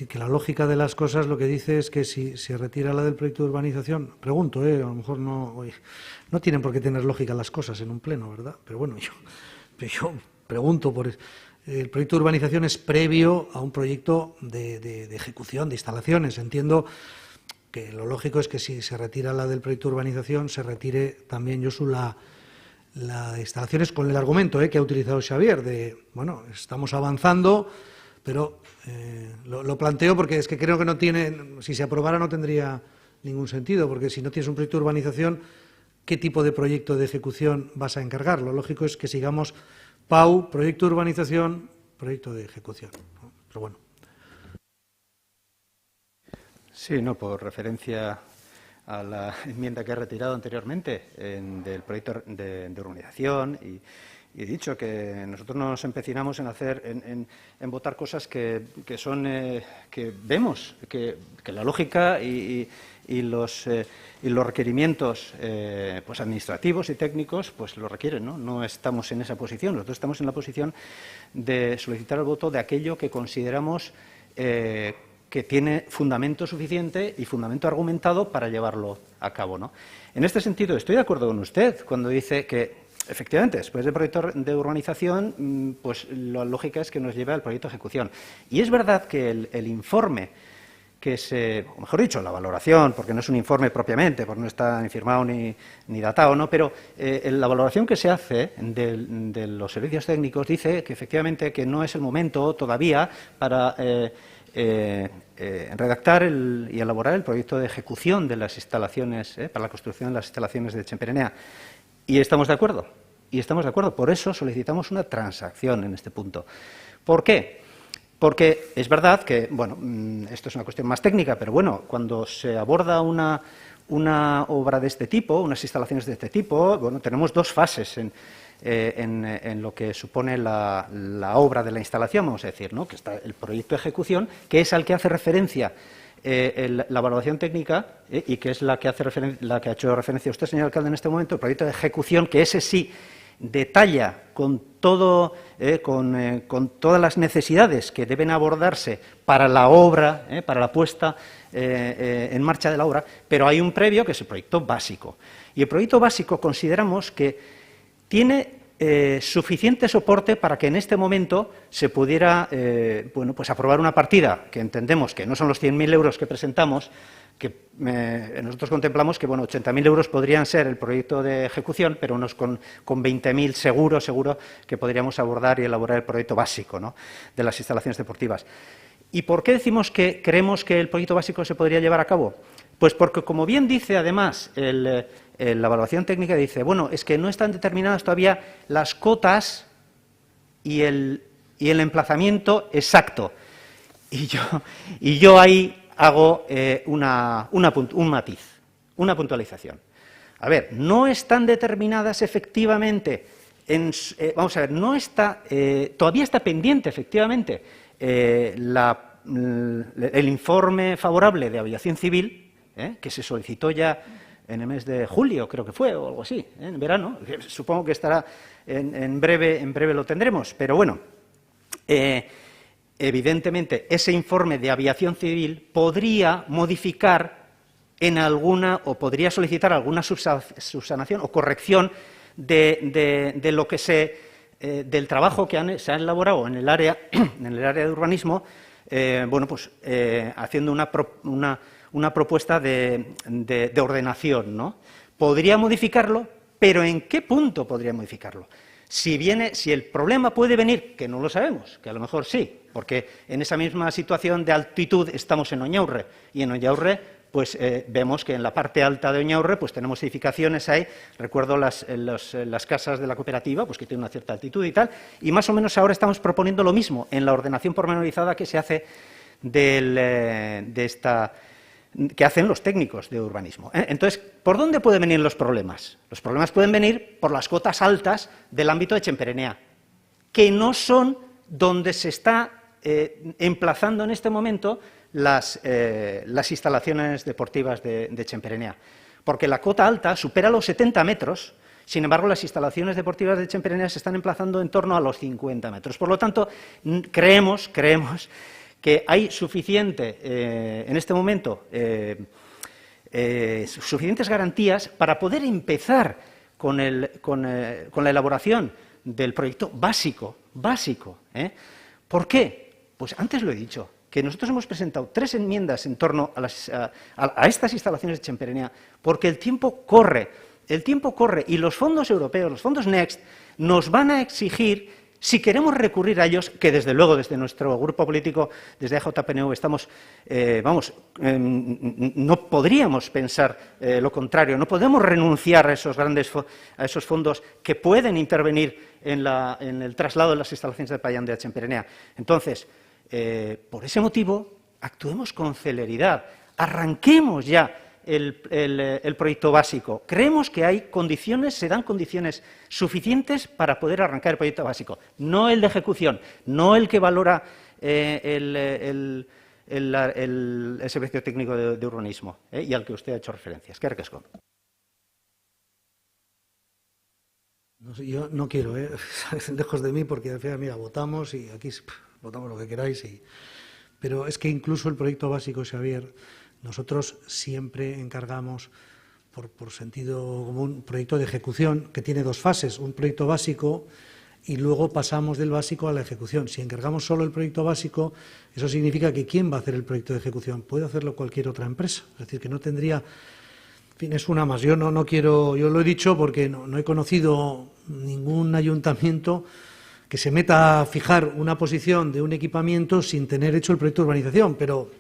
que la lógica de las cosas lo que dice es que si se retira la del proyecto de urbanización, pregunto, a lo mejor no tienen por qué tener lógica las cosas en un pleno, ¿verdad? Pero bueno, yo pregunto por el proyecto de urbanización es previo a un proyecto de ejecución de instalaciones. Entiendo que lo lógico es que si se retira la del proyecto de urbanización, se retire también, Josu, la de instalaciones, con el argumento que ha utilizado Xavier, de, bueno, estamos avanzando, pero lo planteo porque es que creo que no tiene, si se aprobara no tendría ningún sentido, porque si no tienes un proyecto de urbanización, ¿qué tipo de proyecto de ejecución vas a encargar? Lo lógico es que sigamos PAU, proyecto de urbanización, proyecto de ejecución, ¿no? Pero bueno. Sí, no, por referencia a la enmienda que he retirado anteriormente del proyecto de urbanización y he dicho que nosotros nos empecinamos en hacer, en votar cosas que son, que vemos que la lógica y los requerimientos pues administrativos y técnicos pues lo requieren, ¿no? No estamos en esa posición. Nosotros estamos en la posición de solicitar el voto de aquello que consideramos que tiene fundamento suficiente y fundamento argumentado para llevarlo a cabo, ¿no? En este sentido, estoy de acuerdo con usted cuando dice que, efectivamente, después del proyecto de urbanización, pues la lógica es que nos lleve al proyecto de ejecución. Y es verdad que el informe o mejor dicho, la valoración, porque no es un informe propiamente, porque no está ni firmado ni datado, ¿no? Pero la valoración que se hace de los servicios técnicos dice que efectivamente que no es el momento todavía para redactar y elaborar el proyecto de ejecución de las instalaciones, para la construcción de las instalaciones de Txemperenea. Y estamos de acuerdo. Por eso solicitamos una transacción en este punto. ¿Por qué? Porque es verdad que, bueno, esto es una cuestión más técnica, pero bueno, cuando se aborda una obra de este tipo, unas instalaciones de este tipo, bueno, tenemos dos fases en lo que supone la obra de la instalación, vamos a decir, ¿no? Que está el proyecto de ejecución, que es al que hace referencia la valoración técnica y que es la que ha hecho referencia usted, señor alcalde, en este momento, el proyecto de ejecución, que ese sí detalla con todas las necesidades que deben abordarse para la obra, para la puesta en marcha de la obra, pero hay un previo que es el proyecto básico. Y el proyecto básico consideramos que tiene suficiente soporte para que en este momento se pudiera pues aprobar una partida que entendemos que no son los 100.000 euros que presentamos, que nosotros contemplamos que, bueno, 80.000 euros podrían ser el proyecto de ejecución, pero con 20.000 seguro que podríamos abordar y elaborar el proyecto básico, ¿no?, de las instalaciones deportivas. ¿Y por qué decimos que creemos que el proyecto básico se podría llevar a cabo? Pues porque, como bien dice además la evaluación técnica, dice, bueno, es que no están determinadas todavía las cotas y el emplazamiento exacto. Y yo ahí hago un matiz, una puntualización. A ver, no están determinadas efectivamente, vamos a ver, no está, todavía está pendiente efectivamente el informe favorable de aviación civil, que se solicitó ya en el mes de julio, creo que fue, o algo así, en verano. Supongo que estará en breve lo tendremos, pero bueno. Evidentemente, ese informe de aviación civil podría modificar en alguna, o podría solicitar alguna subsanación o corrección de lo que del trabajo que se ha elaborado en el área de urbanismo, bueno, pues haciendo una propuesta de ordenación, ¿no? Podría modificarlo, pero ¿en qué punto podría modificarlo? Si el problema puede venir, que no lo sabemos, que a lo mejor sí, porque en esa misma situación de altitud estamos en Oñaurre, y en Oñaurre pues vemos que en la parte alta de Oñaurre pues tenemos edificaciones ahí, recuerdo las casas de la cooperativa, pues que tienen una cierta altitud y tal, y más o menos ahora estamos proponiendo lo mismo en la ordenación pormenorizada que se hace que hacen los técnicos de urbanismo. Entonces, ¿por dónde pueden venir los problemas? Los problemas pueden venir por las cotas altas del ámbito de Chemperenea, que no son donde se está emplazando en este momento las instalaciones deportivas de Chemperenea, porque la cota alta supera los 70 metros, sin embargo, las instalaciones deportivas de Chemperenea se están emplazando en torno a los 50 metros. Por lo tanto, creemos que hay suficiente, en este momento, suficientes garantías para poder empezar con la elaboración del proyecto básico. ¿Por qué? Pues antes lo he dicho, que nosotros hemos presentado 3 enmiendas en torno a estas instalaciones de Chemperenea, porque el tiempo corre, y los fondos europeos, los fondos Next, nos van a exigir, si queremos recurrir a ellos, que desde luego desde nuestro grupo político, desde AJPNV, estamos, no podríamos pensar lo contrario, no podemos renunciar a esos fondos que pueden intervenir en el traslado de las instalaciones de Payán de Chemperenea. Entonces, por ese motivo, actuemos con celeridad, arranquemos ya el proyecto básico. Creemos que hay condiciones, se dan condiciones suficientes para poder arrancar el proyecto básico, no el de ejecución, no el que valora el servicio técnico de urbanismo, y al que usted ha hecho referencia. Eskerrik asko. No sé, yo no quiero, lejos de mí, porque al final, mira, votamos y aquí votamos lo que queráis, pero es que incluso el proyecto básico, Xavier, nosotros siempre encargamos, por sentido común, un proyecto de ejecución que tiene 2 fases, un proyecto básico y luego pasamos del básico a la ejecución. Si encargamos solo el proyecto básico, eso significa que ¿quién va a hacer el proyecto de ejecución? Puede hacerlo cualquier otra empresa, es decir, que no tendría... En fin, es una más. Yo no quiero, yo lo he dicho porque no he conocido ningún ayuntamiento que se meta a fijar una posición de un equipamiento sin tener hecho el proyecto de urbanización, pero,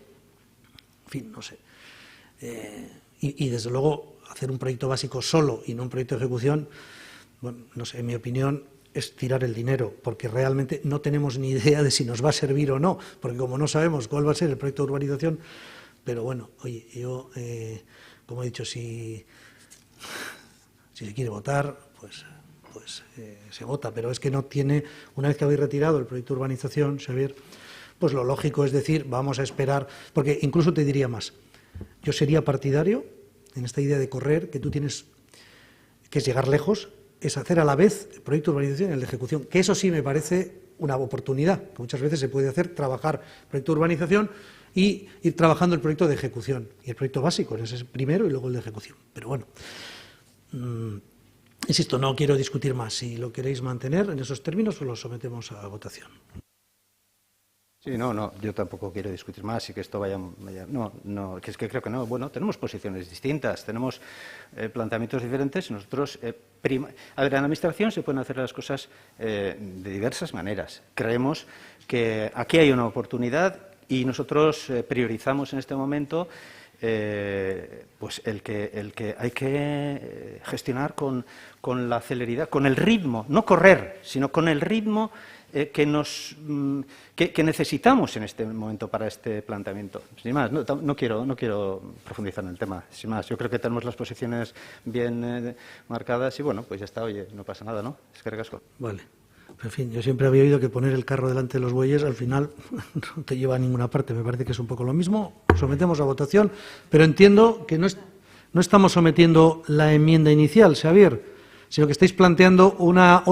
en fin, no sé. Y desde luego, hacer un proyecto básico solo y no un proyecto de ejecución, bueno, no sé, en mi opinión, es tirar el dinero, porque realmente no tenemos ni idea de si nos va a servir o no, porque como no sabemos cuál va a ser el proyecto de urbanización, pero bueno, oye, yo... como he dicho, si se quiere votar, pues se vota, pero es que no tiene, una vez que habéis retirado el proyecto de urbanización, Xavier, pues lo lógico es decir, vamos a esperar, porque incluso te diría más, yo sería partidario en esta idea de correr, que tú tienes, que es llegar lejos, es hacer a la vez el proyecto de urbanización y el de ejecución, que eso sí me parece una oportunidad, que muchas veces se puede hacer, trabajar el proyecto de urbanización y ir trabajando el proyecto de ejecución, y el proyecto básico, ese es el primero y luego el de ejecución. Pero bueno, insisto, no quiero discutir más. Si lo queréis mantener en esos términos, pues lo sometemos a votación. Sí, no, yo tampoco quiero discutir más y que esto vaya no, que es que creo que no. Bueno, tenemos posiciones distintas, tenemos planteamientos diferentes. Nosotros, a ver, en la Administración se pueden hacer las cosas de diversas maneras. Creemos que aquí hay una oportunidad y nosotros priorizamos en este momento pues el que hay que gestionar con la celeridad, con el ritmo, no correr, sino con el ritmo que necesitamos en este momento para este planteamiento. Sin más, no quiero profundizar en el tema. Sin más, yo creo que tenemos las posiciones bien marcadas y bueno, pues ya está, oye, no pasa nada, ¿no? Es que recasco. Vale. En fin, yo siempre había oído que poner el carro delante de los bueyes al final no te lleva a ninguna parte. Me parece que es un poco lo mismo. Sometemos a votación, pero entiendo que no estamos sometiendo la enmienda inicial, Xavier, sino que estáis planteando una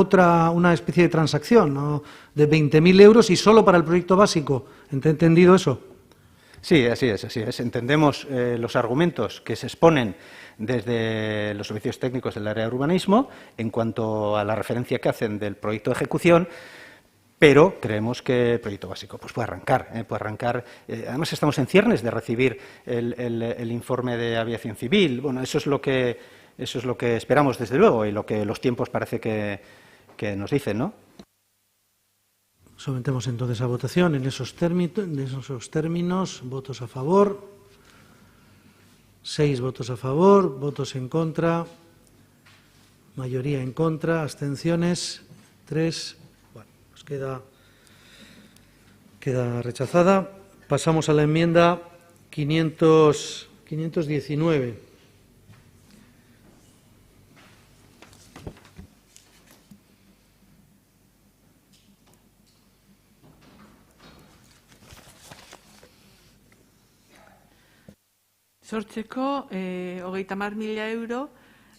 especie de transacción, ¿no?, de 20.000 euros y solo para el proyecto básico. ¿Entendido eso? Sí, así es. Entendemos los argumentos que se exponen desde los servicios técnicos del área de urbanismo en cuanto a la referencia que hacen del proyecto de ejecución, pero creemos que el proyecto básico pues puede arrancar. Además, estamos en ciernes de recibir el informe de aviación civil. Bueno, eso es lo que esperamos, desde luego, y lo que los tiempos parece que nos dicen, ¿no? Sometemos entonces a votación en esos términos. Votos a favor. 6 votos a favor, votos en contra, mayoría en contra, abstenciones 3. Bueno, pues queda rechazada. Pasamos a la enmienda 519. Sortzeko 30.000 euro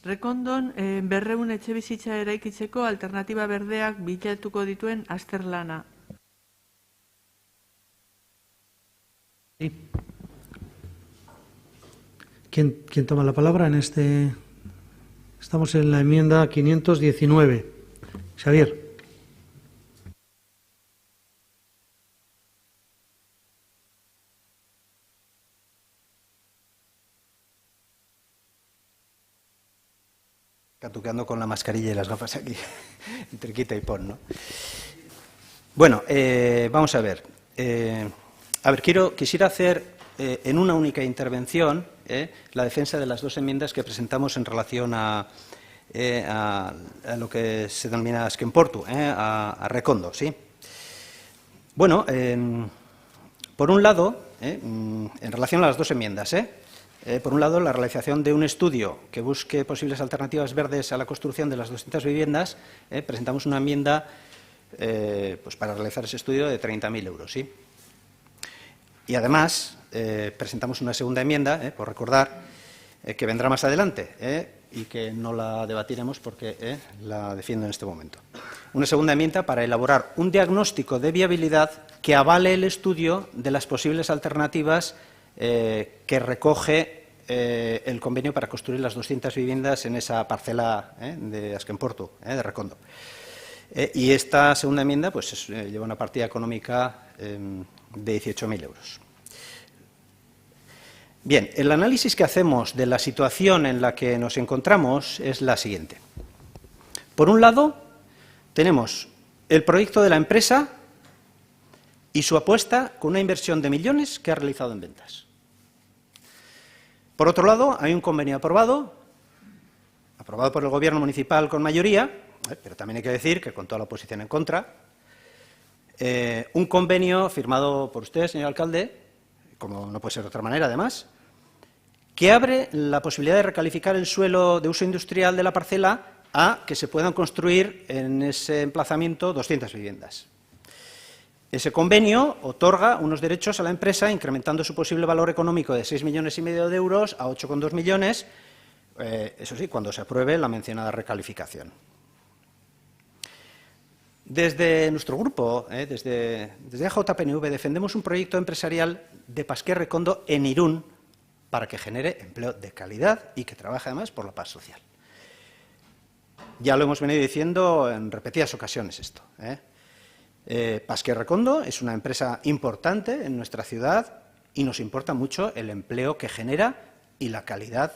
rekondon berrehun etxebizitza eraikitzeko alternatiba berdeak bilatuko dituen azterlana. Sí. ¿Quién toma la palabra en este? Estamos en la enmienda 519. Xavier. Catuqueando con la mascarilla y las gafas aquí, entre quita y pon, ¿no? Bueno, vamos a ver. Quisiera hacer en una única intervención la defensa de las dos enmiendas que presentamos en relación a lo que se denomina Azken Portu, a Recondo, ¿sí? Bueno, por un lado, en relación a las dos enmiendas, por un lado, la realización de un estudio que busque posibles alternativas verdes a la construcción de las 200 viviendas, presentamos una enmienda pues para realizar ese estudio de 30.000 euros, ¿sí? Y además, presentamos una segunda enmienda, por recordar, que vendrá más adelante y que no la debatiremos porque la defiendo en este momento. Una segunda enmienda para elaborar un diagnóstico de viabilidad que avale el estudio de las posibles alternativas que recoge el convenio para construir las 200 viviendas en esa parcela de Azken Portu, de Recondo. Y esta segunda enmienda pues, lleva una partida económica de 18.000 euros. Bien, el análisis que hacemos de la situación en la que nos encontramos es la siguiente. Por un lado, tenemos el proyecto de la empresa y su apuesta con una inversión de millones que ha realizado en ventas. Por otro lado, hay un convenio aprobado por el Gobierno municipal con mayoría, pero también hay que decir que con toda la oposición en contra, un convenio firmado por usted, señor alcalde, como no puede ser de otra manera además, que abre la posibilidad de recalificar el suelo de uso industrial de la parcela a que se puedan construir en ese emplazamiento 200 viviendas. Ese convenio otorga unos derechos a la empresa, incrementando su posible valor económico de 6,5 millones de euros a 8,2 millones, eso sí, cuando se apruebe la mencionada recalificación. Desde nuestro grupo, desde AJPNV, defendemos un proyecto empresarial de Pasquer Recondo en Irún para que genere empleo de calidad y que trabaje además por la paz social. Ya lo hemos venido diciendo en repetidas ocasiones esto. Pasquer Recondo es una empresa importante en nuestra ciudad y nos importa mucho el empleo que genera y la calidad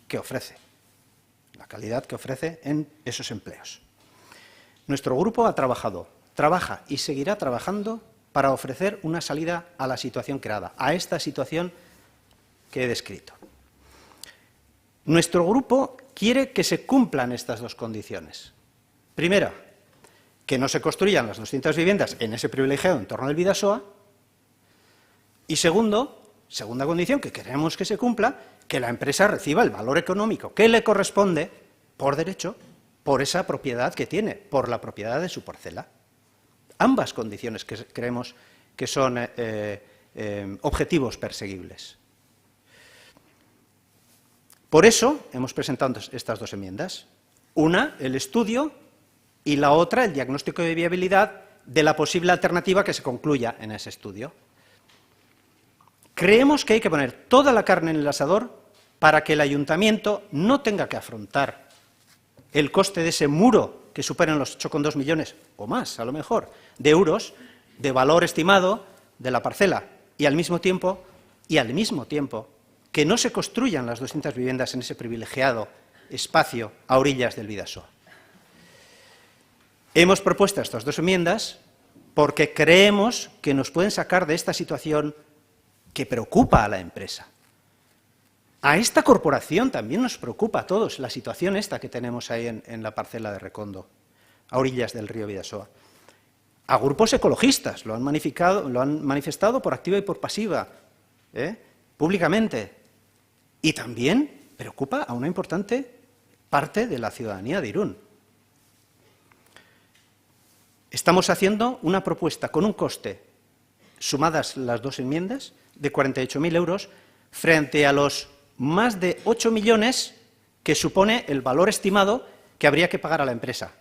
que ofrece. La calidad que ofrece en esos empleos. Nuestro grupo trabaja y seguirá trabajando para ofrecer una salida a la situación creada, a esta situación que he descrito. Nuestro grupo quiere que se cumplan estas dos condiciones. Primera, que no se construyan las 200 viviendas en ese privilegiado entorno del Bidasoa. Y segunda condición que queremos que se cumpla, que la empresa reciba el valor económico que le corresponde por derecho, por esa propiedad que tiene, por la propiedad de su parcela. Ambas condiciones que creemos que son objetivos perseguibles. Por eso hemos presentado estas dos enmiendas. Una, el estudio, y la otra, el diagnóstico de viabilidad de la posible alternativa que se concluya en ese estudio. Creemos que hay que poner toda la carne en el asador para que el ayuntamiento no tenga que afrontar el coste de ese muro que superan los 8,2 millones o más, a lo mejor, de euros de valor estimado de la parcela y al mismo tiempo que no se construyan las 200 viviendas en ese privilegiado espacio a orillas del Bidasoa. Hemos propuesto estas dos enmiendas porque creemos que nos pueden sacar de esta situación que preocupa a la empresa. A esta corporación también nos preocupa a todos la situación esta que tenemos ahí en la parcela de Recondo, a orillas del río Bidasoa. A grupos ecologistas lo han manifestado por activa y por pasiva, públicamente. Y también preocupa a una importante parte de la ciudadanía de Irún. Estamos haciendo una propuesta con un coste, sumadas las dos enmiendas, de 48.000 euros, frente a los más de 8 millones que supone el valor estimado que habría que pagar a la empresa.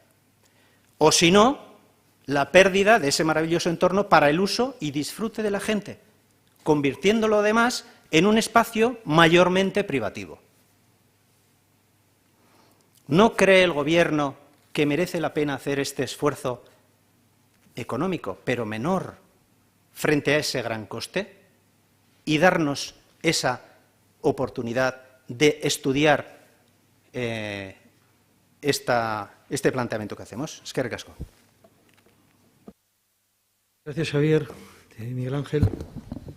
O si no, la pérdida de ese maravilloso entorno para el uso y disfrute de la gente, convirtiéndolo además en un espacio mayormente privativo. ¿No cree el Gobierno que merece la pena hacer este esfuerzo económico, pero menor, frente a ese gran coste, y darnos esa oportunidad de estudiar este planteamiento que hacemos? Eskerrik asko. Gracias, Xavier. Miguel Ángel.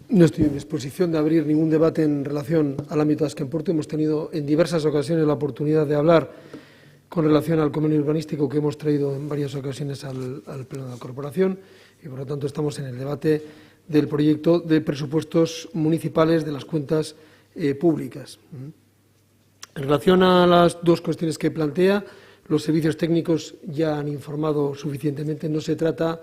No estoy en disposición de abrir ningún debate en relación al ámbito de Azken Portu. Hemos tenido en diversas ocasiones la oportunidad de hablar con relación al convenio urbanístico que hemos traído en varias ocasiones al Pleno de la Corporación y, por lo tanto, estamos en el debate del proyecto de presupuestos municipales de las cuentas públicas. En relación a las dos cuestiones que plantea, los servicios técnicos ya han informado suficientemente. No se trata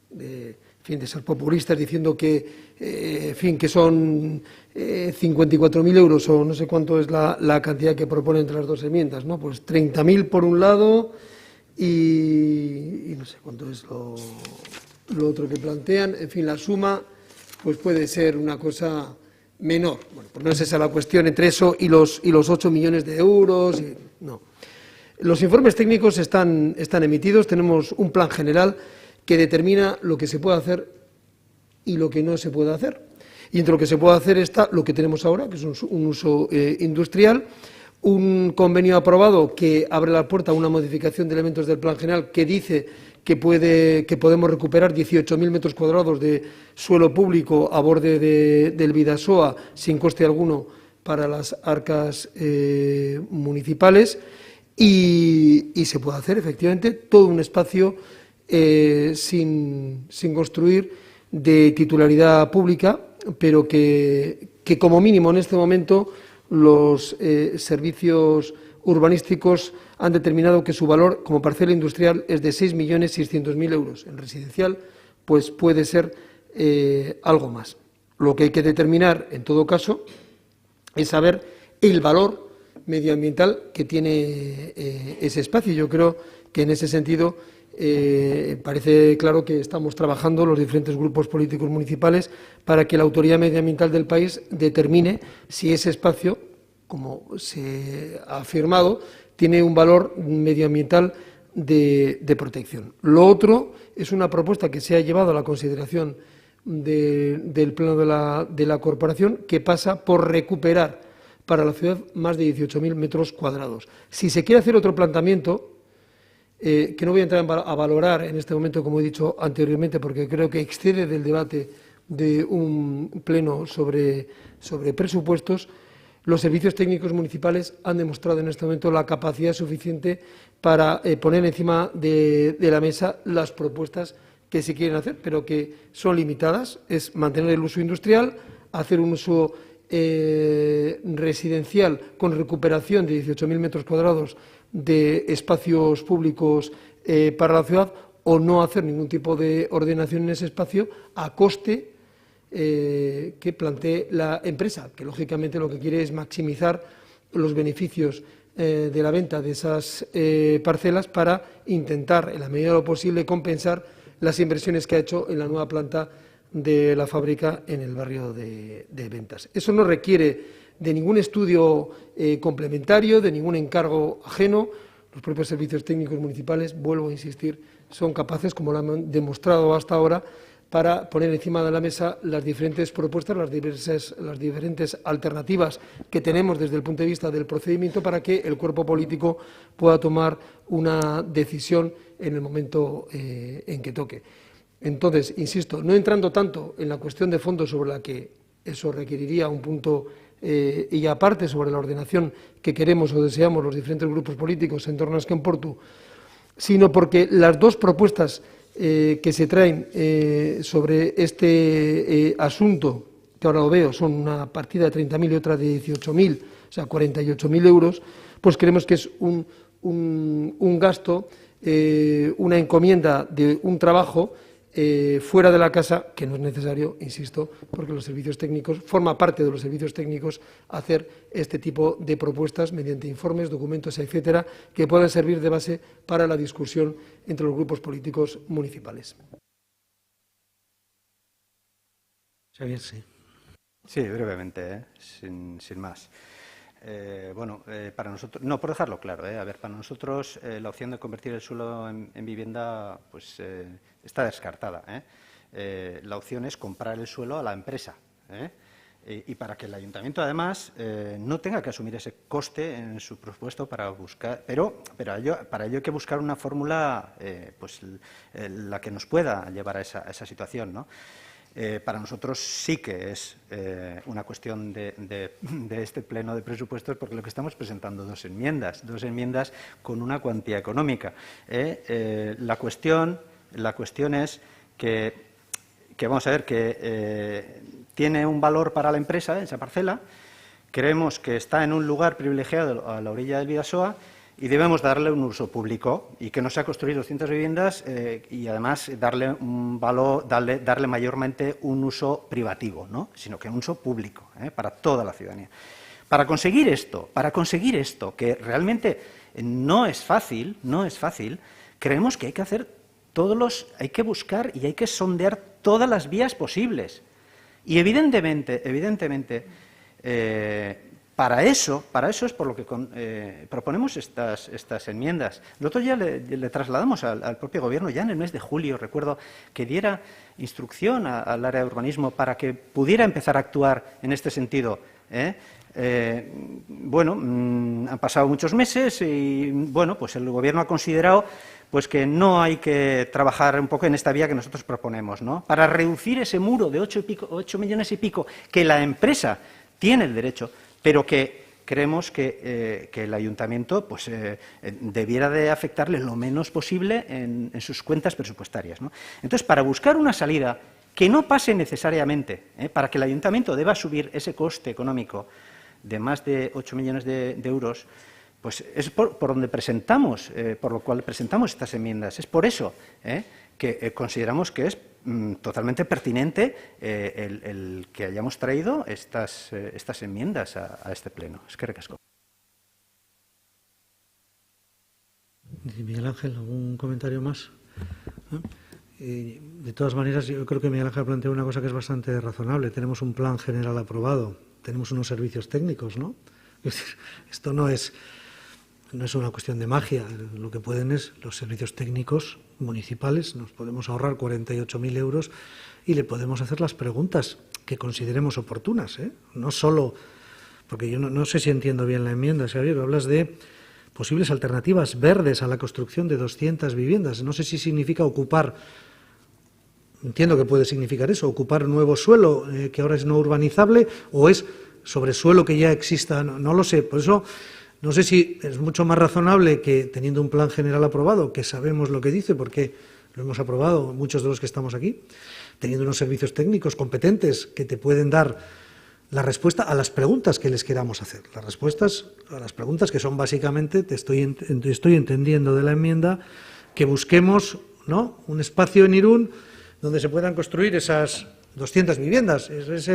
de ser populistas diciendo que, que son 54.000 euros o no sé cuánto es la cantidad que proponen entre las dos enmiendas, ¿no? Pues 30.000 por un lado y no sé cuánto es lo otro que plantean. En fin, la suma pues puede ser una cosa menor. Bueno, pues no es esa la cuestión entre eso y los 8 millones de euros. No. Los informes técnicos están emitidos. Tenemos un plan general que determina lo que se puede hacer y lo que no se puede hacer. Y entre lo que se puede hacer está lo que tenemos ahora, que es un uso industrial, un convenio aprobado que abre la puerta a una modificación de elementos del plan general que dice que podemos recuperar 18.000 metros cuadrados de suelo público a borde del Bidasoa sin coste alguno para las arcas municipales y se puede hacer efectivamente todo un espacio sin construir de titularidad pública, pero que como mínimo en este momento los servicios urbanísticos han determinado que su valor como parcela industrial es de 6.600.000 euros. En residencial pues puede ser algo más. Lo que hay que determinar en todo caso es saber el valor medioambiental que tiene ese espacio. Yo creo que en ese sentido parece claro que estamos trabajando los diferentes grupos políticos municipales para que la autoridad medioambiental del país determine si ese espacio, como se ha afirmado, tiene un valor medioambiental de protección. Lo otro es una propuesta que se ha llevado a la consideración del Pleno de la Corporación, que pasa por recuperar para la ciudad más de 18.000 metros cuadrados. Si se quiere hacer otro planteamiento, que no voy a entrar a valorar en este momento, como he dicho anteriormente, porque creo que excede del debate de un pleno sobre presupuestos, los servicios técnicos municipales han demostrado en este momento la capacidad suficiente para poner encima de la mesa las propuestas que se quieren hacer, pero que son limitadas. Es mantener el uso industrial, hacer un uso residencial con recuperación de 18.000 metros cuadrados de espacios públicos para la ciudad, o no hacer ningún tipo de ordenación en ese espacio a coste que plantee la empresa, que lógicamente lo que quiere es maximizar los beneficios de la venta de esas parcelas para intentar, en la medida de lo posible, compensar las inversiones que ha hecho en la nueva planta de la fábrica en el barrio de Ventas. Eso no requiere de ningún estudio complementario, de ningún encargo ajeno. Los propios servicios técnicos municipales, vuelvo a insistir, son capaces, como lo han demostrado hasta ahora, para poner encima de la mesa las diferentes propuestas, las diferentes alternativas que tenemos desde el punto de vista del procedimiento, para que el cuerpo político pueda tomar una decisión en el momento en que toque. Entonces, insisto, no entrando tanto en la cuestión de fondo, sobre la que eso requeriría un punto y aparte sobre la ordenación que queremos o deseamos los diferentes grupos políticos en torno a Azken Portu, sino porque las dos propuestas que se traen sobre este asunto, que ahora lo veo, son una partida de 30.000 y otra de 18.000, o sea, 48.000 euros, pues creemos que es un gasto, una encomienda de un trabajo fuera de la casa, que no es necesario, insisto, porque los servicios técnicos, forma parte de los servicios técnicos hacer este tipo de propuestas mediante informes, documentos, etcétera, que puedan servir de base para la discusión entre los grupos políticos municipales. Xavier, sí. Sí, brevemente, sin más. Para nosotros, no, por dejarlo claro, a ver, para nosotros la opción de convertir el suelo en vivienda pues está descartada. La opción es comprar el suelo a la empresa. Y para que el ayuntamiento, además, no tenga que asumir ese coste en su presupuesto para buscar, pero para ello hay que buscar una fórmula, la que nos pueda llevar a esa situación, ¿no? Para nosotros sí que es una cuestión de este pleno de presupuestos, porque lo que estamos presentando dos enmiendas con una cuantía económica. La cuestión es que vamos a ver, que tiene un valor para la empresa, esa parcela. Creemos que está en un lugar privilegiado a la orilla del Bidasoa y debemos darle un uso público y que no se ha construido 200 viviendas y además darle un valor, darle mayormente un uso privativo, ¿no? Sino que un uso público para toda la ciudadanía. Para conseguir esto, que realmente no es fácil, creemos que hay que hacer hay que buscar y hay que sondear todas las vías posibles. Y evidentemente, para eso es por lo que proponemos estas enmiendas. Nosotros ya le trasladamos al propio Gobierno, ya en el mes de julio, recuerdo, que diera instrucción al área de urbanismo para que pudiera empezar a actuar en este sentido. Han pasado muchos meses y, pues el Gobierno ha considerado pues que no hay que trabajar un poco en esta vía que nosotros proponemos, ¿no? Para reducir ese muro de 8 millones y pico que la empresa tiene el derecho, pero que creemos que el ayuntamiento pues, debiera de afectarle lo menos posible en sus cuentas presupuestarias, ¿no? Entonces, para buscar una salida que no pase necesariamente, para que el ayuntamiento deba subir ese coste económico de más de 8 millones de euros, pues es por donde presentamos, por lo cual presentamos estas enmiendas. Es por eso que consideramos que es totalmente pertinente el que hayamos traído estas enmiendas a este pleno. Eskerrik asko. Miguel Ángel, ¿algún comentario más? De todas maneras, yo creo que Miguel Ángel plantea una cosa que es bastante razonable. Tenemos un plan general aprobado, tenemos unos servicios técnicos, ¿no? Es decir, esto no es no es una cuestión de magia, lo que pueden es los servicios técnicos municipales, nos podemos ahorrar 48.000 euros y le podemos hacer las preguntas que consideremos oportunas, ¿eh? No solo, porque yo no sé si entiendo bien la enmienda, Xavier, hablas de posibles alternativas verdes a la construcción de 200 viviendas, no sé si significa ocupar, entiendo que puede significar eso, ocupar nuevo suelo que ahora es no urbanizable o es sobre suelo que ya exista, no lo sé, por eso no sé si es mucho más razonable que teniendo un plan general aprobado, que sabemos lo que dice porque lo hemos aprobado muchos de los que estamos aquí, teniendo unos servicios técnicos competentes que te pueden dar la respuesta a las preguntas que les queramos hacer. Las respuestas a las preguntas que son básicamente, te estoy entendiendo de la enmienda, que busquemos, ¿no?, un espacio en Irún donde se puedan construir esas 200 viviendas. Esa es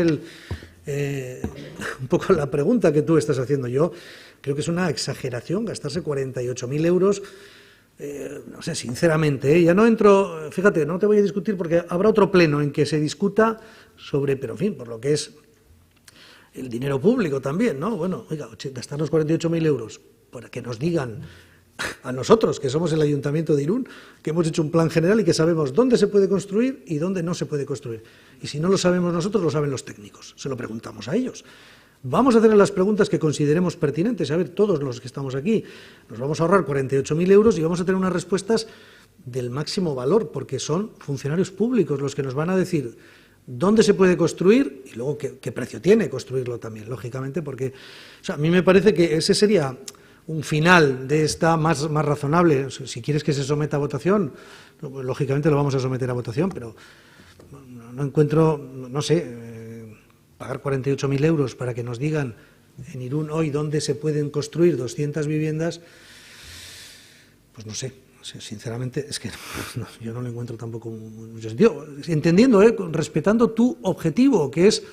un poco la pregunta que tú estás haciendo. Yo creo que es una exageración gastarse 48.000 euros. No sé, sinceramente, ya no entro, fíjate, no te voy a discutir porque habrá otro pleno en que se discuta sobre, pero en fin, por lo que es el dinero público también, ¿no? Bueno, oiga, gastarnos 48.000 euros para que nos digan a nosotros, que somos el Ayuntamiento de Irún, que hemos hecho un plan general y que sabemos dónde se puede construir y dónde no se puede construir. Y si no lo sabemos nosotros, lo saben los técnicos, se lo preguntamos a ellos. Vamos a hacer las preguntas que consideremos pertinentes. A ver, todos los que estamos aquí, nos vamos a ahorrar 48.000 euros y vamos a tener unas respuestas del máximo valor, porque son funcionarios públicos los que nos van a decir dónde se puede construir y luego qué precio tiene construirlo también, lógicamente, porque o sea, a mí me parece que ese sería un final de esta más razonable. Si quieres que se someta a votación, lógicamente lo vamos a someter a votación, pero no encuentro, no sé, pagar 48.000 euros para que nos digan en Irún hoy dónde se pueden construir 200 viviendas, pues no sé, sinceramente es que no, yo no lo encuentro tampoco mucho sentido. Entendiendo, respetando tu objetivo, que es,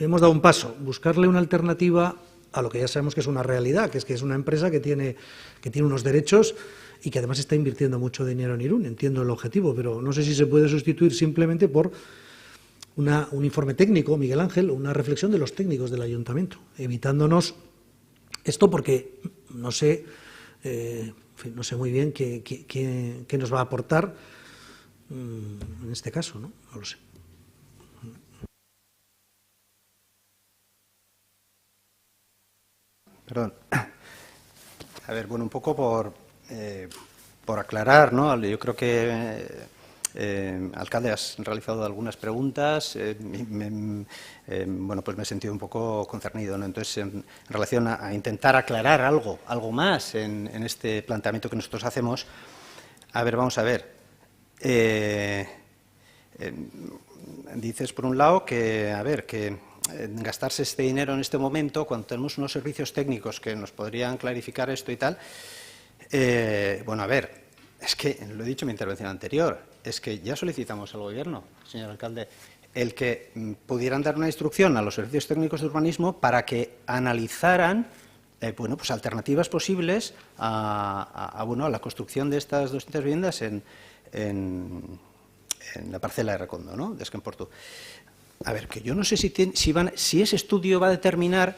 hemos dado un paso, buscarle una alternativa a lo que ya sabemos que es una realidad, que es una empresa que tiene unos derechos y que además está invirtiendo mucho dinero en Irún. Entiendo el objetivo, pero no sé si se puede sustituir simplemente por un informe técnico, Miguel Ángel, una reflexión de los técnicos del Ayuntamiento, evitándonos esto porque no sé, no sé muy bien qué nos va a aportar en este caso, ¿no? No lo sé. Perdón. A ver, bueno, un poco por aclarar, ¿no? Yo creo que alcalde, has realizado algunas preguntas, bueno, pues me he sentido un poco concernido, ¿no? Entonces, en relación a intentar aclarar algo más en este planteamiento que nosotros hacemos, a ver, vamos a ver. Dices, por un lado, que, a ver, que gastarse este dinero en este momento, cuando tenemos unos servicios técnicos que nos podrían clarificar esto y tal, bueno, a ver, es que, lo he dicho en mi intervención anterior, es que ya solicitamos al Gobierno, señor alcalde, el que pudieran dar una instrucción a los servicios técnicos de urbanismo para que analizaran bueno, pues alternativas posibles a la construcción de estas 200 viviendas en la parcela de Recondo, ¿no?, de Esquemportu. A ver, que yo no sé si ese estudio va a determinar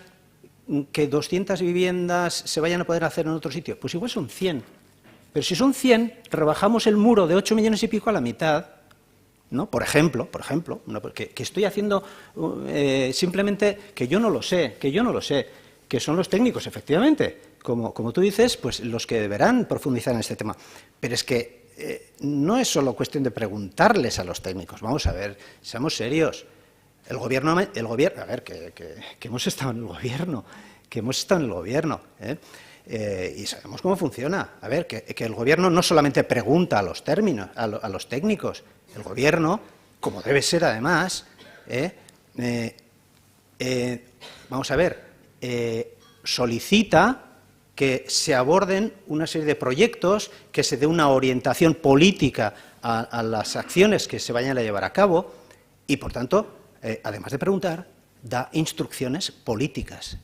que 200 viviendas se vayan a poder hacer en otro sitio. Pues igual son 100. Pero si son 100, rebajamos el muro de 8 millones y pico a la mitad, ¿no? Por ejemplo, ¿no? Que estoy haciendo simplemente que yo no lo sé, que son los técnicos, efectivamente, como tú dices, pues los que deberán profundizar en este tema. Pero es que no es solo cuestión de preguntarles a los técnicos. Vamos a ver, seamos serios. El gobierno, a ver, que hemos estado en el gobierno, y sabemos cómo funciona. A ver, que el Gobierno no solamente pregunta a los técnicos, el Gobierno, como debe ser además, vamos a ver, solicita que se aborden una serie de proyectos, que se dé una orientación política a las acciones que se vayan a llevar a cabo y, por tanto, además de preguntar, da instrucciones políticas.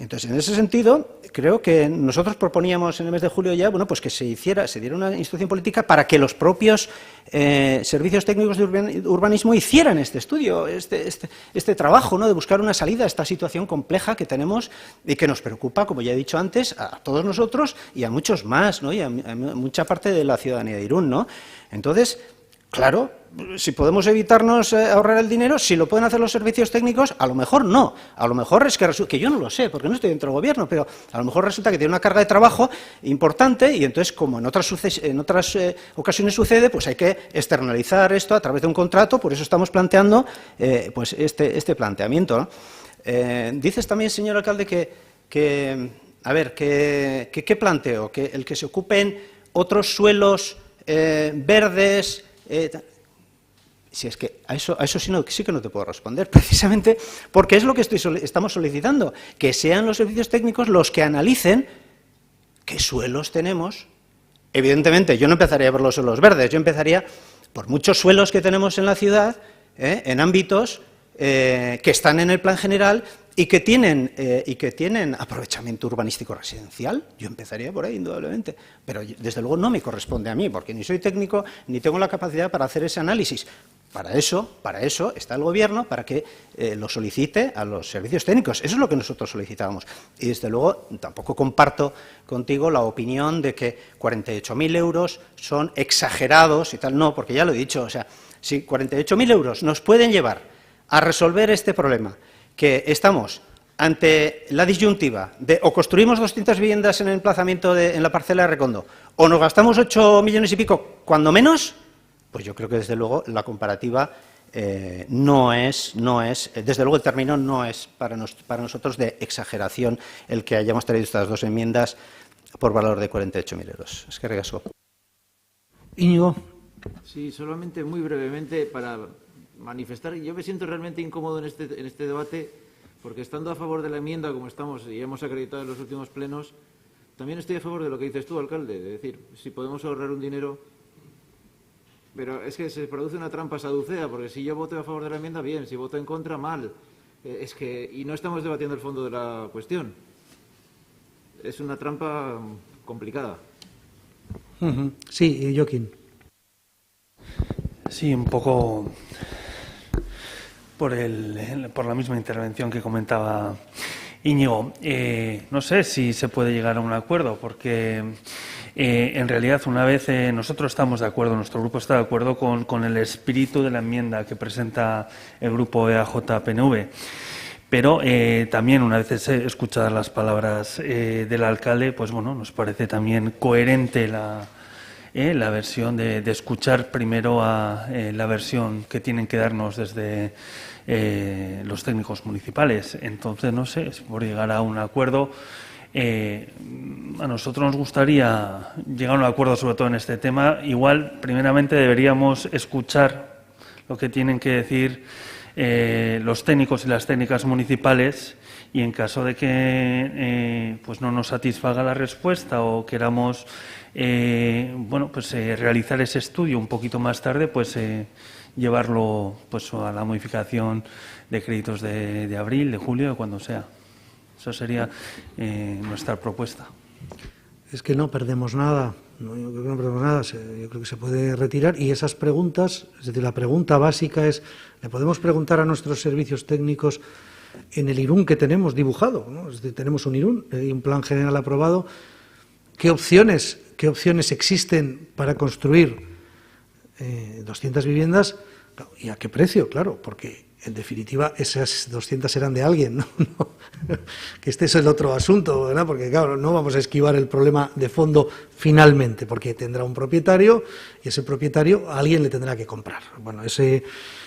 Entonces, en ese sentido, creo que nosotros proponíamos en el mes de julio ya, bueno, pues que se diera una instrucción política para que los propios servicios técnicos de urbanismo hicieran este estudio, este trabajo, ¿no?, de buscar una salida a esta situación compleja que tenemos y que nos preocupa, como ya he dicho antes, a todos nosotros y a muchos más, ¿no?, y a mucha parte de la ciudadanía de Irún, ¿no? Entonces, claro, si podemos evitarnos ahorrar el dinero, si lo pueden hacer los servicios técnicos, a lo mejor no. A lo mejor es que yo no lo sé, porque no estoy dentro del gobierno, pero a lo mejor resulta que tiene una carga de trabajo importante y entonces, como en otras ocasiones sucede, pues hay que externalizar esto a través de un contrato, por eso estamos planteando pues este planteamiento, ¿no? Dices también, señor alcalde, ¿qué planteo? Que el que se ocupen otros suelos verdes. Si es que a eso sí que no te puedo responder, precisamente porque es lo que estamos solicitando, que sean los servicios técnicos los que analicen qué suelos tenemos. Evidentemente, yo no empezaría a ver los suelos verdes, yo empezaría por muchos suelos que tenemos en la ciudad, en ámbitos que están en el plan general y que tienen aprovechamiento urbanístico residencial. Yo empezaría por ahí, indudablemente, pero desde luego no me corresponde a mí, porque ni soy técnico ni tengo la capacidad para hacer ese análisis. Para eso está el Gobierno, para que lo solicite a los servicios técnicos. Eso es lo que nosotros solicitábamos. Y desde luego tampoco comparto contigo la opinión de que 48.000 euros son exagerados y tal. No, porque ya lo he dicho, o sea, si 48.000 euros nos pueden llevar a resolver este problema, que estamos ante la disyuntiva de o construimos 200 viviendas en el emplazamiento en la parcela de Recondo, o nos gastamos 8 millones y pico, cuando menos, pues yo creo que desde luego la comparativa no es, desde luego el término no es para nosotros de exageración el que hayamos traído estas dos enmiendas por valor de 48.000 euros. Es que regaso. Íñigo. Sí, solamente muy brevemente para manifestar. Yo me siento realmente incómodo en este debate, porque estando a favor de la enmienda, como estamos y hemos acreditado en los últimos plenos, también estoy a favor de lo que dices tú, alcalde, de decir, si podemos ahorrar un dinero, pero es que se produce una trampa saducea, porque si yo voto a favor de la enmienda, bien, si voto en contra, mal. Y no estamos debatiendo el fondo de la cuestión. Es una trampa complicada. Sí, Joaquín. Sí, un poco por la misma intervención que comentaba Íñigo. No sé si se puede llegar a un acuerdo, porque en realidad una vez nosotros estamos de acuerdo, nuestro grupo está de acuerdo con el espíritu de la enmienda que presenta el grupo EAJ-PNV. Pero también, una vez escuchadas las palabras del alcalde, pues bueno, nos parece también coherente la versión de escuchar primero a la versión que tienen que darnos desde los técnicos municipales. Entonces, no sé, si por llegar a un acuerdo, a nosotros nos gustaría llegar a un acuerdo sobre todo en este tema. Igual, primeramente, deberíamos escuchar lo que tienen que decir los técnicos y las técnicas municipales, y en caso de que pues no nos satisfaga la respuesta o queramos realizar ese estudio un poquito más tarde, pues llevarlo pues a la modificación de créditos de abril, de julio, de cuando sea. Esa sería nuestra propuesta. Es que no perdemos nada. No, yo creo que no perdemos nada. Yo creo que se puede retirar. Y esas preguntas, es decir, la pregunta básica es, ¿le podemos preguntar a nuestros servicios técnicos en el Irún que tenemos dibujado, ¿no? Es decir, tenemos un Irún, un plan general aprobado, ¿qué opciones existen para construir 200 viviendas y a qué precio? Claro, porque en definitiva esas 200 serán de alguien, ¿no? Que este es el otro asunto, ¿verdad? Porque claro, no vamos a esquivar el problema de fondo finalmente, porque tendrá un propietario y ese propietario a alguien le tendrá que comprar. Bueno,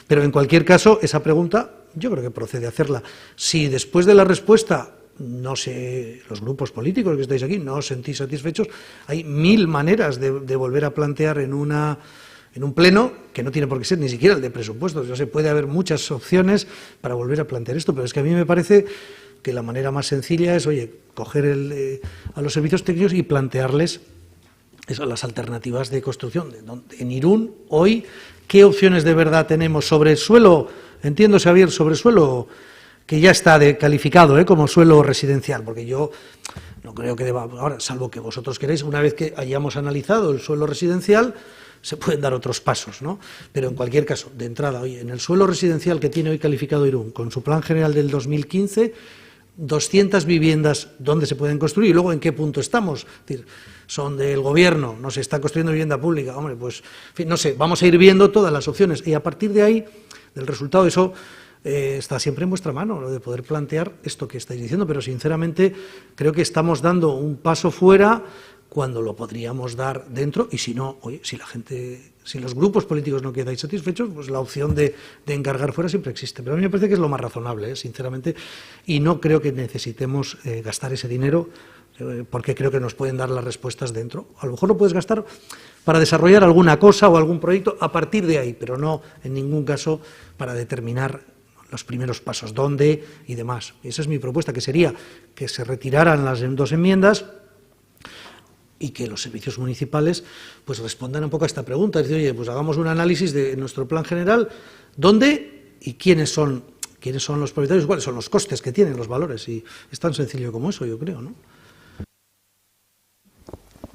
pero en cualquier caso, esa pregunta yo creo que procede a hacerla. Si después de la respuesta, no sé, los grupos políticos que estáis aquí, no os sentís satisfechos, hay 1000 maneras de volver a plantear en un pleno, que no tiene por qué ser ni siquiera el de presupuestos. Yo sé, puede haber muchas opciones para volver a plantear esto, pero es que a mí me parece que la manera más sencilla es, oye, coger a los servicios técnicos y plantearles las alternativas de construcción. En Irún, hoy, ¿qué opciones de verdad tenemos sobre el suelo? Entiendo, Xavier, sobre suelo que ya está calificado como suelo residencial, porque yo no creo que deba, ahora, salvo que vosotros queréis, una vez que hayamos analizado el suelo residencial, se pueden dar otros pasos, ¿no? Pero en cualquier caso, de entrada, oye, en el suelo residencial que tiene hoy calificado Irún, con su plan general del 2015, 200 viviendas, ¿dónde se pueden construir? Y luego, ¿en qué punto estamos? Es decir, son del Gobierno, no se está construyendo vivienda pública, hombre, pues, en fin, no sé, vamos a ir viendo todas las opciones. Y a partir de ahí, del resultado, eso está siempre en vuestra mano, lo de poder plantear esto que estáis diciendo, pero sinceramente creo que estamos dando un paso fuera cuando lo podríamos dar dentro, y si no, oye, si la gente, si los grupos políticos no quedáis satisfechos, pues la opción de encargar fuera siempre existe. Pero a mí me parece que es lo más razonable, sinceramente, y no creo que necesitemos gastar ese dinero, porque creo que nos pueden dar las respuestas dentro. A lo mejor lo puedes gastar para desarrollar alguna cosa o algún proyecto a partir de ahí, pero no en ningún caso para determinar los primeros pasos, dónde y demás. Esa es mi propuesta, que sería que se retiraran las 2 enmiendas y que los servicios municipales pues respondan un poco a esta pregunta. Es decir, oye, pues hagamos un análisis de nuestro plan general, dónde y quiénes son los propietarios, cuáles son los costes que tienen, los valores. Y es tan sencillo como eso, yo creo, ¿no?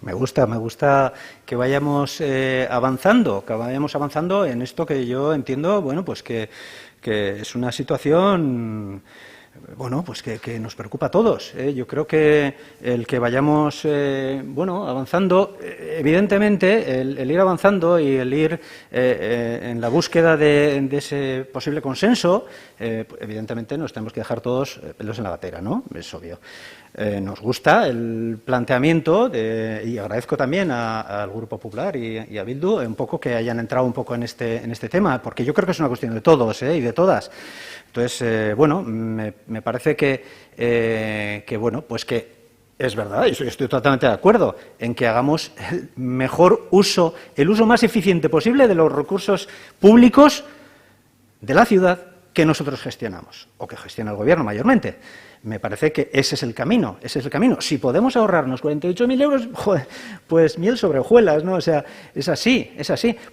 Me gusta que vayamos avanzando en esto que yo entiendo, bueno, pues que es una situación, bueno, pues que nos preocupa a todos. Yo creo que el que vayamos, bueno, avanzando, evidentemente, el ir avanzando y el ir en la búsqueda de ese posible consenso, evidentemente nos tenemos que dejar todos pelos en la gatera, ¿no? Es obvio. Nos gusta el planteamiento y agradezco también al Grupo Popular y a Bildu un poco que hayan entrado un poco en este tema, porque yo creo que es una cuestión de todos y de todas. Entonces, bueno, me parece que bueno, pues que es verdad, y estoy totalmente de acuerdo en que hagamos el mejor uso, el uso más eficiente posible de los recursos públicos de la ciudad que nosotros gestionamos, o que gestiona el Gobierno mayormente. Me parece que ese es el camino, Si podemos ahorrarnos 48.000 euros, joder, pues miel sobre hojuelas, ¿no? O sea, es así.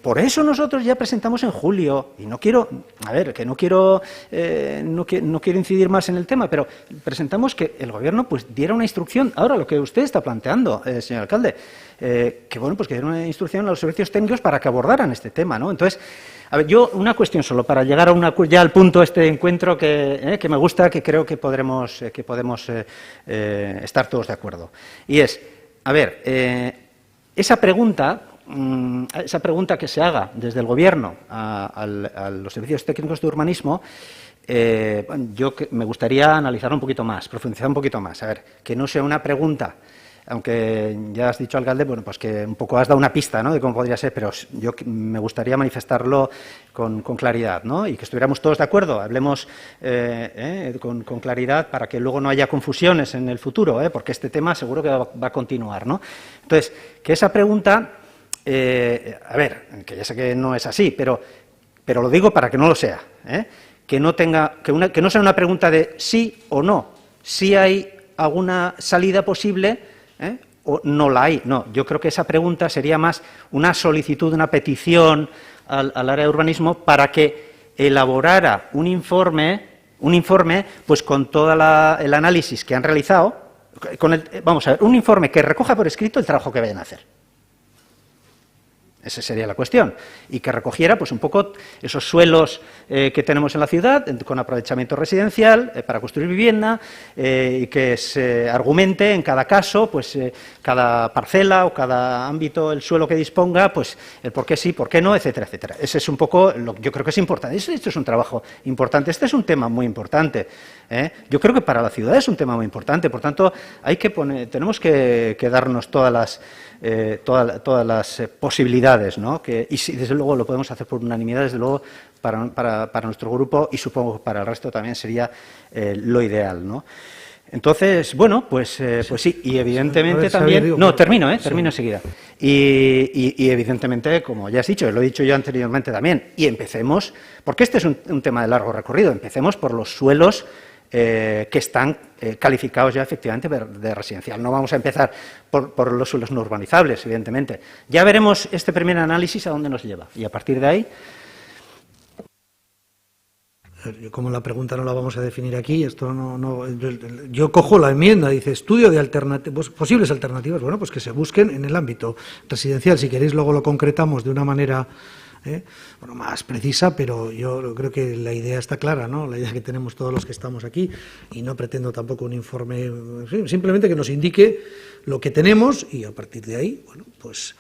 Por eso nosotros ya presentamos en julio, y no quiero incidir más en el tema, pero presentamos que el Gobierno pues diera una instrucción, ahora lo que usted está planteando, señor alcalde, que bueno, pues que diera una instrucción a los servicios técnicos para que abordaran este tema, ¿no? Entonces, a ver, yo una cuestión solo, para llegar ya al punto este encuentro que me gusta, que creo que podemos estar todos de acuerdo. Y es, a ver, esa pregunta que se haga desde el Gobierno a los servicios técnicos de urbanismo, me gustaría analizarlo un poquito más, profundizar un poquito más. A ver, que no sea una pregunta, aunque ya has dicho, alcalde, bueno, pues que un poco has dado una pista, ¿no?, de cómo podría ser, pero yo me gustaría manifestarlo con claridad, ¿no?, y que estuviéramos todos de acuerdo, hablemos con claridad para que luego no haya confusiones en el futuro, porque este tema seguro que va a continuar, ¿no? Entonces, que esa pregunta, a ver, que ya sé que no es así, pero lo digo para que no lo sea, que no sea una pregunta de sí o no, si hay alguna salida posible, o no la hay. No, yo creo que esa pregunta sería más una solicitud, una petición al área de urbanismo para que elaborara un informe pues con todo el análisis que han realizado, vamos a ver, un informe que recoja por escrito el trabajo que vayan a hacer. Esa sería la cuestión. Y que recogiera pues un poco esos suelos que tenemos en la ciudad con aprovechamiento residencial para construir vivienda y que se argumente en cada caso, pues cada parcela o cada ámbito, el suelo que disponga, pues el por qué sí, por qué no, etcétera, etcétera. Ese es un poco lo que yo creo que es importante. Esto es un trabajo importante. Este es un tema muy importante. Yo creo que para la ciudad es un tema muy importante. Por tanto, tenemos que darnos todas las posibilidades, ¿no? Y si desde luego lo podemos hacer por unanimidad, desde luego para nuestro grupo y supongo que para el resto también sería lo ideal, ¿no? Entonces, bueno, pues sí, y evidentemente también... No, termino enseguida. Y evidentemente, como ya has dicho, lo he dicho yo anteriormente también, y empecemos, porque este es un tema de largo recorrido, empecemos por los suelos que están calificados ya efectivamente de residencial. No vamos a empezar por los suelos no urbanizables, evidentemente. Ya veremos este primer análisis a dónde nos lleva y a partir de ahí... Como la pregunta no la vamos a definir aquí, esto yo cojo la enmienda, dice estudio de posibles alternativas, bueno, pues que se busquen en el ámbito residencial. Si queréis luego lo concretamos de una manera más precisa, pero yo creo que la idea está clara, ¿no? La idea que tenemos todos los que estamos aquí, y no pretendo tampoco un informe, simplemente que nos indique lo que tenemos y a partir de ahí, bueno, pues...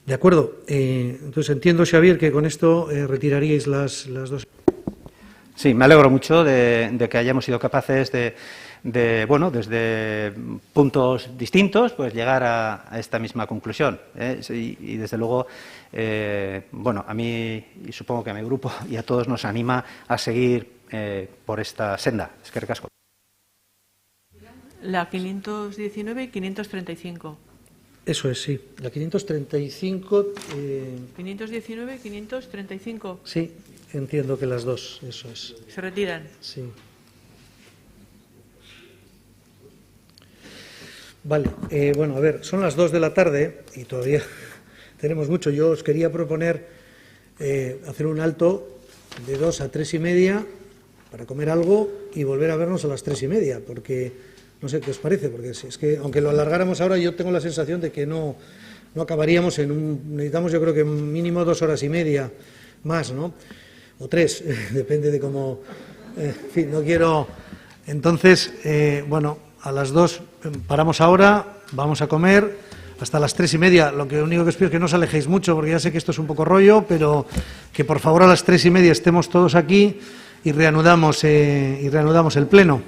De acuerdo. Entonces entiendo, Xavier, que con esto retiraríais las dos. Sí, me alegro mucho de que hayamos sido capaces de, bueno, desde puntos distintos, pues llegar a esta misma conclusión. Y desde luego, bueno, a mí, y supongo que a mi grupo y a todos nos anima a seguir por esta senda. Eskerrik asko. La 519 y 535. Eso es, sí. La 535... 519 y 535. Sí, entiendo que las dos, eso es. ¿Se retiran? Sí. Vale, bueno, a ver, son las 2 de la tarde y todavía tenemos mucho. Yo os quería proponer hacer un alto de 2 a 3 y media para comer algo y volver a vernos a las 3 y media, porque... No sé qué os parece, porque es que aunque lo alargáramos ahora, yo tengo la sensación de que no acabaríamos necesitamos yo creo que mínimo 2 horas y media más, ¿no? O 3, depende de cómo... en fin, no quiero... Entonces, bueno, a las 2 paramos ahora, vamos a comer hasta las 3 y media. Lo único que os pido es que no os alejéis mucho, porque ya sé que esto es un poco rollo, pero que por favor a las 3 y media estemos todos aquí y reanudamos el pleno.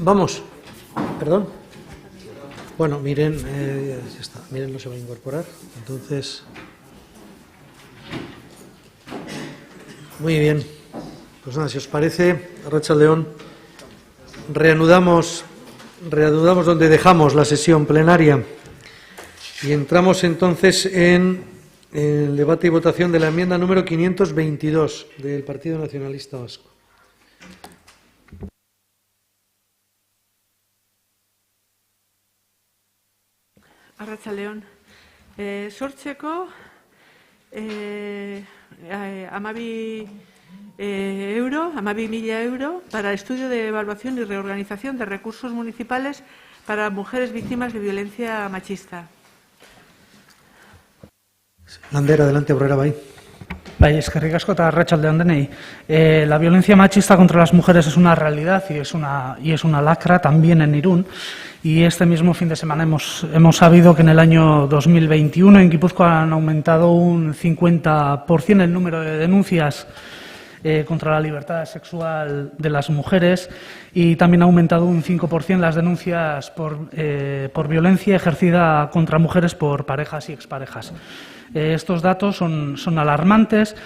Vamos. Perdón. Bueno, Miren, ya está. Miren no se va a incorporar. Entonces. Muy bien. Pues nada, si os parece, Arratsalde-on, reanudamos donde dejamos la sesión plenaria y entramos entonces en el debate y votación de la enmienda número 522 del Partido Nacionalista Vasco. Arratsalde-on. Sortzeko 12.000 euro para estudio de evaluación y reorganización de recursos municipales para mujeres víctimas de violencia machista. Lander, adelante, aurrera bai. Bai, eskerrik asko eta arratsalde-on denei. La violencia machista contra las mujeres es una realidad y es una lacra también en Irún. Y este mismo fin de semana hemos sabido que en el año 2021 en Guipúzcoa han aumentado un 50% el número de denuncias contra la libertad sexual de las mujeres y también ha aumentado un 5% las denuncias por violencia ejercida contra mujeres por parejas y exparejas. Estos datos son alarmantes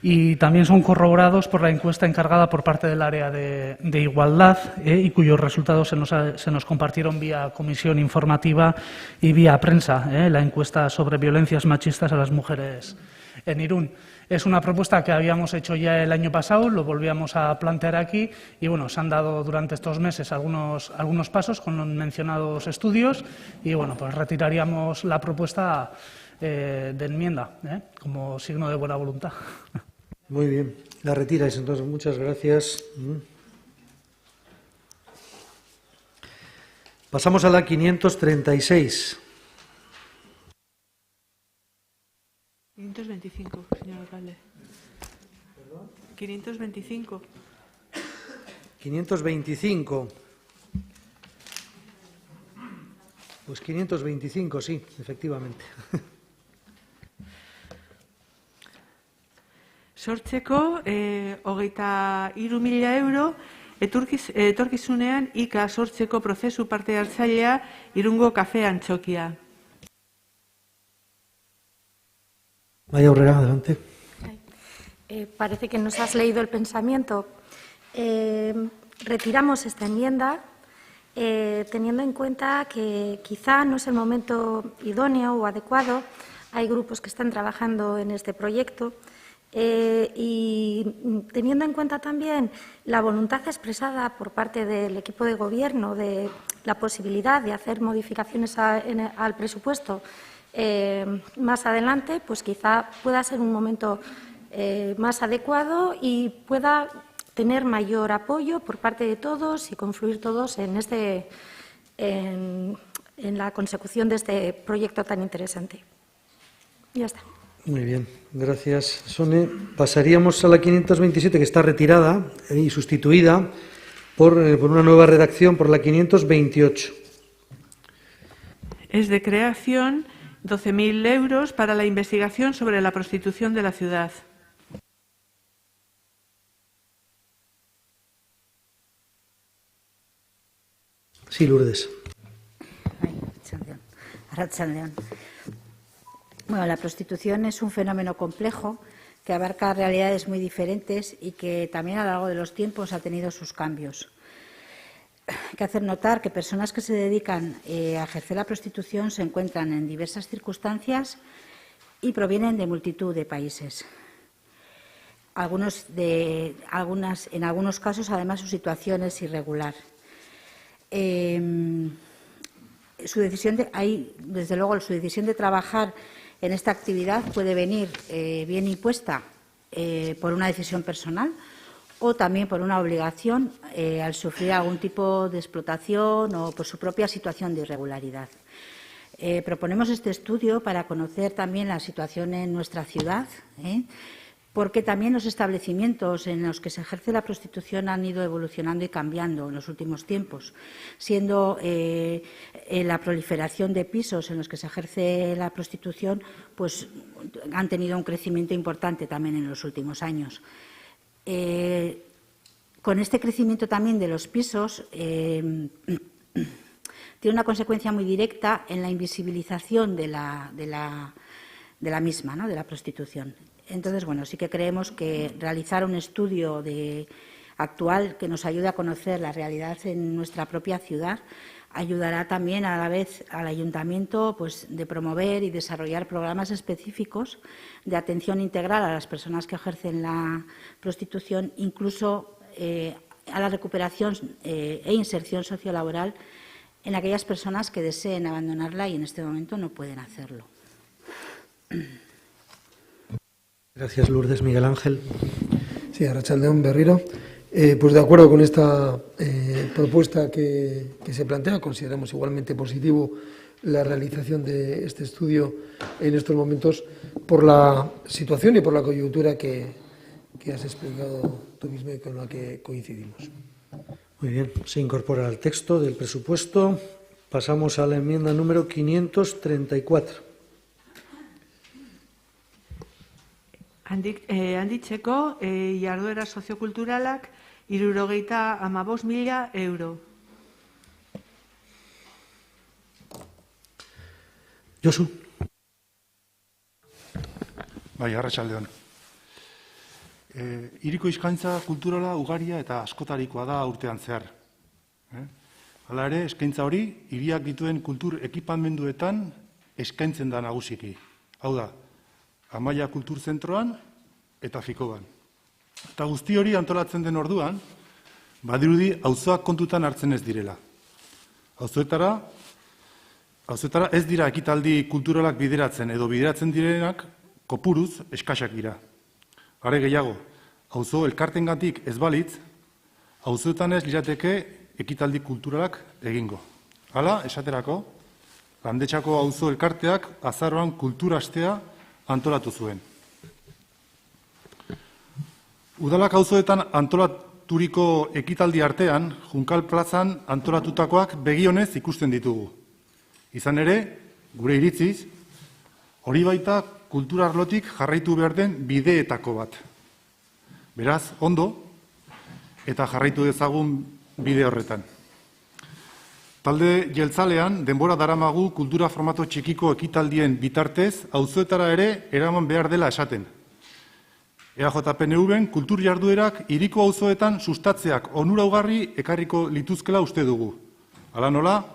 y también son corroborados por la encuesta encargada por parte del área de igualdad y cuyos resultados se nos compartieron vía comisión informativa y vía prensa, la encuesta sobre violencias machistas a las mujeres en Irún. Es una propuesta que habíamos hecho ya el año pasado, lo volvíamos a plantear aquí y bueno, se han dado durante estos meses algunos pasos con los mencionados estudios y bueno, pues retiraríamos la propuesta de enmienda como signo de buena voluntad. Muy bien, la retiráis entonces, muchas gracias. Pasamos a la 536. 525, señor alcalde. ¿Perdón? 525. 525. Pues 525, sí, efectivamente. Sortzeko 23.000 euro etorkizunean IKA sortzeko prozesu parte hartzailea Irungo Kafe Antxokia. Vaya aurrera, adelante. Parece que nos has leído el pensamiento. Retiramos esta enmienda teniendo en cuenta que quizá no es el momento idóneo o adecuado. Hay grupos que están trabajando en este proyecto y teniendo en cuenta también la voluntad expresada por parte del equipo de gobierno de la posibilidad de hacer modificaciones al presupuesto más adelante, pues quizá pueda ser un momento más adecuado y pueda tener mayor apoyo por parte de todos y confluir todos en la consecución de este proyecto tan interesante. Ya está. Muy bien, gracias, Sone. Pasaríamos a la 527, que está retirada y sustituida por una nueva redacción, por la 528. Es de creación 12.000 euros para la investigación sobre la prostitución de la ciudad. Sí, Lourdes. Arratsalde-on. Bueno, la prostitución es un fenómeno complejo que abarca realidades muy diferentes y que también a lo largo de los tiempos ha tenido sus cambios. Hay que hacer notar que personas que se dedican a ejercer la prostitución se encuentran en diversas circunstancias y provienen de multitud de países. En algunos casos, además, su situación es irregular. Desde luego, su decisión de trabajar en esta actividad puede venir bien impuesta por una decisión personal o también por una obligación al sufrir algún tipo de explotación o por su propia situación de irregularidad. Proponemos este estudio para conocer también la situación en nuestra ciudad, porque también los establecimientos en los que se ejerce la prostitución han ido evolucionando y cambiando en los últimos tiempos, siendo la proliferación de pisos en los que se ejerce la prostitución, pues han tenido un crecimiento importante también en los últimos años. Con este crecimiento también de los pisos, tiene una consecuencia muy directa en la invisibilización de la misma, ¿no?, de la prostitución. Entonces, bueno, sí que creemos que realizar un estudio actual que nos ayude a conocer la realidad en nuestra propia ciudad ayudará también a la vez al ayuntamiento, pues, de promover y desarrollar programas específicos de atención integral a las personas que ejercen la prostitución, incluso a la recuperación e inserción sociolaboral en aquellas personas que deseen abandonarla y en este momento no pueden hacerlo. Gracias, Lourdes. Miguel Ángel. Sí, Arratsaldeon berriro. Pues de acuerdo con esta propuesta que se plantea, consideramos igualmente positivo la realización de este estudio en estos momentos por la situación y por la coyuntura que has explicado tú mismo y con la que coincidimos. Muy bien, se incorpora al texto del presupuesto. Pasamos a la enmienda número 534. Handitzeko jarduera soziokulturalak 75.000 euro. Josu. Bai, arratsaldeon. Hiriko eskaintza kulturala ugaria eta askotarikoa da urtean zehar. Hala ere, eskaintza hori hiriak dituen kultur ekipamenduetan eskaintzen da nagusiki. Hau da, Amaia Kulturzentroan eta Fikoban. Eta guzti hori antolatzen den orduan, badirudi auzoak kontutan hartzen ez direla. Auzoetara ez dira ekitaldi kulturalak bideratzen edo bideratzen direnak kopuruz eskasak dira. Are gehiago, auzo elkartengatik ez balitz, auzoetan ez lirateke ekitaldi kulturalak egingo. Hala, esaterako, Landetxako auzo elkarteak azaroan kulturastea antolatu zuen. Udalak auzoetan antolaturiko ekitaldi artean, Junkal plazan antolatutakoak begionez ikusten ditugu. Izan ere, gure iritziz, hori baita kultura arlotik jarraitu behar den bideetako bat. Beraz, ondo, eta jarraitu dezagun bide horretan. Talde jeltzalean, denbora daramagu kultura formato txikiko ekitaldien bitartez, auzoetara ere eraman behar dela esaten. EAJ-PNV-en kultur jarduerak hiriko auzoetan sustatzeak onuraugarri ekarriko lituzkela uste dugu. Hala nola,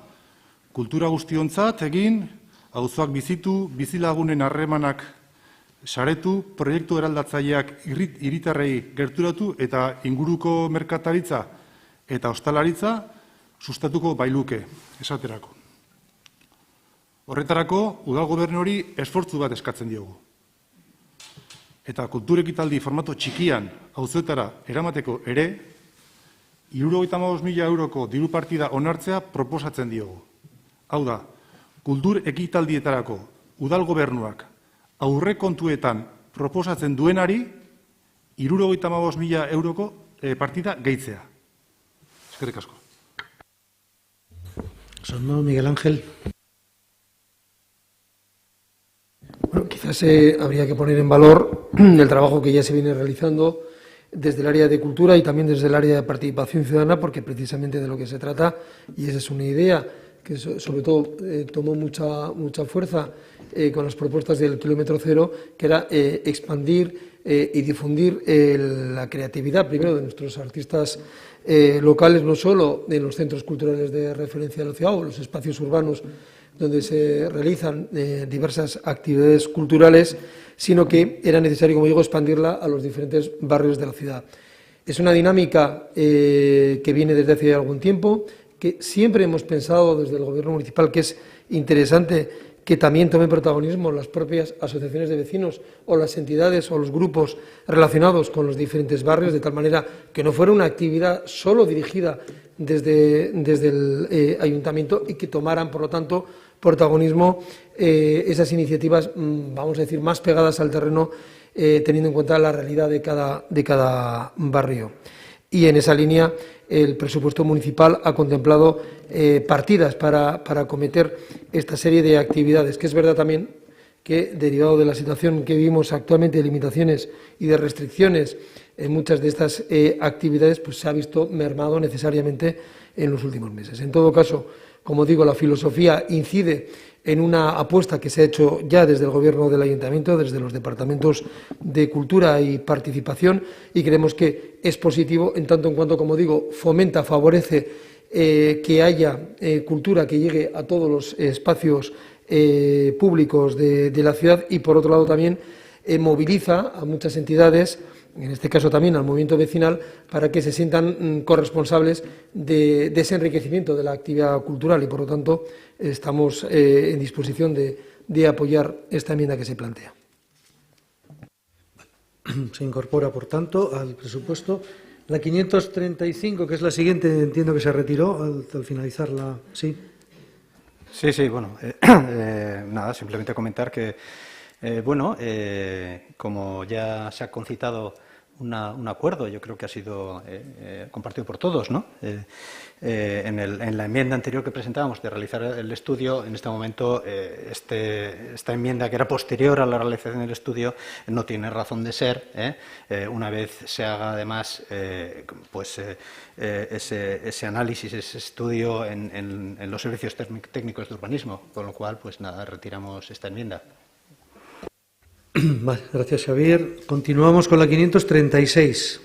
kultura guztiontzat egin, auzoak bizitu, bizilagunen harremanak saretu, proiektu eraldatzaileak hiritarrei gerturatu eta inguruko merkataritza eta ostalaritza sustatuko bailuke, esaterako. Horretarako, udal gobernuri esfortzu bat eskatzen diogu. Eta kultur ekitaldi formato txikian auzoetara eramateko ere, 75.000 euroko diru partida onartzea proposatzen diogu. Hau da, kultur ekitaldietarako udal gobernuak aurrekontuetan proposatzen duenari 75.000 euroko partida gehitzea. Eskerrik asko. Sondo, Miguel Ángel. Bueno, quizás habría que poner en valor el trabajo que ya se viene realizando desde el área de cultura y también desde el área de participación ciudadana, porque precisamente de lo que se trata, y esa es una idea que sobre todo tomó mucha fuerza con las propuestas del kilómetro cero, que era expandir y difundir la creatividad, primero, de nuestros artistas locales, no solo en los centros culturales de referencia de la ciudad o los espacios urbanos donde se realizan diversas actividades culturales, sino que era necesario, como digo, expandirla a los diferentes barrios de la ciudad. Es una dinámica que viene desde hace algún tiempo, que siempre hemos pensado desde el Gobierno municipal que es interesante que también tomen protagonismo las propias asociaciones de vecinos o las entidades o los grupos relacionados con los diferentes barrios, de tal manera que no fuera una actividad solo dirigida desde el ayuntamiento y que tomaran, por lo tanto, protagonismo esas iniciativas, vamos a decir, más pegadas al terreno, teniendo en cuenta la realidad de cada barrio. Y en esa línea el presupuesto municipal ha contemplado partidas para acometer esta serie de actividades, que es verdad también que, derivado de la situación que vivimos actualmente de limitaciones y de restricciones en muchas de estas actividades pues, se ha visto mermado necesariamente en los últimos meses. En todo caso, como digo, la filosofía incide en una apuesta que se ha hecho ya desde el Gobierno del Ayuntamiento, desde los departamentos de Cultura y Participación, y creemos que es positivo en tanto en cuanto, como digo, fomenta, favorece que haya cultura que llegue a todos los espacios públicos de la ciudad y, por otro lado, también moviliza a muchas entidades, en este caso también al movimiento vecinal, para que se sientan corresponsables de ese enriquecimiento de la actividad cultural y, por lo tanto, estamos en disposición de apoyar esta enmienda que se plantea. Se incorpora, por tanto, al presupuesto. La 535, que es la siguiente, entiendo que se retiró al finalizar la... Sí. Sí, bueno, nada, simplemente comentar que, como ya se ha concitado un acuerdo, yo creo que ha sido compartido por todos, ¿no? En la enmienda anterior que presentábamos de realizar el estudio, en este momento esta enmienda que era posterior a la realización del estudio no tiene razón de ser. Una vez se haga además ese análisis, ese estudio en los servicios técnicos de urbanismo, con lo cual, pues nada, retiramos esta enmienda. Vale, gracias, Xavier. Continuamos con la 536.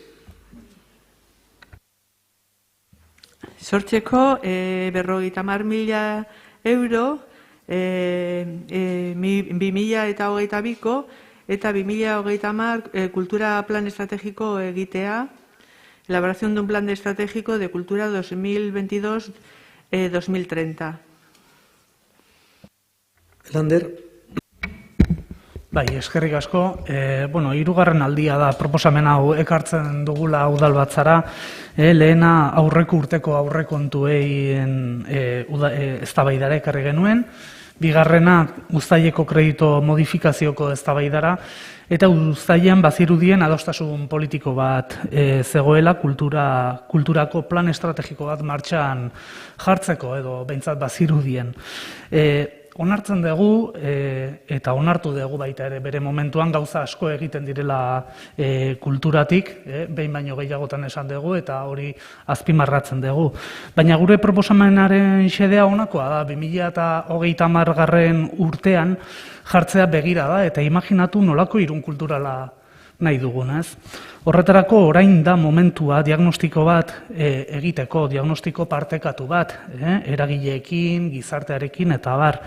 Sortzeko 50.000 euro 2022ko eta 2030 kultura plan estrategiko egitea, elaboración de un plan estratégico de cultura 2022-2030. Lander. Bai, eskerrik asko. Hirugarren aldia da proposamen hau ekartzen dugula udalbatzara. Lehena aurreko urteko aurrekontuein eztabaidara ekarri genuen. Bigarrena uztaileko kredito modifikazioko eztabaidara. Eta uztailean bazirudien adostasun politiko bat zegoela kulturako plan estrategiko bat martxan jartzeko edo behintzat bazirudien. Onartzen dugu eta onartu dugu baita ere bere momentuan gauza asko egiten direla kulturatik, behin baino gehiagotan esan dugu eta hori azpimarratzen dugu. Baina gure proposamenaren xedea honakoa da, 2030 urtean jartzea begira da eta imaginatu nolako irun kulturala nahi dugun, ez? Horretarako orain da momentua diagnostiko bat egiteko, diagnostiko partekatu bat, eragileekin, gizartearekin eta bar.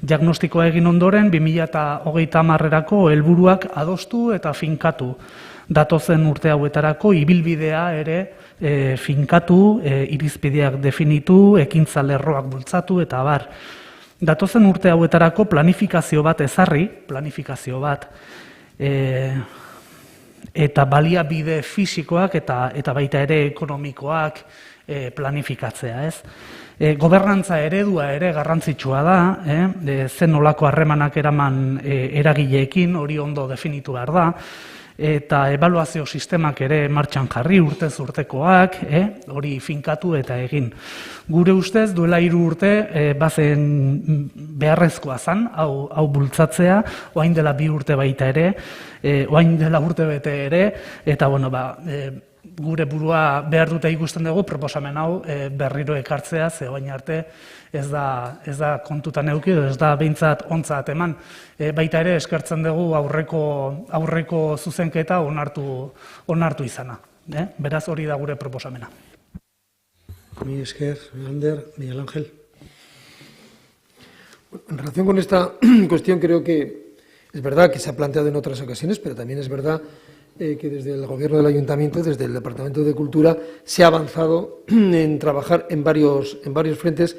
Diagnostikoa egin ondoren 2030erako helburuak adostu eta finkatu. Datozen urte hauetarako ibilbidea ere finkatu, irizpideak definitu, ekintza lerroak bultzatu eta bar. Datozen urte hauetarako planifikazio bat ezarri, planifikazio bat, eta baliabide fisikoak eta baita ere ekonomikoak planifikatzea, ez? Gobernantza eredua ere garrantzitsua da, zen nolako harremanak eraman eragileekin, hori ondo definitu behar da, eta ebaluazio sistemak ere martxan jarri urtez urtekoak, hori finkatu eta egin. Gure ustez, duela 3 urte, bazen beharrezkoa zen, hau bultzatzea, oain dela 2 urte baita ere, oain dela urte bete ere, eta gure burua behar dute ikusten dugu proposamen hau berriro ekartzea, ze oain arte ez da kontutan eduki, ez da behintzat ontzat eman. Baita ere eskertzen dugu aurreko zuzenketa onartu izana. Beraz hori da gure proposamena. Mi esker, Lander, Miguel Ángel. En relación con esta cuestión creo que es verdad que se ha planteado en otras ocasiones, pero también es verdad que desde el Gobierno del Ayuntamiento, desde el Departamento de Cultura, se ha avanzado en trabajar en varios frentes,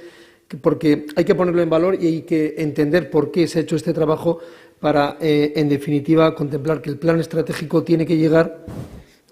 porque hay que ponerlo en valor y hay que entender por qué se ha hecho este trabajo para, en definitiva, contemplar que el plan estratégico tiene que llegar,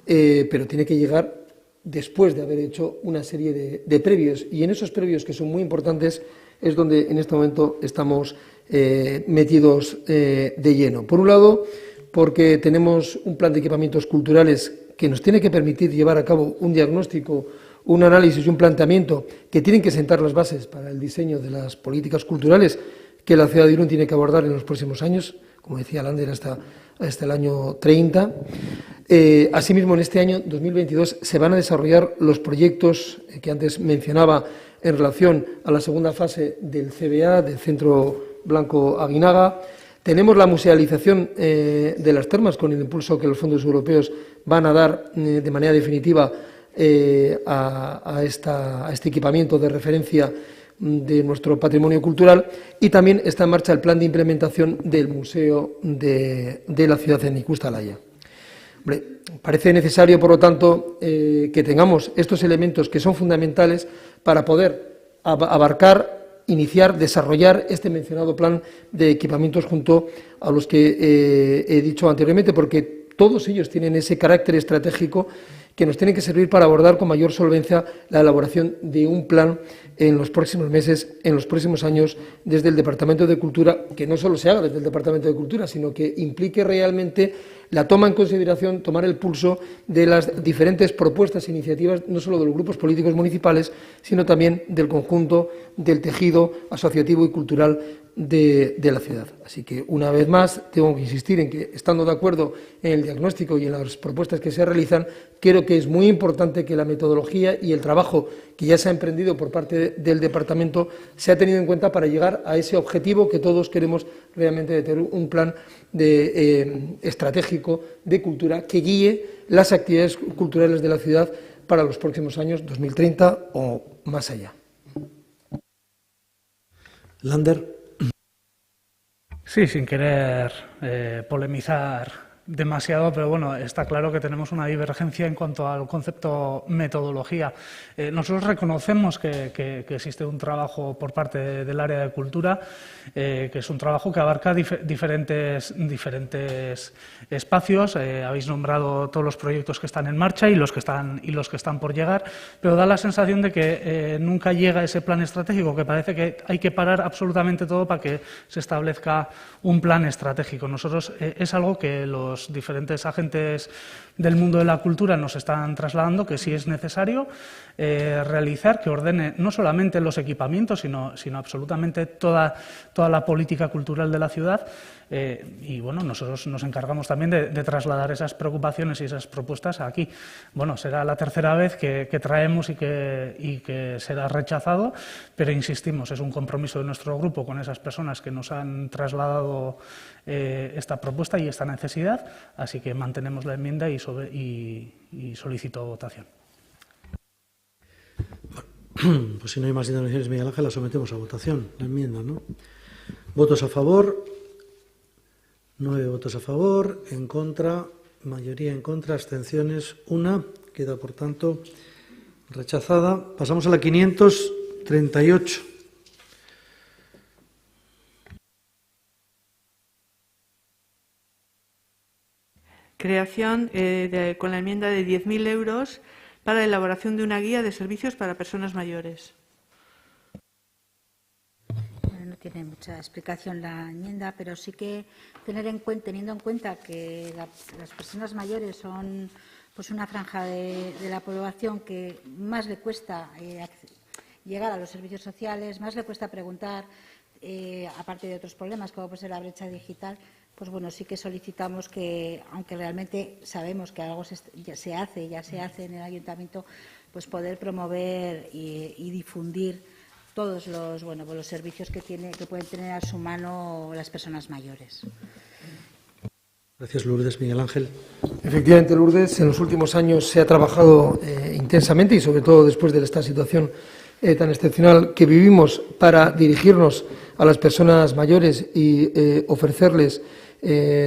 pero tiene que llegar después de haber hecho una serie de previos. Y en esos previos, que son muy importantes, es donde en este momento estamos metidos de lleno. Por un lado, porque tenemos un plan de equipamientos culturales que nos tiene que permitir llevar a cabo un diagnóstico, un análisis y un planteamiento que tienen que sentar las bases para el diseño de las políticas culturales que la ciudad de Irún tiene que abordar en los próximos años, como decía Lander, hasta el año 30. Asimismo, en este año 2022 se van a desarrollar los proyectos que antes mencionaba en relación a la segunda fase del CBA, del Centro Blanco Aguinaga. Tenemos la musealización de las termas con el impulso que los fondos europeos van a dar de manera definitiva a este equipamiento de referencia de nuestro patrimonio cultural, y también está en marcha el plan de implementación del Museo de la ciudad de Ikusta-Laia. Parece necesario, por lo tanto, que tengamos estos elementos que son fundamentales para poder abarcar, iniciar, desarrollar este mencionado plan de equipamientos junto a los que he dicho anteriormente, porque todos ellos tienen ese carácter estratégico que nos tienen que servir para abordar con mayor solvencia la elaboración de un plan en los próximos meses, en los próximos años, desde el Departamento de Cultura, que no solo se haga desde el Departamento de Cultura, sino que implique realmente la toma en consideración, tomar el pulso de las diferentes propuestas e iniciativas, no solo de los grupos políticos municipales, sino también del conjunto del tejido asociativo y cultural de la ciudad. Así que, una vez más, tengo que insistir en que, estando de acuerdo en el diagnóstico y en las propuestas que se realizan, creo que es muy importante que la metodología y el trabajo que ya se ha emprendido por parte del Departamento sea tenido en cuenta para llegar a ese objetivo que todos queremos realmente, de tener un plan estratégico de cultura que guíe las actividades culturales de la ciudad para los próximos años, 2030 o más allá. Lander. Sí, sin querer polemizar demasiado, pero bueno, está claro que tenemos una divergencia en cuanto al concepto metodología. Nosotros reconocemos que existe un trabajo por parte del área de cultura, que es un trabajo que abarca diferentes espacios. Habéis nombrado todos los proyectos que están en marcha y los que están por llegar, pero da la sensación de que nunca llega ese plan estratégico, que parece que hay que parar absolutamente todo para que se establezca un plan estratégico. Nosotros es algo que los diferentes agentes del mundo de la cultura nos están trasladando, que sí es necesario realizar, que ordene no solamente los equipamientos, sino absolutamente toda la política cultural de la ciudad. Y bueno, nosotros nos encargamos también de trasladar esas preocupaciones y esas propuestas aquí. Bueno, será la tercera vez que traemos y que será rechazado, pero insistimos, es un compromiso de nuestro grupo con esas personas que nos han trasladado esta propuesta y esta necesidad, así que mantenemos la enmienda y solicito votación. Pues si no hay más intervenciones, Miguel Ángel, la sometemos a votación, la enmienda, ¿no? ¿Votos a favor? 9 votos a favor, en contra, mayoría en contra, abstenciones, 1. Queda, por tanto, rechazada. Pasamos a la 538. Creación con la enmienda de 10.000 euros para la elaboración de una guía de servicios para personas mayores. No tiene mucha explicación la enmienda, pero sí que teniendo en cuenta que las personas mayores son pues una franja de la población que más le cuesta llegar a los servicios sociales, más le cuesta preguntar, aparte de otros problemas como puede ser la brecha digital. Pues bueno, sí que solicitamos que, aunque realmente sabemos que algo ya se hace en el ayuntamiento, pues poder promover y difundir todos los servicios que pueden tener a su mano las personas mayores. Gracias, Lourdes. Miguel Ángel. Efectivamente, Lourdes, en los últimos años se ha trabajado intensamente y sobre todo después de esta situación tan excepcional que vivimos para dirigirnos a las personas mayores y ofrecerles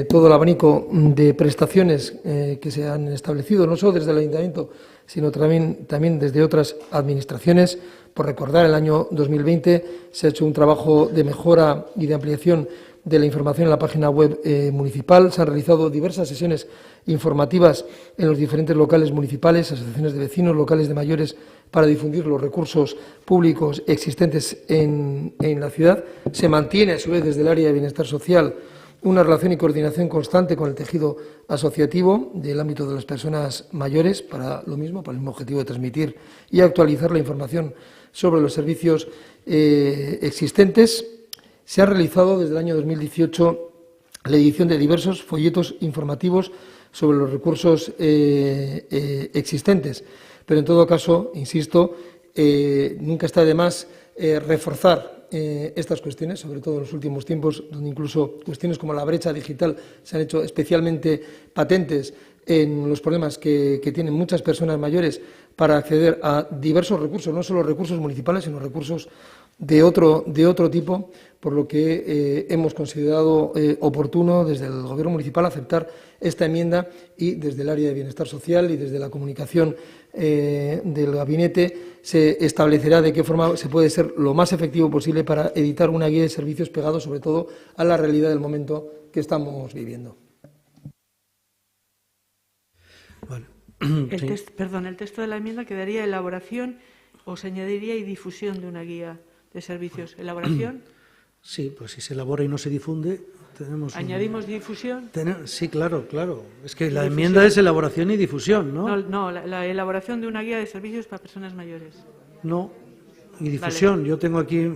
todo el abanico de prestaciones que se han establecido, no solo desde el Ayuntamiento, sino también desde otras administraciones. Por recordar, el año 2020 se ha hecho un trabajo de mejora y de ampliación de la información en la página web municipal. Se han realizado diversas sesiones informativas en los diferentes locales municipales, asociaciones de vecinos, locales de mayores, para difundir los recursos públicos existentes en la ciudad. Se mantiene, a su vez, desde el área de bienestar social, una relación y coordinación constante con el tejido asociativo del ámbito de las personas mayores para el mismo objetivo de transmitir y actualizar la información sobre los servicios existentes. Se ha realizado desde el año 2018 la edición de diversos folletos informativos sobre los recursos existentes. Pero, en todo caso, insisto, nunca está de más reforzar estas cuestiones, sobre todo en los últimos tiempos, donde incluso cuestiones como la brecha digital se han hecho especialmente patentes en los problemas que tienen muchas personas mayores para acceder a diversos recursos, no solo recursos municipales, sino recursos de otro tipo, por lo que hemos considerado oportuno desde el Gobierno municipal aceptar esta enmienda y desde el área de bienestar social y desde la comunicación del gabinete se establecerá de qué forma se puede ser lo más efectivo posible para editar una guía de servicios pegado sobre todo a la realidad del momento que estamos viviendo. Vale. El texto de la enmienda quedaría elaboración o se añadiría y difusión de una guía de servicios. ¿Elaboración? Sí, pues si se elabora y no se difunde, tenemos... ¿Añadimos difusión? Sí, claro. Es que la enmienda es elaboración y difusión, ¿no? No, la elaboración de una guía de servicios para personas mayores. No, y difusión. Vale. Yo tengo aquí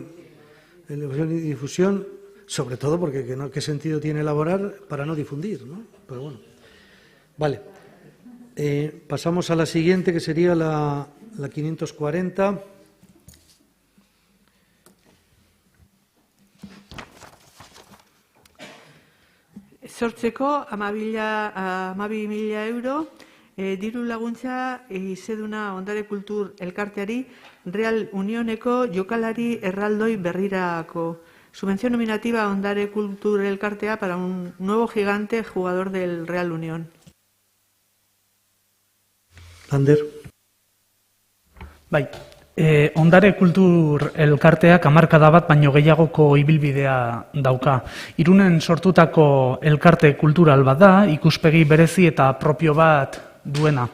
elaboración y difusión, sobre todo porque ¿qué sentido tiene elaborar para no difundir, ¿no? Pero bueno. Vale. Pasamos a la siguiente, que sería la 540. Sortzeko 12.000 euro diru laguntza izeduna ondare kultur elkarteari Real Unioneko jokalari erraldoi berrirako. Subvención nominativa ondare kultur elkartea para un nuevo gigante jugador del Real Unión. Lander. Bai, ondare kultur elkarteak hamarkada bat baino gehiagoko ibilbidea dauka. Irunen sortutako elkarte kultural bat da, ikuspegi berezi eta propio bat duena.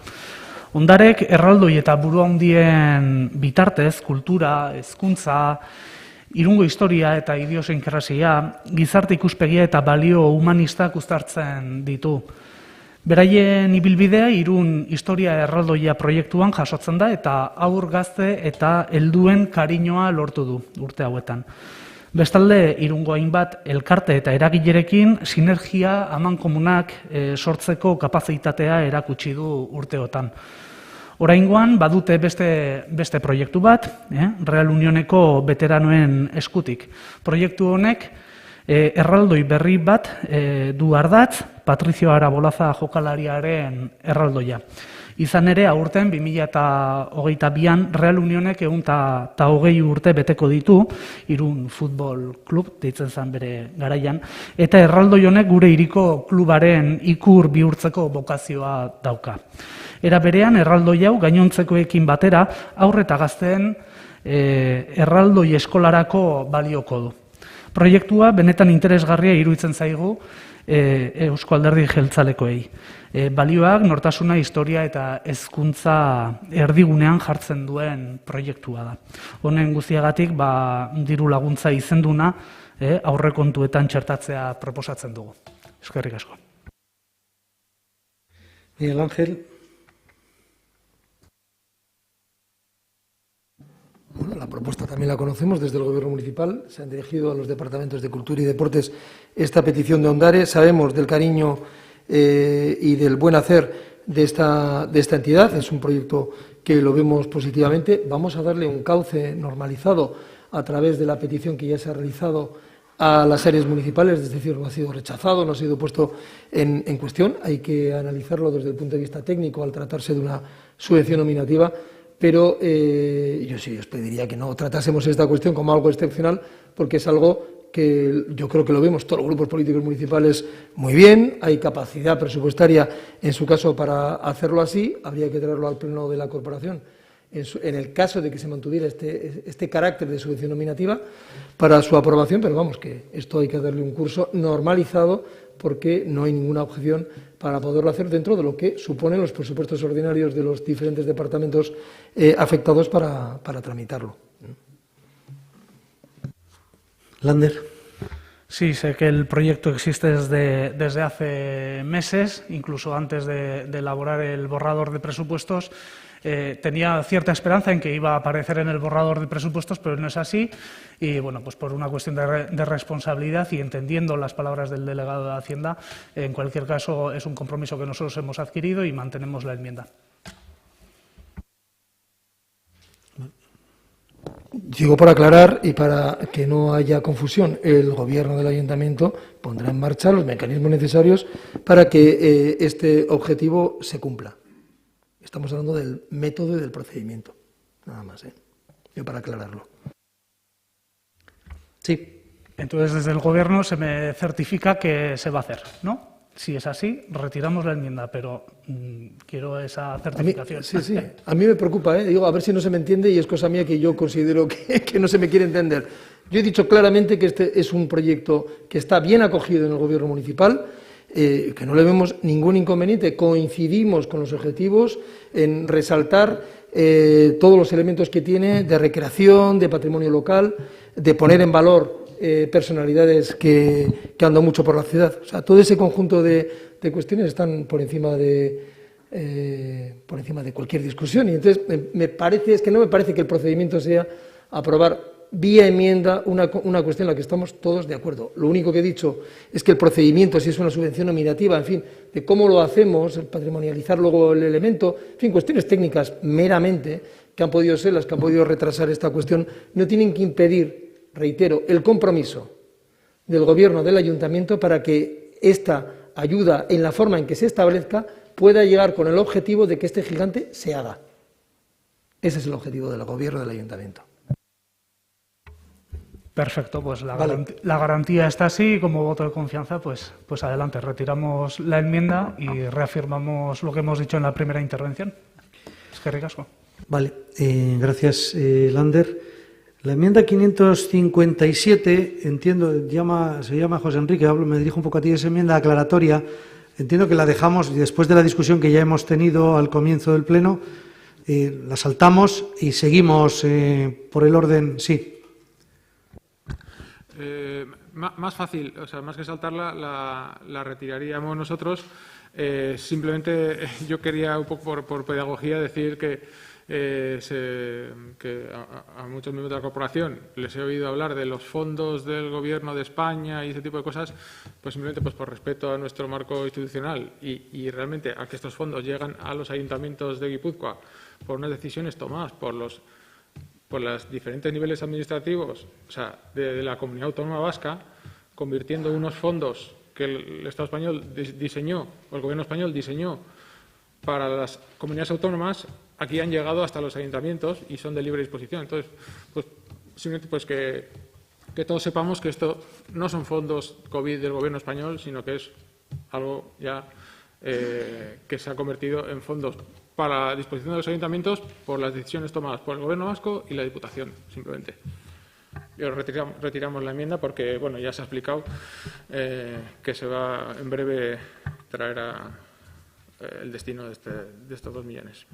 Ondarek erraldoi eta buru handien bitartez, kultura, hezkuntza, Irungo historia eta idiosinkrazia, gizarte ikuspegia eta balio humanistak uztartzen ditu. Beraien ibilbidea Irun historia erraldoia proiektuan jasotzen da eta haur gazte eta helduen kariñoa lortu du urte hauetan. Bestalde, Irungo hainbat elkarte eta eragilerekin sinergia amankomunak sortzeko kapazitatea erakutsi du urteotan. Oraingoan badute beste proiektu bat, Real Unioneko veteranoen eskutik. Proiektu honek erraldoi berri bat du ardatz, Patricio Arabolaza jokalariaren erraldoia. Izan ere, aurten 2022an Real Unionek 120 urte beteko ditu, Irun Futbol Klub, deitzen zen bere garaian, eta erraldoi honek gure hiriko klubaren ikur bihurtzeko bokazioa dauka. Era berean, erraldoi hau gainontzekoekin batera, haur eta gazteen erraldoi eskolarako balioko du. Proiektua benetan interesgarria iruditzen zaigu Eusko Alderdi Jeltzalekoei. Balioak, nortasuna, historia eta hezkuntza erdigunean jartzen duen proiektua da. Honen guztiagatik diru laguntza izenduna aurrekontuetan txertatzea proposatzen dugu. Eskerrik asko. Miguel Ángel. Bueno, la propuesta también la conocemos desde el Gobierno municipal. Se han dirigido a los departamentos de Cultura y Deportes esta petición de Ondare. Sabemos del cariño y del buen hacer de esta entidad. Es un proyecto que lo vemos positivamente. Vamos a darle un cauce normalizado a través de la petición que ya se ha realizado a las áreas municipales, es decir, no ha sido rechazado, no ha sido puesto en cuestión. Hay que analizarlo desde el punto de vista técnico al tratarse de una subvención nominativa. Pero yo sí os pediría que no tratásemos esta cuestión como algo excepcional, porque es algo que yo creo que lo vemos todos los grupos políticos municipales muy bien. Hay capacidad presupuestaria, en su caso, para hacerlo así. Habría que traerlo al pleno de la corporación, en el caso de que se mantuviera este carácter de subvención nominativa para su aprobación. Pero vamos, que esto hay que darle un curso normalizado, porque no hay ninguna objeción para poderlo hacer dentro de lo que suponen los presupuestos ordinarios de los diferentes departamentos afectados para tramitarlo. Lander. Sí, sé que el proyecto existe desde hace meses, incluso antes de elaborar el borrador de presupuestos. Tenía cierta esperanza en que iba a aparecer en el borrador de presupuestos, pero no es así. Y, bueno, pues por una cuestión de responsabilidad y entendiendo las palabras del delegado de Hacienda, en cualquier caso es un compromiso que nosotros hemos adquirido y mantenemos la enmienda. Digo, para aclarar y para que no haya confusión, el Gobierno del Ayuntamiento pondrá en marcha los mecanismos necesarios para que este objetivo se cumpla. Estamos hablando del método y del procedimiento, nada más, yo para aclararlo. Sí. Entonces, desde el Gobierno se me certifica que se va a hacer, ¿no? Si es así, retiramos la enmienda, pero quiero esa certificación. Sí. A mí me preocupa, digo, a ver si no se me entiende y es cosa mía que yo considero que no se me quiere entender. Yo he dicho claramente que este es un proyecto que está bien acogido en el Gobierno municipal, que no le vemos ningún inconveniente. Coincidimos con los objetivos en resaltar todos los elementos que tiene de recreación, de patrimonio local, de poner en valor personalidades que andan mucho por la ciudad. O sea, todo ese conjunto de cuestiones están por encima de cualquier discusión. Y entonces no me parece que el procedimiento sea aprobar vía enmienda una cuestión en la que estamos todos de acuerdo. Lo único que he dicho es que el procedimiento, si es una subvención nominativa, en fin, de cómo lo hacemos, el patrimonializar luego el elemento, en fin, cuestiones técnicas meramente que han podido ser las que han podido retrasar esta cuestión, no tienen que impedir, reitero, el compromiso del Gobierno del Ayuntamiento para que esta ayuda, en la forma en que se establezca, pueda llegar con el objetivo de que este gigante se haga. Ese es el objetivo del Gobierno del Ayuntamiento. Perfecto, pues la garantía está así y como voto de confianza, pues adelante, retiramos la enmienda y reafirmamos lo que hemos dicho en la primera intervención. Eskerrik asko. Vale, gracias, Lander. La enmienda 557, entiendo, se llama José Enrique, me dirijo un poco a ti, esa enmienda aclaratoria, entiendo que la dejamos después de la discusión que ya hemos tenido al comienzo del Pleno, la saltamos y seguimos por el orden, sí. Más fácil, o sea, más que saltarla, la retiraríamos nosotros. Simplemente yo quería, un poco por pedagogía, decir que a muchos miembros de la corporación les he oído hablar de los fondos del Gobierno de España y ese tipo de cosas, pues simplemente por respeto a nuestro marco institucional y realmente a que estos fondos llegan a los ayuntamientos de Guipúzcoa por unas decisiones tomadas por los diferentes niveles administrativos, o sea, de la Comunidad Autónoma Vasca, convirtiendo unos fondos que el Estado español diseñó, o el Gobierno español diseñó para las comunidades autónomas, aquí han llegado hasta los ayuntamientos y son de libre disposición. Entonces, pues simplemente que todos sepamos que esto no son fondos COVID del Gobierno español, sino que es algo ya que se ha convertido en fondos para la disposición de los ayuntamientos por las decisiones tomadas por el Gobierno vasco y la Diputación, simplemente. Retiramos la enmienda porque, bueno, ya se ha explicado que se va en breve traer el destino de estos 2 millones.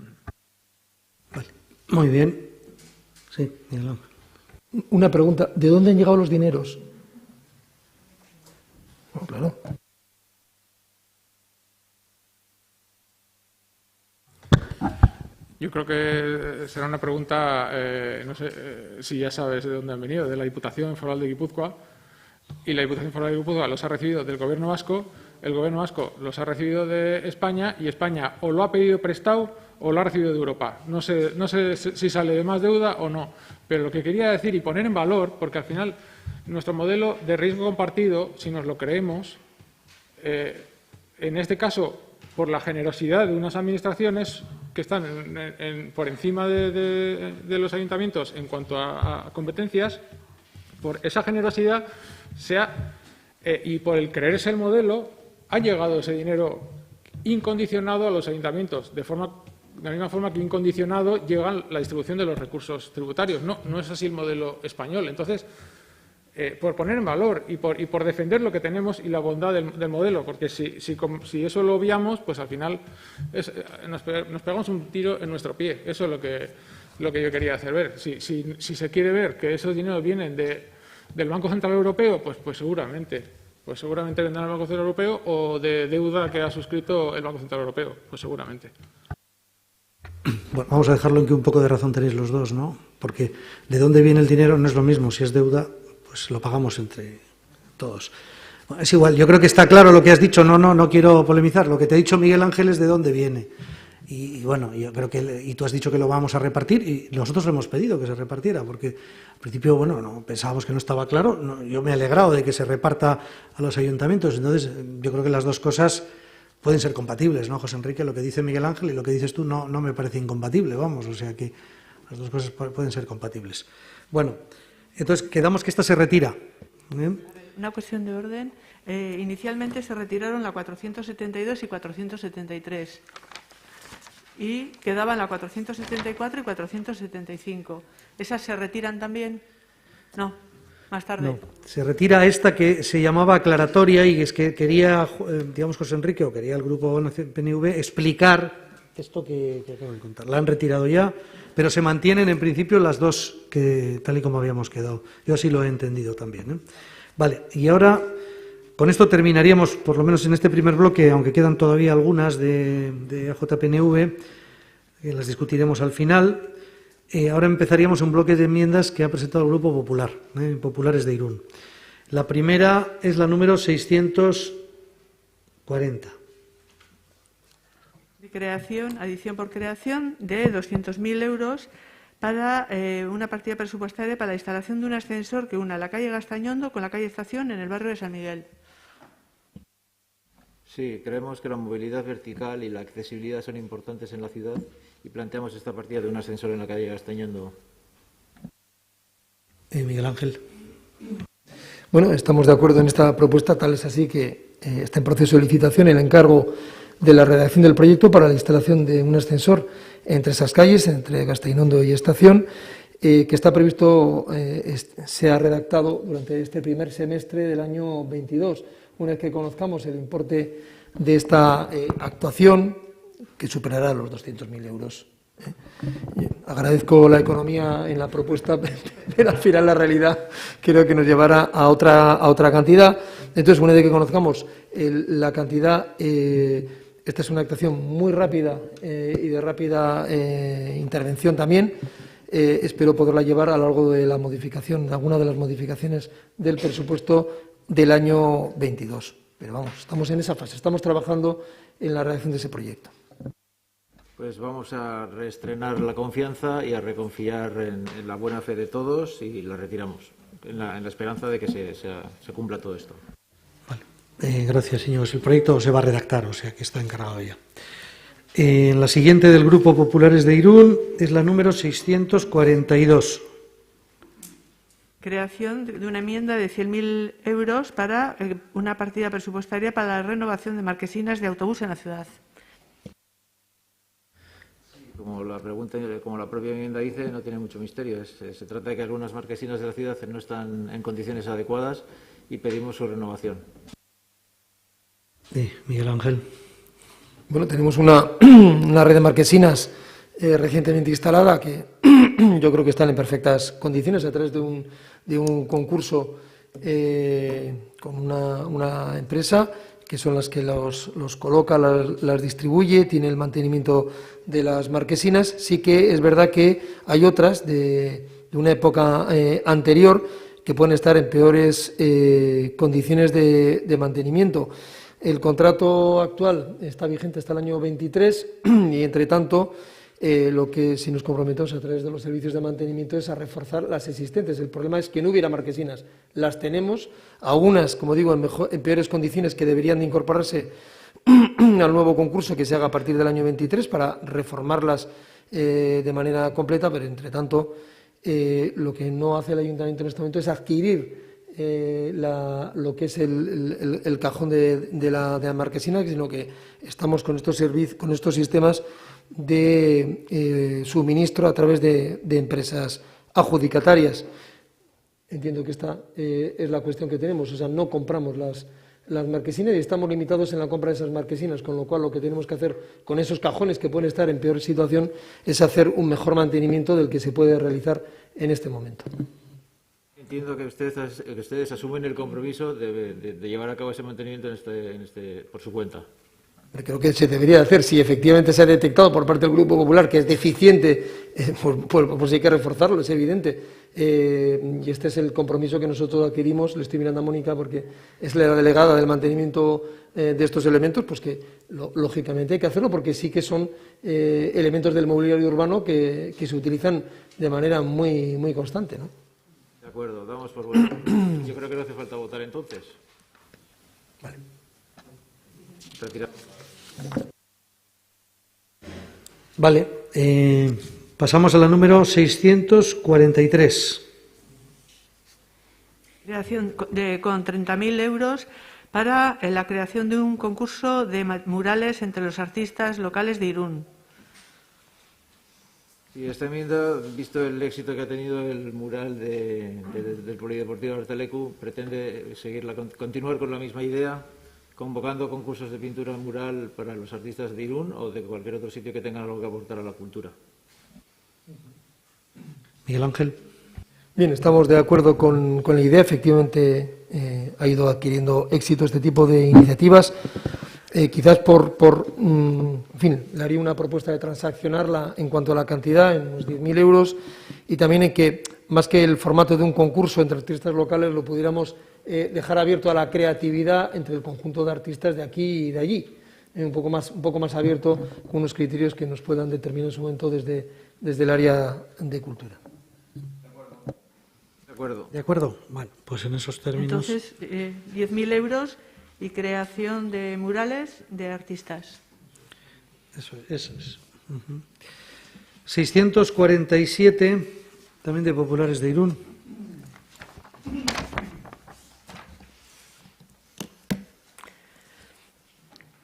Vale. Muy bien. Sí, Miguel. Una pregunta, ¿de dónde han llegado los dineros? Bueno, claro. Yo creo que será una pregunta, no sé si ya sabes de dónde han venido, de la Diputación Foral de Guipúzcoa, y la Diputación Foral de Guipúzcoa los ha recibido del Gobierno vasco, el Gobierno vasco los ha recibido de España y España o lo ha pedido prestado o lo ha recibido de Europa. No sé si sale de más deuda o no, pero lo que quería decir y poner en valor, porque al final nuestro modelo de riesgo compartido, si nos lo creemos, en este caso, por la generosidad de unas administraciones que están por encima de los ayuntamientos en cuanto a competencias, por esa generosidad y por el creerse el modelo, ha llegado ese dinero incondicionado a los ayuntamientos, de la misma forma que incondicionado llega la distribución de los recursos tributarios. No es así el modelo español. Entonces, por poner en valor y por defender lo que tenemos y la bondad del modelo, porque si eso lo obviamos, pues al final nos pegamos un tiro en nuestro pie. Eso es lo que yo quería hacer ver. Si se quiere ver que esos dineros vienen del Banco Central Europeo, pues seguramente vendrán del Banco Central Europeo o de deuda que ha suscrito el Banco Central Europeo, pues seguramente. Bueno, vamos a dejarlo en que un poco de razón tenéis los dos, ¿no? Porque de dónde viene el dinero no es lo mismo. Si es deuda, pues lo pagamos entre todos. Bueno, es igual, yo creo que está claro lo que has dicho. No quiero polemizar. Lo que te ha dicho Miguel Ángel es de dónde viene. Y bueno, yo creo que, y tú has dicho que lo vamos a repartir, y nosotros lo hemos pedido que se repartiera, porque al principio, bueno, no pensábamos que no estaba claro. No, yo me he alegrado de que se reparta a los ayuntamientos. Entonces, yo creo que las dos cosas pueden ser compatibles, ¿no, José Enrique? Lo que dice Miguel Ángel y lo que dices tú no me parece incompatible, vamos, o sea que las dos cosas pueden ser compatibles. Bueno, entonces quedamos que esta se retira. Una cuestión de orden. Inicialmente se retiraron la 472 y 473. Y quedaban la 474 y 475. ¿Esas se retiran también? No, más tarde. No, se retira esta que se llamaba aclaratoria y es que quería, digamos, José Enrique, o quería el Grupo PNV explicar esto que acabo de contar. La han retirado ya, pero se mantienen en principio las dos que tal y como habíamos quedado. Yo así lo he entendido también, ¿eh? Vale, y ahora con esto terminaríamos, por lo menos en este primer bloque, aunque quedan todavía algunas de AJPNV, que las discutiremos al final. Ahora empezaríamos un bloque de enmiendas que ha presentado el Grupo Popular, Populares de Irún. La primera es la número 640. De creación, adición por creación de 200.000 euros para una partida presupuestaria para la instalación de un ascensor que una la calle Gastañondo con la calle Estación en el barrio de San Miguel. Sí, creemos que la movilidad vertical y la accesibilidad son importantes en la ciudad y planteamos esta partida de un ascensor en la calle Gastañondo. Miguel Ángel. Bueno, estamos de acuerdo en esta propuesta, tal es así que está en proceso de licitación el encargo de la redacción del proyecto para la instalación de un ascensor entre esas calles, entre Gastañondo y Estación, que está previsto sea redactado durante este primer semestre del año 22. Una vez que conozcamos el importe de esta actuación, que superará los 200.000 euros. Agradezco la economía en la propuesta, pero al final la realidad creo que nos llevará a otra cantidad. Entonces, una vez que conozcamos la cantidad, esta es una actuación muy rápida y de rápida intervención también. Espero poderla llevar a lo largo de la modificación, de alguna de las modificaciones del presupuesto del año 22. Pero vamos, estamos en esa fase, estamos trabajando en la redacción de ese proyecto. Pues vamos a reestrenar la confianza y a reconfiar en la buena fe de todos y la retiramos, en la esperanza de que se cumpla todo esto. Vale. Gracias, señores. El proyecto se va a redactar, o sea que está encargado ya. La siguiente del Grupo Populares de Irún es la número 642. Creación de una enmienda de 100.000 euros para una partida presupuestaria para la renovación de marquesinas de autobús en la ciudad. Como la propia enmienda dice, no tiene mucho misterio. Se trata de que algunas marquesinas de la ciudad no están en condiciones adecuadas y pedimos su renovación. Miguel Ángel. Bueno, tenemos una red de marquesinas recientemente instalada que yo creo que están en perfectas condiciones a través de un concurso con una empresa que son las que los coloca, las distribuye, tiene el mantenimiento de las marquesinas. Sí que es verdad que hay otras de una época anterior que pueden estar en peores condiciones de mantenimiento. El contrato actual está vigente hasta el año 23 y, entre tanto, lo que sí nos comprometemos a través de los servicios de mantenimiento es a reforzar las existentes. El problema es que no hubiera marquesinas. Las tenemos, algunas, como digo, en peores condiciones que deberían de incorporarse al nuevo concurso que se haga a partir del año 23 para reformarlas de manera completa, pero, entre tanto, lo que no hace el Ayuntamiento en este momento es adquirir lo que es el cajón de la marquesina, sino que estamos con estos sistemas de suministro a través de empresas adjudicatarias. Entiendo que esta es la cuestión que tenemos, o sea, no compramos las marquesinas y estamos limitados en la compra de esas marquesinas, con lo cual lo que tenemos que hacer con esos cajones que pueden estar en peor situación es hacer un mejor mantenimiento del que se puede realizar en este momento. Entiendo que ustedes asumen el compromiso de llevar a cabo ese mantenimiento por su cuenta. Creo que se debería hacer. Si efectivamente se ha detectado por parte del Grupo Popular que es deficiente, pues hay que reforzarlo, es evidente. Y este es el compromiso que nosotros adquirimos. Le estoy mirando a Mónica porque es la delegada del mantenimiento de estos elementos, pues que lógicamente hay que hacerlo porque sí que son elementos del mobiliario urbano que se utilizan de manera muy constante, ¿no? De acuerdo, damos por bueno. Yo creo que no hace falta votar entonces. Vale. Retirado. Vale, pasamos a la número 643. Creación con 30.000 euros para la creación de un concurso de murales entre los artistas locales de Irún. Y esta enmienda, visto el éxito que ha tenido el mural del Polideportivo Artelecu, pretende continuar con la misma idea, convocando concursos de pintura mural para los artistas de Irún o de cualquier otro sitio que tengan algo que aportar a la cultura. Miguel Ángel. Bien, estamos de acuerdo con la idea. Efectivamente, ha ido adquiriendo éxito este tipo de iniciativas. Quizás en fin, le haría una propuesta de transaccionarla en cuanto a la cantidad, en unos 10.000 euros, y también en que, más que el formato de un concurso entre artistas locales, lo pudiéramos dejar abierto a la creatividad entre el conjunto de artistas de aquí y de allí, un poco más abierto, con unos criterios que nos puedan determinar en su momento desde el área de cultura. De acuerdo. De acuerdo. Bueno, pues en esos términos. Entonces, 10.000 euros y creación de murales de artistas. Eso es. 647, también de populares de Irún.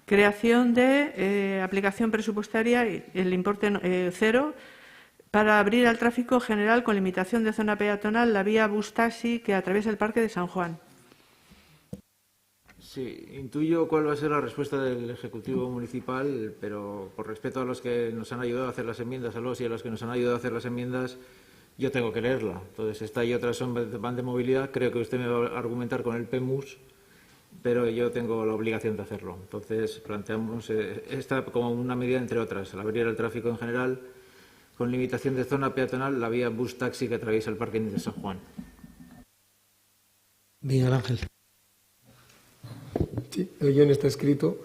Creación de aplicación presupuestaria, el importe cero, para abrir al tráfico general con limitación de zona peatonal la vía bus-taxi que atraviesa el Parque de San Juan. Sí, intuyo cuál va a ser la respuesta del Ejecutivo Municipal, pero por respeto a los que nos han ayudado a hacer las enmiendas, a los y a los que nos han ayudado a hacer las enmiendas, yo tengo que leerla. Entonces, esta y otras van de movilidad. Creo que usted me va a argumentar con el PEMUS, pero yo tengo la obligación de hacerlo. Entonces, planteamos esta como una medida entre otras, al abrir el tráfico en general, con limitación de zona peatonal, la vía bus-taxi que atraviesa el Parque de San Juan. Miguel Ángel. Sí, el guión está escrito.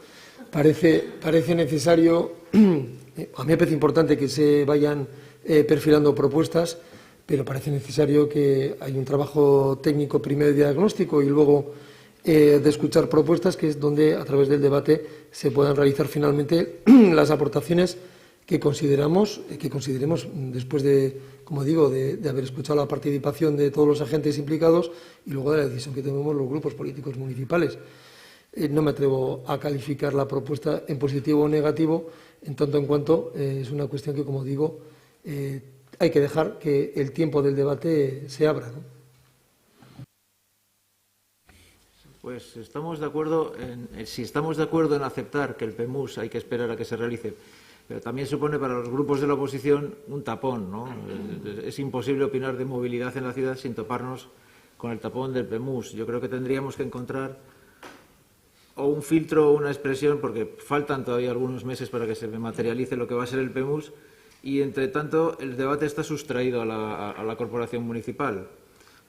Parece necesario, a mí me parece importante que se vayan perfilando propuestas, pero parece necesario que haya un trabajo técnico primero de diagnóstico y luego de escuchar propuestas, que es donde a través del debate se puedan realizar finalmente las aportaciones que consideremos después de, como digo, de haber escuchado la participación de todos los agentes implicados y luego de la decisión que tomemos los grupos políticos municipales. No me atrevo a calificar la propuesta en positivo o negativo, en tanto en cuanto es una cuestión que, como digo, hay que dejar que el tiempo del debate se abra, ¿no? Pues estamos de acuerdo si estamos de acuerdo en aceptar que el PEMUS hay que esperar a que se realice, pero también supone para los grupos de la oposición un tapón, ¿no? Es imposible opinar de movilidad en la ciudad sin toparnos con el tapón del PEMUS. Yo creo que tendríamos que encontrar o un filtro o una expresión, porque faltan todavía algunos meses para que se materialice lo que va a ser el PEMUS, y entre tanto el debate está sustraído a la corporación municipal.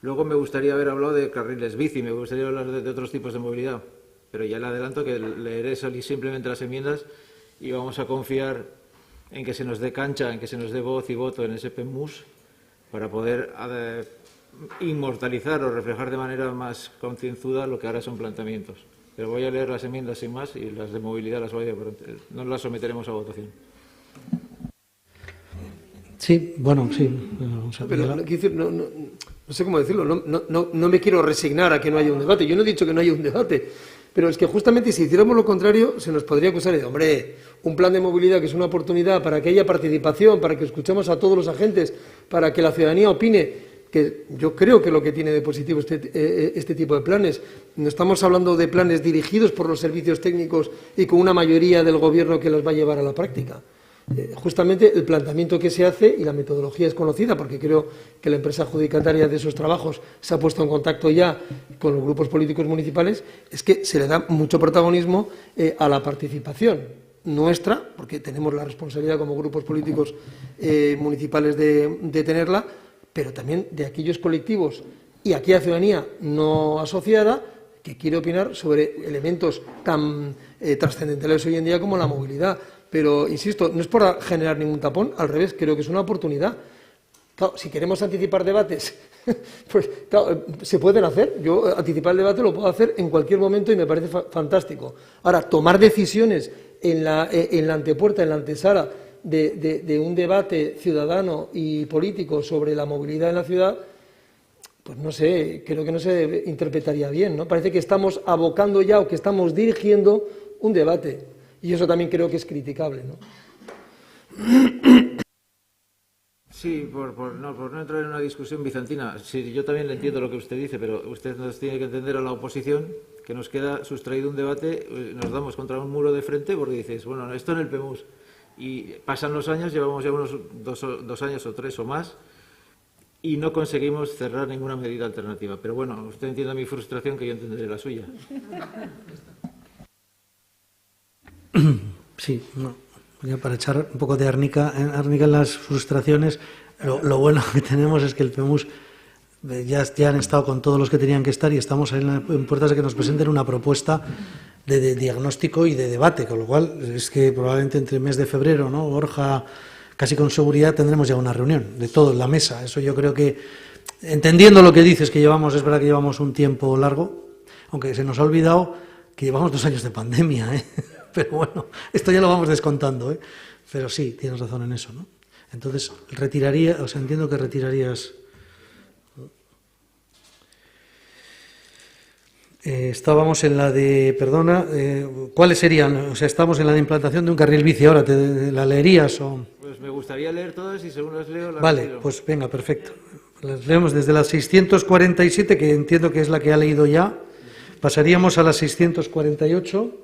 Luego me gustaría haber hablado de carriles bici, me gustaría hablar de otros tipos de movilidad, pero ya le adelanto que leeré simplemente las enmiendas y vamos a confiar en que se nos dé cancha, en que se nos dé voz y voto en ese PEMUS para poder inmortalizar o reflejar de manera más concienzuda lo que ahora son planteamientos. Pero voy a leer las enmiendas sin más y las de movilidad no las someteremos a votación. Sí, bueno, sí. Pero, no sé cómo decirlo, no me quiero resignar a que no haya un debate. Yo no he dicho que no haya un debate, pero es que justamente si hiciéramos lo contrario se nos podría acusar de, hombre, un plan de movilidad que es una oportunidad para que haya participación, para que escuchemos a todos los agentes, para que la ciudadanía opine, que yo creo que lo que tiene de positivo este tipo de planes. No estamos hablando de planes dirigidos por los servicios técnicos y con una mayoría del Gobierno que los va a llevar a la práctica. Justamente el planteamiento que se hace y la metodología es conocida, porque creo que la empresa adjudicataria de esos trabajos se ha puesto en contacto ya con los grupos políticos municipales, es que se le da mucho protagonismo a la participación nuestra, porque tenemos la responsabilidad como grupos políticos municipales de tenerla, pero también de aquellos colectivos y aquella ciudadanía no asociada que quiere opinar sobre elementos tan trascendentales hoy en día como la movilidad. Pero, insisto, no es por generar ningún tapón, al revés, creo que es una oportunidad. Claro, si queremos anticipar debates, pues claro, se pueden hacer. Yo anticipar el debate lo puedo hacer en cualquier momento y me parece fantástico. Ahora, tomar decisiones en la antepuerta, en la antesala de un debate ciudadano y político sobre la movilidad en la ciudad, pues no sé, creo que no se interpretaría bien, ¿no? Parece que estamos abocando ya o que estamos dirigiendo un debate. Y eso también creo que es criticable, ¿no? Sí, por no entrar en una discusión bizantina. Sí, yo también le entiendo lo que usted dice, pero usted nos tiene que entender a la oposición que nos queda sustraído un debate, nos damos contra un muro de frente porque dices, bueno, esto en el PEMUS. Y pasan los años, llevamos ya unos dos años o 3 o más, y no conseguimos cerrar ninguna medida alternativa. Pero bueno, usted entiende mi frustración, que yo entenderé la suya. Sí, no, para echar un poco de árnica en las frustraciones, lo bueno que tenemos es que el PEMUS ya han estado con todos los que tenían que estar y estamos en puertas de que nos presenten una propuesta de diagnóstico y de debate, con lo cual es que probablemente entre el mes de febrero, ¿no, Borja? Casi con seguridad tendremos ya una reunión de todo en la mesa. Eso yo creo que, entendiendo lo que dices, que llevamos, es verdad que llevamos un tiempo largo, aunque se nos ha olvidado que llevamos 2 años de pandemia, ¿eh? Pero bueno, esto ya lo vamos descontando, ¿eh? Pero sí, tienes razón en eso, ¿no? Entonces, entiendo que retirarías. Estábamos en la de, perdona, ¿cuáles serían? O sea, estamos en la de implantación de un carril bici ahora, ¿la leerías o...? Pues me gustaría leer todas y según las leo las Vale, retiro. pues venga, perfecto. Las leemos desde la 647, que entiendo que es la que ha leído ya, pasaríamos a la 648.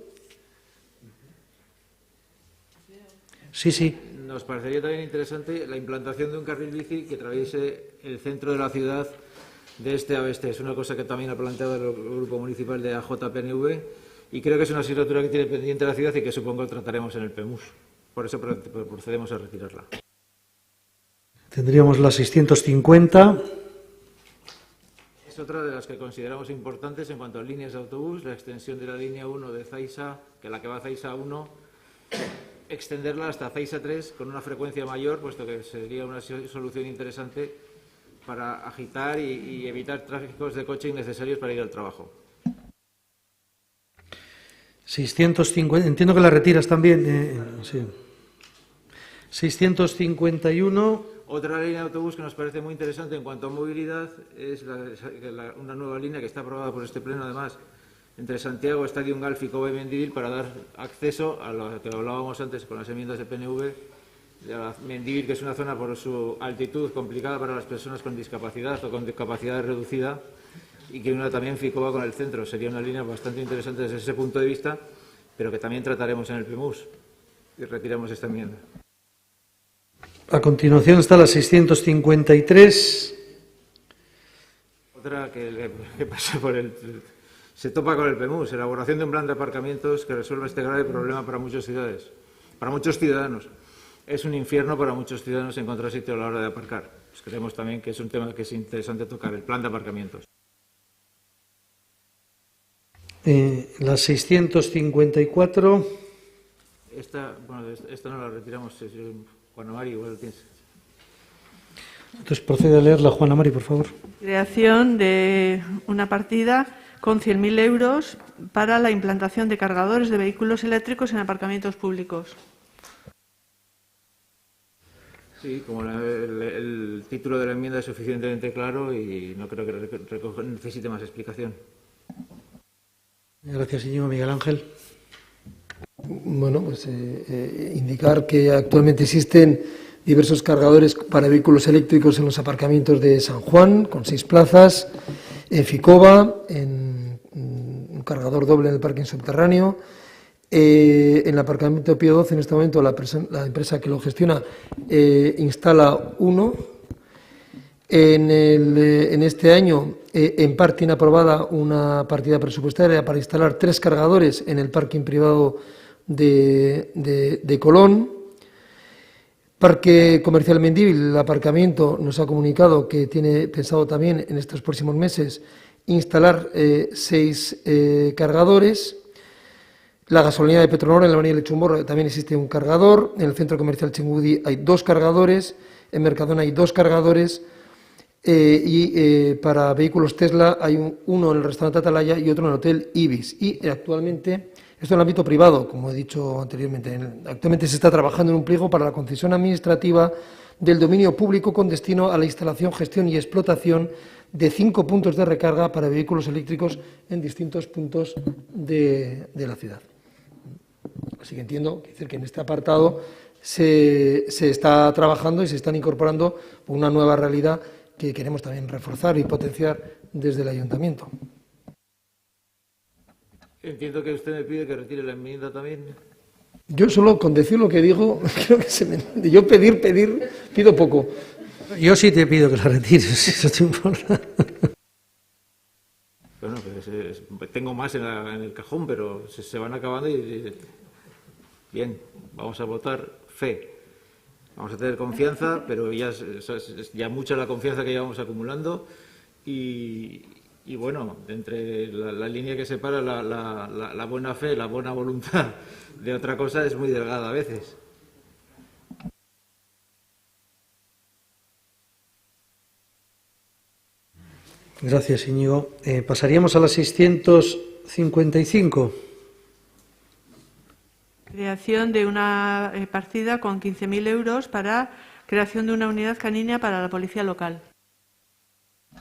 Sí. Nos parecería también interesante la implantación de un carril bici que atraviese el centro de la ciudad de este a oeste. Es una cosa que también ha planteado el Grupo Municipal de AJPNV y creo que es una asignatura que tiene pendiente la ciudad y que supongo trataremos en el PEMUS. Por eso procedemos a retirarla. Tendríamos la 650. Es otra de las que consideramos importantes en cuanto a líneas de autobús, la extensión de la línea 1 de Zaisa, que la que va a Zaisa 1, extenderla hasta Zaisa 3 con una frecuencia mayor, puesto que sería una solución interesante para agitar y evitar tráficos de coche innecesarios para ir al trabajo. 650, entiendo que la retiras también. Sí. 651. Otra línea de autobús que nos parece muy interesante en cuanto a movilidad es una nueva línea que está aprobada por este pleno, además, entre Santiago, Estadio Galf y Kobe Mendívil, para dar acceso a lo que hablábamos antes con las enmiendas de PNV, de la Mendívil, que es una zona por su altitud complicada para las personas con discapacidad o con discapacidad reducida, y que una también Ficoba con el centro. Sería una línea bastante interesante desde ese punto de vista, pero que también trataremos en el PEMUS y retiramos esta enmienda. A continuación está la 653. Otra que pasa se topa con el PEMUS, elaboración de un plan de aparcamientos que resuelva este grave problema para muchas ciudades, para muchos ciudadanos. Es un infierno para muchos ciudadanos encontrar sitio a la hora de aparcar. Pues creemos también que es un tema que es interesante tocar, el plan de aparcamientos. La 654. Esta no la retiramos, Juan Mari, igual tienes. Entonces procede a leerla, Juana Mari, por favor. Creación de una partida con 100.000 euros para la implantación de cargadores de vehículos eléctricos en aparcamientos públicos. Sí, como el título de la enmienda es suficientemente claro y no creo que necesite más explicación. Gracias, señor Miguel Ángel. Bueno, pues indicar que actualmente existen diversos cargadores para vehículos eléctricos en los aparcamientos de San Juan, con 6 plazas, en Ficoba, en un cargador doble en el parking subterráneo, en el aparcamiento Pío XII en este momento la empresa que lo gestiona instala uno, En este año, en parte tiene aprobada una partida presupuestaria para instalar 3 cargadores en el parking privado de Colón. Parque Comercial Mendívil, el aparcamiento, nos ha comunicado que tiene pensado también en estos próximos meses instalar 6 cargadores. La gasolinera de Petronor, en la avenida Lechumborro, también existe un cargador. En el centro comercial Chingudi hay 2 cargadores. En Mercadona hay 2 cargadores. Para vehículos Tesla hay uno en el restaurante Atalaya y otro en el hotel Ibis. Y actualmente, esto en el ámbito privado, como he dicho anteriormente, actualmente se está trabajando en un pliego para la concesión administrativa del dominio público con destino a la instalación, gestión y explotación de 5 puntos de recarga para vehículos eléctricos en distintos puntos de la ciudad. Así que entiendo que en este apartado se está trabajando y se están incorporando una nueva realidad que queremos también reforzar y potenciar desde el ayuntamiento. Entiendo que usted me pide que retire la enmienda también. Yo solo con decir lo que digo, creo que yo pedir, pido poco. Yo sí te pido que la retires, si eso te importa. Bueno, pues tengo más en el cajón, pero se van acabando y bien, vamos a votar fe. Vamos a tener confianza, pero ya mucha la confianza que llevamos acumulando y bueno, entre la línea que separa la buena fe, la buena voluntad de otra cosa es muy delgada a veces. Gracias, Íñigo. Pasaríamos a la 655. Creación de una partida con 15.000 euros para creación de una unidad canina para la policía local.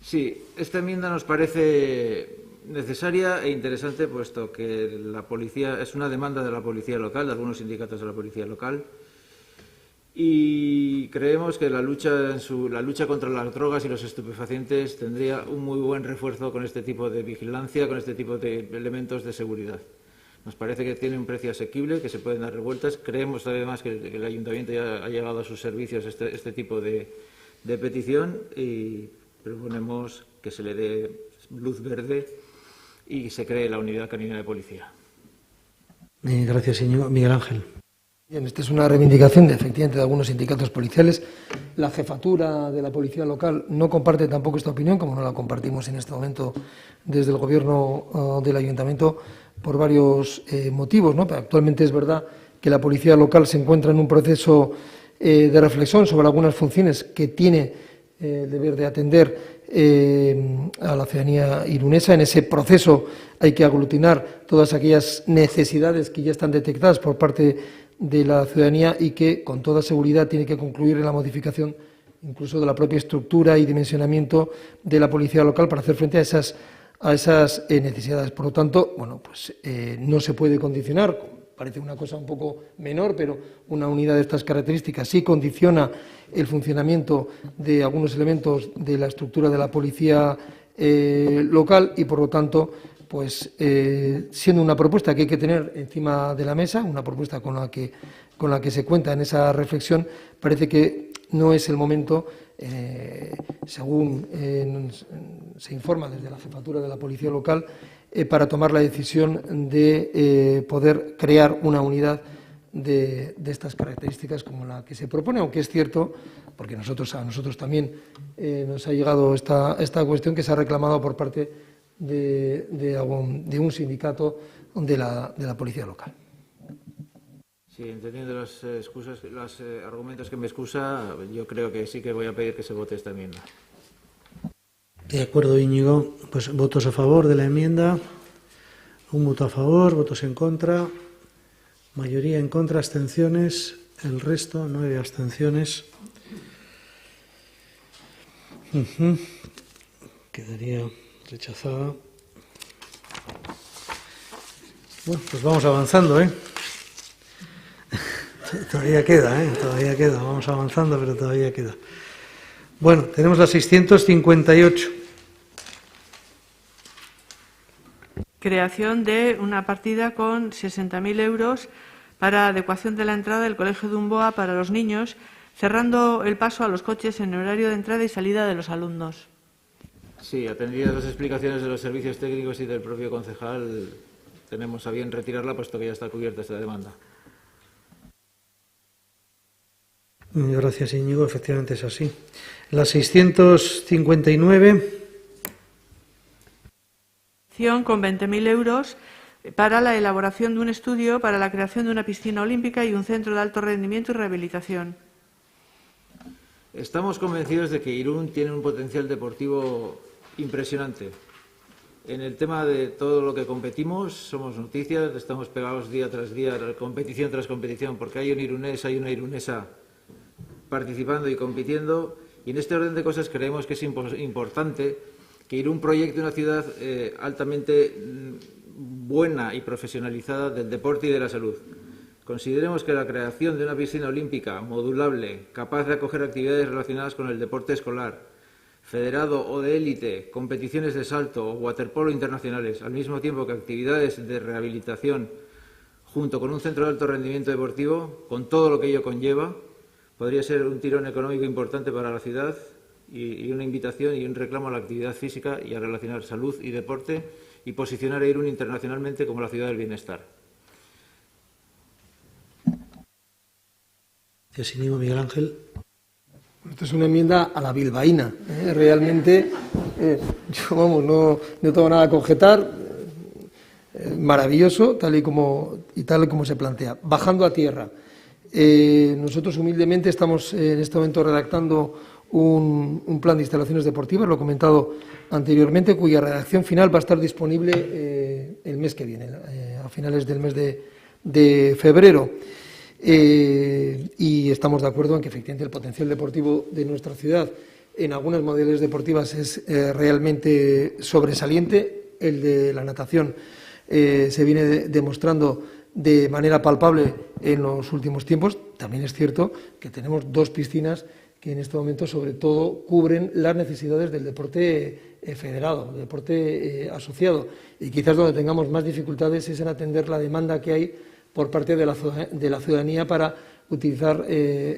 Sí, esta enmienda nos parece necesaria e interesante, puesto que la policía es una demanda de la policía local, de algunos sindicatos de la policía local, y creemos que la lucha contra las drogas y los estupefacientes tendría un muy buen refuerzo con este tipo de vigilancia, con este tipo de elementos de seguridad. Nos parece que tiene un precio asequible, que se pueden dar revueltas. Creemos además que el ayuntamiento ya ha llevado a sus servicios este tipo de petición y proponemos que se le dé luz verde y se cree la unidad canina de policía. Gracias, señor Miguel Ángel. Bien, esta es una reivindicación efectivamente de algunos sindicatos policiales. La jefatura de la policía local no comparte tampoco esta opinión, como no la compartimos en este momento desde el gobierno del ayuntamiento, por varios motivos, ¿no? Pero actualmente es verdad que la policía local se encuentra en un proceso de reflexión sobre algunas funciones que tiene el deber de atender a la ciudadanía irunesa. En ese proceso hay que aglutinar todas aquellas necesidades que ya están detectadas por parte de la ciudadanía y que con toda seguridad tiene que concluir en la modificación incluso de la propia estructura y dimensionamiento de la policía local para hacer frente a esas necesidades. Por lo tanto, bueno, pues no se puede condicionar, parece una cosa un poco menor, pero una unidad de estas características sí condiciona el funcionamiento de algunos elementos de la estructura de la policía local y, por lo tanto, pues siendo una propuesta que hay que tener encima de la mesa, una propuesta con la que se cuenta en esa reflexión, parece que no es el momento, según se informa desde la jefatura de la policía local, para tomar la decisión de poder crear una unidad de estas características como la que se propone, aunque es cierto, porque a nosotros también nos ha llegado esta cuestión que se ha reclamado por parte de un sindicato de la policía local. Sí, entendiendo las excusas, los argumentos que me excusa, yo creo que sí que voy a pedir que se vote esta enmienda. De acuerdo, Íñigo. Pues votos a favor de la enmienda. Un voto a favor, votos en contra. Mayoría en contra, abstenciones. El resto, 9 abstenciones. Quedaría rechazada. Bueno, pues vamos avanzando, Todavía queda, vamos avanzando, pero todavía queda. Bueno, tenemos la 658. Creación de una partida con 60.000 euros para adecuación de la entrada del Colegio de Umboa para los niños cerrando el paso a los coches en horario de entrada y salida de los alumnos. Sí, atendidas las explicaciones de los servicios técnicos y del propio concejal, tenemos a bien retirarla, puesto que ya está cubierta esta demanda. Gracias, Íñigo. Efectivamente es así. La 659. Con 20.000 euros para la elaboración de un estudio para la creación de una piscina olímpica y un centro de alto rendimiento y rehabilitación. Estamos convencidos de que Irún tiene un potencial deportivo impresionante. En el tema de todo lo que competimos, somos noticias, estamos pegados día tras día, competición tras competición, porque hay un irunés, hay una irunesa participando y compitiendo, y en este orden de cosas creemos que es importante que Irún proyecte una ciudad altamente buena y profesionalizada del deporte y de la salud. Consideremos que la creación de una piscina olímpica modulable, capaz de acoger actividades relacionadas con el deporte escolar, federado o de élite, competiciones de salto o waterpolo internacionales, al mismo tiempo que actividades de rehabilitación, junto con un centro de alto rendimiento deportivo, con todo lo que ello conlleva, podría ser un tirón económico importante para la ciudad y una invitación y un reclamo a la actividad física y a relacionar salud y deporte y posicionar a Irún internacionalmente como la ciudad del bienestar. Gracias, Íñigo. Miguel Ángel. Esta es una enmienda a la bilbaína. Realmente, yo no tengo nada que objetar. Maravilloso, tal y como se plantea. Bajando a tierra. Nosotros humildemente estamos en este momento redactando un plan de instalaciones deportivas, lo he comentado anteriormente, cuya redacción final va a estar disponible el mes que viene, a finales del mes de febrero. Y estamos de acuerdo en que efectivamente el potencial deportivo de nuestra ciudad en algunas modalidades deportivas es realmente sobresaliente. El de la natación se viene demostrando de manera palpable en los últimos tiempos. También es cierto que tenemos 2 piscinas que en este momento sobre todo cubren las necesidades del deporte federado, del deporte asociado. Y quizás donde tengamos más dificultades es en atender la demanda que hay por parte de la ciudadanía para utilizar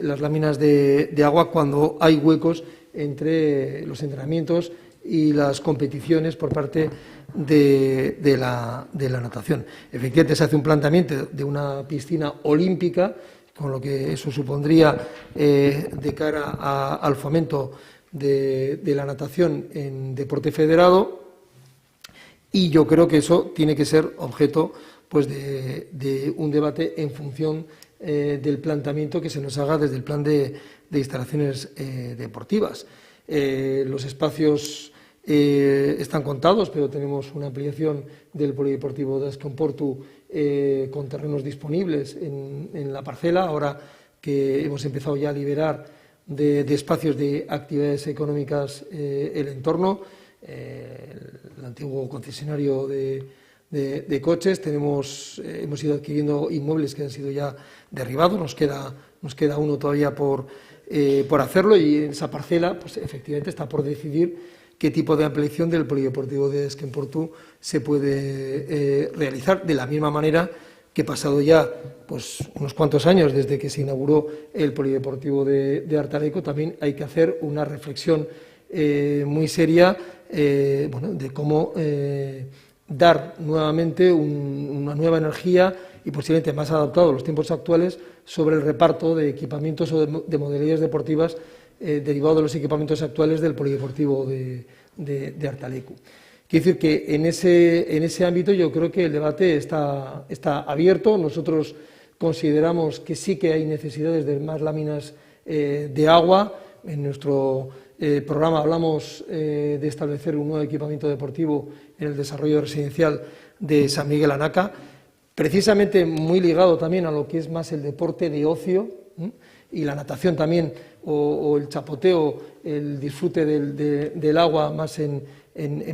las láminas de agua cuando hay huecos entre los entrenamientos y las competiciones por parte de la natación. Efectivamente, se hace un planteamiento de una piscina olímpica, con lo que eso supondría de cara al fomento de la natación en deporte federado, y yo creo que eso tiene que ser objeto pues de un debate en función del planteamiento que se nos haga desde el plan de instalaciones deportivas. Los espacios están contados, pero tenemos una ampliación del polideportivo de Azkenportu con terrenos disponibles en la parcela, ahora que hemos empezado ya a liberar de espacios de actividades económicas el entorno, el antiguo concesionario de coches. Hemos ido adquiriendo inmuebles que han sido ya derribados, nos queda uno todavía por hacerlo, y en esa parcela pues efectivamente está por decidir qué tipo de ampliación del polideportivo de Azkenportu se puede realizar, de la misma manera que pasado ya pues unos cuantos años desde que se inauguró el polideportivo de Artaleco, también hay que hacer una reflexión muy seria de cómo dar nuevamente una nueva energía y posiblemente más adaptado a los tiempos actuales sobre el reparto de equipamientos o de modalidades deportivas derivado de los equipamientos actuales del polideportivo de Artalecu. Quiero decir que en ese ámbito yo creo que el debate está abierto. Nosotros consideramos que sí que hay necesidades de más láminas de agua. En nuestro programa hablamos de establecer un nuevo equipamiento deportivo en el desarrollo residencial de San Miguel Anaca, precisamente muy ligado también a lo que es más el deporte de ocio, y la natación también, o el chapoteo, el disfrute del agua más en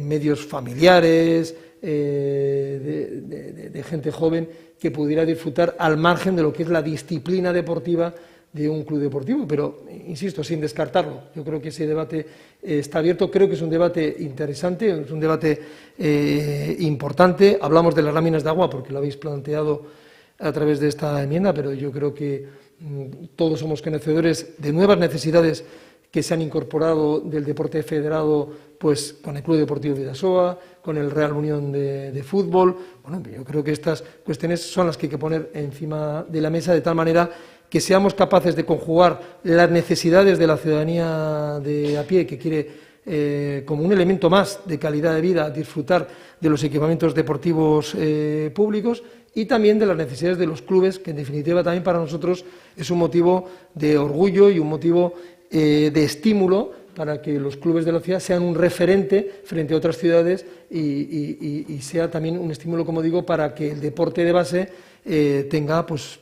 medios familiares, de gente joven que pudiera disfrutar al margen de lo que es la disciplina deportiva de un club deportivo, pero insisto, sin descartarlo. Yo creo que ese debate está abierto, creo que es un debate interesante, es un debate importante. Hablamos de las láminas de agua porque lo habéis planteado a través de esta enmienda, pero yo creo que todos somos conocedores de nuevas necesidades que se han incorporado del deporte federado, pues con el Club Deportivo Bidasoa, con el Real Unión de Fútbol. Bueno, yo creo que estas cuestiones son las que hay que poner encima de la mesa de tal manera que seamos capaces de conjugar las necesidades de la ciudadanía de a pie que quiere, como un elemento más de calidad de vida, disfrutar de los equipamientos deportivos públicos, y también de las necesidades de los clubes, que en definitiva también para nosotros es un motivo de orgullo y un motivo de estímulo para que los clubes de la ciudad sean un referente frente a otras ciudades y sea también un estímulo, como digo, para que el deporte de base tenga pues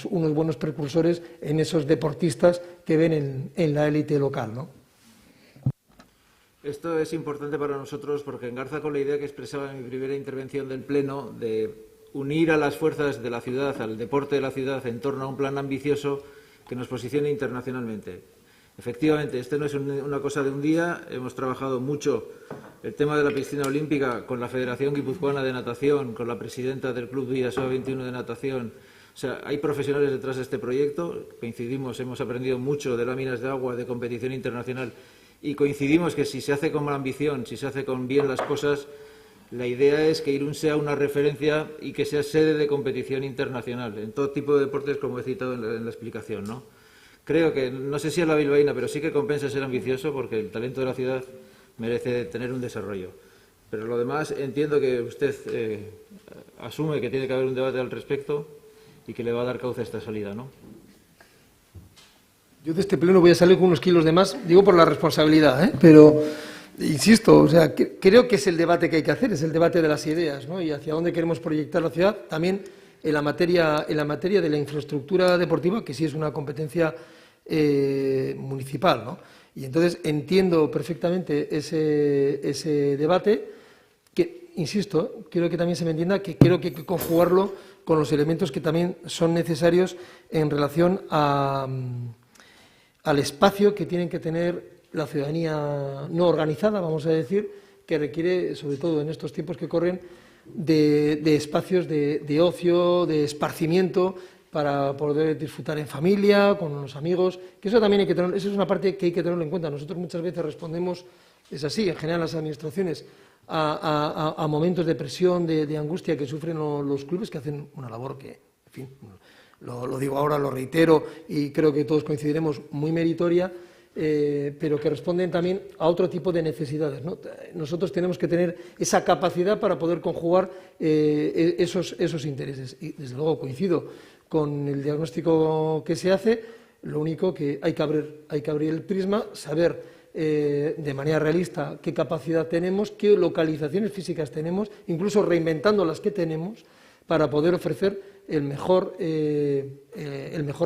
unos buenos precursores en esos deportistas que ven en la élite local, ¿no? Esto es importante para nosotros porque engarza con la idea que expresaba en mi primera intervención del Pleno de unir a las fuerzas de la ciudad, al deporte de la ciudad, en torno a un plan ambicioso que nos posicione internacionalmente. Efectivamente, esto no es una cosa de un día. Hemos trabajado mucho el tema de la piscina olímpica con la Federación Guipuzcoana de Natación, con la presidenta del Club Bidasoa 21 de Natación. O sea, hay profesionales detrás de este proyecto. Coincidimos, hemos aprendido mucho de láminas de agua, de competición internacional, y coincidimos que si se hace con ambición, si se hace con bien las cosas, la idea es que Irún sea una referencia y que sea sede de competición internacional en todo tipo de deportes, como he citado en la explicación, ¿no? Creo que, no sé si es la bilbaína, pero sí que compensa ser ambicioso porque el talento de la ciudad merece tener un desarrollo. Pero lo demás, entiendo que usted asume que tiene que haber un debate al respecto y que le va a dar cauce a esta salida, ¿no? Yo de este pleno voy a salir con unos kilos de más, digo por la responsabilidad, ¿eh? Pero insisto, o sea, creo que es el debate que hay que hacer, es el debate de las ideas, ¿no? Y hacia dónde queremos proyectar la ciudad, también en la materia de la infraestructura deportiva, que sí es una competencia municipal, ¿no? Y entonces entiendo perfectamente ese debate, que, insisto, quiero que también se me entienda que creo que hay que conjugarlo con los elementos que también son necesarios en relación al espacio que tienen que tener la ciudadanía no organizada, vamos a decir, que requiere, sobre todo en estos tiempos que corren, de espacios de ocio, de esparcimiento, para poder disfrutar en familia, con los amigos, que eso también hay que tener, eso es una parte que hay que tenerlo en cuenta. Nosotros muchas veces respondemos, es así, en general las administraciones, a momentos de presión, de angustia que sufren los clubes, que hacen una labor que, en fin, lo digo ahora, lo reitero, y creo que todos coincidiremos, muy meritoria, pero que responden también a otro tipo de necesidades, ¿no? Nosotros tenemos que tener esa capacidad para poder conjugar esos intereses. Y, desde luego, coincido con el diagnóstico que se hace. Lo único que hay que abrir el prisma, saber de manera realista qué capacidad tenemos, qué localizaciones físicas tenemos, incluso reinventando las que tenemos, para poder ofrecer el mejor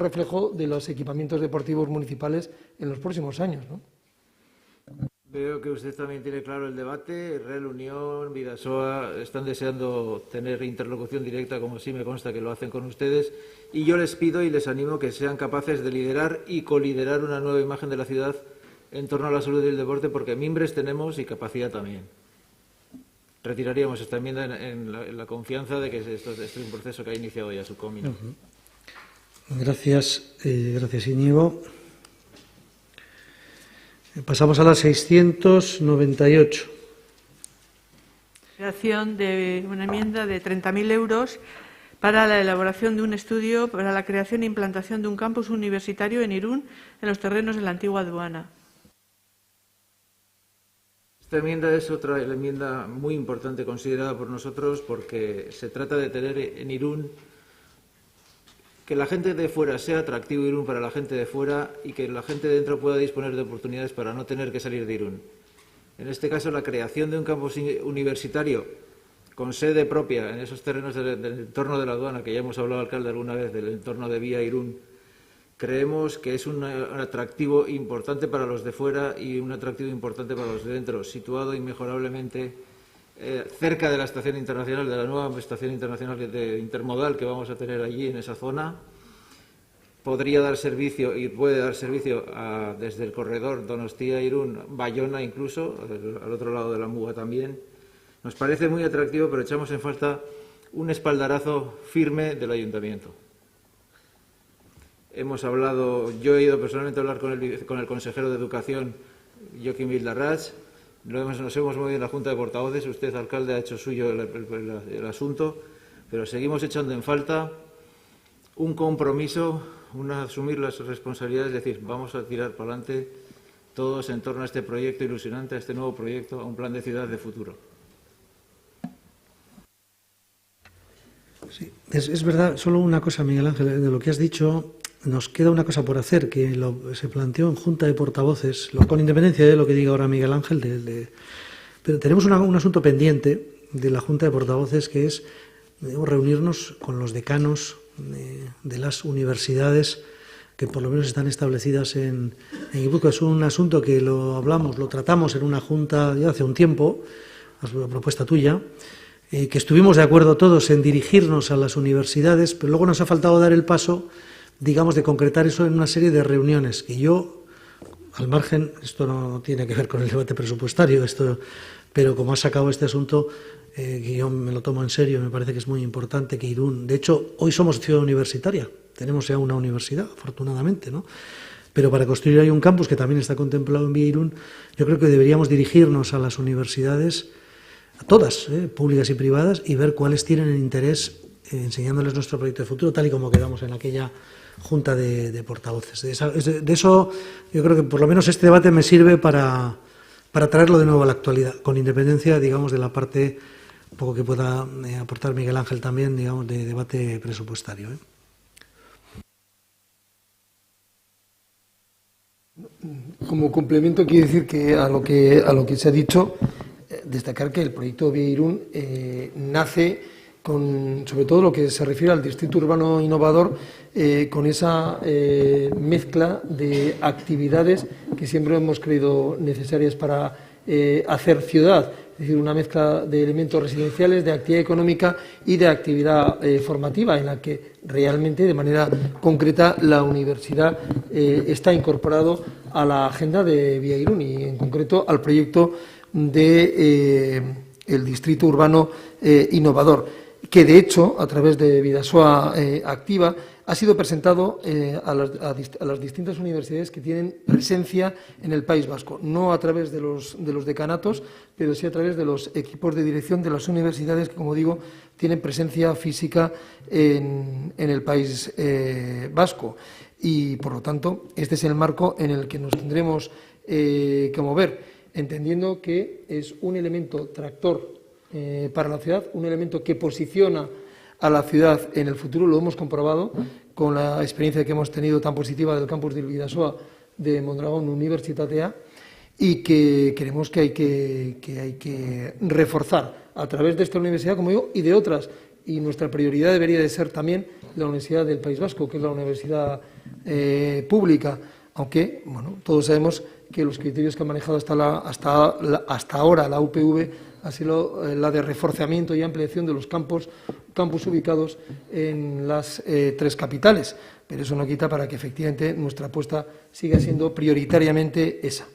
reflejo de los equipamientos deportivos municipales en los próximos años, ¿no? Veo que usted también tiene claro el debate. Real Unión, Bidasoa están deseando tener interlocución directa, como sí me consta que lo hacen con ustedes, y yo les pido y les animo que sean capaces de liderar y coliderar una nueva imagen de la ciudad en torno a la salud y el deporte, porque mimbres tenemos y capacidad también. Retiraríamos esta enmienda en la confianza de que esto es un proceso que ha iniciado ya su camino. Gracias, gracias Íñigo. Pasamos a la 698. Creación de una enmienda de 30.000 euros para la elaboración de un estudio para la creación e implantación de un campus universitario en Irún, en los terrenos de la antigua aduana. Esta enmienda es otra enmienda muy importante considerada por nosotros porque se trata de tener en Irún que la gente de fuera sea atractivo Irún para la gente de fuera y que la gente de dentro pueda disponer de oportunidades para no tener que salir de Irún. En este caso, la creación de un campus universitario con sede propia en esos terrenos del entorno de la aduana, que ya hemos hablado, alcalde, alguna vez, del entorno de Vía Irún, creemos que es un atractivo importante para los de fuera y un atractivo importante para los de dentro, situado inmejorablemente cerca de la estación internacional, de la nueva estación internacional de intermodal que vamos a tener allí en esa zona. Podría dar servicio y puede dar servicio desde el corredor Donostia-Irún, Bayona incluso, al otro lado de la Muga también. Nos parece muy atractivo, pero echamos en falta un espaldarazo firme del ayuntamiento. Hemos hablado, yo he ido personalmente a hablar con el consejero de Educación, Joaquín Vildarrach, nos hemos movido en la Junta de Portavoces, usted, alcalde, ha hecho suyo el asunto, pero seguimos echando en falta un compromiso, asumir las responsabilidades, es decir, vamos a tirar para adelante todos en torno a este proyecto ilusionante, a este nuevo proyecto, a un plan de ciudad de futuro. Sí, es verdad, solo una cosa, Miguel Ángel, de lo que has dicho, nos queda una cosa por hacer, que se planteó en Junta de Portavoces, con independencia de lo que diga ahora Miguel Ángel, pero tenemos un asunto pendiente de la Junta de Portavoces, que es reunirnos con los decanos de las universidades que por lo menos están establecidas en Guipúzcoa. Es un asunto que lo tratamos en una junta ya hace un tiempo, a propuesta tuya, que estuvimos de acuerdo todos en dirigirnos a las universidades, pero luego nos ha faltado dar el paso, digamos, de concretar eso en una serie de reuniones, que yo, al margen, esto no tiene que ver con el debate presupuestario, pero como has sacado este asunto, que yo me lo tomo en serio, me parece que es muy importante que Irún, de hecho, hoy somos ciudad universitaria, tenemos ya una universidad, afortunadamente, ¿no? Pero para construir ahí un campus que también está contemplado en Vía Irún, yo creo que deberíamos dirigirnos a las universidades, a todas, públicas y privadas, y ver cuáles tienen el interés enseñándoles nuestro proyecto de futuro, tal y como quedamos en aquella Junta de Portavoces. De eso yo creo que por lo menos este debate me sirve para traerlo de nuevo a la actualidad, con independencia, digamos, de la parte un poco que pueda aportar Miguel Ángel también, digamos, de debate presupuestario. Como complemento, quiero decir que a lo que se ha dicho, destacar que el proyecto Vía Irún nace con, sobre todo lo que se refiere al distrito urbano innovador, con esa mezcla de actividades que siempre hemos creído necesarias para hacer ciudad, es decir, una mezcla de elementos residenciales, de actividad económica y de actividad formativa, en la que realmente, de manera concreta, la universidad está incorporado a la agenda de Vía Irún y, en concreto, al proyecto de el distrito urbano innovador, que de hecho, a través de Bidasoa Activa, ha sido presentado a las distintas universidades que tienen presencia en el País Vasco, no a través de los decanatos, pero sí a través de los equipos de dirección de las universidades que, como digo, tienen presencia física en el País Vasco. Y, por lo tanto, este es el marco en el que nos tendremos que mover, entendiendo que es un elemento tractor para la ciudad, un elemento que posiciona a la ciudad en el futuro. Lo hemos comprobado con la experiencia que hemos tenido tan positiva del campus de Bidasoa de Mondragón Universitatea, y que creemos que hay que reforzar a través de esta universidad, como digo, y de otras. Y nuestra prioridad debería de ser también la Universidad del País Vasco, que es la universidad pública, aunque, bueno, todos sabemos que los criterios que ha manejado hasta ahora la UPV ha sido la de reforzamiento y ampliación de los campus ubicados en las tres capitales, pero eso no quita para que efectivamente nuestra apuesta siga siendo prioritariamente esa.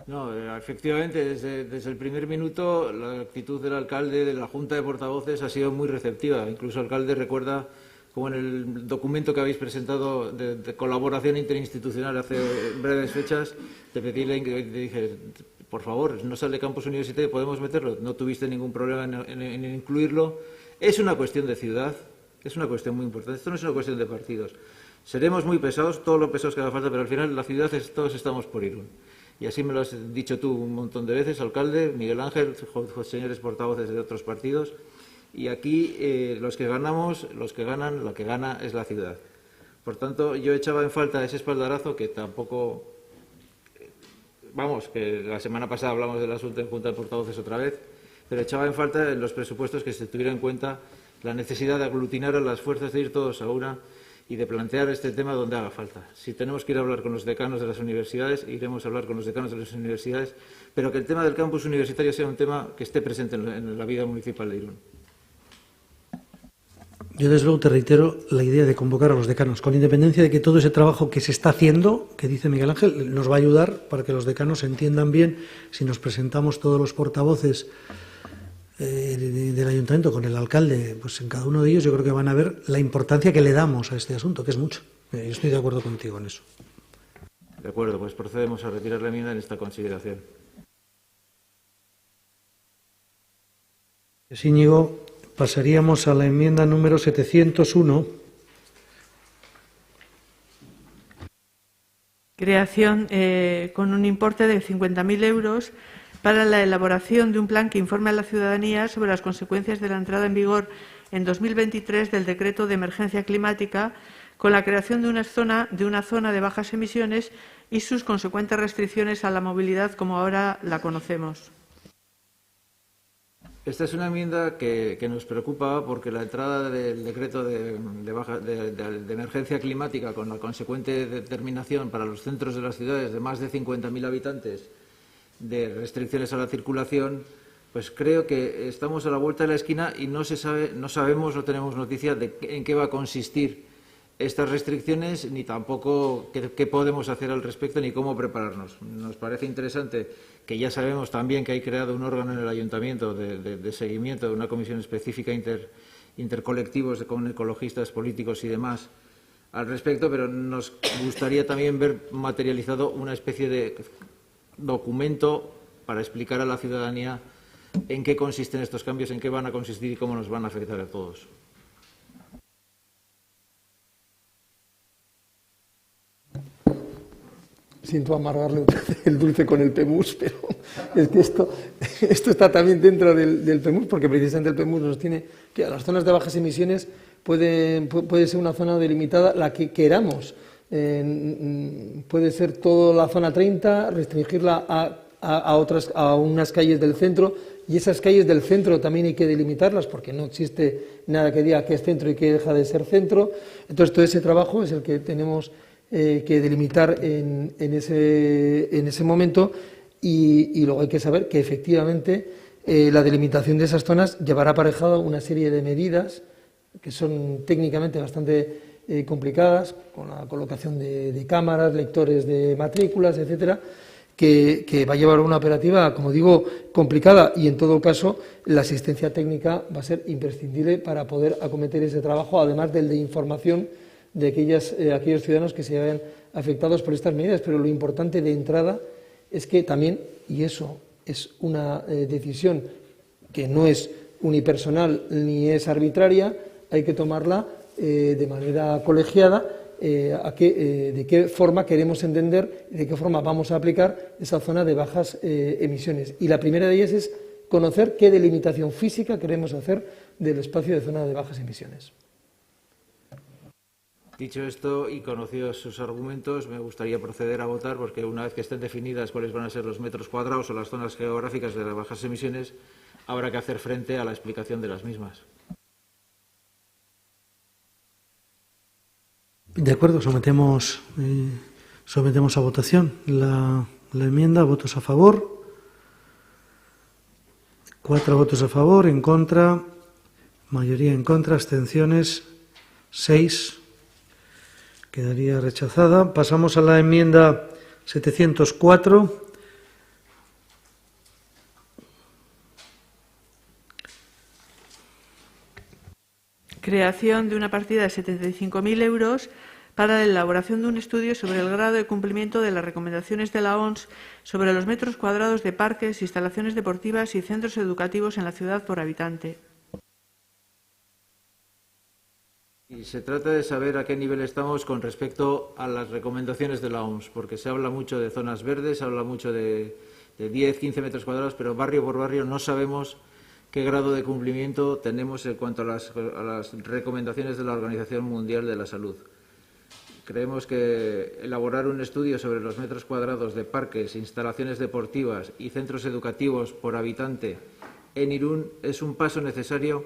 No, efectivamente, desde el primer minuto la actitud del alcalde, de la Junta de Portavoces, ha sido muy receptiva. Incluso el alcalde recuerda como en el documento que habéis presentado de colaboración interinstitucional hace breves fechas, te dije, por favor, no sale campus universitario, ¿podemos meterlo? No tuviste ningún problema en incluirlo. Es una cuestión de ciudad, es una cuestión muy importante. Esto no es una cuestión de partidos. Seremos muy pesados, todos los pesados que haga falta, pero al final la ciudad todos estamos por Irún. Y así me lo has dicho tú un montón de veces, alcalde, Miguel Ángel, señores portavoces de otros partidos. Y aquí los que ganan, lo que gana es la ciudad. Por tanto, yo echaba en falta ese espaldarazo que tampoco... Vamos, que la semana pasada hablamos del asunto en Junta de Portavoces otra vez, pero echaba en falta en los presupuestos que se tuviera en cuenta la necesidad de aglutinar a las fuerzas, de ir todos a una y de plantear este tema donde haga falta. Si tenemos que ir a hablar con los decanos de las universidades, iremos a hablar con los decanos de las universidades, pero que el tema del campus universitario sea un tema que esté presente en la vida municipal de Irún. Yo, desde luego, te reitero la idea de convocar a los decanos, con independencia de que todo ese trabajo que se está haciendo, que dice Miguel Ángel, nos va a ayudar para que los decanos entiendan bien si nos presentamos todos los portavoces del ayuntamiento con el alcalde, pues en cada uno de ellos yo creo que van a ver la importancia que le damos a este asunto, que es mucho. Yo estoy de acuerdo contigo en eso. De acuerdo, pues procedemos a retirar la enmienda en esta consideración. Íñigo, pasaríamos a la enmienda número 701. Creación con un importe de 50.000 euros para la elaboración de un plan que informe a la ciudadanía sobre las consecuencias de la entrada en vigor en 2023 del decreto de emergencia climática, con la creación de una zona de bajas emisiones y sus consecuentes restricciones a la movilidad como ahora la conocemos. Esta es una enmienda que nos preocupa porque la entrada del decreto de emergencia climática con la consecuente determinación para los centros de las ciudades de más de 50.000 habitantes de restricciones a la circulación, pues creo que estamos a la vuelta de la esquina y no sabemos, no tenemos noticia de en qué va a consistir estas restricciones, ni tampoco qué podemos hacer al respecto, ni cómo prepararnos. Nos parece interesante que ya sabemos también que hay creado un órgano en el ayuntamiento de seguimiento de una comisión específica intercolectivos con ecologistas, políticos y demás al respecto, pero nos gustaría también ver materializado una especie de documento para explicar a la ciudadanía en qué consisten estos cambios, en qué van a consistir y cómo nos van a afectar a todos. Siento amargarle el dulce con el PEMUS, pero es que esto está también dentro del PEMUS, porque precisamente el PEMUS nos tiene que a las zonas de bajas emisiones puede ser una zona delimitada, la que queramos. Puede ser toda la zona 30, restringirla a unas calles del centro, y esas calles del centro también hay que delimitarlas, porque no existe nada que diga que es centro y que deja de ser centro. Entonces, todo ese trabajo es el que tenemos que delimitar en ese momento, y luego hay que saber que efectivamente la delimitación de esas zonas llevará aparejado una serie de medidas que son técnicamente bastante complicadas, con la colocación de cámaras, lectores de matrículas, etcétera, que va a llevar una operativa, como digo, complicada, y en todo caso la asistencia técnica va a ser imprescindible para poder acometer ese trabajo, además del de información de aquellos ciudadanos que se vean afectados por estas medidas. Pero lo importante de entrada es que también, y eso es una decisión que no es unipersonal ni es arbitraria, hay que tomarla de manera colegiada, de qué forma queremos entender, de qué forma vamos a aplicar esa zona de bajas emisiones. Y la primera de ellas es conocer qué delimitación física queremos hacer del espacio de zona de bajas emisiones. Dicho esto y conocidos sus argumentos, me gustaría proceder a votar, porque una vez que estén definidas cuáles van a ser los metros cuadrados o las zonas geográficas de las bajas emisiones, habrá que hacer frente a la explicación de las mismas. De acuerdo, sometemos a votación la enmienda. Votos a favor. 4 votos a favor, en contra, mayoría en contra, abstenciones 6. Quedaría rechazada. Pasamos a la enmienda 704. Creación de una partida de 75.000 euros para la elaboración de un estudio sobre el grado de cumplimiento de las recomendaciones de la OMS sobre los metros cuadrados de parques, instalaciones deportivas y centros educativos en la ciudad por habitante. Y se trata de saber a qué nivel estamos con respecto a las recomendaciones de la OMS, porque se habla mucho de zonas verdes, se habla mucho de 10, 15 metros cuadrados, pero barrio por barrio no sabemos qué grado de cumplimiento tenemos en cuanto a las recomendaciones de la Organización Mundial de la Salud. Creemos que elaborar un estudio sobre los metros cuadrados de parques, instalaciones deportivas y centros educativos por habitante en Irún es un paso necesario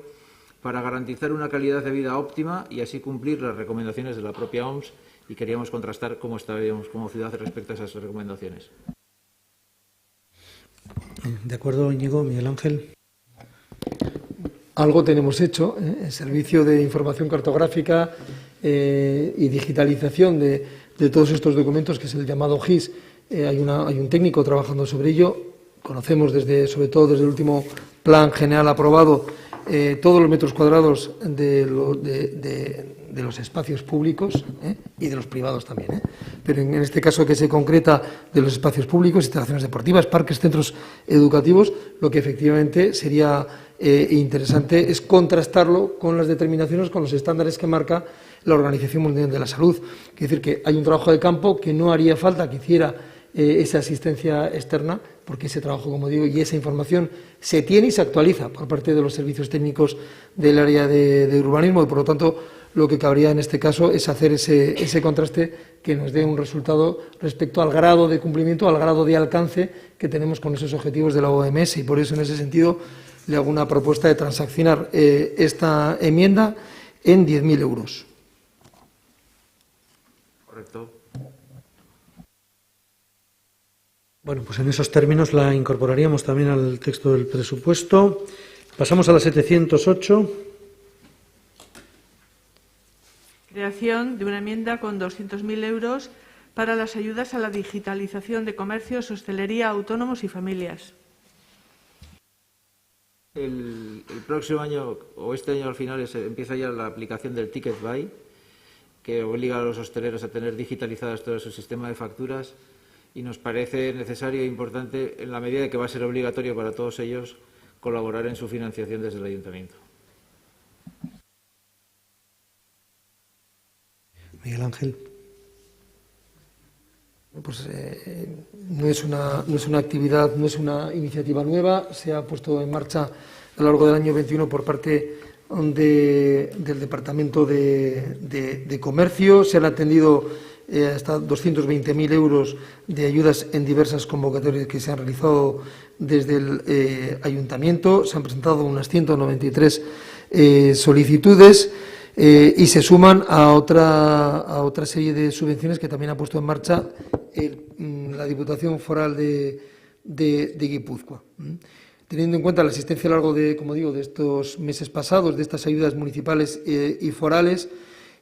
para garantizar una calidad de vida óptima y así cumplir las recomendaciones de la propia OMS, y queríamos contrastar cómo estaríamos como ciudad respecto a esas recomendaciones. De acuerdo, Íñigo. Miguel Ángel. Algo tenemos hecho, el servicio de información cartográfica y digitalización de todos estos documentos, que es el llamado GIS. Hay un técnico trabajando sobre ello. conocemos sobre todo desde el último plan general aprobado, todos los metros cuadrados de los espacios públicos y de los privados también. Pero en este caso que se concreta de los espacios públicos, instalaciones deportivas, parques, centros educativos, lo que efectivamente sería interesante es contrastarlo con las determinaciones, con los estándares que marca la Organización Mundial de la Salud. Es decir, que hay un trabajo de campo que no haría falta que hiciera esa asistencia externa, porque ese trabajo, como digo, y esa información se tiene y se actualiza por parte de los servicios técnicos del área de urbanismo, y por lo tanto lo que cabría en este caso es hacer ese contraste que nos dé un resultado respecto al grado de cumplimiento, al grado de alcance que tenemos con esos objetivos de la OMS, y por eso en ese sentido le hago una propuesta de transaccionar esta enmienda en 10.000 euros. Correcto. Bueno, pues en esos términos la incorporaríamos también al texto del presupuesto. Pasamos a la 708. Creación de una enmienda con 200.000 euros para las ayudas a la digitalización de comercios, hostelería, autónomos y familias. El próximo año, o este año al final, empieza ya la aplicación del Ticket Buy, que obliga a los hosteleros a tener digitalizadas todo su sistema de facturas, y nos parece necesario e importante, en la medida de que va a ser obligatorio para todos ellos, colaborar en su financiación desde el Ayuntamiento. Miguel Ángel. Pues no es una actividad, no es una iniciativa nueva, se ha puesto en marcha a lo largo del año 21 por parte del Departamento de Comercio. Se han atendido hasta 220.000 euros de ayudas en diversas convocatorias que se han realizado desde el Ayuntamiento. Se han presentado unas 193 solicitudes y se suman a otra serie de subvenciones que también ha puesto en marcha la Diputación Foral de Guipúzcoa. Teniendo en cuenta la asistencia a lo largo de, como digo, de estos meses pasados, de estas ayudas municipales y forales,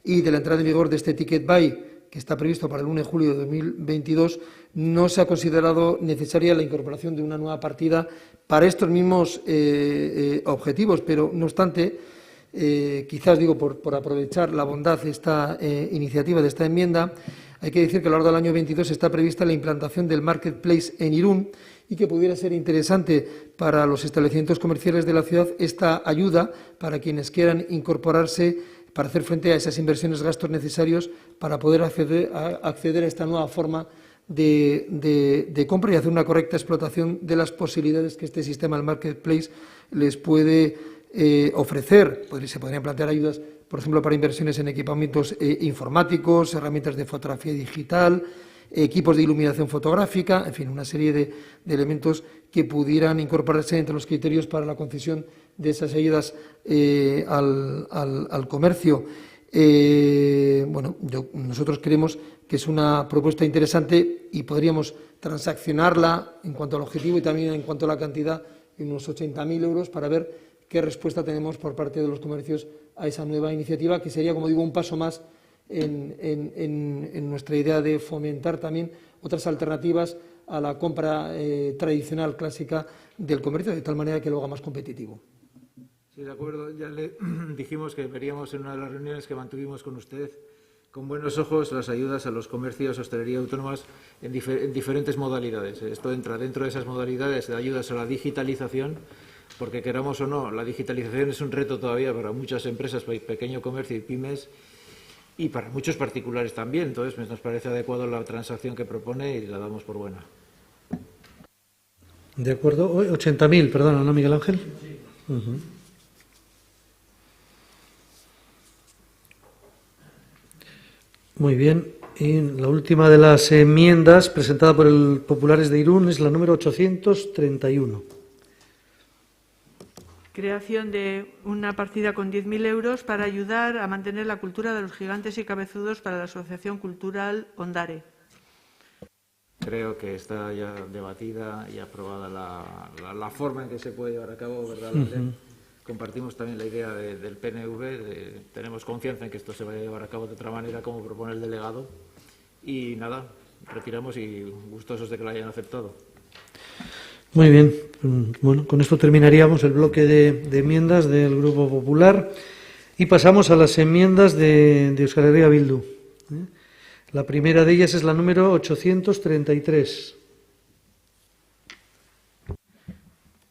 y de la entrada en vigor de este Ticket Buy, que está previsto para el 1 de julio de 2022, no se ha considerado necesaria la incorporación de una nueva partida para estos mismos objetivos, pero no obstante, quizás digo por aprovechar la bondad de esta iniciativa, de esta enmienda, hay que decir que a lo largo del año 22 está prevista la implantación del Marketplace en Irún, y que pudiera ser interesante para los establecimientos comerciales de la ciudad esta ayuda para quienes quieran incorporarse para hacer frente a esas inversiones, gastos necesarios para poder acceder a esta nueva forma de compra y hacer una correcta explotación de las posibilidades que este sistema, el Marketplace, les puede ofrecer. Se podrían plantear ayudas, por ejemplo, para inversiones en equipamientos informáticos, herramientas de fotografía digital, equipos de iluminación fotográfica, en fin, una serie de elementos que pudieran incorporarse entre los criterios para la concesión de esas ayudas al comercio. Nosotros creemos que es una propuesta interesante y podríamos transaccionarla en cuanto al objetivo y también en cuanto a la cantidad, en unos 80.000 euros, para ver qué respuesta tenemos por parte de los comercios a esa nueva iniciativa, que sería, como digo, un paso más en nuestra idea de fomentar también otras alternativas a la compra tradicional, clásica del comercio, de tal manera que lo haga más competitivo. Sí, de acuerdo. Ya le dijimos que veríamos en una de las reuniones que mantuvimos con usted con buenos ojos las ayudas a los comercios, hostelería autónomas en diferentes modalidades. Esto entra dentro de esas modalidades de ayudas a la digitalización, porque queramos o no, la digitalización es un reto todavía para muchas empresas, pequeño comercio y pymes, y para muchos particulares también. Entonces, nos parece adecuado la transacción que propone y la damos por buena. De acuerdo. 80.000, perdona, ¿no, Miguel Ángel? Sí. Muy bien. Y la última de las enmiendas presentada por el Populares de Irún es la número 831. Creación de una partida con 10.000 euros para ayudar a mantener la cultura de los gigantes y cabezudos para la Asociación Cultural Ondare. Creo que está ya debatida y aprobada la forma en que se puede llevar a cabo, ¿verdad? Compartimos también la idea del PNV, tenemos confianza en que esto se vaya a llevar a cabo de otra manera, como propone el delegado. Y nada, retiramos y gustosos de que la hayan aceptado. Muy bien. Bueno, con esto terminaríamos el bloque de enmiendas del Grupo Popular y pasamos a las enmiendas de Euskal Herria Bildu. La primera de ellas es la número 833.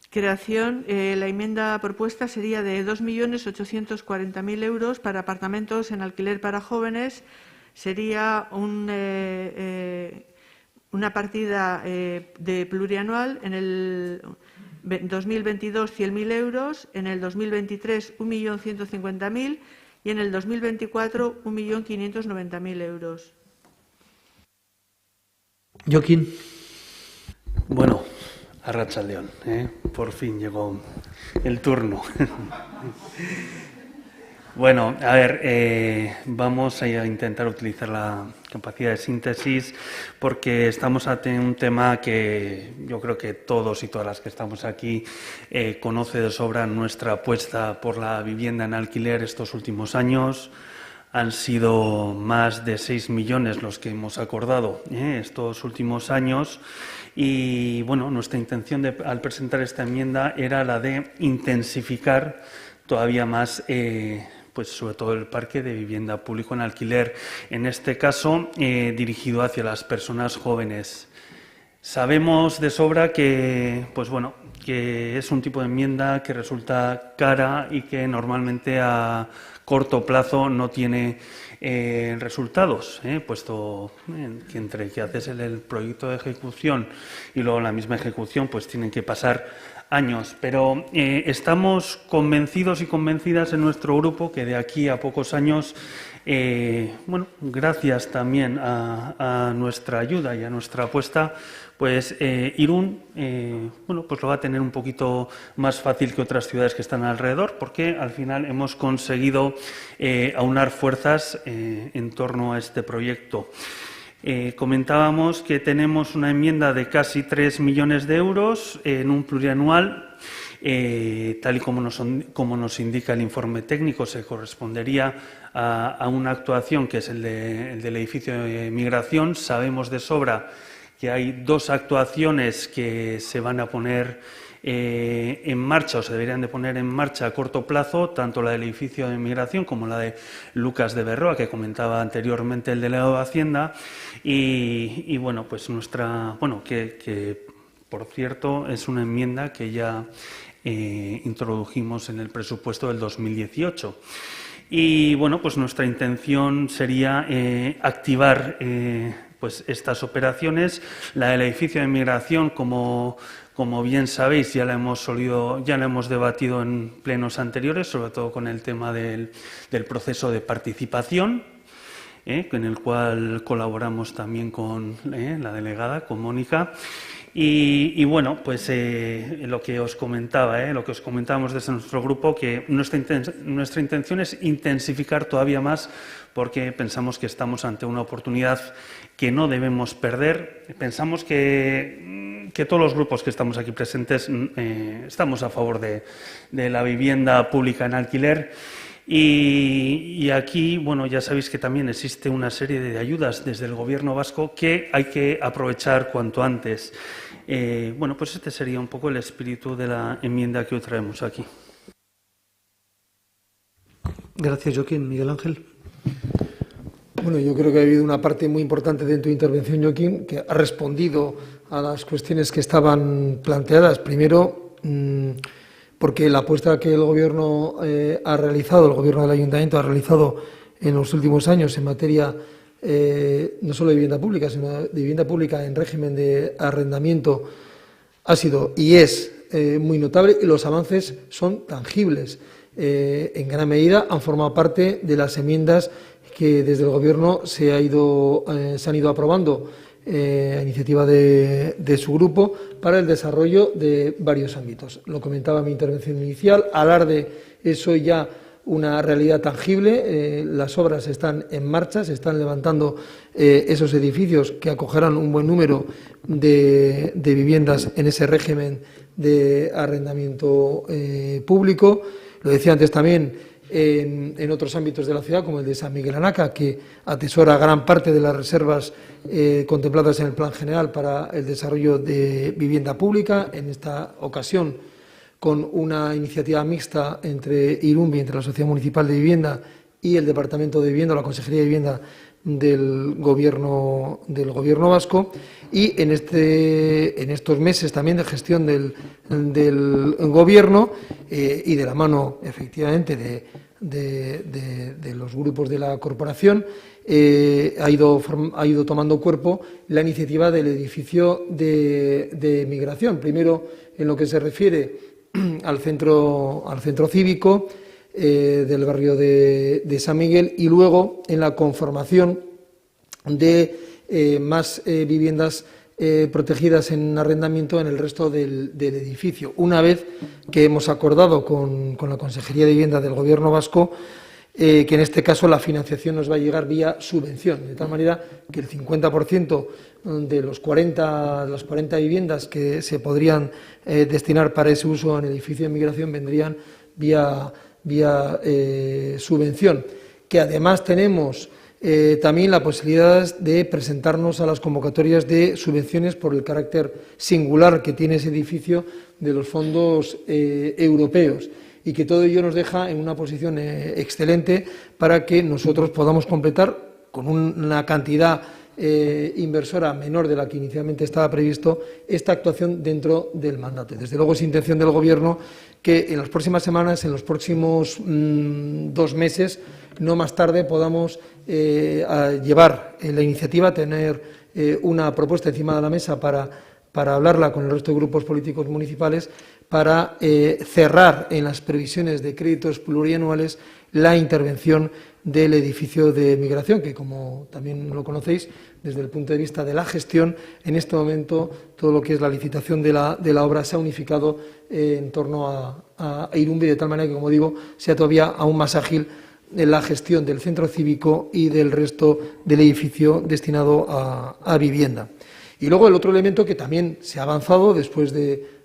Creación, la enmienda propuesta sería de 2.840.000 euros para apartamentos en alquiler para jóvenes. Sería una partida de plurianual en el 2022 100.000 euros, en el 2023 1.150.000 y en el 2024 1.590.000 euros. Joaquín. Bueno, arratsaldeon, por fin llegó el turno. Bueno, a ver, vamos a intentar utilizar la capacidad de síntesis porque estamos ante un tema que yo creo que todos y todas las que estamos aquí conoce de sobra nuestra apuesta por la vivienda en alquiler estos últimos años. Han sido más de 6 millones los que hemos acordado estos últimos años y, bueno, nuestra intención al presentar esta enmienda era la de intensificar todavía más pues sobre todo el parque de vivienda público en alquiler, en este caso dirigido hacia las personas jóvenes. Sabemos de sobra que, pues bueno, que es un tipo de enmienda que resulta cara y que normalmente a corto plazo no tiene resultados, puesto que entre que haces el proyecto de ejecución y luego la misma ejecución, pues tienen que pasar años, pero estamos convencidos y convencidas en nuestro grupo que de aquí a pocos años, bueno, gracias también a nuestra ayuda y a nuestra apuesta, pues Irún, bueno, pues lo va a tener un poquito más fácil que otras ciudades que están alrededor, porque al final hemos conseguido aunar fuerzas en torno a este proyecto. Comentábamos que tenemos una enmienda de casi 3 millones de euros en un plurianual, tal y como nos indica el informe técnico, se correspondería a una actuación que es el del edificio de migración. Sabemos de sobra que hay 2 actuaciones que se van a poner en marcha o se deberían de poner en marcha a corto plazo, tanto la del edificio de migración como la de Lucas de Berroa, que comentaba anteriormente el delegado de Hacienda, y bueno, pues que por cierto es una enmienda que ya introdujimos en el presupuesto del 2018. Y bueno, pues nuestra intención sería activar pues estas operaciones. La del edificio de migración, como bien sabéis, ya la hemos debatido en plenos anteriores, sobre todo con el tema del proceso de participación, en el cual colaboramos también con la delegada, con Mónica. Y bueno, pues lo que os comentaba, lo que os comentábamos desde nuestro grupo, que nuestra intención es intensificar todavía más, porque pensamos que estamos ante una oportunidad que no debemos perder. Pensamos que todos los grupos que estamos aquí presentes estamos a favor de la vivienda pública en alquiler. Y aquí, bueno, ya sabéis que también existe una serie de ayudas desde el Gobierno vasco que hay que aprovechar cuanto antes. Bueno, pues este sería un poco el espíritu de la enmienda que hoy traemos aquí. Gracias, Joaquín. Miguel Ángel. Bueno, yo creo que ha habido una parte muy importante de tu intervención, Joaquín, que ha respondido a las cuestiones que estaban planteadas. Primero, porque la apuesta que el Gobierno ha realizado, el Gobierno del Ayuntamiento ha realizado en los últimos años en materia no solo de vivienda pública, sino de vivienda pública en régimen de arrendamiento, ha sido y es muy notable, y los avances son tangibles. En gran medida han formado parte de las enmiendas que desde el Gobierno se han ido aprobando a iniciativa de su grupo para el desarrollo de varios ámbitos. Lo comentaba en mi intervención inicial, Alarde es hoy ya una realidad tangible, las obras están en marcha, se están levantando esos edificios que acogerán un buen número de viviendas en ese régimen de arrendamiento público. Lo decía antes también, en otros ámbitos de la ciudad, como el de San Miguel Anaca, que atesora gran parte de las reservas contempladas en el Plan General para el desarrollo de vivienda pública. En esta ocasión, con una iniciativa mixta entre Irumbi, entre la Sociedad Municipal de Vivienda y el Departamento de Vivienda, la Consejería de Vivienda del Gobierno vasco, y en estos meses también de gestión del Gobierno y de la mano, efectivamente, de los grupos de la corporación, ha ido tomando cuerpo la iniciativa del edificio de migración. Primero, en lo que se refiere al centro cívico del barrio de San Miguel, y luego en la conformación de más viviendas protegidas en arrendamiento en el resto del edificio. Una vez que hemos acordado con la Consejería de Vivienda del Gobierno vasco que en este caso la financiación nos va a llegar vía subvención, de tal manera que el 50% de las 40 viviendas que se podrían destinar para ese uso en el edificio de migración vendrían vía subvención, que además tenemos también la posibilidad de presentarnos a las convocatorias de subvenciones por el carácter singular que tiene ese edificio de los fondos europeos, y que todo ello nos deja en una posición excelente para que nosotros podamos completar con una cantidad inversora menor de la que inicialmente estaba previsto esta actuación dentro del mandato. Desde luego es intención del Gobierno que en las próximas semanas, en los próximos 2 meses, no más tarde, podamos llevar la iniciativa, tener una propuesta encima de la mesa para hablarla con el resto de grupos políticos municipales, para cerrar en las previsiones de créditos plurianuales la intervención del edificio de migración, que, como también lo conocéis, desde el punto de vista de la gestión, en este momento todo lo que es la licitación de la obra se ha unificado en torno a Irumbi, de tal manera que, como digo, sea todavía aún más ágil en la gestión del centro cívico y del resto del edificio destinado a vivienda. Y luego el otro elemento que también se ha avanzado después de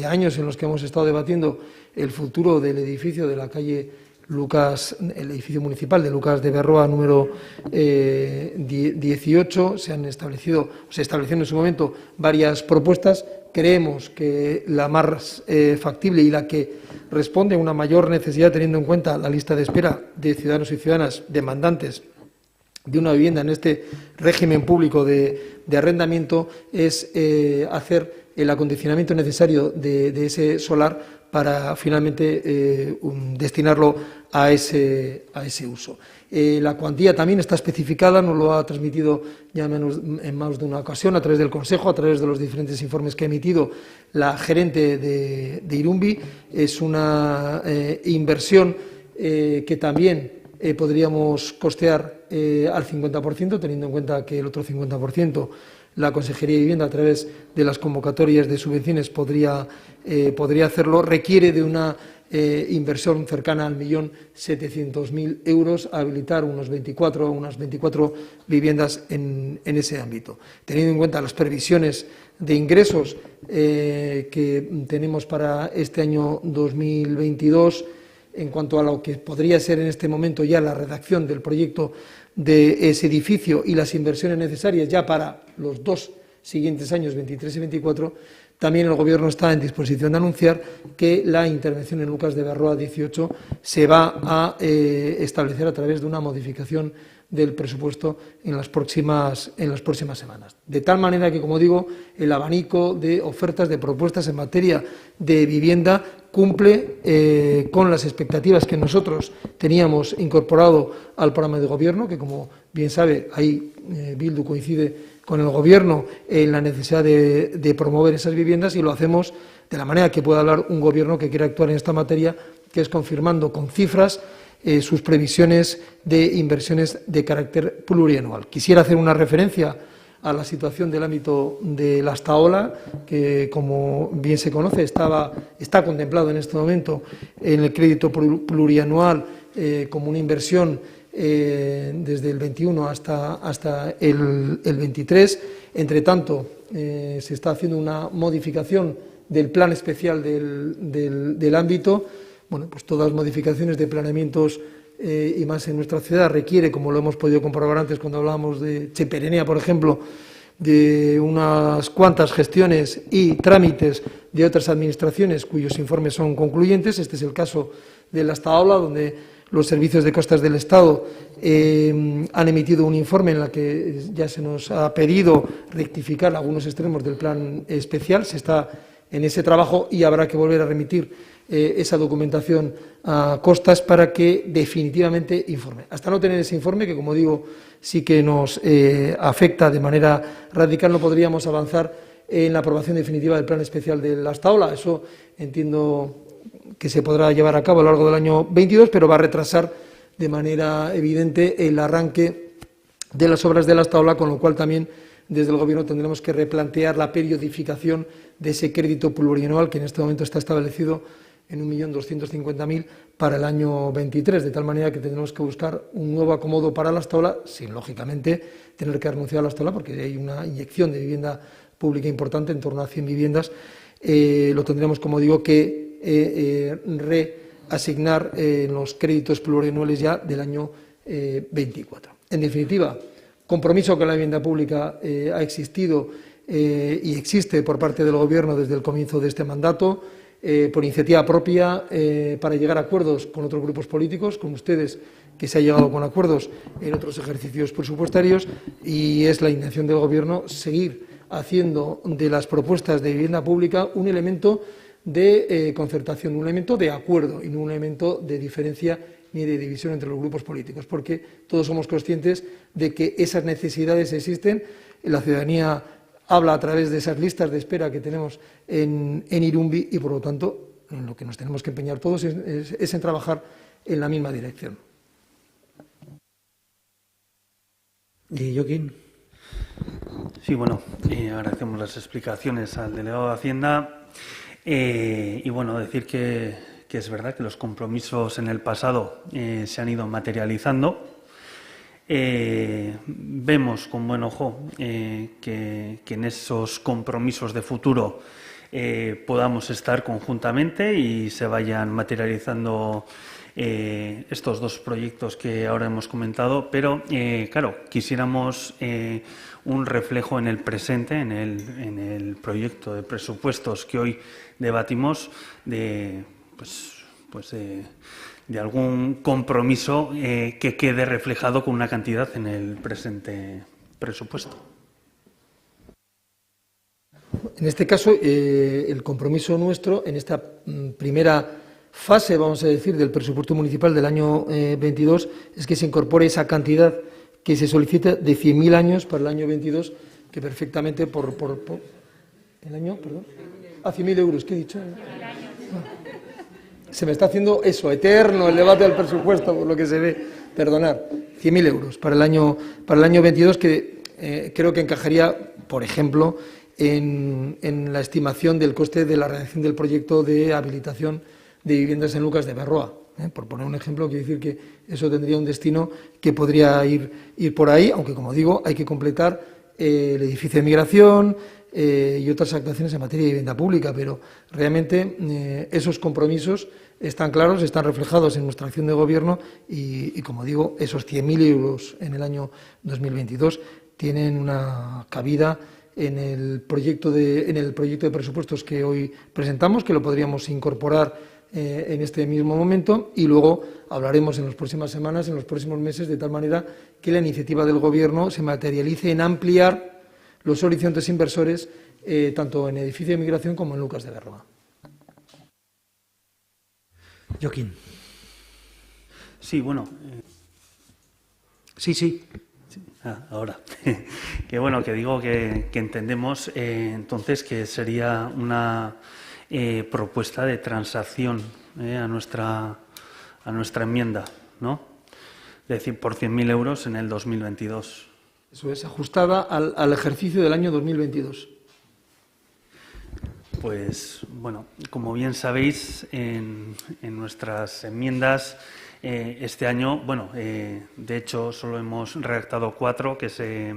años en los que hemos estado debatiendo el futuro del edificio de la calle Lucas, el edificio municipal de Lucas de Berroa número 18, se establecieron en su momento varias propuestas. Creemos que la más factible y la que responde a una mayor necesidad, teniendo en cuenta la lista de espera de ciudadanos y ciudadanas demandantes de una vivienda en este régimen público de arrendamiento, es hacer el acondicionamiento necesario de ese solar para finalmente destinarlo a ese uso. La cuantía también está especificada, nos lo ha transmitido ya en más de una ocasión a través del Consejo, a través de los diferentes informes que ha emitido la gerente de Irumbi. Es una inversión que también podríamos costear al 50%, teniendo en cuenta que el otro 50% la Consejería de Vivienda, a través de las convocatorias de subvenciones, podría hacerlo. Requiere de una inversión cercana al 1.700.000 euros, habilitar unas 24 viviendas en ese ámbito. Teniendo en cuenta las previsiones de ingresos que tenemos para este año 2022, en cuanto a lo que podría ser en este momento ya la redacción del proyecto de ese edificio y las inversiones necesarias ya para los 2 siguientes años, 23 y 24, también el Gobierno está en disposición de anunciar que la intervención en Lucas de Berroa 18 se va a establecer a través de una modificación del presupuesto en las próximas semanas. De tal manera que, como digo, el abanico de ofertas, de propuestas en materia de vivienda cumple con las expectativas que nosotros teníamos incorporado al programa de Gobierno, que, como bien sabe, ahí Bildu coincide con el Gobierno en la necesidad de promover esas viviendas, y lo hacemos de la manera que pueda hablar un Gobierno que quiera actuar en esta materia, que es confirmando con cifras sus previsiones de inversiones de carácter plurianual. Quisiera hacer una referencia a la situación del ámbito de la Astaola, que, como bien se conoce, está contemplado en este momento en el crédito plurianual como una inversión desde el 21 hasta el 23. Entre tanto, se está haciendo una modificación del plan especial del ámbito, bueno, pues todas las modificaciones de planeamientos y más en nuestra ciudad requiere, como lo hemos podido comprobar antes cuando hablábamos de Cheperenea, por ejemplo, de unas cuantas gestiones y trámites de otras administraciones cuyos informes son concluyentes. Este es el caso de la Estaola, donde los servicios de costas del Estado han emitido un informe en el que ya se nos ha pedido rectificar algunos extremos del plan especial. Se está en ese trabajo y habrá que volver a remitir esa documentación a costas para que definitivamente informe. Hasta no tener ese informe, que como digo, sí que nos afecta de manera radical, no podríamos avanzar en la aprobación definitiva del plan especial de la Estaola. Eso entiendo que se podrá llevar a cabo a lo largo del año 22, pero va a retrasar de manera evidente el arranque de las obras de la Estaola, con lo cual también desde el Gobierno tendremos que replantear la periodificación de ese crédito plurianual que en este momento está establecido en 1.250.000 para el año 23, de tal manera que tendremos que buscar un nuevo acomodo para la Estaola, sin, lógicamente, tener que renunciar a la Estaola, porque hay una inyección de vivienda pública importante, en torno a 100 viviendas. Lo tendremos, como digo, que reasignar en los créditos plurianuales ya del año 24. En definitiva, compromiso con la vivienda pública ha existido y existe por parte del Gobierno desde el comienzo de este mandato, por iniciativa propia, para llegar a acuerdos con otros grupos políticos, con ustedes, que se ha llegado con acuerdos en otros ejercicios presupuestarios, y es la intención del Gobierno seguir haciendo de las propuestas de vivienda pública un elemento de concertación, un elemento de acuerdo y no un elemento de diferencia ni de división entre los grupos políticos, porque todos somos conscientes de que esas necesidades existen. La ciudadanía habla a través de esas listas de espera que tenemos en Irumbi y, por lo tanto, en lo que nos tenemos que empeñar todos es en trabajar en la misma dirección. ¿Y Joaquín? Sí, bueno, agradecemos las explicaciones al delegado de Hacienda y, bueno, decir que es verdad que los compromisos en el pasado se han ido materializando. Vemos con buen ojo que en esos compromisos de futuro podamos estar conjuntamente y se vayan materializando estos dos proyectos que ahora hemos comentado, pero claro, quisiéramos un reflejo en el presente, en el proyecto de presupuestos que hoy debatimos, de algún compromiso que quede reflejado con una cantidad en el presente presupuesto. En este caso, el compromiso nuestro en esta primera fase, vamos a decir, del presupuesto municipal del año 22 es que se incorpore esa cantidad que se solicita de 100.000 años para el año 22, que perfectamente por el año, perdón, 100.000 euros, ¿qué he dicho? Se me está haciendo eso, eterno el debate del presupuesto, por lo que se ve. Perdonar, 100.000 euros para el año 22, que creo que encajaría, por ejemplo, en la estimación del coste de la realización del proyecto de habilitación de viviendas en Lucas de Berroa. Por poner un ejemplo, quiero decir que eso tendría un destino que podría ir por ahí, aunque, como digo, hay que completar el edificio de migración y otras actuaciones en materia de vivienda pública, pero realmente esos compromisos están claros, están reflejados en nuestra acción de Gobierno y como digo, esos 100.000 euros en el año 2022 tienen una cabida en el proyecto de presupuestos que hoy presentamos, que lo podríamos incorporar en este mismo momento, y luego hablaremos en las próximas semanas, en los próximos meses, de tal manera que la iniciativa del Gobierno se materialice en ampliar los horizontes inversores tanto en edificio de migración como en Lucas de Berroa. Joaquín. Sí, bueno. Sí. Ahora. Que bueno, que digo que entendemos entonces que sería una propuesta de transacción a nuestra enmienda, ¿no? Es decir, por 100.000 euros en el 2022. Eso es, ajustada al ejercicio del año 2022. Pues, bueno, como bien sabéis, en nuestras enmiendas este año, bueno, de hecho, solo hemos redactado 4 que se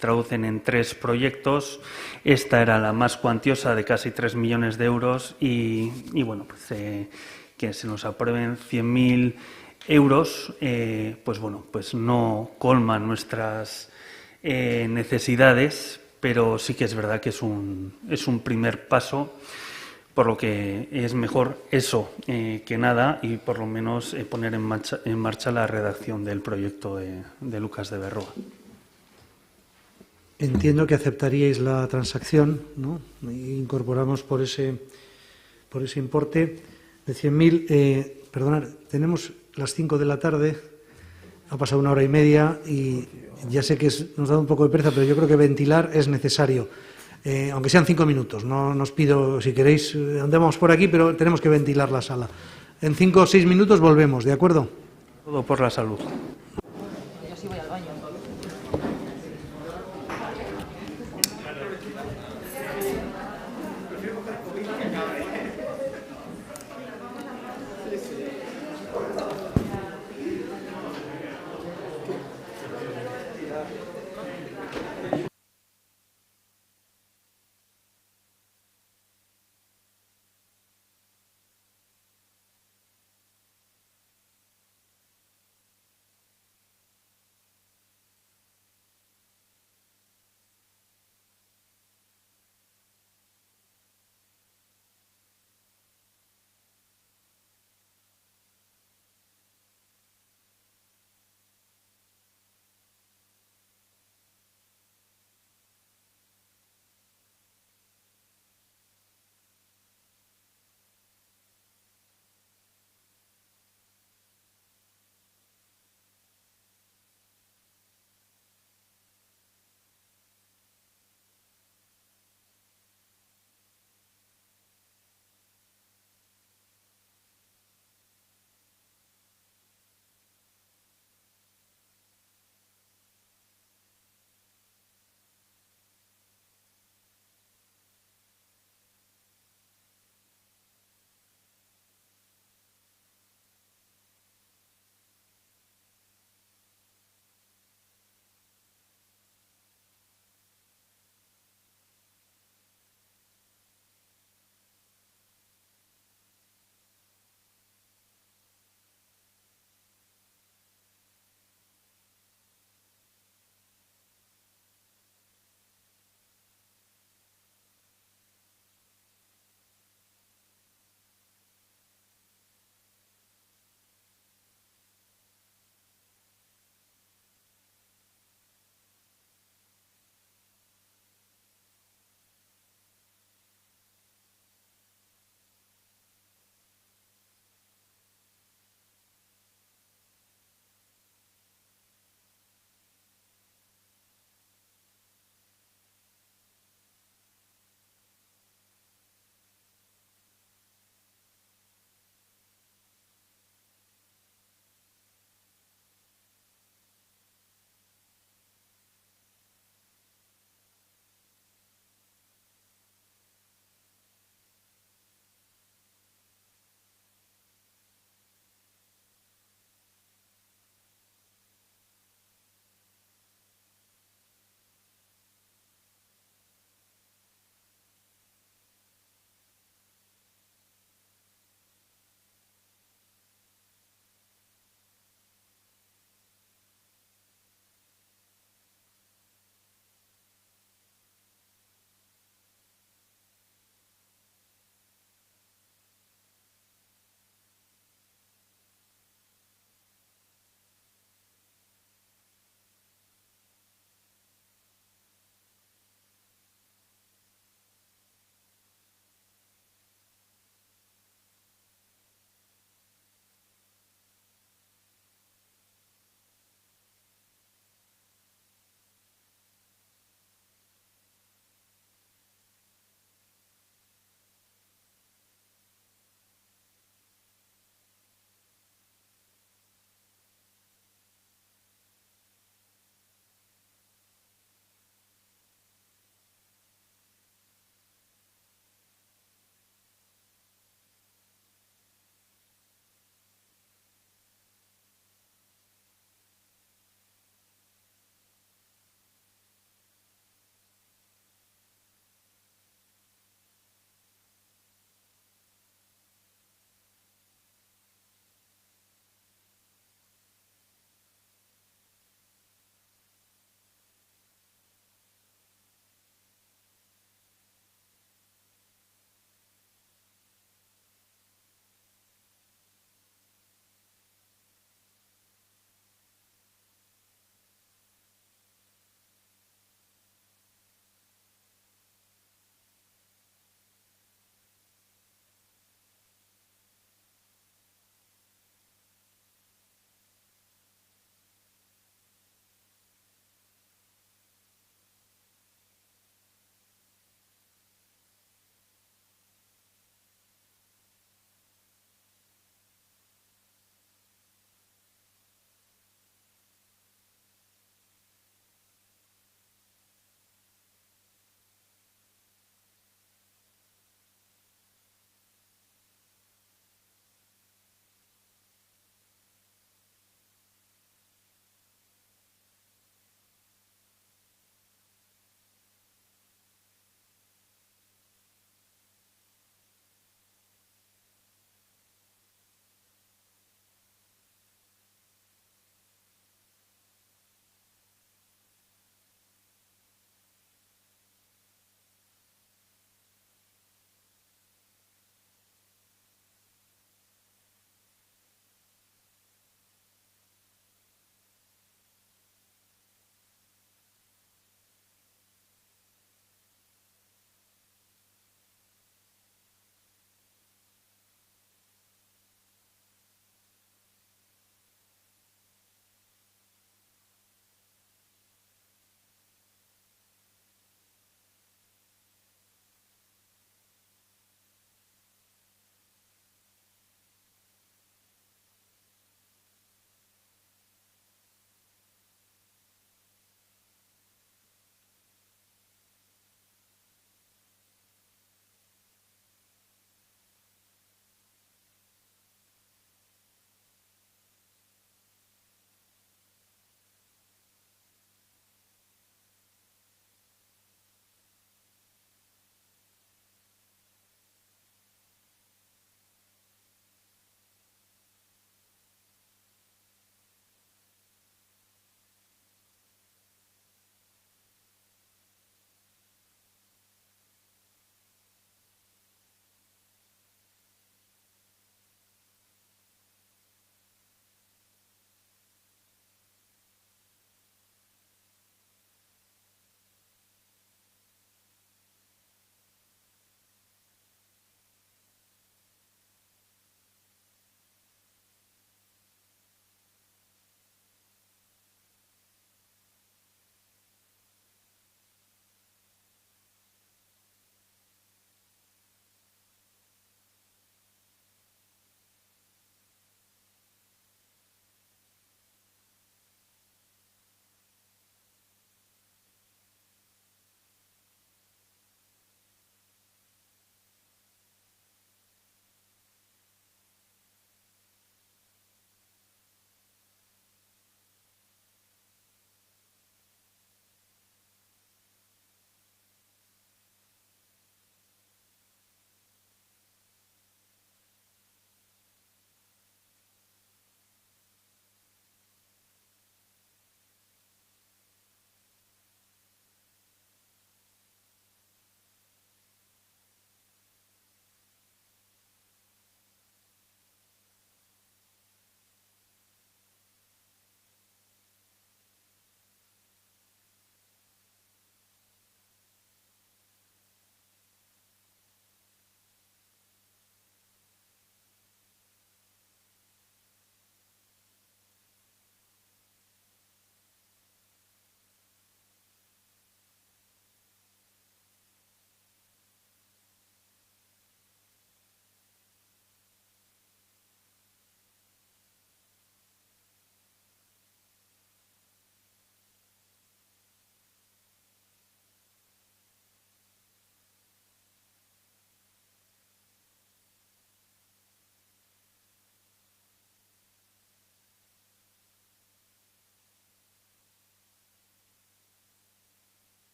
traducen en 3 proyectos. Esta era la más cuantiosa, de casi 3 millones de euros y bueno, pues que se nos aprueben 100.000 euros, pues bueno, pues no colman nuestras necesidades, pero sí que es verdad que es un primer paso, por lo que es mejor eso que nada, y por lo menos poner en marcha la redacción del proyecto de Lucas de Berroa. Entiendo que aceptaríais la transacción, ¿no? Incorporamos por ese importe de 100.000. Perdonad, tenemos las 5 de la tarde, ha pasado 1 hora y media y ya sé que nos da un poco de pereza, pero yo creo que ventilar es necesario. Aunque sean 5 minutos, no os pido, si queréis, andemos por aquí, pero tenemos que ventilar la sala. En 5 o 6 minutos volvemos, ¿de acuerdo? Todo por la salud. Yo sí voy al baño.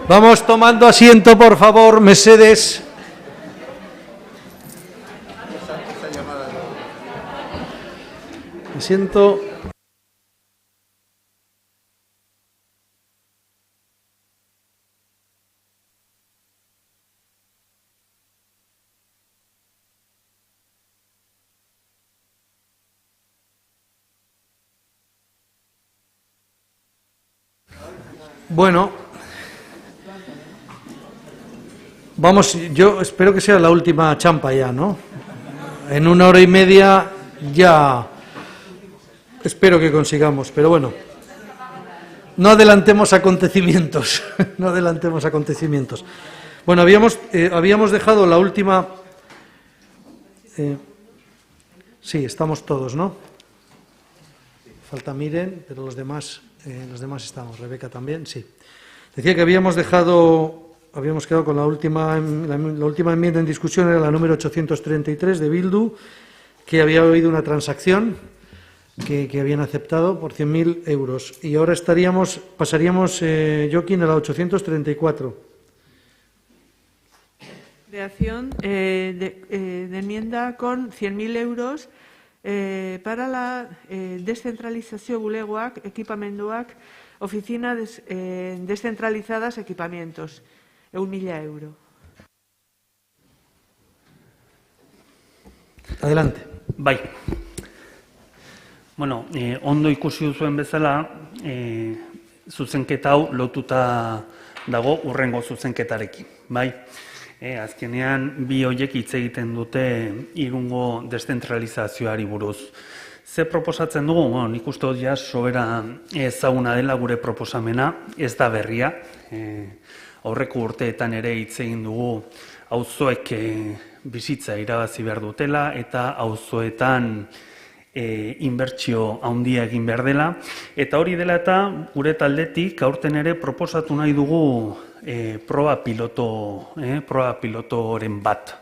Vamos tomando asiento, por favor, mesedes. Asiento. Bueno, vamos, yo espero que sea la última champa ya, ¿no? En 1 hora y media ya espero que consigamos, pero bueno, no adelantemos acontecimientos, no adelantemos acontecimientos. Bueno, habíamos dejado la última... sí, estamos todos, ¿no? Falta Miren, pero los demás estamos. Rebeca también, sí. Decía que habíamos quedado con la última enmienda en discusión, era la número 833 de Bildu, que había habido una transacción que habían aceptado por 100.000 euros. Y ahora pasaríamos, Joaquín, a la 834. Creación de enmienda con 100.000 euros para la descentralizazio bulegoak, ekipamenduak, oficina descentralizadas equipamientos, 1.000 euro. Adelante. Bai. Bueno, ondo ikusi duzuen bezala, zuzenketa hau lotuta dago urrengo zuzenketarekin, bai? Azkenean, bi horiek hitz egiten dute Irungo deszentralizazioari buruz. Ze proposatzen dugu? Bueno, nik uste dut ja sobera ezaguna dela gure proposamena, ez da berria. Aurreko urteetan ere hitz egin dugu auzoek bizitza irabazi behar dutela eta auzoetan inbertsio handia egin behar dela. Eta hori dela eta gure taldetik aurten ere proposatu nahi dugu proba pilotoren bat.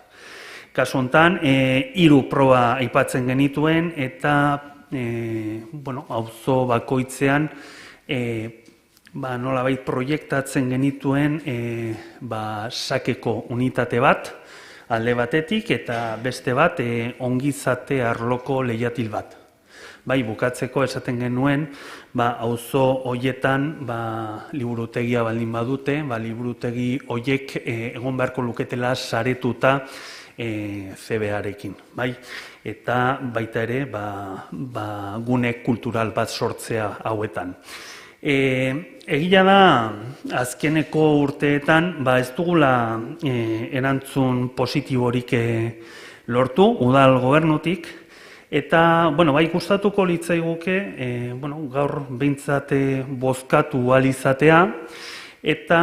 Kasu honetan, 3 proba aipatzen genituen eta auzo bakoitzean nolabait proiektatzen genituen sakeko unitate bat, alde batetik, eta beste bat ongizate arloko lehiatil bat. Bai, bukatzeko esaten genuen, auzo hoietan liburutegia baldin badute, liburutegi hoiek egon beharko luketela saretuta CBArekin, bai? Eta baita ere, gune kultural bat sortzea hauetan. Egia da, azkeneko urteetan, ez dugula erantzun positiborik lortu, udal gobernutik, eta, bai, gustatuko litzaiguke, gaur behintzat bozkatu ahal izatea, eta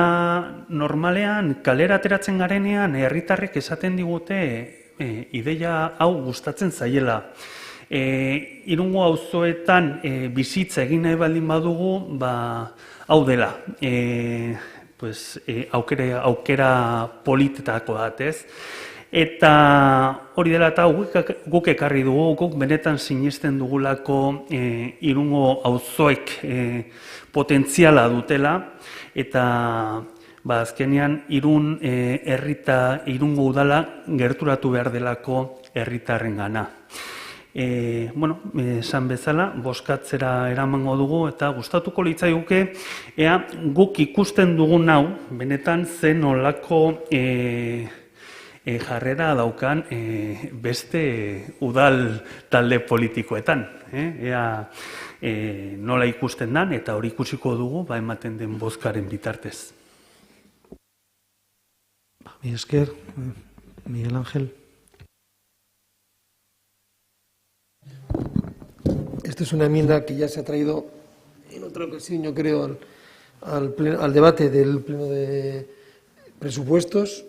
normalean kalera ateratzen garenean herritarrek esaten digute ideia hau gustatzen zaiela. Irungo auzoetan bizitza egin nahi baldin badugu, hau dela, aukera politetako bat, ez? Eta hori dela eta guk ekarri dugu, guk benetan sinesten dugulako Irungo auzoek potentziala dutela, eta azkenean Irungo udala gerturatu behar delako herritarren gana. Esan bezala, bozkatzera eramango dugu eta gustatuko litzaiguke ea guk ikusten dugun hau, benetan zen nolako jarrera daukan beste udal talde politikoetan. Ea nola ikusten dan eta hori ikusiko dugu ematen den bozkaren bitartez. Mi esker, Miguel Ángel. Esta es una enmienda que ya se ha traído en otra ocasión, yo creo, al debate del Pleno de Presupuestos.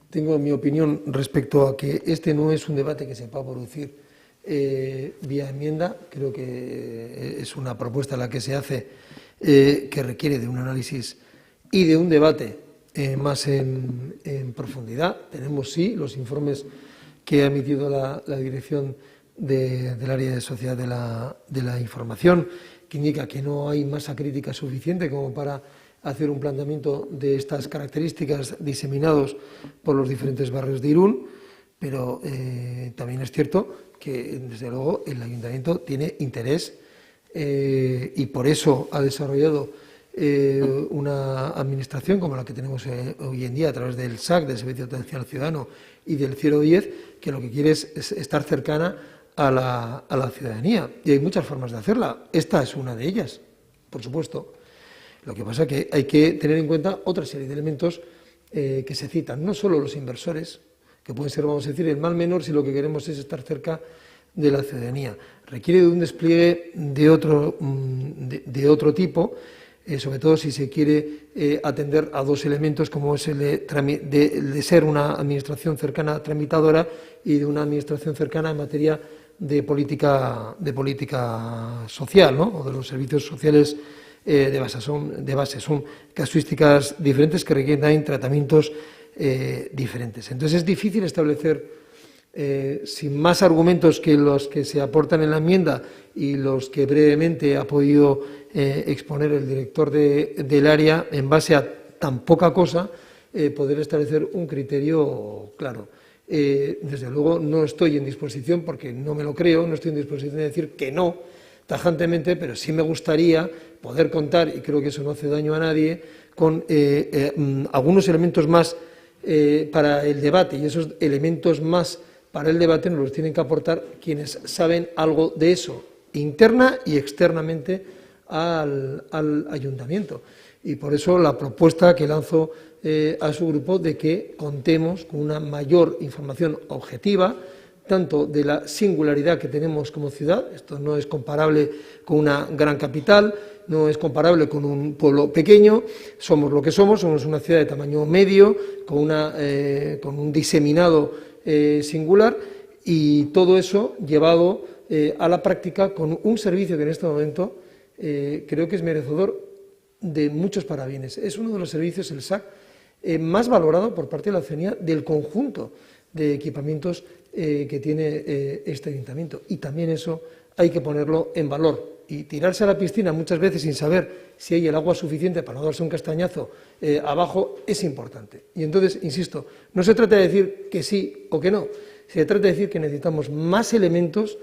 Tengo mi opinión respecto a que este no es un debate que se va a producir vía enmienda. Creo que es una propuesta la que se hace que requiere de un análisis y de un debate más en profundidad. Tenemos, sí, los informes que ha emitido la Dirección del Área de Sociedad de la Información que indica que no hay masa crítica suficiente como para hacer un planteamiento de estas características diseminados por los diferentes barrios de Irún, pero también es cierto que, desde luego, el Ayuntamiento tiene interés y por eso ha desarrollado una administración como la que tenemos hoy en día a través del SAC, del Servicio de Atención al Ciudadano, y del 010, que lo que quiere es estar cercana a la ciudadanía. Y hay muchas formas de hacerla. Esta es una de ellas, por supuesto. Lo que pasa es que hay que tener en cuenta otra serie de elementos que se citan. No solo los inversores, que pueden ser, vamos a decir, el mal menor si lo que queremos es estar cerca de la ciudadanía. Requiere de un despliegue de otro tipo, sobre todo si se quiere atender a dos elementos, como es el de ser una administración cercana tramitadora y de una administración cercana en materia de política social, ¿no? O de los servicios sociales de base. Son casuísticas diferentes que requieren también tratamientos diferentes. Entonces es difícil establecer, sin más argumentos que los que se aportan en la enmienda y los que brevemente ha podido exponer el director del área, en base a tan poca cosa, poder establecer un criterio claro. Desde luego no estoy en disposición, porque no me lo creo, no estoy en disposición de decir que no tajantemente, pero sí me gustaría poder contar, y creo que eso no hace daño a nadie, con algunos elementos más para el debate, y esos elementos más para el debate nos los tienen que aportar quienes saben algo de eso, interna y externamente al ayuntamiento. Y por eso la propuesta que lanzo a su grupo de que contemos con una mayor información objetiva, tanto de la singularidad que tenemos como ciudad. Esto no es comparable con una gran capital, no es comparable con un pueblo pequeño, somos lo que somos una ciudad de tamaño medio, con un diseminado singular, y todo eso llevado a la práctica con un servicio que en este momento creo que es merecedor de muchos parabienes. Es uno de los servicios, el SAC, más valorado por parte de la ciudadanía del conjunto de equipamientos que tiene este ayuntamiento, y también eso hay que ponerlo en valor. Y tirarse a la piscina muchas veces sin saber si hay el agua suficiente para no darse un castañazo abajo es importante. Y entonces, insisto, no se trata de decir que sí o que no, se trata de decir que necesitamos más elementos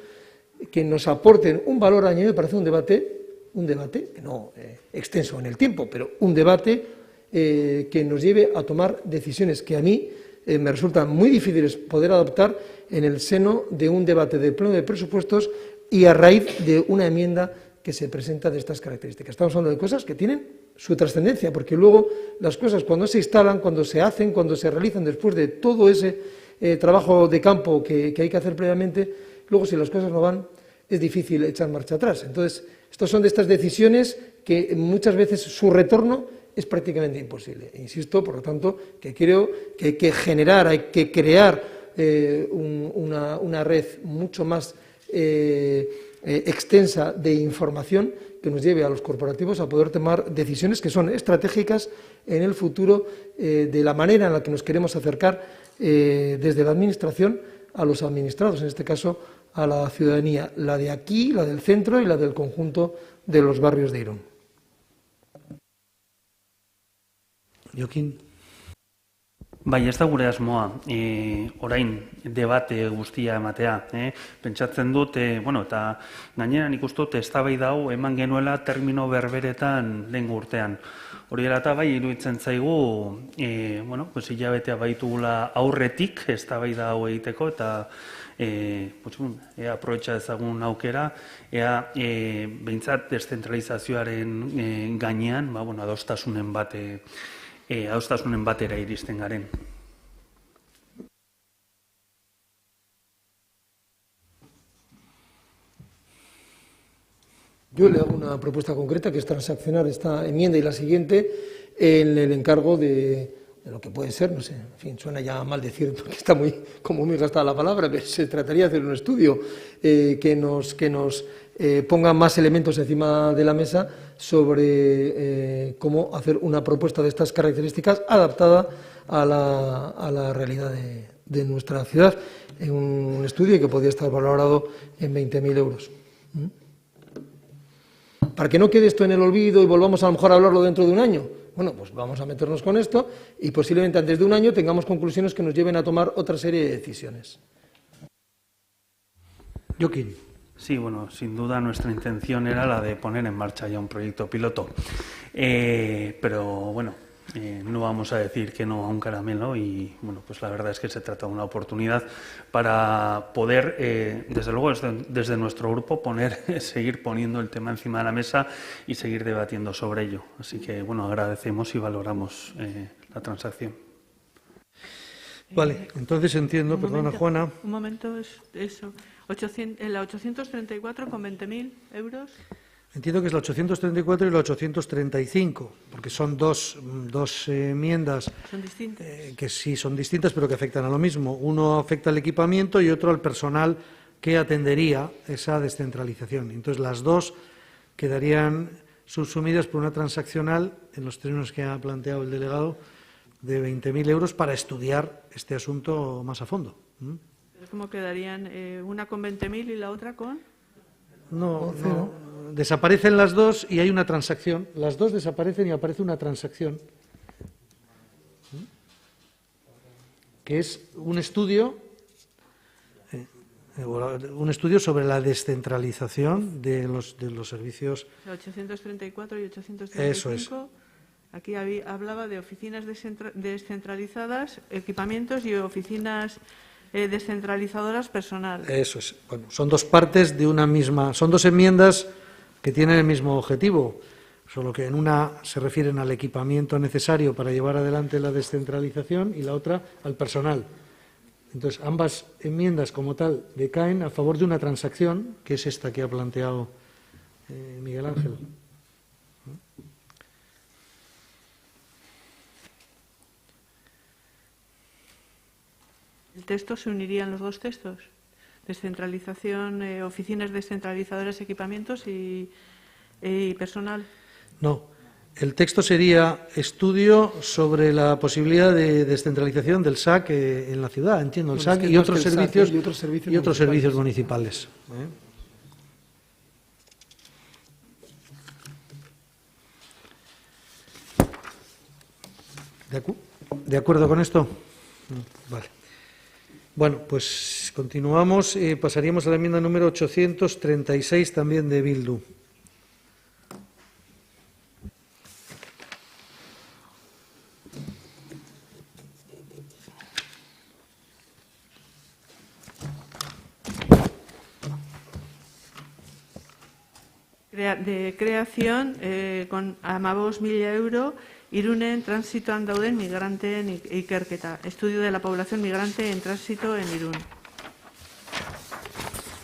que nos aporten un valor añadido para hacer un debate no extenso en el tiempo, pero un debate que nos lleve a tomar decisiones que a mí me resultan muy difíciles poder adoptar en el seno de un debate del Pleno de Presupuestos y a raíz de una enmienda que se presenta de estas características. Estamos hablando de cosas que tienen su trascendencia, porque luego las cosas, cuando se instalan, cuando se hacen, cuando se realizan después de todo ese trabajo de campo que hay que hacer previamente, luego si las cosas no van, es difícil echar marcha atrás. Entonces, estas son de estas decisiones que muchas veces su retorno es prácticamente imposible. Insisto, por lo tanto, que creo que hay que generar, hay que crear una red mucho más extensa de información que nos lleve a los corporativos a poder tomar decisiones que son estratégicas en el futuro de la manera en la que nos queremos acercar desde la Administración a los administrados, en este caso a la ciudadanía, la de aquí, la del centro y la del conjunto de los barrios de Irún. Jokin. Bai, ez da gure asmoa, orain debate guztia ematea. Pentsatzen dut, eta gainera nik uste dut eztabaida hau eman genuela termino berberetan lehengo urtean. Hori dela eta bai, iruditzen zaigu, hilabetea baitugula aurretik eztabaida hau egiteko, eta aprobetxa ezagun aukera, behintzat deszentralizazioaren gainean, adostasunen batera iristen garen. Yo le hago una propuesta concreta, que es transaccionar esta enmienda y la siguiente en el encargo de lo que puede ser, no sé, en fin, suena ya mal decir, porque está muy gastada la palabra, pero se trataría de hacer un estudio que nos ponga más elementos encima de la mesa sobre cómo hacer una propuesta de estas características adaptada a la realidad de nuestra ciudad, en un estudio que podría estar valorado en 20.000 euros. para que no quede esto en el olvido y volvamos a lo mejor a hablarlo dentro de un año. Bueno, pues vamos a meternos con esto y posiblemente antes de un año tengamos conclusiones que nos lleven a tomar otra serie de decisiones. Joaquín. Sí, bueno, sin duda nuestra intención era la de poner en marcha ya un proyecto piloto. Pero bueno, no vamos a decir que no a un caramelo y bueno, pues la verdad es que se trata de una oportunidad para poder, desde luego desde nuestro grupo, seguir poniendo el tema encima de la mesa y seguir debatiendo sobre ello. Así que bueno, agradecemos y valoramos la transacción. Vale, entonces entiendo, perdona Juana. Un momento, eso. En la 834 con 20.000 euros. Entiendo que es la 834 y la 835, porque son dos enmiendas. Son distintas. Que sí son distintas, pero que afectan a lo mismo. Uno afecta al equipamiento y otro al personal que atendería esa descentralización. Entonces, las dos quedarían subsumidas por una transaccional, en los términos que ha planteado el delegado, de 20.000 euros para estudiar este asunto más a fondo. ¿Cómo quedarían? ¿Una con 20.000 y la otra con? No. Desaparecen las dos y hay una transacción. Las dos desaparecen y aparece una transacción, que es un estudio sobre la descentralización de los servicios. 834 y 835. Eso es. Aquí hablaba de oficinas descentralizadas, equipamientos y oficinas descentralizadoras personal. Eso es. Bueno, son dos partes de una misma, son dos enmiendas que tienen el mismo objetivo, solo que en una se refieren al equipamiento necesario para llevar adelante la descentralización y la otra al personal. Entonces, ambas enmiendas como tal decaen a favor de una transacción, que es esta que ha planteado Miguel Ángel. ¿El texto se unirían los dos textos? Descentralización, oficinas descentralizadoras, equipamientos y personal. No, el texto sería estudio sobre la posibilidad de descentralización del SAC en la ciudad, entiendo, el SAC y otros servicios municipales. ¿De acuerdo con esto? Vale. Bueno, pues continuamos. Pasaríamos a la enmienda número 836, también de Bildu. De creación, con amabos 1.000 euro, Irunen transitoan dauden migranteen ikerketa. Estudio de la población migrante en tránsito en Irún.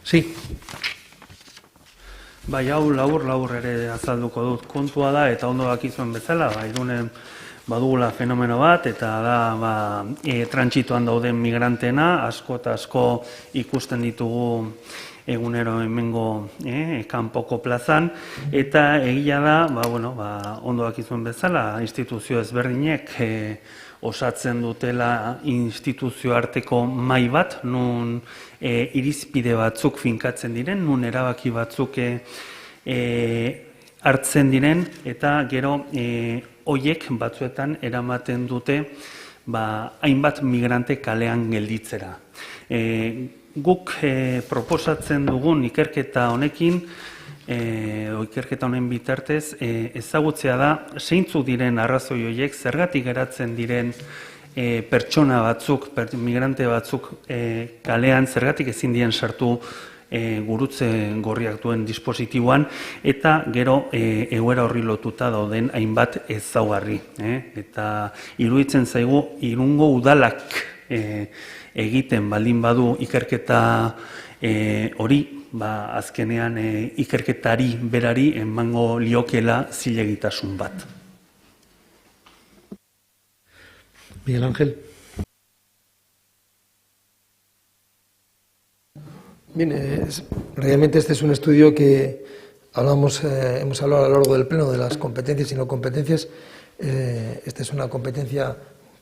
Sí. Bai, hau labur ere azalduko dut. Kontua da, eta ondo dakizuen bezala, Irunen badugula fenomeno bat, eta da trantsitoan dauden migranteena, asko eta asko ikusten ditugu egunero hemengo kanpoko plazan, eta egia da, ondo dakizuen bezala, instituzio ezberdinek osatzen dutela instituzio arteko mahai bat, nun irizpide batzuk finkatzen diren, nun erabaki batzuk hartzen diren, eta gero hoiek batzuetan eramaten dute hainbat migrante kalean gelditzera. Guk proposatzen dugun ikerketa honekin, ikerketa honen bitartez, ezagutzea da zeintzuk diren arrazoi horiek, zergatik geratzen diren pertsona batzuk, migrante batzuk kalean, zergatik ezin dien sartu gurutze gorriak duen dispositiboan, eta gero egoera horri lotuta dauden hainbat ezaugarri. Eta iruditzen zaigu Irungo udalak egiten baldin badu ikerketa hori, azkenean ikerketari berari emango liokela zilegitasun bat. Miguel Ángel. Bien, realmente este es un estudio que hemos hablado a lo largo del pleno de las competencias y no competencias. Esta es una competencia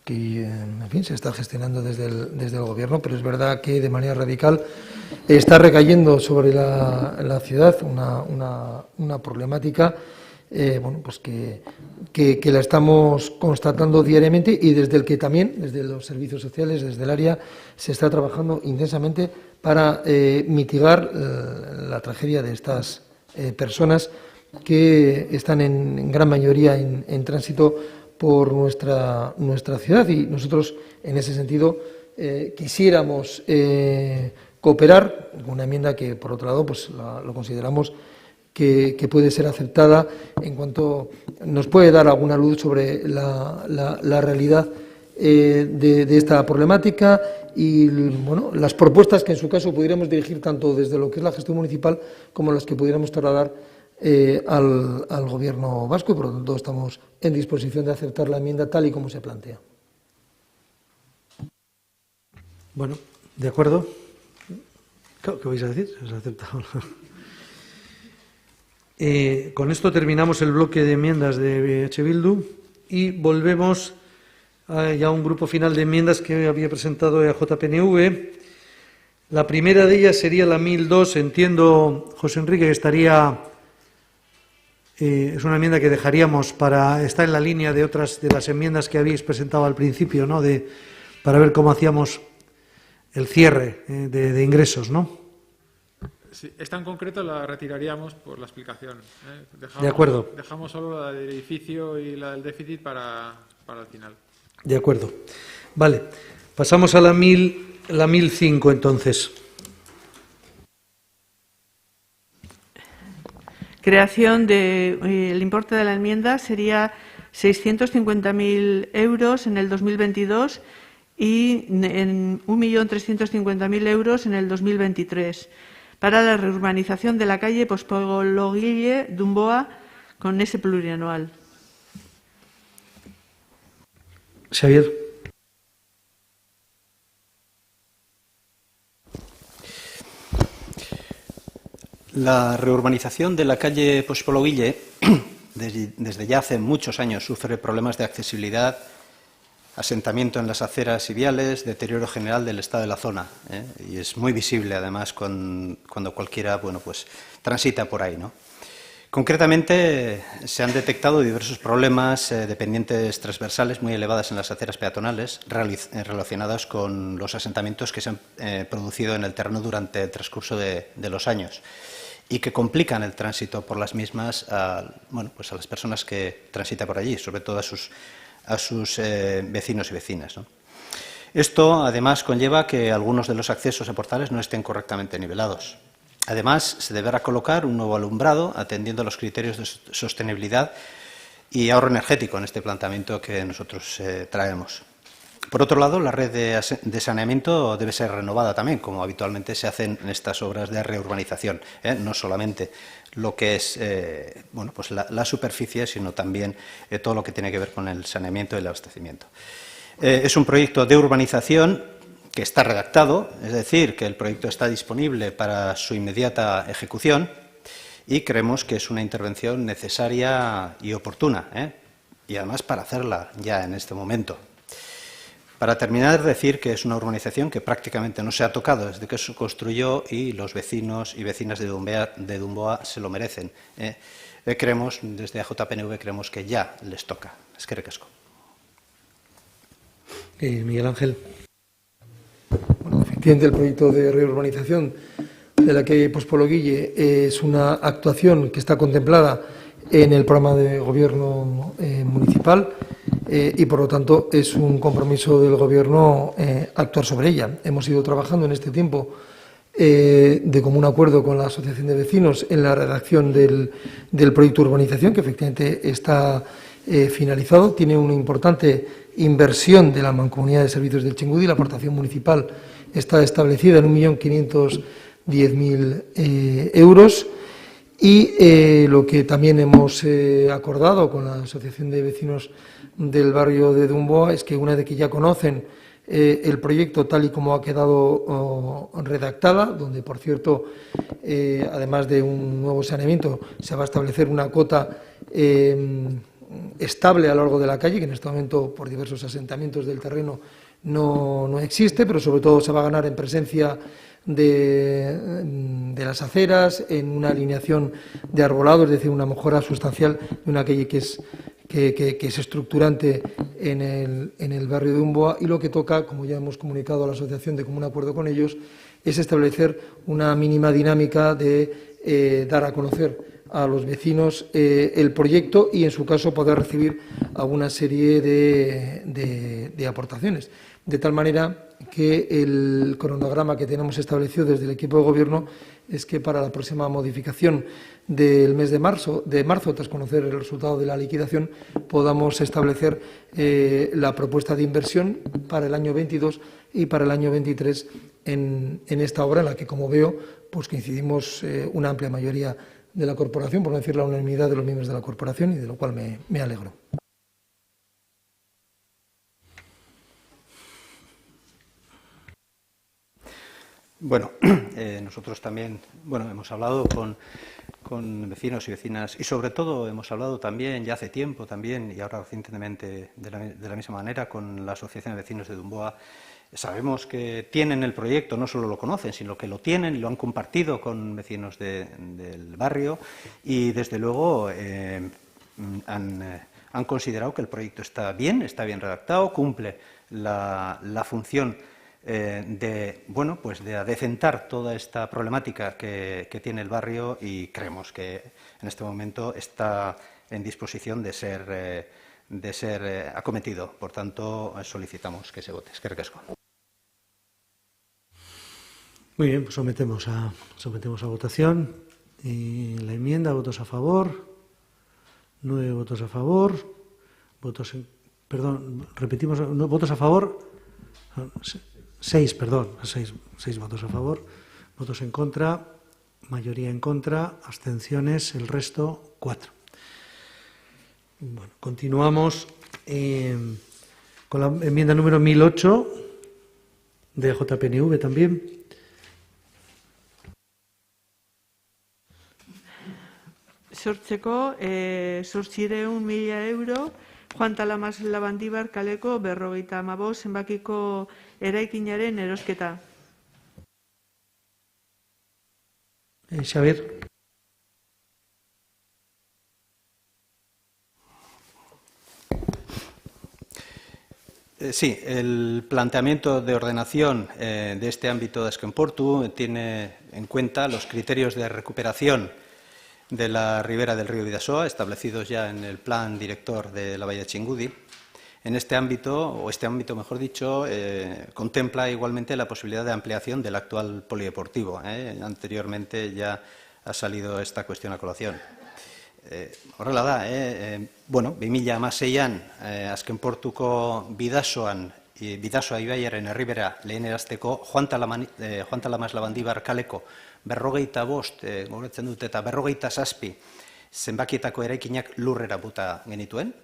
que en fin, se está gestionando desde el Gobierno, pero es verdad que de manera radical está recayendo sobre la ciudad una problemática bueno, pues que la estamos constatando diariamente y desde el que también, desde los servicios sociales, desde el área, se está trabajando intensamente para mitigar la tragedia de estas personas que están en gran mayoría en tránsito por nuestra ciudad, y nosotros en ese sentido quisiéramos cooperar con una enmienda que, por otro lado, pues lo consideramos que puede ser aceptada en cuanto nos puede dar alguna luz sobre la realidad de esta problemática y bueno, las propuestas que en su caso pudiéramos dirigir tanto desde lo que es la gestión municipal como las que pudiéramos trasladar al Gobierno vasco, y por lo tanto estamos en disposición de aceptar la enmienda tal y como se plantea. Bueno, ¿de acuerdo? ¿Qué vais a decir? ¿Se ha aceptado? Con esto terminamos el bloque de enmiendas de EH Bildu y volvemos ya a un grupo final de enmiendas que había presentado EAJ-PNV. La primera de ellas sería la 1002. Entiendo, José Enrique, que estaría... es una enmienda que dejaríamos para... Está en la línea de otras de las enmiendas que habéis presentado al principio, ¿no? Para ver cómo hacíamos el cierre de ingresos, ¿no? Sí, esta en concreto la retiraríamos por la explicación. De acuerdo. Dejamos solo la del edificio y la del déficit para el final. De acuerdo. Vale. Pasamos a la 1005, entonces. Creación el importe de la enmienda sería 650.000 euros en el 2022 y en 1.350.000 euros en el 2023. Para la reurbanización de la calle Pospologuille-Dumboa con ese plurianual. Xavier. La reurbanización de la calle Pospologuille desde ya hace muchos años sufre problemas de accesibilidad, asentamiento en las aceras y viales, deterioro general del estado de la zona, y es muy visible además cuando cualquiera, bueno, pues transita por ahí, ¿no? Concretamente se han detectado diversos problemas de pendientes transversales muy elevadas en las aceras peatonales relacionadas con los asentamientos que se han producido en el terreno durante el transcurso de los años y que complican el tránsito por las mismas bueno, pues a las personas que transitan por allí, sobre todo a sus vecinos y vecinas, ¿no? Esto, además, conlleva que algunos de los accesos a portales no estén correctamente nivelados. Además, se deberá colocar un nuevo alumbrado atendiendo a los criterios de sostenibilidad y ahorro energético en este planteamiento que nosotros traemos. Por otro lado, la red de saneamiento debe ser renovada también, como habitualmente se hacen en estas obras de reurbanización, no solamente lo que es bueno, pues la superficie, sino también todo lo que tiene que ver con el saneamiento y el abastecimiento. Es un proyecto de urbanización que está redactado, es decir, que el proyecto está disponible para su inmediata ejecución y creemos que es una intervención necesaria y oportuna, y además para hacerla ya en este momento. Para terminar, decir que es una urbanización que prácticamente no se ha tocado desde que se construyó y los vecinos y vecinas de Dumboa se lo merecen. Creemos, desde AJPNV, creemos que ya les toca. Eskerrik asko. Miguel Ángel. Bueno, efectivamente, el proyecto de reurbanización de la calle Pospologuille es una actuación que está contemplada en el programa de gobierno municipal y, por lo tanto, es un compromiso del Gobierno actuar sobre ella. Hemos ido trabajando en este tiempo de común acuerdo con la Asociación de Vecinos en la redacción del proyecto de urbanización, que efectivamente está finalizado. Tiene una importante inversión de la Mancomunidad de Servicios del Chingudi. La aportación municipal está establecida en 1.510.000 euros. Y lo que también hemos acordado con la Asociación de Vecinos del barrio de Dumboa es que, una vez que ya conocen el proyecto tal y como ha quedado redactada, donde, por cierto, además de un nuevo saneamiento, se va a establecer una cota estable a lo largo de la calle, que en este momento por diversos asentamientos del terreno no existe, pero sobre todo se va a ganar en presencia de las aceras, en una alineación de arbolado, es decir, una mejora sustancial de una calle que es estructurante en el barrio de Umboa, y lo que toca, como ya hemos comunicado a la asociación de común acuerdo con ellos, es establecer una mínima dinámica de dar a conocer a los vecinos el proyecto y, en su caso, poder recibir alguna serie de aportaciones. De tal manera que el cronograma que tenemos establecido desde el equipo de Gobierno es que para la próxima modificación del mes de marzo, tras conocer el resultado de la liquidación, podamos establecer la propuesta de inversión para el año 22 y para el año 23 en esta obra, en la que, como veo, pues coincidimos una amplia mayoría de la corporación, por no decir la unanimidad de los miembros de la corporación, y de lo cual me alegro. Bueno, nosotros también hemos hablado con vecinos y vecinas, y sobre todo hemos hablado también, ya hace tiempo también, y ahora recientemente de la misma manera, con la Asociación de Vecinos de Umboa. Sabemos que tienen el proyecto, no solo lo conocen, sino que lo tienen y lo han compartido con vecinos del barrio, y desde luego han considerado que el proyecto está bien redactado, cumple la función de adecentar toda esta problemática que tiene el barrio, y creemos que en este momento está en disposición de ser acometido. Por tanto, solicitamos que se vote. Eskerrik asko. Muy bien, pues sometemos a votación la enmienda. Votos a favor. 9 votos a favor. Votos a favor. 6 votos a favor. Votos en contra. Mayoría en contra. Abstenciones, el resto 4. Bueno, continuamos con la enmienda número 1008 de JPNV también. Sortzeko 800.000 euro Juan Talamas Labandibar kaleko 55 zenbakiko eraikinaren erosketa. Xavier. Sí, el planteamiento de ordenación de este ámbito de Azkenportu tiene en cuenta los criterios de recuperación de la ribera del río Bidasoa, establecidos ya en el plan director de la Bahía de Txingudi. En este ámbito mejor dicho, contempla igualmente la posibilidad de ampliación del actual polideportivo. Anteriormente ya ha salido esta cuestión a colación. Horrela da, 2016an Azkenportuko Bidasoa ibaiaren herribera lehenerazteko Juan Talamas Labandibar kaleko 55, gogoratzen dut, eta 57 zenbakietako eraikinak lurrera bota genituen,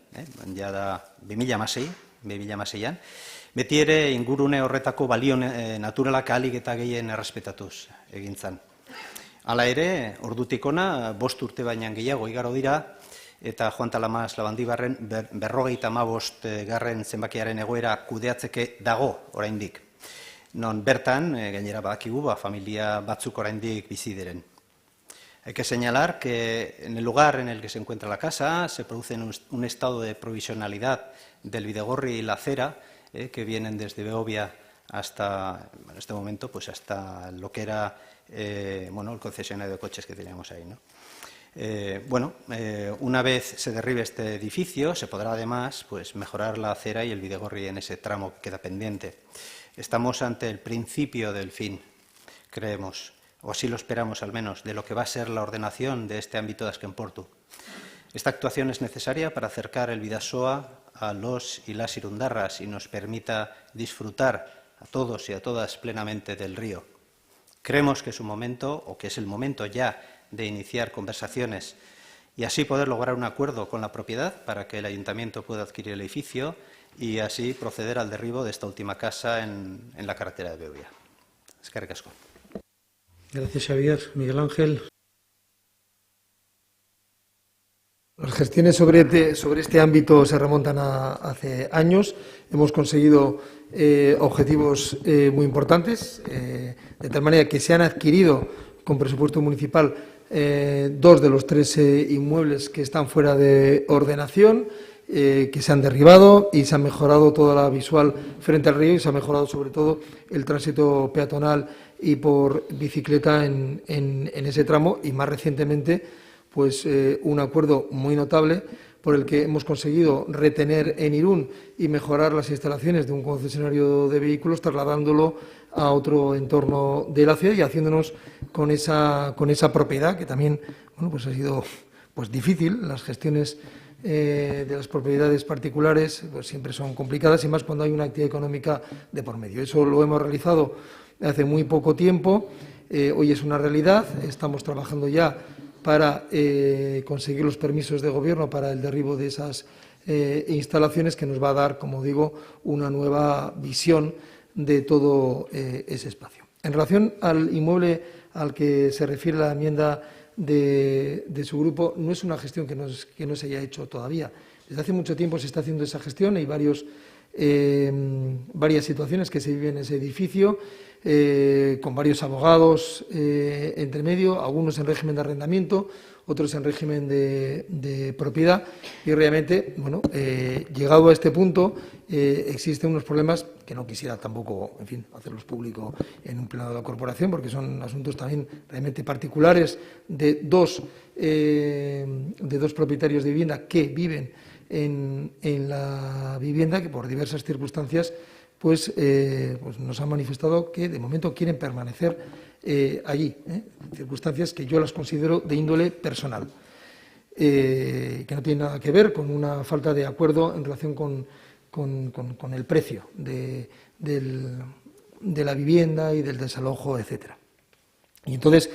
ja da 2016an, beti ere ingurune horretako balio naturalak ahalik eta gehien errespetatuz egin zen. Hala ere, ordutik ona, 5 urte baina gehiago igaro dira, eta Juan Talamas Labandibarren 55 garren zenbakiaren egoera kudeatzeke dago oraindik. Non bertan, gainera badakigu, familia batzuk oraindik bizi diren. Hay que señalar que en el lugar en el que se encuentra la casa se produce un estado de provisionalidad del Bidegorri y la acera, que vienen desde Beovia hasta, en este momento, pues hasta lo que era el concesionario de coches que teníamos ahí, ¿no? Una vez se derribe este edificio, se podrá además mejorar la acera y el Bidegorri en ese tramo que queda pendiente. Estamos ante el principio del fin, creemos, o así lo esperamos al menos, de lo que va a ser la ordenación de este ámbito de Azkenportu. Esta actuación es necesaria para acercar el Bidasoa a los y las irundarras y nos permita disfrutar a todos y a todas plenamente del río. Creemos que es un momento, o que es el momento ya, de iniciar conversaciones y así poder lograr un acuerdo con la propiedad para que el ayuntamiento pueda adquirir el edificio y así proceder al derribo de esta última casa en la carretera de Beovia. Eskerrik asko. Gracias, Xavier. Miguel Ángel. Las gestiones sobre este ámbito se remontan a hace años. Hemos conseguido objetivos muy importantes, de tal manera que se han adquirido con presupuesto municipal 2 de los 3 inmuebles que están fuera de ordenación, que se han derribado y se ha mejorado toda la visual frente al río y se ha mejorado sobre todo el tránsito peatonal y por bicicleta en ese tramo, y más recientemente pues un acuerdo muy notable por el que hemos conseguido retener en Irún y mejorar las instalaciones de un concesionario de vehículos, trasladándolo a otro entorno de la ciudad y haciéndonos con esa propiedad, que también pues ha sido pues difícil. Las gestiones de las propiedades particulares pues siempre son complicadas, y más cuando hay una actividad económica de por medio. Eso lo hemos realizado hace muy poco tiempo. Hoy es una realidad. Estamos trabajando ya para conseguir los permisos de gobierno para el derribo de esas instalaciones, que nos va a dar, como digo, una nueva visión de todo ese espacio. En relación al inmueble al que se refiere la enmienda de su grupo, no es una gestión que no se haya hecho todavía. Desde hace mucho tiempo se está haciendo esa gestión. Hay varias situaciones que se viven en ese edificio, con varios abogados entre medio, algunos en régimen de arrendamiento, otros en régimen de propiedad, y realmente, llegado a este punto, existen unos problemas que no quisiera tampoco, en fin, hacerlos público en un pleno de la corporación, porque son asuntos también realmente particulares de dos propietarios de vivienda que viven en la vivienda, que por diversas circunstancias pues nos han manifestado que de momento quieren permanecer allí, circunstancias que yo las considero de índole personal, que no tienen nada que ver con una falta de acuerdo en relación con el precio de la vivienda y del desalojo, etcétera. Y entonces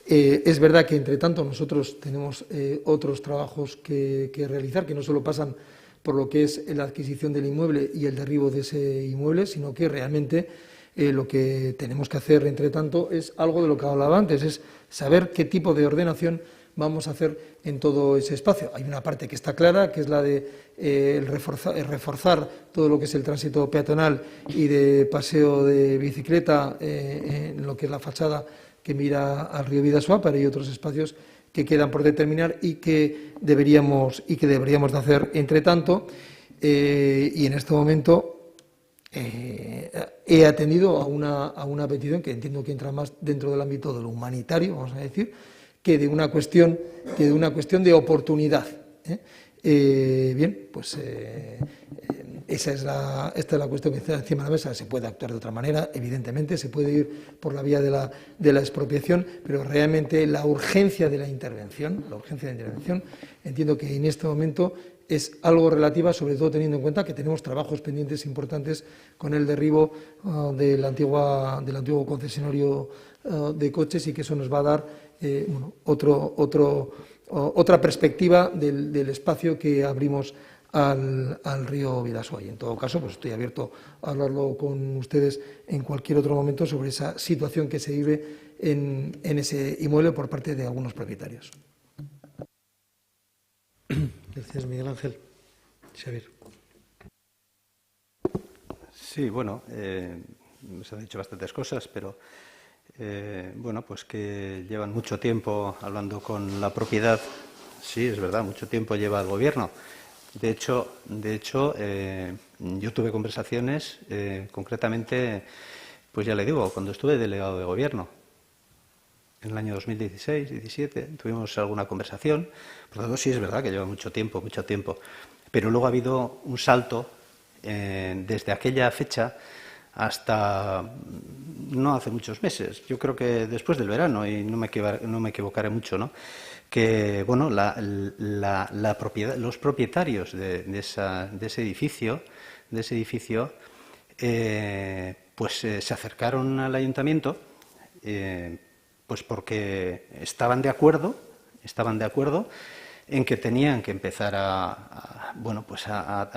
es verdad que, entre tanto, nosotros tenemos otros trabajos que realizar, que no solo pasan por lo que es la adquisición del inmueble y el derribo de ese inmueble, sino que realmente lo que tenemos que hacer, entre tanto, es algo de lo que hablaba antes, es saber qué tipo de ordenación vamos a hacer en todo ese espacio. Hay una parte que está clara, que es la de reforzar todo lo que es el tránsito peatonal y de paseo de bicicleta en lo que es la fachada que mira al río Bidasoa, pero hay otros espacios que quedan por determinar y que deberíamos de hacer entre tanto. Y en este momento he atendido a una petición que entiendo que entra más dentro del ámbito de lo humanitario, vamos a decir, que de una cuestión de oportunidad. Bien, pues esta es la cuestión que está encima de la mesa. Se puede actuar de otra manera, evidentemente, se puede ir por la vía de la expropiación, pero realmente la urgencia de la intervención, entiendo que en este momento es algo relativa, sobre todo teniendo en cuenta que tenemos trabajos pendientes importantes con el derribo del antiguo concesionario de coches, y que eso nos va a dar otra perspectiva del espacio que abrimos al río Bidasoa. Y en todo caso, pues estoy abierto a hablarlo con ustedes en cualquier otro momento sobre esa situación que se vive en ese inmueble por parte de algunos propietarios. Gracias, Miguel Ángel. Xavier. Sí, bueno, se han dicho bastantes cosas, pero pues que llevan mucho tiempo hablando con la propiedad. Sí, es verdad, mucho tiempo lleva el Gobierno. De hecho, yo tuve conversaciones, concretamente, pues ya le digo, cuando estuve delegado de Gobierno, en el año 2016-17, tuvimos alguna conversación. Por lo tanto, sí es verdad que lleva mucho tiempo. Pero luego ha habido un salto desde aquella fecha hasta no hace muchos meses. Yo creo que después del verano, y no me equivocaré mucho, ¿no? Que bueno, la propiedad, los propietarios de ese edificio, se acercaron al ayuntamiento, pues porque estaban de acuerdo en que tenían que empezar a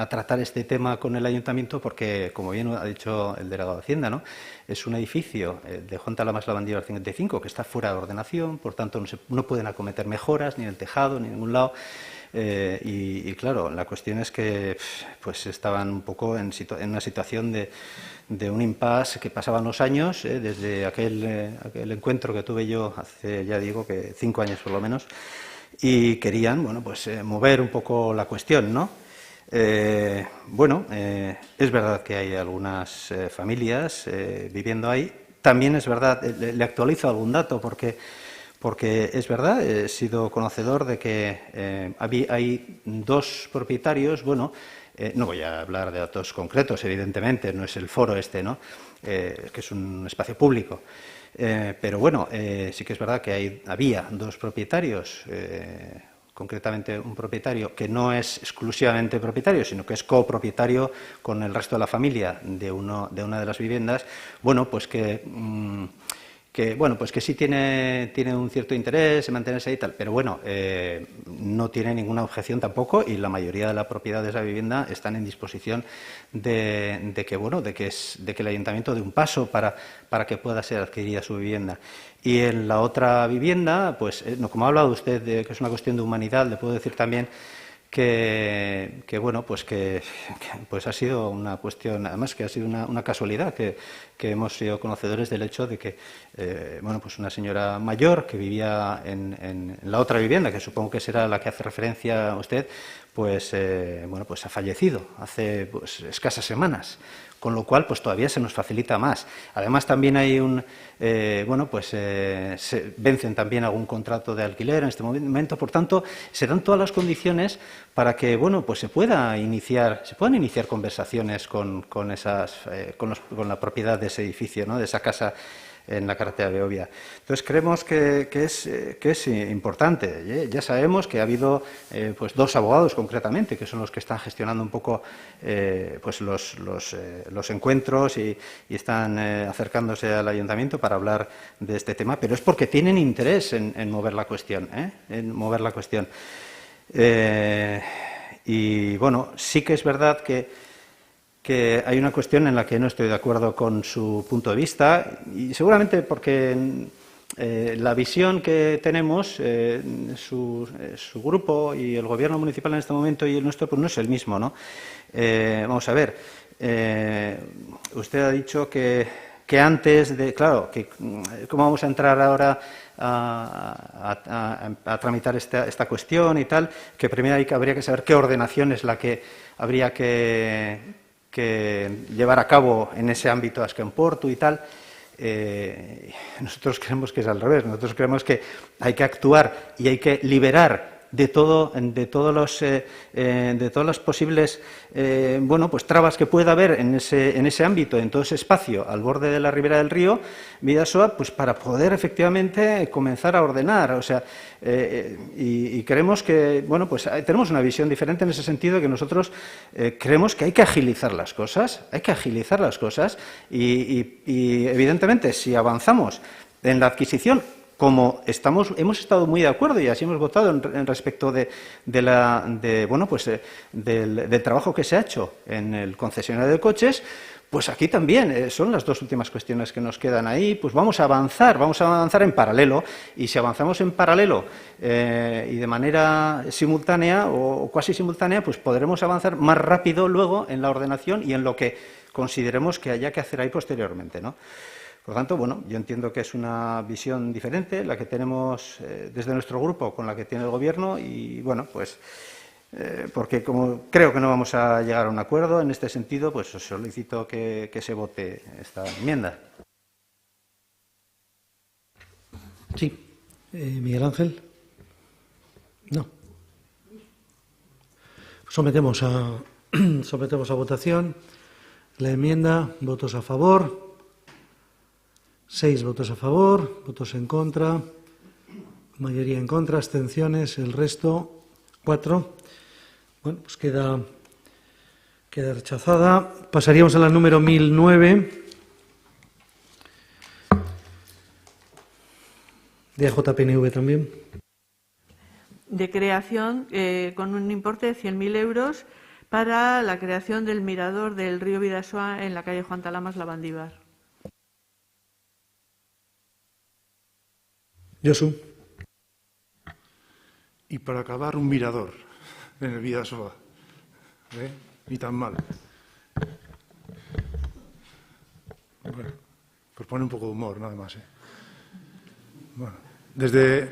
tratar este tema con el ayuntamiento porque, como bien ha dicho el delegado de Hacienda, ¿no?, es un edificio de Juan Talamas Lavandero al 55 que está fuera de ordenación, por tanto no pueden acometer mejoras ni en el tejado ni en ningún lado. Y claro, la cuestión es que pues estaban un poco en una situación de un impasse que pasaban los años, desde aquel encuentro que tuve yo hace, ya digo, que 5 años por lo menos, y querían, mover un poco la cuestión, ¿no? Es verdad que hay algunas familias viviendo ahí. También es verdad, le actualizo algún dato porque es verdad, he sido conocedor de que hay 2 propietarios, no voy a hablar de datos concretos, evidentemente, no es el foro este, ¿no?, que es un espacio público. Pero sí que es verdad que había 2 propietarios, concretamente un propietario que no es exclusivamente propietario, sino que es copropietario con el resto de la familia de una de las viviendas, que sí tiene un cierto interés en mantenerse ahí y tal, pero no tiene ninguna objeción tampoco y la mayoría de la propiedad de esa vivienda están en disposición de que el ayuntamiento dé un paso para que pueda ser adquirida su vivienda. Y en la otra vivienda, como ha hablado usted de que es una cuestión de humanidad, le puedo decir también que ha sido una cuestión, además que ha sido una casualidad, que hemos sido conocedores del hecho de que una señora mayor que vivía en la otra vivienda, que supongo que será la que hace referencia a usted, ha fallecido hace escasas semanas. Con lo cual, todavía se nos facilita más. Además, también hay se vencen también algún contrato de alquiler en este momento. Por tanto, se dan todas las condiciones para que, se puedan iniciar conversaciones con la propiedad de ese edificio, ¿no?, de esa casa en la carretera de Beovia. Entonces, creemos que es importante. Ya sabemos que ha habido 2 abogados concretamente, que son los que están gestionando un poco los encuentros y están acercándose al ayuntamiento para hablar de este tema, pero es porque tienen interés en mover la cuestión, sí que es verdad que hay una cuestión en la que no estoy de acuerdo con su punto de vista y seguramente porque la visión que tenemos, su grupo y el gobierno municipal en este momento y el nuestro, no es el mismo, ¿no? Vamos a ver, usted ha dicho que antes de, claro, ¿cómo vamos a entrar ahora a tramitar esta cuestión y tal? Que primero habría que saber qué ordenación es la que habría que llevar a cabo en ese ámbito Azken Portu y tal. Nosotros creemos que es al revés. Nosotros creemos que hay que actuar y hay que liberar de todas las posibles trabas que pueda haber en ese ámbito, en todo ese espacio al borde de la ribera del río Bidasoa, para poder efectivamente comenzar a ordenar. O sea, y creemos que tenemos una visión diferente en ese sentido, que nosotros creemos que hay que agilizar las cosas, y evidentemente si avanzamos en la adquisición, como hemos estado muy de acuerdo y así hemos votado en respecto del trabajo que se ha hecho en el concesionario de coches, aquí también son las 2 últimas cuestiones que nos quedan ahí. Vamos a avanzar en paralelo, y si avanzamos en paralelo y de manera simultánea o cuasi simultánea, podremos avanzar más rápido luego en la ordenación y en lo que consideremos que haya que hacer ahí posteriormente, ¿no? Por lo tanto, yo entiendo que es una visión diferente la que tenemos desde nuestro grupo con la que tiene el Gobierno y, porque como creo que no vamos a llegar a un acuerdo en este sentido, os solicito que se vote esta enmienda. Sí. Miguel Ángel. No. Sometemos a votación la enmienda. Votos a favor. 6 votos a favor, votos en contra, mayoría en contra, abstenciones, el resto 4. Queda rechazada. Pasaríamos a la número 1009 de AJPNV también. de creación con un importe de 100.000 euros para la creación del mirador del río Bidasoa en la calle Juan Talamas, Lavandívar. Josu. Y para acabar, un mirador en el Bidasoa. Ni tan mal. Bueno, pues pone un poco de humor, nada más. Bueno, desde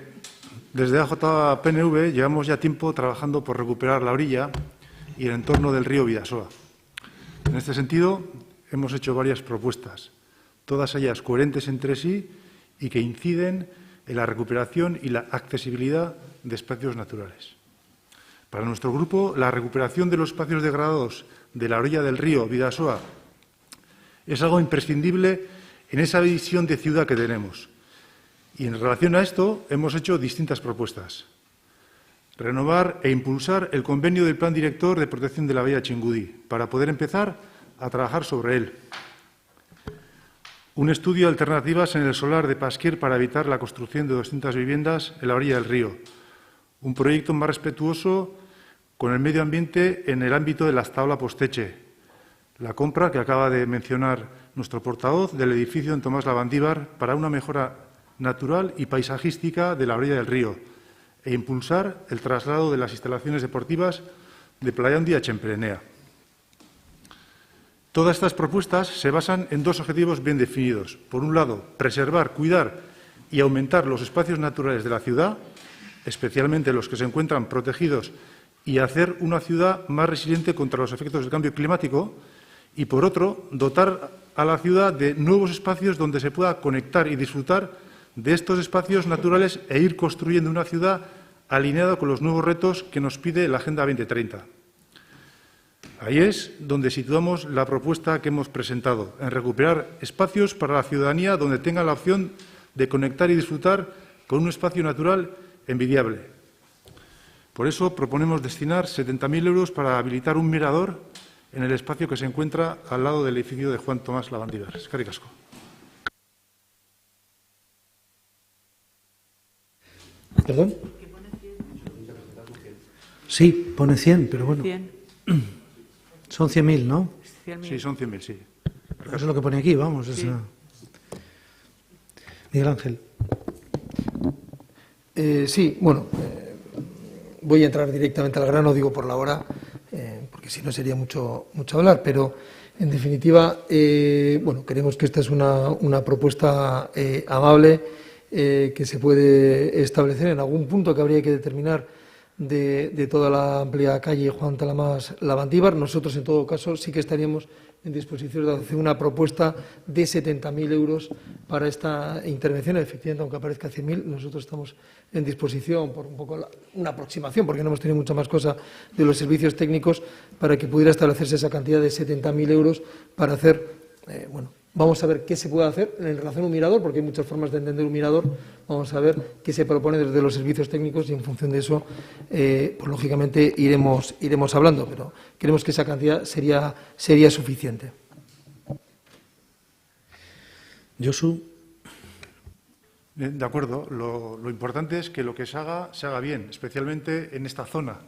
AJPNV llevamos ya tiempo trabajando por recuperar la orilla y el entorno del río Bidasoa. En este sentido, hemos hecho varias propuestas, todas ellas coherentes entre sí y que inciden en la recuperación y la accesibilidad de espacios naturales. Para nuestro grupo, la recuperación de los espacios degradados de la orilla del río Bidasoa es algo imprescindible en esa visión de ciudad que tenemos. Y en relación a esto, hemos hecho distintas propuestas. Renovar e impulsar el convenio del Plan Director de Protección de la Bahía de Chingudí para poder empezar a trabajar sobre él. Un estudio de alternativas en el solar de Pasquier para evitar la construcción de 200 viviendas en la orilla del río. Un proyecto más respetuoso con el medio ambiente en el ámbito de la Tabla Posteche. La compra, que acaba de mencionar nuestro portavoz, del edificio en Tomás Lavandívar para una mejora natural y paisajística de la orilla del río e impulsar el traslado de las instalaciones deportivas de Playa Hondi a Chemprenea. Todas estas propuestas se basan en dos objetivos bien definidos. Por un lado, preservar, cuidar y aumentar los espacios naturales de la ciudad, especialmente los que se encuentran protegidos, y hacer una ciudad más resiliente contra los efectos del cambio climático. Y, por otro, dotar a la ciudad de nuevos espacios donde se pueda conectar y disfrutar de estos espacios naturales e ir construyendo una ciudad alineada con los nuevos retos que nos pide la Agenda 2030. Ahí es donde situamos la propuesta que hemos presentado, en recuperar espacios para la ciudadanía donde tenga la opción de conectar y disfrutar con un espacio natural envidiable. Por eso proponemos destinar 70.000 euros para habilitar un mirador en el espacio que se encuentra al lado del edificio de Juan Tomás Lavandívar. Eskerrik asko. ¿Perdón? Sí, pone 100, pero bueno. 100. Son 100.000, ¿no? 100.000. Sí, son 100.000, sí. Eso es lo que pone aquí, vamos. Sí. Esa... Miguel Ángel. Sí, bueno, voy a entrar directamente al grano, digo por la hora, porque si no sería mucho hablar, pero en definitiva, bueno, creemos que esta es una propuesta amable que se puede establecer en algún punto que habría que determinar de toda la amplia calle Juan Talamas Lavandívar. Nosotros, en todo caso, sí que estaríamos en disposición de hacer una propuesta de 70.000 euros para esta intervención. Efectivamente, aunque aparezca 100.000, nosotros estamos en disposición por un poco una aproximación, porque no hemos tenido mucha más cosa de los servicios técnicos, para que pudiera establecerse esa cantidad de 70.000 euros para hacer, bueno, vamos a ver qué se puede hacer en relación a un mirador, porque hay muchas formas de entender un mirador. Vamos a ver qué se propone desde los servicios técnicos y en función de eso, pues lógicamente iremos hablando, pero creemos que esa cantidad sería suficiente. Josu. De acuerdo. Lo importante es que lo que se haga bien, especialmente en esta zona.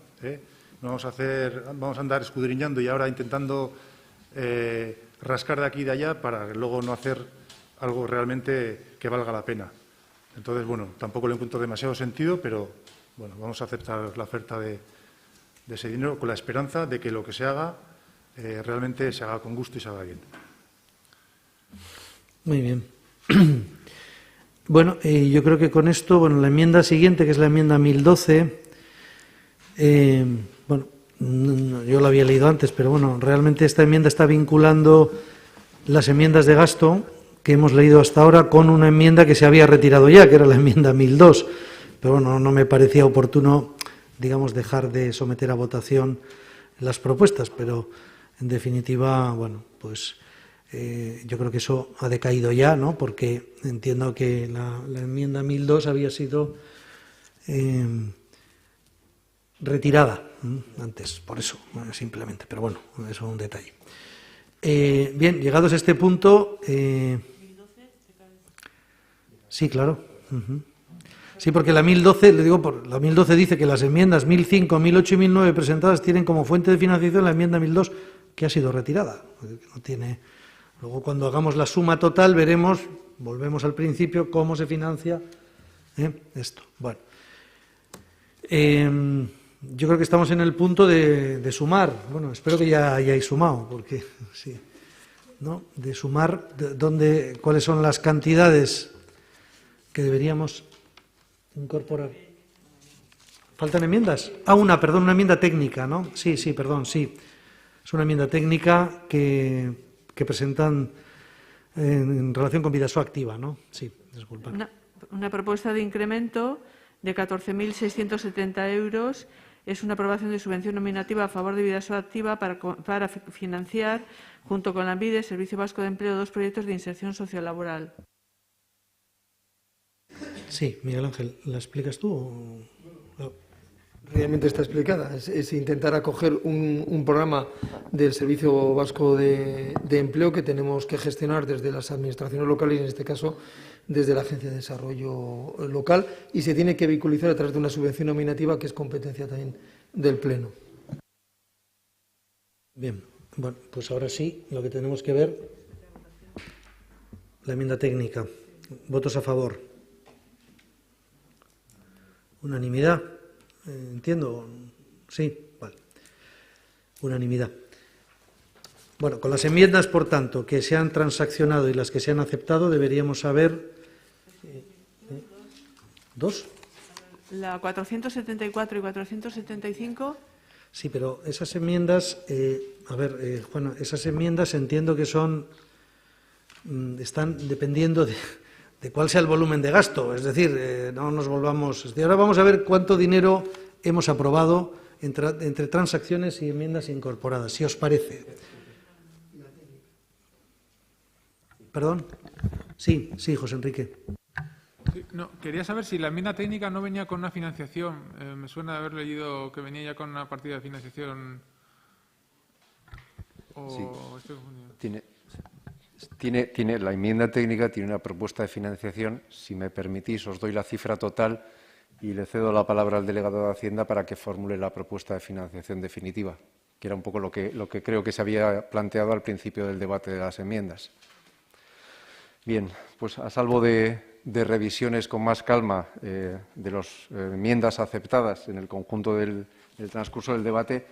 Vamos a andar escudriñando y ahora intentando rascar de aquí y de allá para luego no hacer algo realmente que valga la pena. Entonces, bueno, tampoco le encuentro demasiado sentido, pero bueno, vamos a aceptar la oferta de ese dinero con la esperanza de que lo que se haga realmente se haga con gusto y se haga bien. Muy bien. Bueno, yo creo que con esto, bueno, la enmienda siguiente, que es la enmienda 1012, bueno, yo la había leído antes, pero bueno, realmente esta enmienda está vinculando las enmiendas de gasto que hemos leído hasta ahora con una enmienda que se había retirado ya, que era la enmienda 1002. Pero bueno, no me parecía oportuno, digamos, dejar de someter a votación las propuestas, pero en definitiva, bueno, pues yo creo que eso ha decaído ya, ¿no? Porque entiendo que la enmienda 1002 había sido retirada antes, por eso, simplemente. Pero bueno, eso es un detalle. Bien, llegados a este punto... sí, claro. Sí, porque la 1012, le digo, la 1012 dice que las enmiendas 1005, 1008 y 1009 presentadas tienen como fuente de financiación la enmienda 1002, que ha sido retirada. No tiene. Luego, cuando hagamos la suma total, veremos, volvemos al principio, cómo se financia esto. Bueno, yo creo que estamos en el punto de sumar. Bueno, espero que ya hayáis sumado, porque sí, ¿no? De sumar cuáles son las cantidades que deberíamos incorporar. ¿Faltan enmiendas? Una enmienda técnica, ¿no? Sí, perdón, sí. Es una enmienda técnica que presentan en relación con Bidasoa Activa, ¿no? Sí, disculpa. Una propuesta de incremento de 14.670 euros. Es una aprobación de subvención nominativa a favor de Bidasoa Activa para financiar, junto con Lanbide, Servicio Vasco de Empleo, 2 proyectos de inserción sociolaboral. Sí, Miguel Ángel, ¿la explicas tú o...? Realmente está explicada. Es intentar acoger un programa del Servicio Vasco de Empleo que tenemos que gestionar desde las administraciones locales y, en este caso, desde la Agencia de Desarrollo Local, y se tiene que vehiculizar a través de una subvención nominativa que es competencia también del Pleno. Bien, bueno, pues ahora sí, lo que tenemos que ver, la enmienda técnica. ¿Votos a favor? ¿Unanimidad? ¿Entiendo? Sí, vale. Unanimidad. Bueno, con las enmiendas, por tanto, que se han transaccionado y las que se han aceptado, deberíamos saber... ¿Dos? La 474 y 475. Sí, pero esas enmiendas, Juana, esas enmiendas entiendo que están dependiendo de cuál sea el volumen de gasto. Es decir, no nos volvamos... Ahora vamos a ver cuánto dinero hemos aprobado entre transacciones y enmiendas incorporadas, si os parece. ¿Perdón? Sí, José Enrique. Sí, no, quería saber si la enmienda técnica no venía con una financiación. Me suena haber leído que venía ya con una partida de financiación. Sí. Tiene la enmienda técnica tiene una propuesta de financiación. Si me permitís, os doy la cifra total y le cedo la palabra al delegado de Hacienda para que formule la propuesta de financiación definitiva, que era un poco lo que creo que se había planteado al principio del debate de las enmiendas. Bien, pues a salvo de revisiones con más calma de las enmiendas aceptadas en el conjunto del transcurso del debate,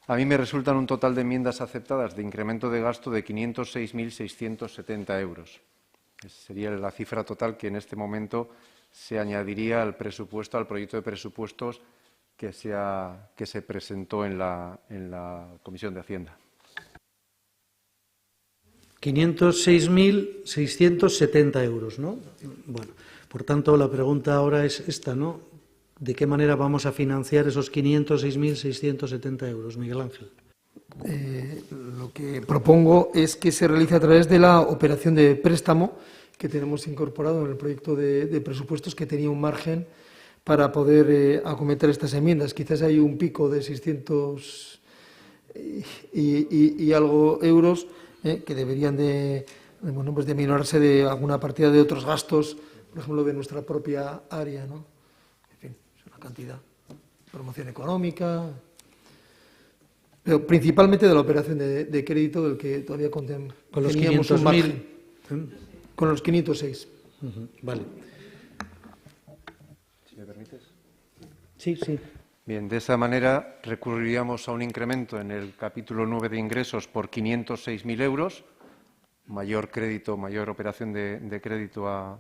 a mí me resultan un total de enmiendas aceptadas de incremento de gasto de 506.670 euros. Esa sería la cifra total que en este momento se añadiría al presupuesto, al proyecto de presupuestos que se presentó en la Comisión de Hacienda. 506.670 euros, ¿no? Bueno, por tanto, la pregunta ahora es esta, ¿no? ¿De qué manera vamos a financiar esos 506.670 euros, Miguel Ángel? Lo que propongo es que se realice a través de la operación de préstamo que tenemos incorporado en el proyecto de presupuestos, que tenía un margen para poder acometer estas enmiendas. Quizás hay un pico de 600 y algo euros que deberían de minorarse de alguna partida de otros gastos, por ejemplo, de nuestra propia área, ¿no? En fin, es una cantidad. Promoción económica, pero principalmente de la operación de crédito, del que todavía teníamos un margen. Con los 506. Vale. ¿Si me permites? Sí. Bien, de esa manera recurriríamos a un incremento en el capítulo 9 de ingresos por 506.000 euros, mayor operación de crédito a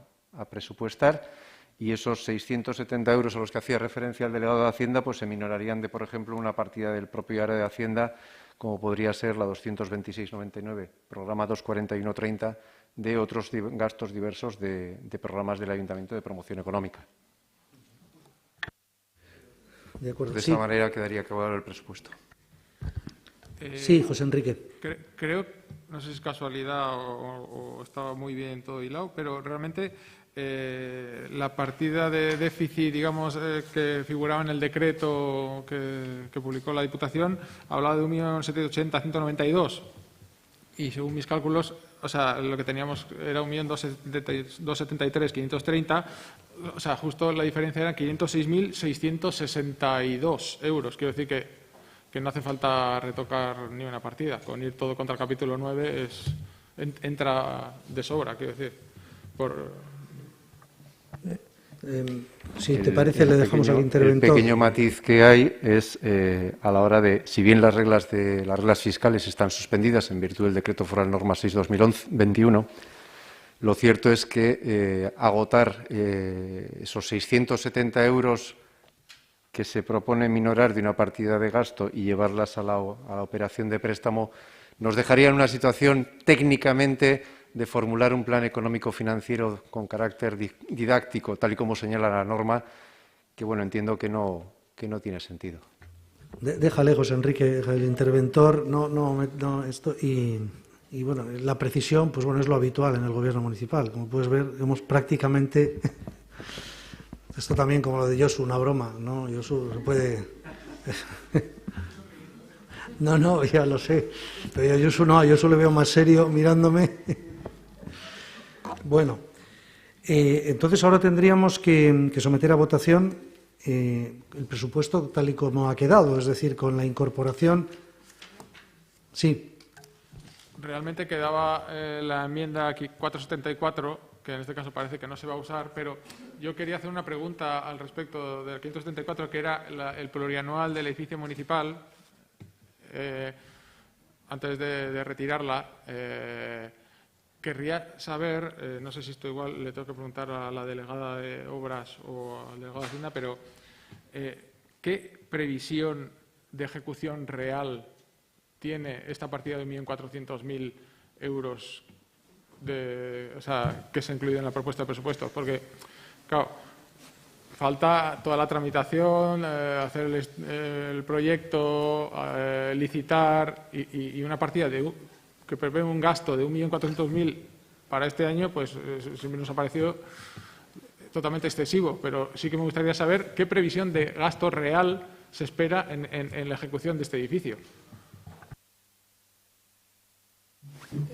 presupuestar, y esos 670 euros a los que hacía referencia el delegado de Hacienda pues se minorarían de, por ejemplo, una partida del propio área de Hacienda, como podría ser la 226.99, programa 241.30, de otros gastos diversos de programas del Ayuntamiento de promoción económica. De acuerdo. De esa manera quedaría acabado el presupuesto. Sí, José Enrique. Creo, no sé si es casualidad o estaba muy bien todo hilado, pero realmente la partida de déficit, digamos, que figuraba en el decreto que publicó la Diputación, hablaba de 1.780.192. y según mis cálculos, o sea, lo que teníamos era 1.273.530, o sea, justo la diferencia eran 506.662 euros. Quiero decir que no hace falta retocar ni una partida. Con ir todo contra el capítulo 9 entra de sobra, quiero decir. Si te parece, le dejamos al interventor. El pequeño matiz que hay es a la hora de, si bien las reglas fiscales están suspendidas en virtud del Decreto Foral Norma 6/2021, lo cierto es que agotar esos 670 euros que se propone minorar de una partida de gasto y llevarlas a la operación de préstamo nos dejaría en una situación técnicamente de formular un plan económico financiero con carácter didáctico, tal y como señala la norma, que bueno, entiendo que no tiene sentido. Déjale, José Enrique, el interventor, y bueno, la precisión, pues bueno, es lo habitual en el gobierno municipal. Como puedes ver, hemos prácticamente, esto también como lo de Josu, una broma, ¿no? Josu se puede... No, ya lo sé, pero a Josu le veo más serio mirándome. Bueno, entonces ahora tendríamos que someter a votación el presupuesto tal y como ha quedado, es decir, con la incorporación. Sí. Realmente quedaba la enmienda aquí 474, que en este caso parece que no se va a usar, pero yo quería hacer una pregunta al respecto del 574, que era el plurianual del edificio municipal. Antes de retirarla, querría saber, no sé si esto igual le tengo que preguntar a la delegada de Obras o al delegado de Hacienda, pero ¿qué previsión de ejecución real tiene esta partida de 1.400.000 euros que se ha incluido en la propuesta de presupuestos? Porque, claro, falta toda la tramitación, hacer el proyecto, licitar y una partida que prevé un gasto de 1.400.000 para este año, pues siempre nos ha parecido totalmente excesivo. Pero sí que me gustaría saber qué previsión de gasto real se espera en la ejecución de este edificio.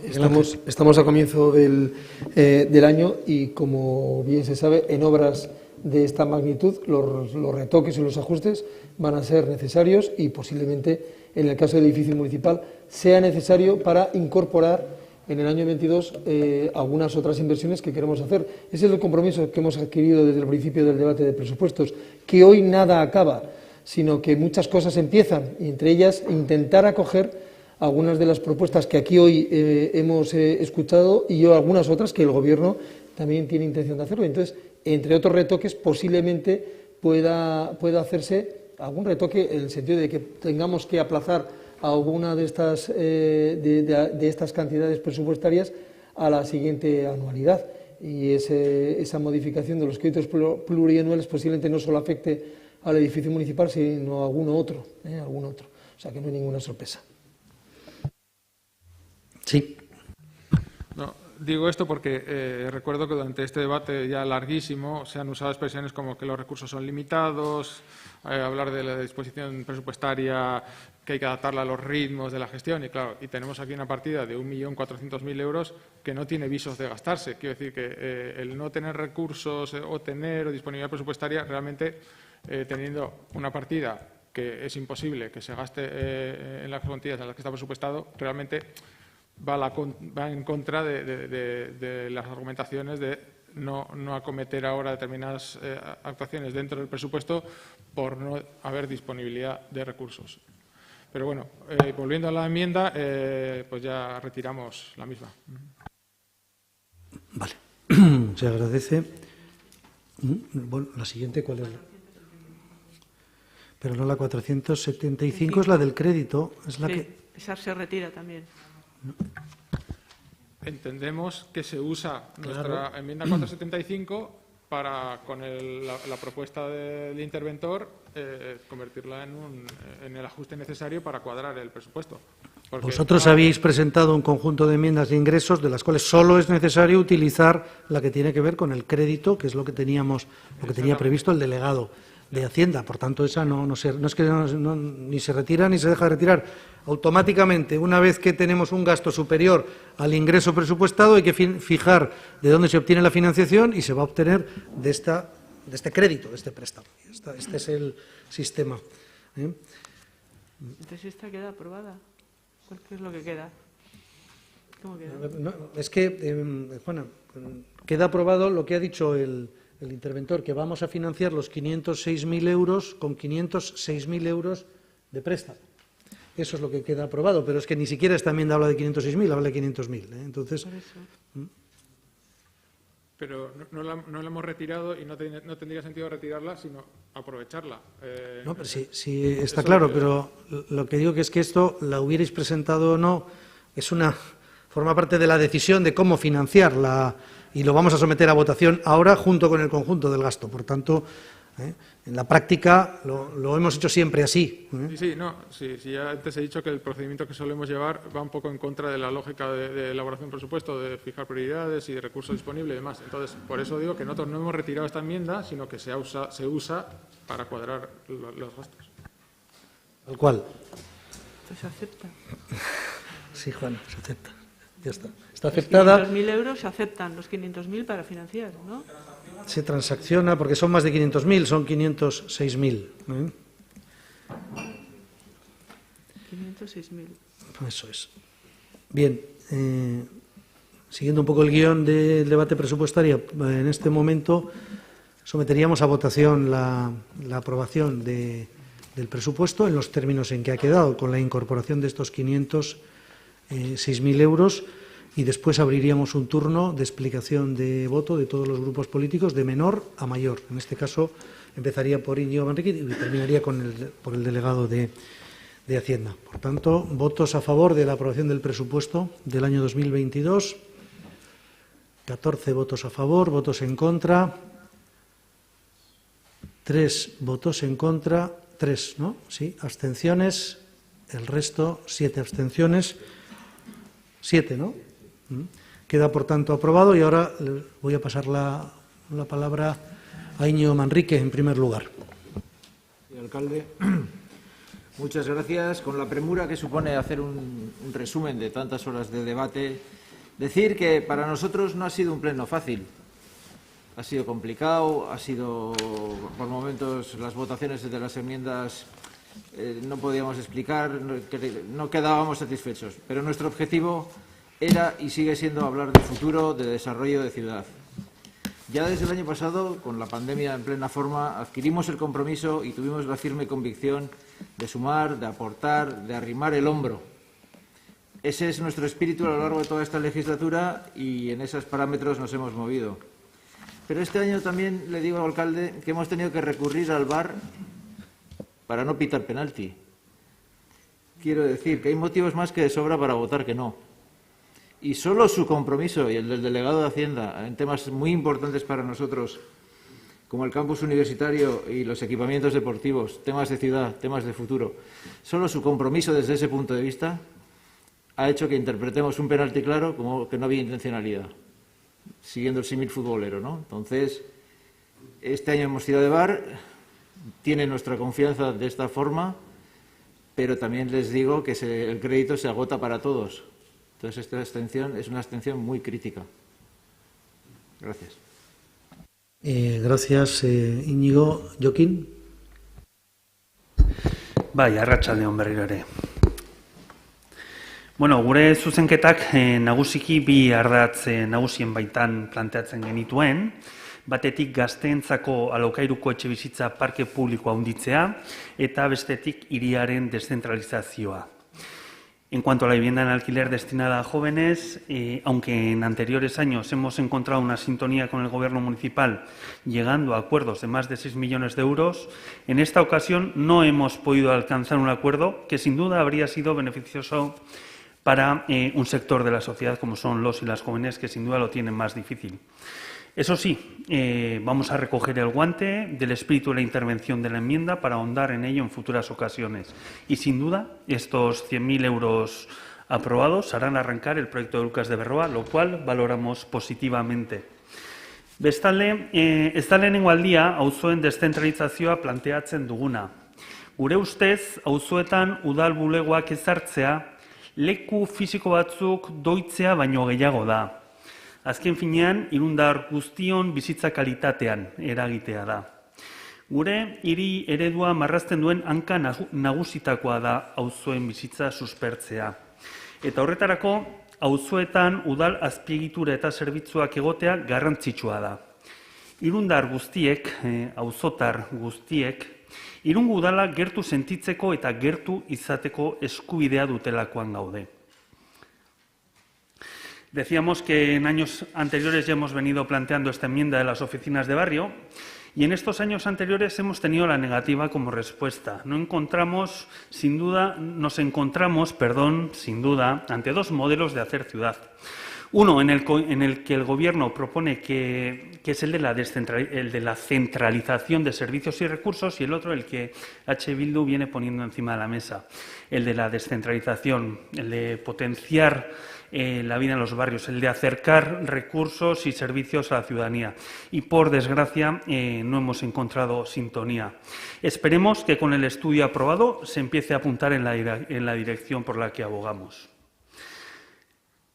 Estamos a comienzo del año y, como bien se sabe, en obras de esta magnitud los retoques y los ajustes van a ser necesarios y posiblemente en el caso del edificio municipal sea necesario para incorporar en el año 22 algunas otras inversiones que queremos hacer. Ese es el compromiso que hemos adquirido desde el principio del debate de presupuestos, que hoy nada acaba, sino que muchas cosas empiezan, y entre ellas intentar acoger algunas de las propuestas que aquí hoy hemos escuchado y algunas otras que el Gobierno también tiene intención de hacerlo. Entonces, entre otros retoques, posiblemente pueda hacerse algún retoque en el sentido de que tengamos que aplazar alguna de estas cantidades presupuestarias a la siguiente anualidad. Y esa modificación de los créditos plurianuales posiblemente no solo afecte al edificio municipal, sino a alguno otro. O sea que no hay ninguna sorpresa. Sí. No, digo esto porque recuerdo que durante este debate ya larguísimo se han usado expresiones como que los recursos son limitados, hablar de la disposición presupuestaria, que hay que adaptarla a los ritmos de la gestión, y claro, y tenemos aquí una partida de 1.400.000 euros que no tiene visos de gastarse. Quiero decir que el no tener recursos o disponibilidad presupuestaria, realmente teniendo una partida que es imposible que se gaste en las cuantías en las que está presupuestado, realmente va en contra de las argumentaciones de no acometer ahora determinadas actuaciones dentro del presupuesto por no haber disponibilidad de recursos. Pero bueno, volviendo a la enmienda, pues ya retiramos la misma. Vale, se agradece. Bueno, la siguiente, ¿cuál es? Pero no la 475, es la del crédito. Es la que... Esa se retira también. Entendemos que se usa nuestra enmienda 475 para, con la propuesta del interventor, convertirla en el ajuste necesario para cuadrar el presupuesto. Porque, vosotros habéis presentado un conjunto de enmiendas de ingresos de las cuales solo es necesario utilizar la que tiene que ver con el crédito, que es lo que tenía previsto el delegado. de Hacienda. Por tanto, esa no es que ni se retira ni se deja de retirar. Automáticamente, una vez que tenemos un gasto superior al ingreso presupuestado, hay que fijar de dónde se obtiene la financiación y se va a obtener de este crédito, de este préstamo. Este es el sistema. Entonces, esta queda aprobada. ¿Qué es lo que queda? ¿Cómo queda? No, es que, Juana, queda aprobado lo que ha dicho el interventor, que vamos a financiar los 506.000 euros con 506.000 euros de préstamo. Eso es lo que queda aprobado, pero es que ni siquiera esta enmienda habla de 506.000, habla de 500.000. Entonces, pero no la hemos retirado y no tendría sentido retirarla, sino aprovecharla. No, pero sí está claro, pero lo que digo que es que esto, la hubierais presentado o no, forma parte de la decisión de cómo financiarla y lo vamos a someter a votación ahora junto con el conjunto del gasto. Por tanto, en la práctica lo hemos hecho siempre así. Sí, ya antes he dicho que el procedimiento que solemos llevar va un poco en contra de la lógica de elaboración de presupuesto, de fijar prioridades y de recursos disponibles y demás. Entonces, por eso digo que nosotros no hemos retirado esta enmienda, sino que se usa para cuadrar los gastos. ¿Al cual? Pues se acepta. Sí, Juan, se acepta. Ya está. Está aceptada. Los 500.000 euros se aceptan, los 500.000 para financiar, ¿no? Se transacciona porque son más de 500.000, son 506.000. 506.000. Eso es. Bien, siguiendo un poco el guión del debate presupuestario, en este momento someteríamos a votación la aprobación del presupuesto en los términos en que ha quedado, con la incorporación de estos 506.000 euros. Y después abriríamos un turno de explicación de voto de todos los grupos políticos, de menor a mayor. En este caso, empezaría por Íñigo Manrique y terminaría por el delegado de Hacienda. Por tanto, votos a favor de la aprobación del presupuesto del año 2022. 14 votos a favor, votos en contra. 3 votos en contra. 3, ¿no? Sí, abstenciones. El resto, 7 abstenciones. 7, ¿no? Queda, por tanto, aprobado y ahora voy a pasar la palabra a Íñigo Manrique, en primer lugar. Señor alcalde, muchas gracias. Con la premura que supone hacer un resumen de tantas horas de debate, decir que para nosotros no ha sido un pleno fácil. Ha sido complicado, ha sido, por momentos, las votaciones de las enmiendas no podíamos explicar, no quedábamos satisfechos. Pero nuestro objetivo era y sigue siendo hablar de futuro, de desarrollo de ciudad. Ya desde el año pasado, con la pandemia en plena forma, adquirimos el compromiso y tuvimos la firme convicción de sumar, de aportar, de arrimar el hombro. Ese es nuestro espíritu a lo largo de toda esta legislatura y en esos parámetros nos hemos movido. Pero este año también le digo al alcalde que hemos tenido que recurrir al VAR para no pitar penalti. Quiero decir que hay motivos más que de sobra para votar que no. Y solo su compromiso y el del delegado de Hacienda en temas muy importantes para nosotros, como el campus universitario y los equipamientos deportivos, temas de ciudad, temas de futuro, solo su compromiso desde ese punto de vista ha hecho que interpretemos un penalti claro como que no había intencionalidad, siguiendo el símil futbolero, ¿no? Entonces, este año hemos tirado de VAR, tiene nuestra confianza de esta forma, pero también les digo que el crédito se agota para todos. Entonces, esta abstención es una abstención muy crítica. Gracias. Gracias, Íñigo. Joaquín. Bai, arratsaldeon berriro ere. Bueno, gure zuzenketak nagusiki bi ardatz nagusien baitan planteatzen genituen. Batetik gazteentzako alokairuko etxebizitza parke publikoa handitzea eta bestetik hiriaren descentralizazioa. En cuanto a la vivienda en alquiler destinada a jóvenes, aunque en anteriores años hemos encontrado una sintonía con el Gobierno municipal, llegando a acuerdos de más de 6 millones de euros, en esta ocasión no hemos podido alcanzar un acuerdo que sin duda habría sido beneficioso para un sector de la sociedad como son los y las jóvenes, que sin duda lo tienen más difícil. Eso sí, vamos a recoger el guante del espíritu de la intervención de la enmienda para ahondar en ello en futuras ocasiones. Y, sin duda, estos 100.000 euros aprobados harán arrancar el proyecto de Lucas de Berroa, lo cual valoramos positivamente. Bestalde, ez da lehenengo aldia auzoen deszentralizazioa planteatzen duguna. Gure ustez, auzoetan udal bulegoak ezartzea, leku fisiko batzuk doitzea baino gehiago da. Azken finean, irundar guztion bizitza kalitatean eragitea da. Gure hiri eredua marrazten duen hanka nagusitakoa da auzoen bizitza suspertzea. Eta horretarako, auzoetan udal azpiegitura eta zerbitzuak egotea garrantzitsua da. Irundar guztiek, auzotar guztiek, Irungo udala gertu sentitzeko eta gertu izateko eskubidea dutelakoan gaude. Decíamos que en años anteriores ya hemos venido planteando esta enmienda de las oficinas de barrio y en estos años anteriores hemos tenido la negativa como respuesta. Nos encontramos, sin duda, ante dos modelos de hacer ciudad. Uno en el que el Gobierno propone que es el de la centralización de servicios y recursos, y el otro el que H. Bildu viene poniendo encima de la mesa, el de la descentralización, el de potenciar la vida en los barrios, el de acercar recursos y servicios a la ciudadanía. Y, por desgracia, no hemos encontrado sintonía. Esperemos que con el estudio aprobado se empiece a apuntar en la dirección por la que abogamos.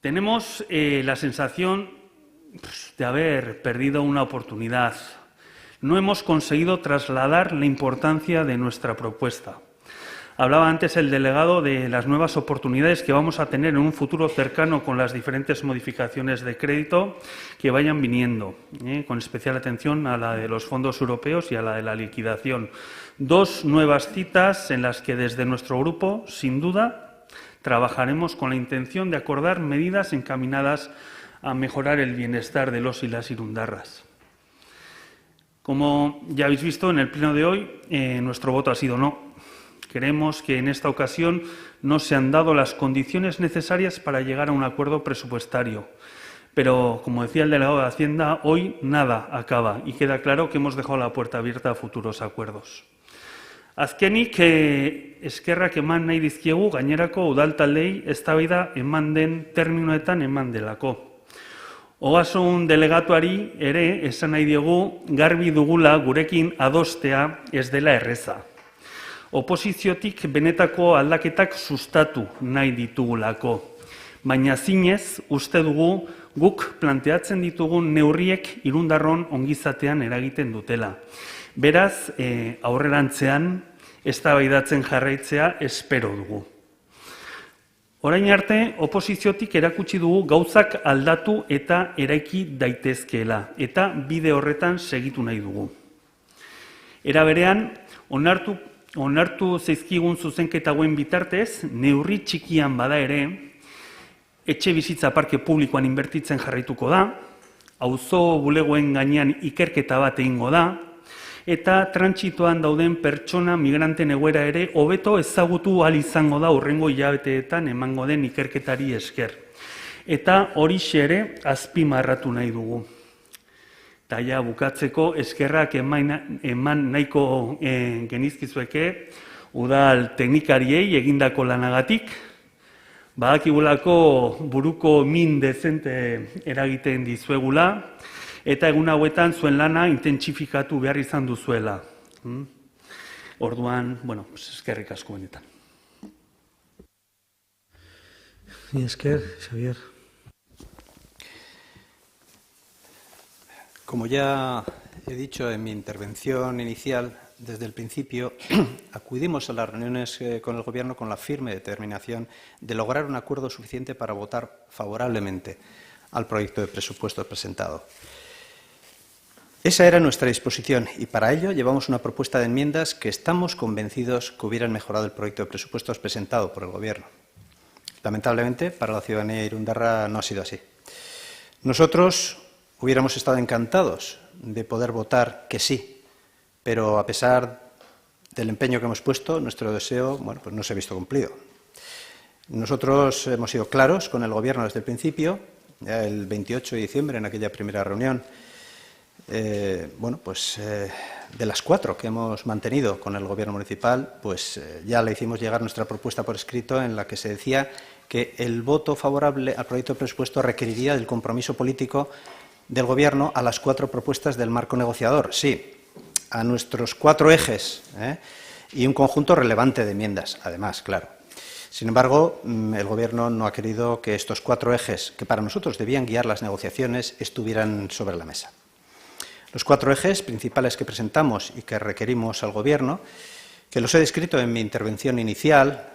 Tenemos la sensación de haber perdido una oportunidad. No hemos conseguido trasladar la importancia de nuestra propuesta. Hablaba antes el delegado de las nuevas oportunidades que vamos a tener en un futuro cercano con las diferentes modificaciones de crédito que vayan viniendo, con especial atención a la de los fondos europeos y a la de la liquidación. Dos nuevas citas en las que desde nuestro grupo, sin duda, trabajaremos con la intención de acordar medidas encaminadas a mejorar el bienestar de los y las irundarras. Como ya habéis visto en el pleno de hoy, nuestro voto ha sido no. Creemos que en esta ocasión no se han dado las condiciones necesarias para llegar a un acuerdo presupuestario. Pero, como decía el delegado de Hacienda, hoy nada acaba y queda claro que hemos dejado la puerta abierta a futuros acuerdos. Azkenik, eskerrak eman nahi dizkiegu gainerako udal taldeei eztabaida eman den terminoetan eman delako. Ogasun delegatuari ere esan nahi diegu garbi dugula gurekin adostea ez dela erreza. Oposiziotik benetako aldaketak sustatu nahi ditugulako. Baina zinez uste dugu guk planteatzen ditugun neurriek irundarron ongizatean eragiten dutela. Beraz, aurrerantzean eztabaidatzen jarraitzea espero dugu. Orain arte, oposiziotik erakutsi dugu gauzak aldatu eta eraiki daitezkeela, eta bide horretan segitu nahi dugu. Era berean, onartu zaizkigun zuzenketa hauen bitartez, neurri txikian bada ere, etxe bizitza parke publikoan inbertitzen jarraituko da, auzo bulegoen gainean ikerketa bat egingo da, eta trantsitoan dauden pertsona migranten egoera ere hobeto ezagutu ahal izango da hurrengo hilabeteetan emango den ikerketari esker. Eta horixe ere azpimarratu nahi dugu. Eta ja bukatzeko eskerrak eman nahiko genizkizueke udal teknikariei egindako lanagatik, badakigulako buruko min dezente eragiten dizuegula, eta egun hauetan zuen lana intentsifikatu behar izan duzuela. Orduan, eskerrik asko benetan. Esker, Xavier. Como ya he dicho en mi intervención inicial, desde el principio acudimos a las reuniones con el Gobierno con la firme determinación de lograr un acuerdo suficiente para votar favorablemente al proyecto de presupuestos presentado. Esa era nuestra disposición y para ello llevamos una propuesta de enmiendas que estamos convencidos que hubieran mejorado el proyecto de presupuestos presentado por el Gobierno. Lamentablemente, para la ciudadanía irundarra no ha sido así. Nosotros hubiéramos estado encantados de poder votar que sí, pero a pesar del empeño que hemos puesto, nuestro deseo pues no se ha visto cumplido. Nosotros hemos sido claros con el Gobierno desde el principio, ya el 28 de diciembre, en aquella primera reunión, de las 4 que hemos mantenido con el Gobierno municipal, ya le hicimos llegar nuestra propuesta por escrito en la que se decía que el voto favorable al proyecto de presupuesto requeriría del compromiso político del Gobierno a las 4 propuestas del marco negociador. Sí, a nuestros 4 ejes y un conjunto relevante de enmiendas, además, claro. Sin embargo, el Gobierno no ha querido que estos 4 ejes, que para nosotros debían guiar las negociaciones, estuvieran sobre la mesa. Los 4 ejes principales que presentamos y que requerimos al Gobierno, que los he descrito en mi intervención inicial,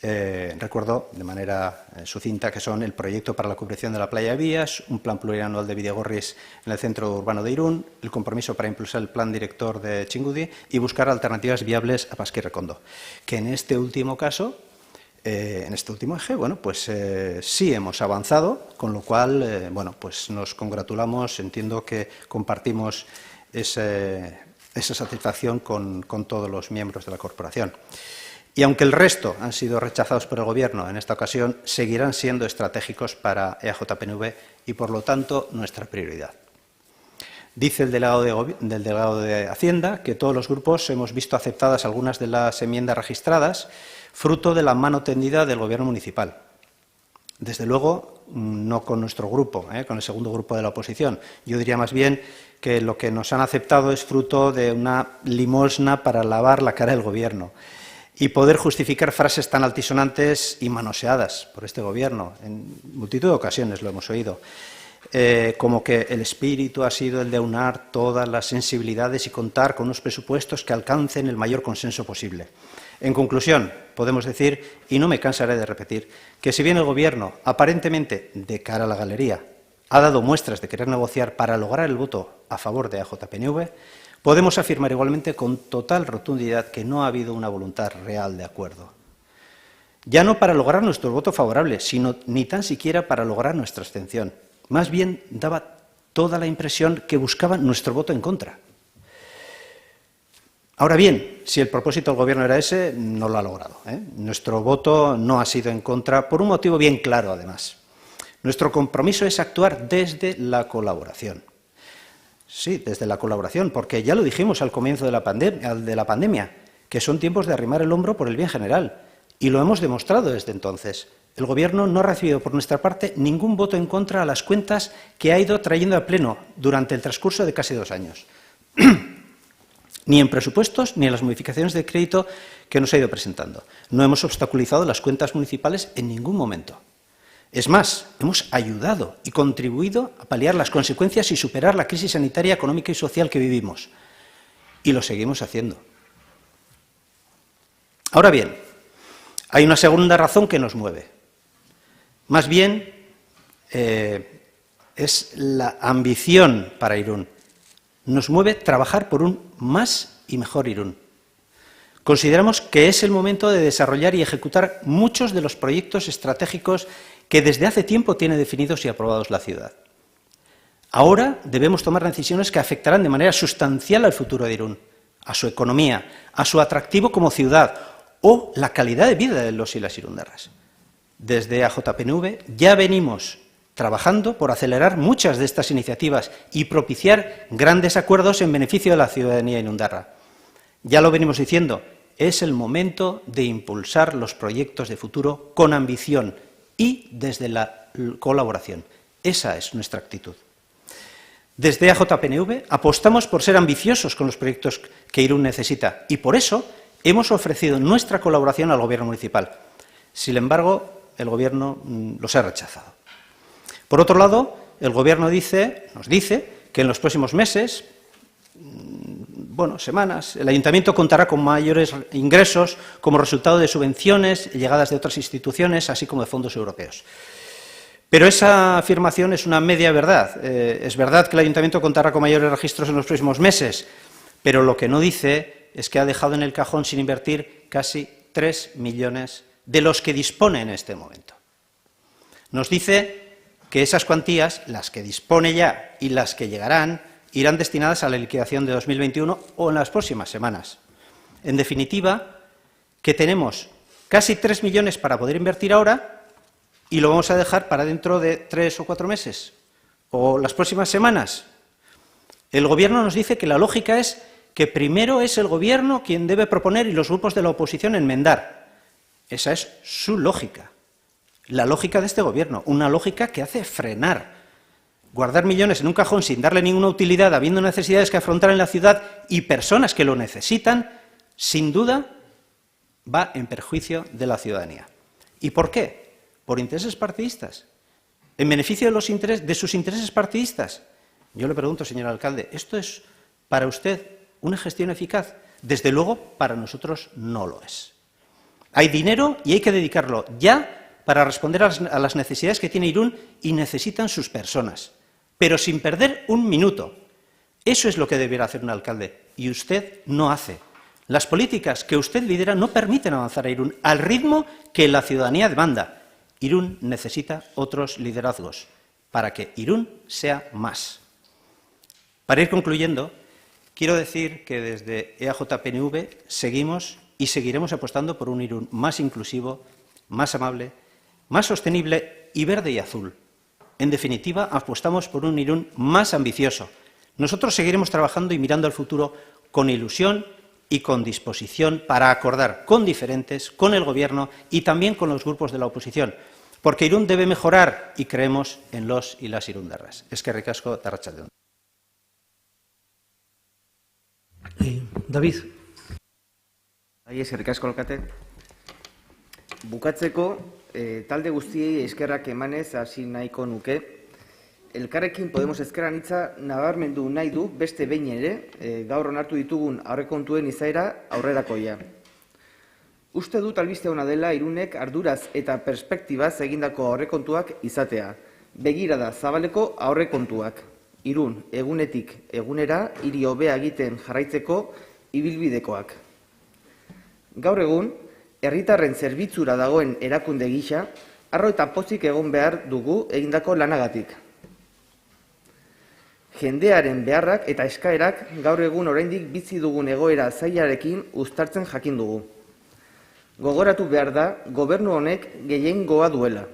recuerdo de manera sucinta que son el proyecto para la cubrición de la playa de Vías, un plan plurianual de Bidegorris en el centro urbano de Irún, el compromiso para impulsar el plan director de Txingudi y buscar alternativas viables a Pasquí y Recondo. Que en este último caso, en este último eje, bueno, pues sí hemos avanzado, con lo cual, bueno, pues nos congratulamos, entiendo que compartimos esa satisfacción con todos los miembros de la corporación. Y aunque el resto han sido rechazados por el Gobierno en esta ocasión, seguirán siendo estratégicos para EAJ-PNV y, por lo tanto, nuestra prioridad. Dice el delegado de Hacienda que todos los grupos hemos visto aceptadas algunas de las enmiendas registradas, fruto de la mano tendida del Gobierno municipal. Desde luego, no con nuestro grupo, con el segundo grupo de la oposición. Yo diría más bien que lo que nos han aceptado es fruto de una limosna para lavar la cara del Gobierno y poder justificar frases tan altisonantes y manoseadas por este Gobierno. En multitud de ocasiones lo hemos oído, como que el espíritu ha sido el de aunar todas las sensibilidades y contar con unos presupuestos que alcancen el mayor consenso posible. En conclusión, podemos decir, y no me cansaré de repetir, que si bien el Gobierno, aparentemente de cara a la galería, ha dado muestras de querer negociar para lograr el voto a favor de EAJ-PNV, podemos afirmar igualmente con total rotundidad que no ha habido una voluntad real de acuerdo. Ya no para lograr nuestro voto favorable, sino ni tan siquiera para lograr nuestra abstención. Más bien daba toda la impresión que buscaban nuestro voto en contra. Ahora bien, si el propósito del Gobierno era ese, no lo ha logrado. Nuestro voto no ha sido en contra, por un motivo bien claro, además. Nuestro compromiso es actuar desde la colaboración. Sí, desde la colaboración, porque ya lo dijimos al comienzo de la pandemia, que son tiempos de arrimar el hombro por el bien general, y lo hemos demostrado desde entonces. El Gobierno no ha recibido por nuestra parte ningún voto en contra a las cuentas que ha ido trayendo a pleno durante el transcurso de casi 2 años. Ni en presupuestos ni en las modificaciones de crédito que nos ha ido presentando. No hemos obstaculizado las cuentas municipales en ningún momento. Es más, hemos ayudado y contribuido a paliar las consecuencias y superar la crisis sanitaria, económica y social que vivimos. Y lo seguimos haciendo. Ahora bien, hay una segunda razón que nos mueve. Más bien, es la ambición para Irún. Nos mueve trabajar por un más y mejor Irún. Consideramos que es el momento de desarrollar y ejecutar muchos de los proyectos estratégicos que desde hace tiempo tiene definidos y aprobados la ciudad. Ahora debemos tomar decisiones que afectarán de manera sustancial al futuro de Irún, a su economía, a su atractivo como ciudad o la calidad de vida de los y las irundarras. Desde EAJ-PNV ya venimos trabajando por acelerar muchas de estas iniciativas y propiciar grandes acuerdos en beneficio de la ciudadanía irundarra. Ya lo venimos diciendo, es el momento de impulsar los proyectos de futuro con ambición y desde la colaboración. Esa es nuestra actitud. Desde EAJ-PNV apostamos por ser ambiciosos con los proyectos que Irún necesita y por eso hemos ofrecido nuestra colaboración al Gobierno municipal. Sin embargo, el Gobierno los ha rechazado. Por otro lado, el Gobierno nos dice que en los próximos meses, semanas, el Ayuntamiento contará con mayores ingresos como resultado de subvenciones llegadas de otras instituciones, así como de fondos europeos. Pero esa afirmación es una media verdad. Es verdad que el Ayuntamiento contará con mayores registros en los próximos meses, pero lo que no dice es que ha dejado en el cajón sin invertir casi 3 millones de los que dispone en este momento. Nos dice que esas cuantías, las que dispone ya y las que llegarán, irán destinadas a la liquidación de 2021 o en las próximas semanas. En definitiva, que tenemos casi 3 millones para poder invertir ahora y lo vamos a dejar para dentro de 3 o 4 meses o las próximas semanas. El Gobierno nos dice que la lógica es que primero es el Gobierno quien debe proponer y los grupos de la oposición enmendar. Esa es su lógica, la lógica de este Gobierno, una lógica que hace frenar Guardar millones en un cajón sin darle ninguna utilidad, habiendo necesidades que afrontar en la ciudad y personas que lo necesitan, sin duda va en perjuicio de la ciudadanía. ¿Y por qué? Por intereses partidistas. ¿En beneficio de sus intereses partidistas? Yo le pregunto, señor alcalde, ¿esto es para usted una gestión eficaz? Desde luego, para nosotros no lo es. Hay dinero y hay que dedicarlo ya para responder a las necesidades que tiene Irún y necesitan sus personas, pero sin perder un minuto. Eso es lo que debiera hacer un alcalde y usted no hace. Las políticas que usted lidera no permiten avanzar a Irún al ritmo que la ciudadanía demanda. Irún necesita otros liderazgos para que Irún sea más. Para ir concluyendo, quiero decir que desde EAJ-PNV seguimos y seguiremos apostando por un Irún más inclusivo, más amable, más sostenible y verde y azul. En definitiva, apostamos por un Irún más ambicioso. Nosotros seguiremos trabajando y mirando al futuro con ilusión y con disposición para acordar con diferentes, con el Gobierno y también con los grupos de la oposición, porque Irún debe mejorar y creemos en los y las irundarras. Eskerrik asko, arratsaldeon. David. Eskerrik asko, alkate. Bukatzeko, talde guztiei eskerrak emanez hasi nahiko nuke. Elkarrekin Podemos ezker anitza nabarmendu nahi du beste behin ere, gaur onartu ditugun aurrekontuen izaera aurrerakoia. Uste dut albiste ona dela Irunek arduraz eta perspektibaz egindako aurrekontuak izatea. Begirada zabaleko aurrekontuak. Irun egunetik egunera hiri hobea egiten jarraitzeko ibilbidekoak. Gaur egun, herritarren zerbitzura dagoen erakunde gisa, harro eta pozik egon behar dugu egindako lanagatik. Jendearen beharrak eta eskaerak gaur egun oraindik bizi dugun egoera zailarekin uztartzen jakin dugu. Gogoratu behar da, gobernu honek gehiengoa duela,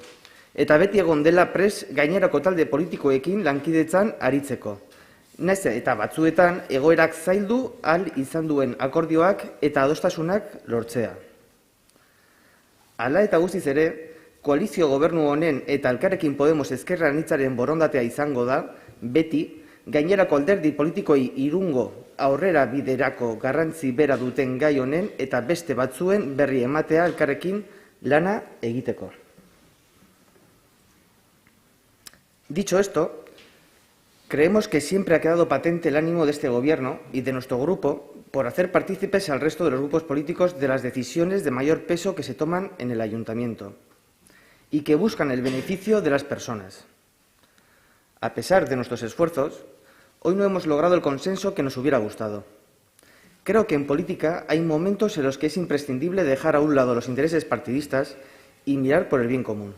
eta beti egon dela pres gainerako talde politikoekin lankidetzan aritzeko. Naiz eta batzuetan egoerak zaildu ahal izan duen akordioak eta adostasunak lortzea. Hala eta guztiz ere, koalizio gobernu honen eta Elkarrekin Podemos ezker anitzaren borondatea izango da, beti, gainerako alderdi politikoi Irungo aurrera biderako garrantzi bera duten gai honen eta beste batzuen berri ematea elkarrekin lana egiteko. Dicho esto, creemos que siempre ha quedado patente el ánimo de este Gobierno y de nuestro grupo por hacer partícipes al resto de los grupos políticos de las decisiones de mayor peso que se toman en el Ayuntamiento y que buscan el beneficio de las personas. A pesar de nuestros esfuerzos, hoy no hemos logrado el consenso que nos hubiera gustado. Creo que en política hay momentos en los que es imprescindible dejar a un lado los intereses partidistas y mirar por el bien común.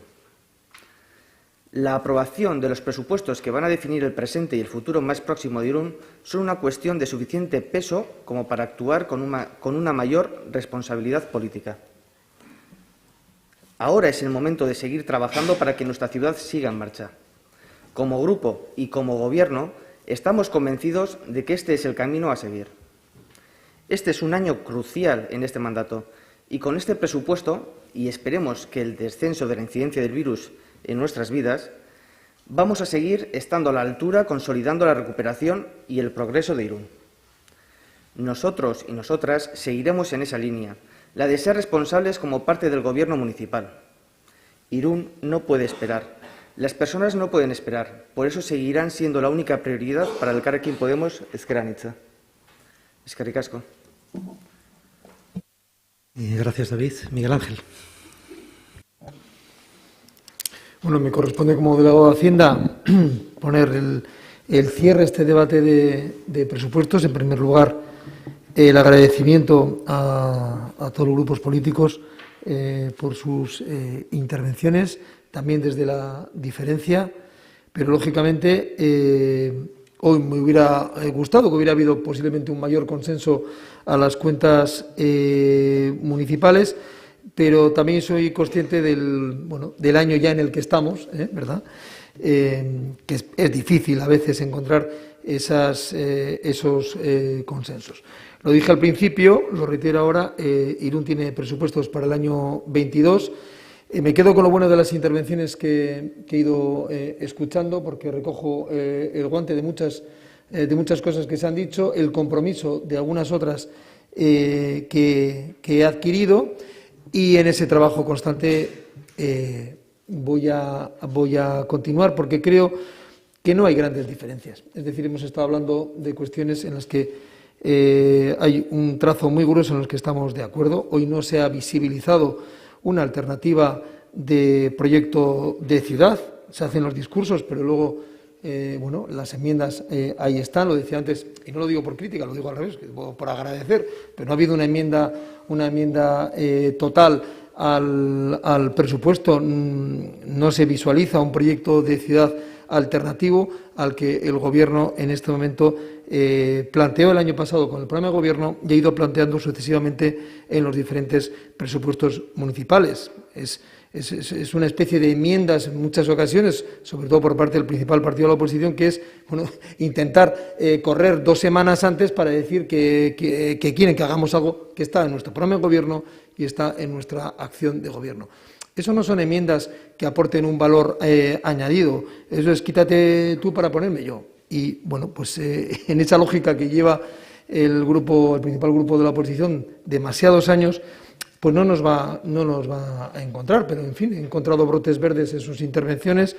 La aprobación de los presupuestos que van a definir el presente y el futuro más próximo de Irún son una cuestión de suficiente peso como para actuar con una mayor responsabilidad política. Ahora es el momento de seguir trabajando para que nuestra ciudad siga en marcha. Como grupo y como Gobierno, estamos convencidos de que este es el camino a seguir. Este es un año crucial en este mandato y con este presupuesto, y esperemos que el descenso de la incidencia del virus en nuestras vidas, vamos a seguir estando a la altura, consolidando la recuperación y el progreso de Irún. Nosotros y nosotras seguiremos en esa línea, la de ser responsables como parte del Gobierno municipal. Irún no puede esperar. Las personas no pueden esperar, por eso seguirán siendo la única prioridad para el Elkarrekin Podemos ezker anitza. Eskerrik asko. Gracias, David. Miguel Ángel. Bueno, me corresponde como delegado de Hacienda poner el cierre a este debate de presupuestos. En primer lugar, el agradecimiento a todos los grupos políticos por sus intervenciones, también desde la diferencia, pero lógicamente hoy me hubiera gustado que hubiera habido posiblemente un mayor consenso a las cuentas municipales, pero también soy consciente del año ya en el que estamos, ¿verdad? Que es difícil a veces encontrar esos consensos. Lo dije al principio, lo reitero ahora, Irún tiene presupuestos para el año 22 Me quedo con lo bueno de las intervenciones que he ido escuchando, porque recojo el guante de muchas cosas que se han dicho, el compromiso de algunas otras que he adquirido, y en ese trabajo constante voy a continuar, porque creo que no hay grandes diferencias. Es decir, hemos estado hablando de cuestiones en las que hay un trazo muy grueso en los que estamos de acuerdo. Hoy no se ha visibilizado una alternativa de proyecto de ciudad. Se hacen los discursos, pero luego, bueno, las enmiendas ahí están. Lo decía antes, y no lo digo por crítica, lo digo al revés, por agradecer, pero no ha habido una enmienda total al presupuesto. No se visualiza un proyecto de ciudad alternativo al que el Gobierno en este momento planteó el año pasado con el programa de Gobierno y ha ido planteando sucesivamente en los diferentes presupuestos municipales. Es una especie de enmiendas en muchas ocasiones, sobre todo por parte del principal partido de la oposición, que es, bueno, intentar correr 2 semanas antes para decir que quieren que hagamos algo que está en nuestro programa de Gobierno y está en nuestra acción de Gobierno. Eso no son enmiendas que aporten un valor añadido, eso es quítate tú para ponerme yo. Y, bueno, pues en esa lógica que lleva el principal grupo de la oposición demasiados años, pues no nos va a encontrar. Pero, en fin, he encontrado brotes verdes en sus intervenciones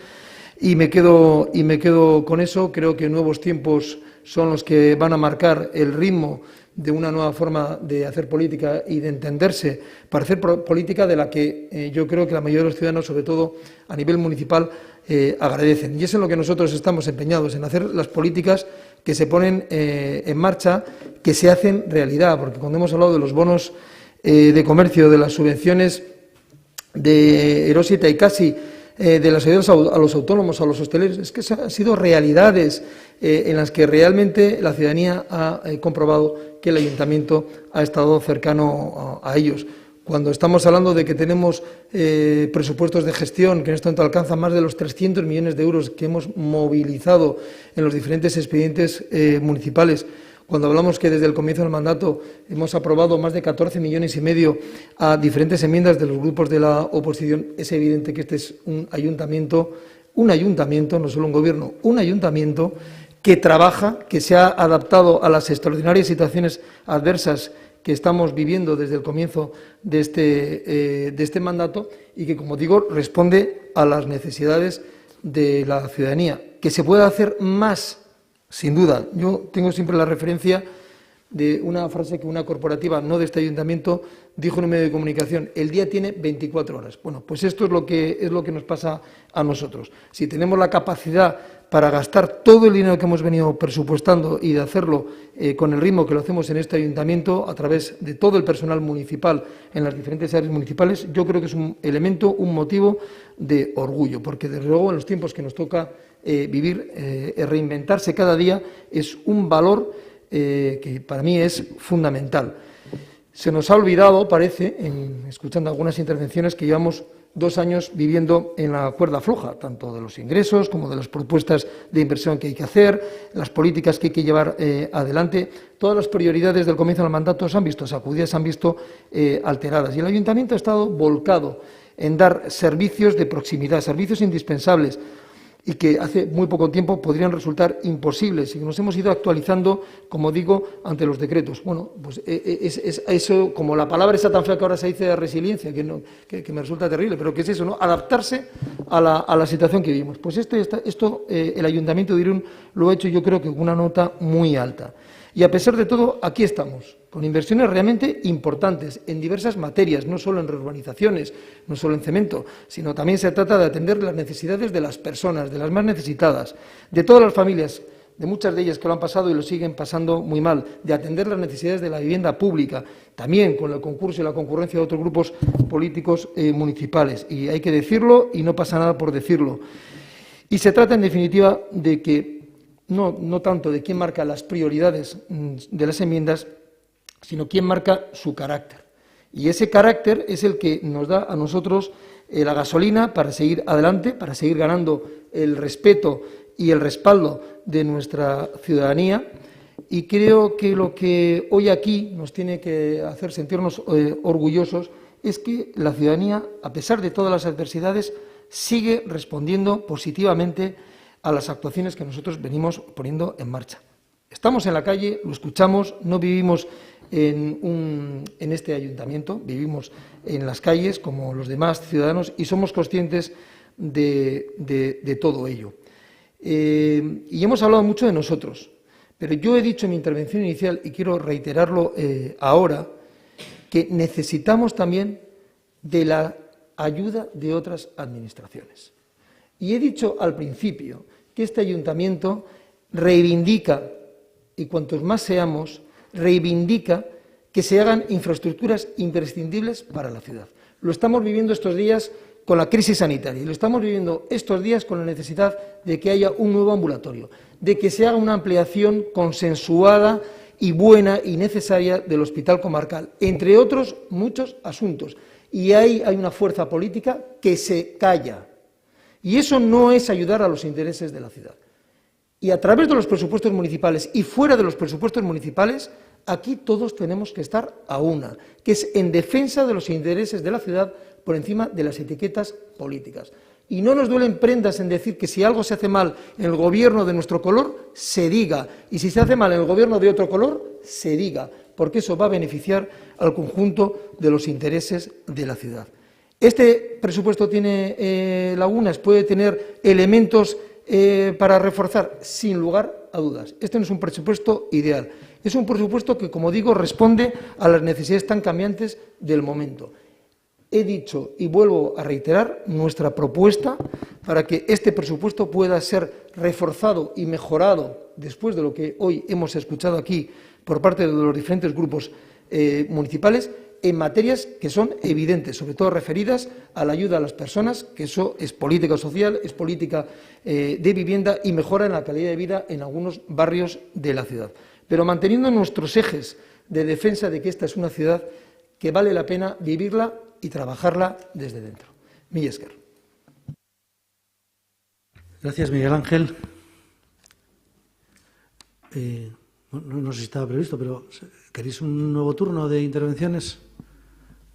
y me quedo con eso. Creo que nuevos tiempos son los que van a marcar el ritmo de una nueva forma de hacer política y de entenderse para hacer política, de la que yo creo que la mayoría de los ciudadanos, sobre todo a nivel municipal, agradecen. Y es en lo que nosotros estamos empeñados, en hacer las políticas que se ponen en marcha, que se hacen realidad, porque cuando hemos hablado de los bonos de comercio, de las subvenciones de Erosi y casi de las ayudas a los autónomos, a los hosteleros, es que han sido realidades en las que realmente la ciudadanía ha comprobado que el ayuntamiento ha estado cercano a ellos. Cuando estamos hablando de que tenemos presupuestos de gestión que en este momento alcanzan más de los 300 millones de euros que hemos movilizado en los diferentes expedientes municipales, cuando hablamos que desde el comienzo del mandato hemos aprobado más de 14,5 millones a diferentes enmiendas de los grupos de la oposición, es evidente que este es un ayuntamiento, no solo un gobierno, un ayuntamiento que trabaja, que se ha adaptado a las extraordinarias situaciones adversas que estamos viviendo desde el comienzo de este mandato y que, como digo, responde a las necesidades de la ciudadanía. Que se pueda hacer más, sin duda. Yo tengo siempre la referencia de una frase que una corporativa, no de este ayuntamiento, dijo en un medio de comunicación: el día tiene 24 horas. Bueno, pues esto es lo que nos pasa a nosotros. Si tenemos la capacidad para gastar todo el dinero que hemos venido presupuestando y de hacerlo con el ritmo que lo hacemos en este ayuntamiento, a través de todo el personal municipal en las diferentes áreas municipales, yo creo que es un elemento, un motivo de orgullo, porque desde luego en los tiempos que nos toca vivir, reinventarse cada día es un valor que para mí es fundamental. Se nos ha olvidado, parece, escuchando algunas intervenciones, que llevamos 2 años viviendo en la cuerda floja, tanto de los ingresos como de las propuestas de inversión que hay que hacer, las políticas que hay que llevar adelante. Todas las prioridades del comienzo del mandato se han visto sacudidas, se han visto alteradas. Y el ayuntamiento ha estado volcado en dar servicios de proximidad, servicios indispensables, y que hace muy poco tiempo podrían resultar imposibles, y que nos hemos ido actualizando, como digo, ante los decretos. Bueno, pues es eso, como la palabra esa tan fea que ahora se dice de resiliencia, que me resulta terrible, pero que es eso, ¿no? Adaptarse a la situación que vivimos. Pues esto el Ayuntamiento de Irún lo ha hecho, yo creo que con una nota muy alta. Y a pesar de todo, aquí estamos, con inversiones realmente importantes en diversas materias, no solo en reurbanizaciones, no solo en cemento, sino también se trata de atender las necesidades de las personas, de las más necesitadas, de todas las familias, de muchas de ellas que lo han pasado y lo siguen pasando muy mal, de atender las necesidades de la vivienda pública, también con el concurso y la concurrencia de otros grupos políticos municipales. Y hay que decirlo y no pasa nada por decirlo. Y se trata, en definitiva, de que no tanto de quién marca las prioridades de las enmiendas, sino quién marca su carácter. Y ese carácter es el que nos da a nosotros la gasolina para seguir adelante, para seguir ganando el respeto y el respaldo de nuestra ciudadanía. Y creo que lo que hoy aquí nos tiene que hacer sentirnos orgullosos es que la ciudadanía, a pesar de todas las adversidades, sigue respondiendo positivamente a las actuaciones que nosotros venimos poniendo en marcha. Estamos en la calle, lo escuchamos, no vivimos en este ayuntamiento, vivimos en las calles como los demás ciudadanos y somos conscientes de todo ello. Y hemos hablado mucho de nosotros, pero yo he dicho en mi intervención inicial, y quiero reiterarlo ahora, que necesitamos también de la ayuda de otras administraciones. Y he dicho al principio que este ayuntamiento reivindica, y cuantos más seamos, reivindica que se hagan infraestructuras imprescindibles para la ciudad. Lo estamos viviendo estos días con la crisis sanitaria y lo estamos viviendo estos días con la necesidad de que haya un nuevo ambulatorio, de que se haga una ampliación consensuada y buena y necesaria del hospital comarcal, entre otros muchos asuntos. Y ahí hay una fuerza política que se calla. Y eso no es ayudar a los intereses de la ciudad. Y a través de los presupuestos municipales y fuera de los presupuestos municipales, aquí todos tenemos que estar a una, que es en defensa de los intereses de la ciudad por encima de las etiquetas políticas. Y no nos duelen prendas en decir que si algo se hace mal en el gobierno de nuestro color, se diga. Y si se hace mal en el gobierno de otro color, se diga, porque eso va a beneficiar al conjunto de los intereses de la ciudad. Este presupuesto tiene lagunas, puede tener elementos para reforzar, sin lugar a dudas. Este no es un presupuesto ideal. Es un presupuesto que, como digo, responde a las necesidades tan cambiantes del momento. He dicho y vuelvo a reiterar nuestra propuesta para que este presupuesto pueda ser reforzado y mejorado después de lo que hoy hemos escuchado aquí por parte de los diferentes grupos municipales en materias que son evidentes, sobre todo referidas a la ayuda a las personas, que eso es política social, es política de vivienda y mejora en la calidad de vida en algunos barrios de la ciudad. Pero manteniendo nuestros ejes de defensa de que esta es una ciudad que vale la pena vivirla y trabajarla desde dentro. Mila esker. Gracias, Miguel Ángel. No sé si estaba previsto, pero ¿queréis un nuevo turno de intervenciones?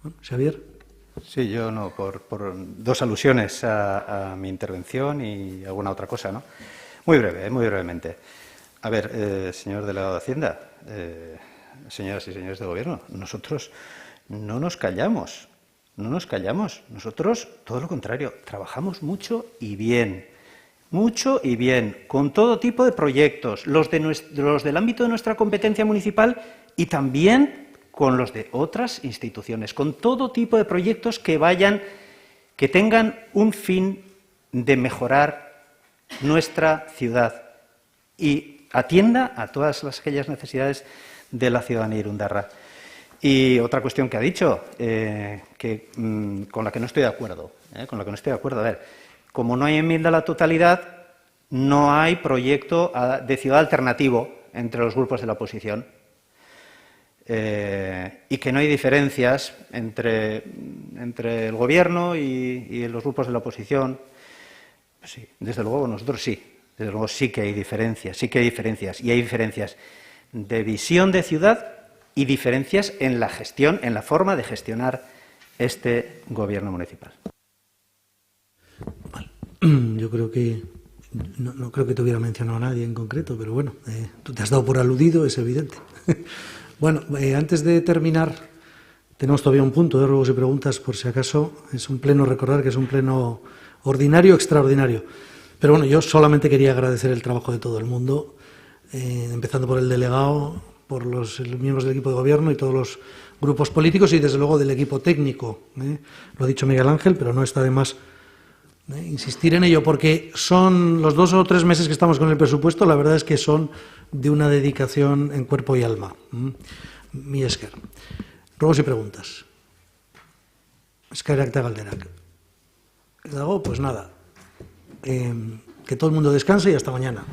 Bueno, Xavier. Sí, yo no, por dos alusiones a mi intervención y alguna otra cosa, ¿no? Muy brevemente. A ver, señor delegado de Hacienda, señoras y señores de Gobierno, nosotros no nos callamos. Nosotros, todo lo contrario, trabajamos mucho y bien, con todo tipo de proyectos, los del ámbito de nuestra competencia municipal y también con los de otras instituciones, con todo tipo de proyectos que tengan un fin de mejorar nuestra ciudad y atienda a todas aquellas necesidades de la ciudadanía irundarra. Y otra cuestión que ha dicho, con la que no estoy de acuerdo. A ver, como no hay enmienda a la totalidad, no hay proyecto de ciudad alternativo entre los grupos de la oposición. Y que no hay diferencias entre el Gobierno y los grupos de la oposición. Pues sí, desde luego nosotros sí. Desde luego sí que hay diferencias. Y hay diferencias de visión de ciudad y diferencias en la gestión, en la forma de gestionar este gobierno municipal. Vale. Yo creo que no creo que te hubiera mencionado a nadie en concreto, pero bueno, tú te has dado por aludido, es evidente. Bueno, antes de terminar, tenemos todavía un punto de ruegos y preguntas, por si acaso. Es un pleno, recordar que es un pleno ordinario, extraordinario. Pero bueno, yo solamente quería agradecer el trabajo de todo el mundo, empezando por el delegado, por los miembros del equipo de gobierno y todos los grupos políticos y, desde luego, del equipo técnico. Lo ha dicho Miguel Ángel, pero no está de más insistir en ello, porque son los 2 o 3 meses que estamos con el presupuesto, la verdad es que son de una dedicación en cuerpo y alma. Mila esker. Ruegos y preguntas. Eskerrak eta galderak. ¿Dago? Pues nada. Que todo el mundo descanse y hasta mañana.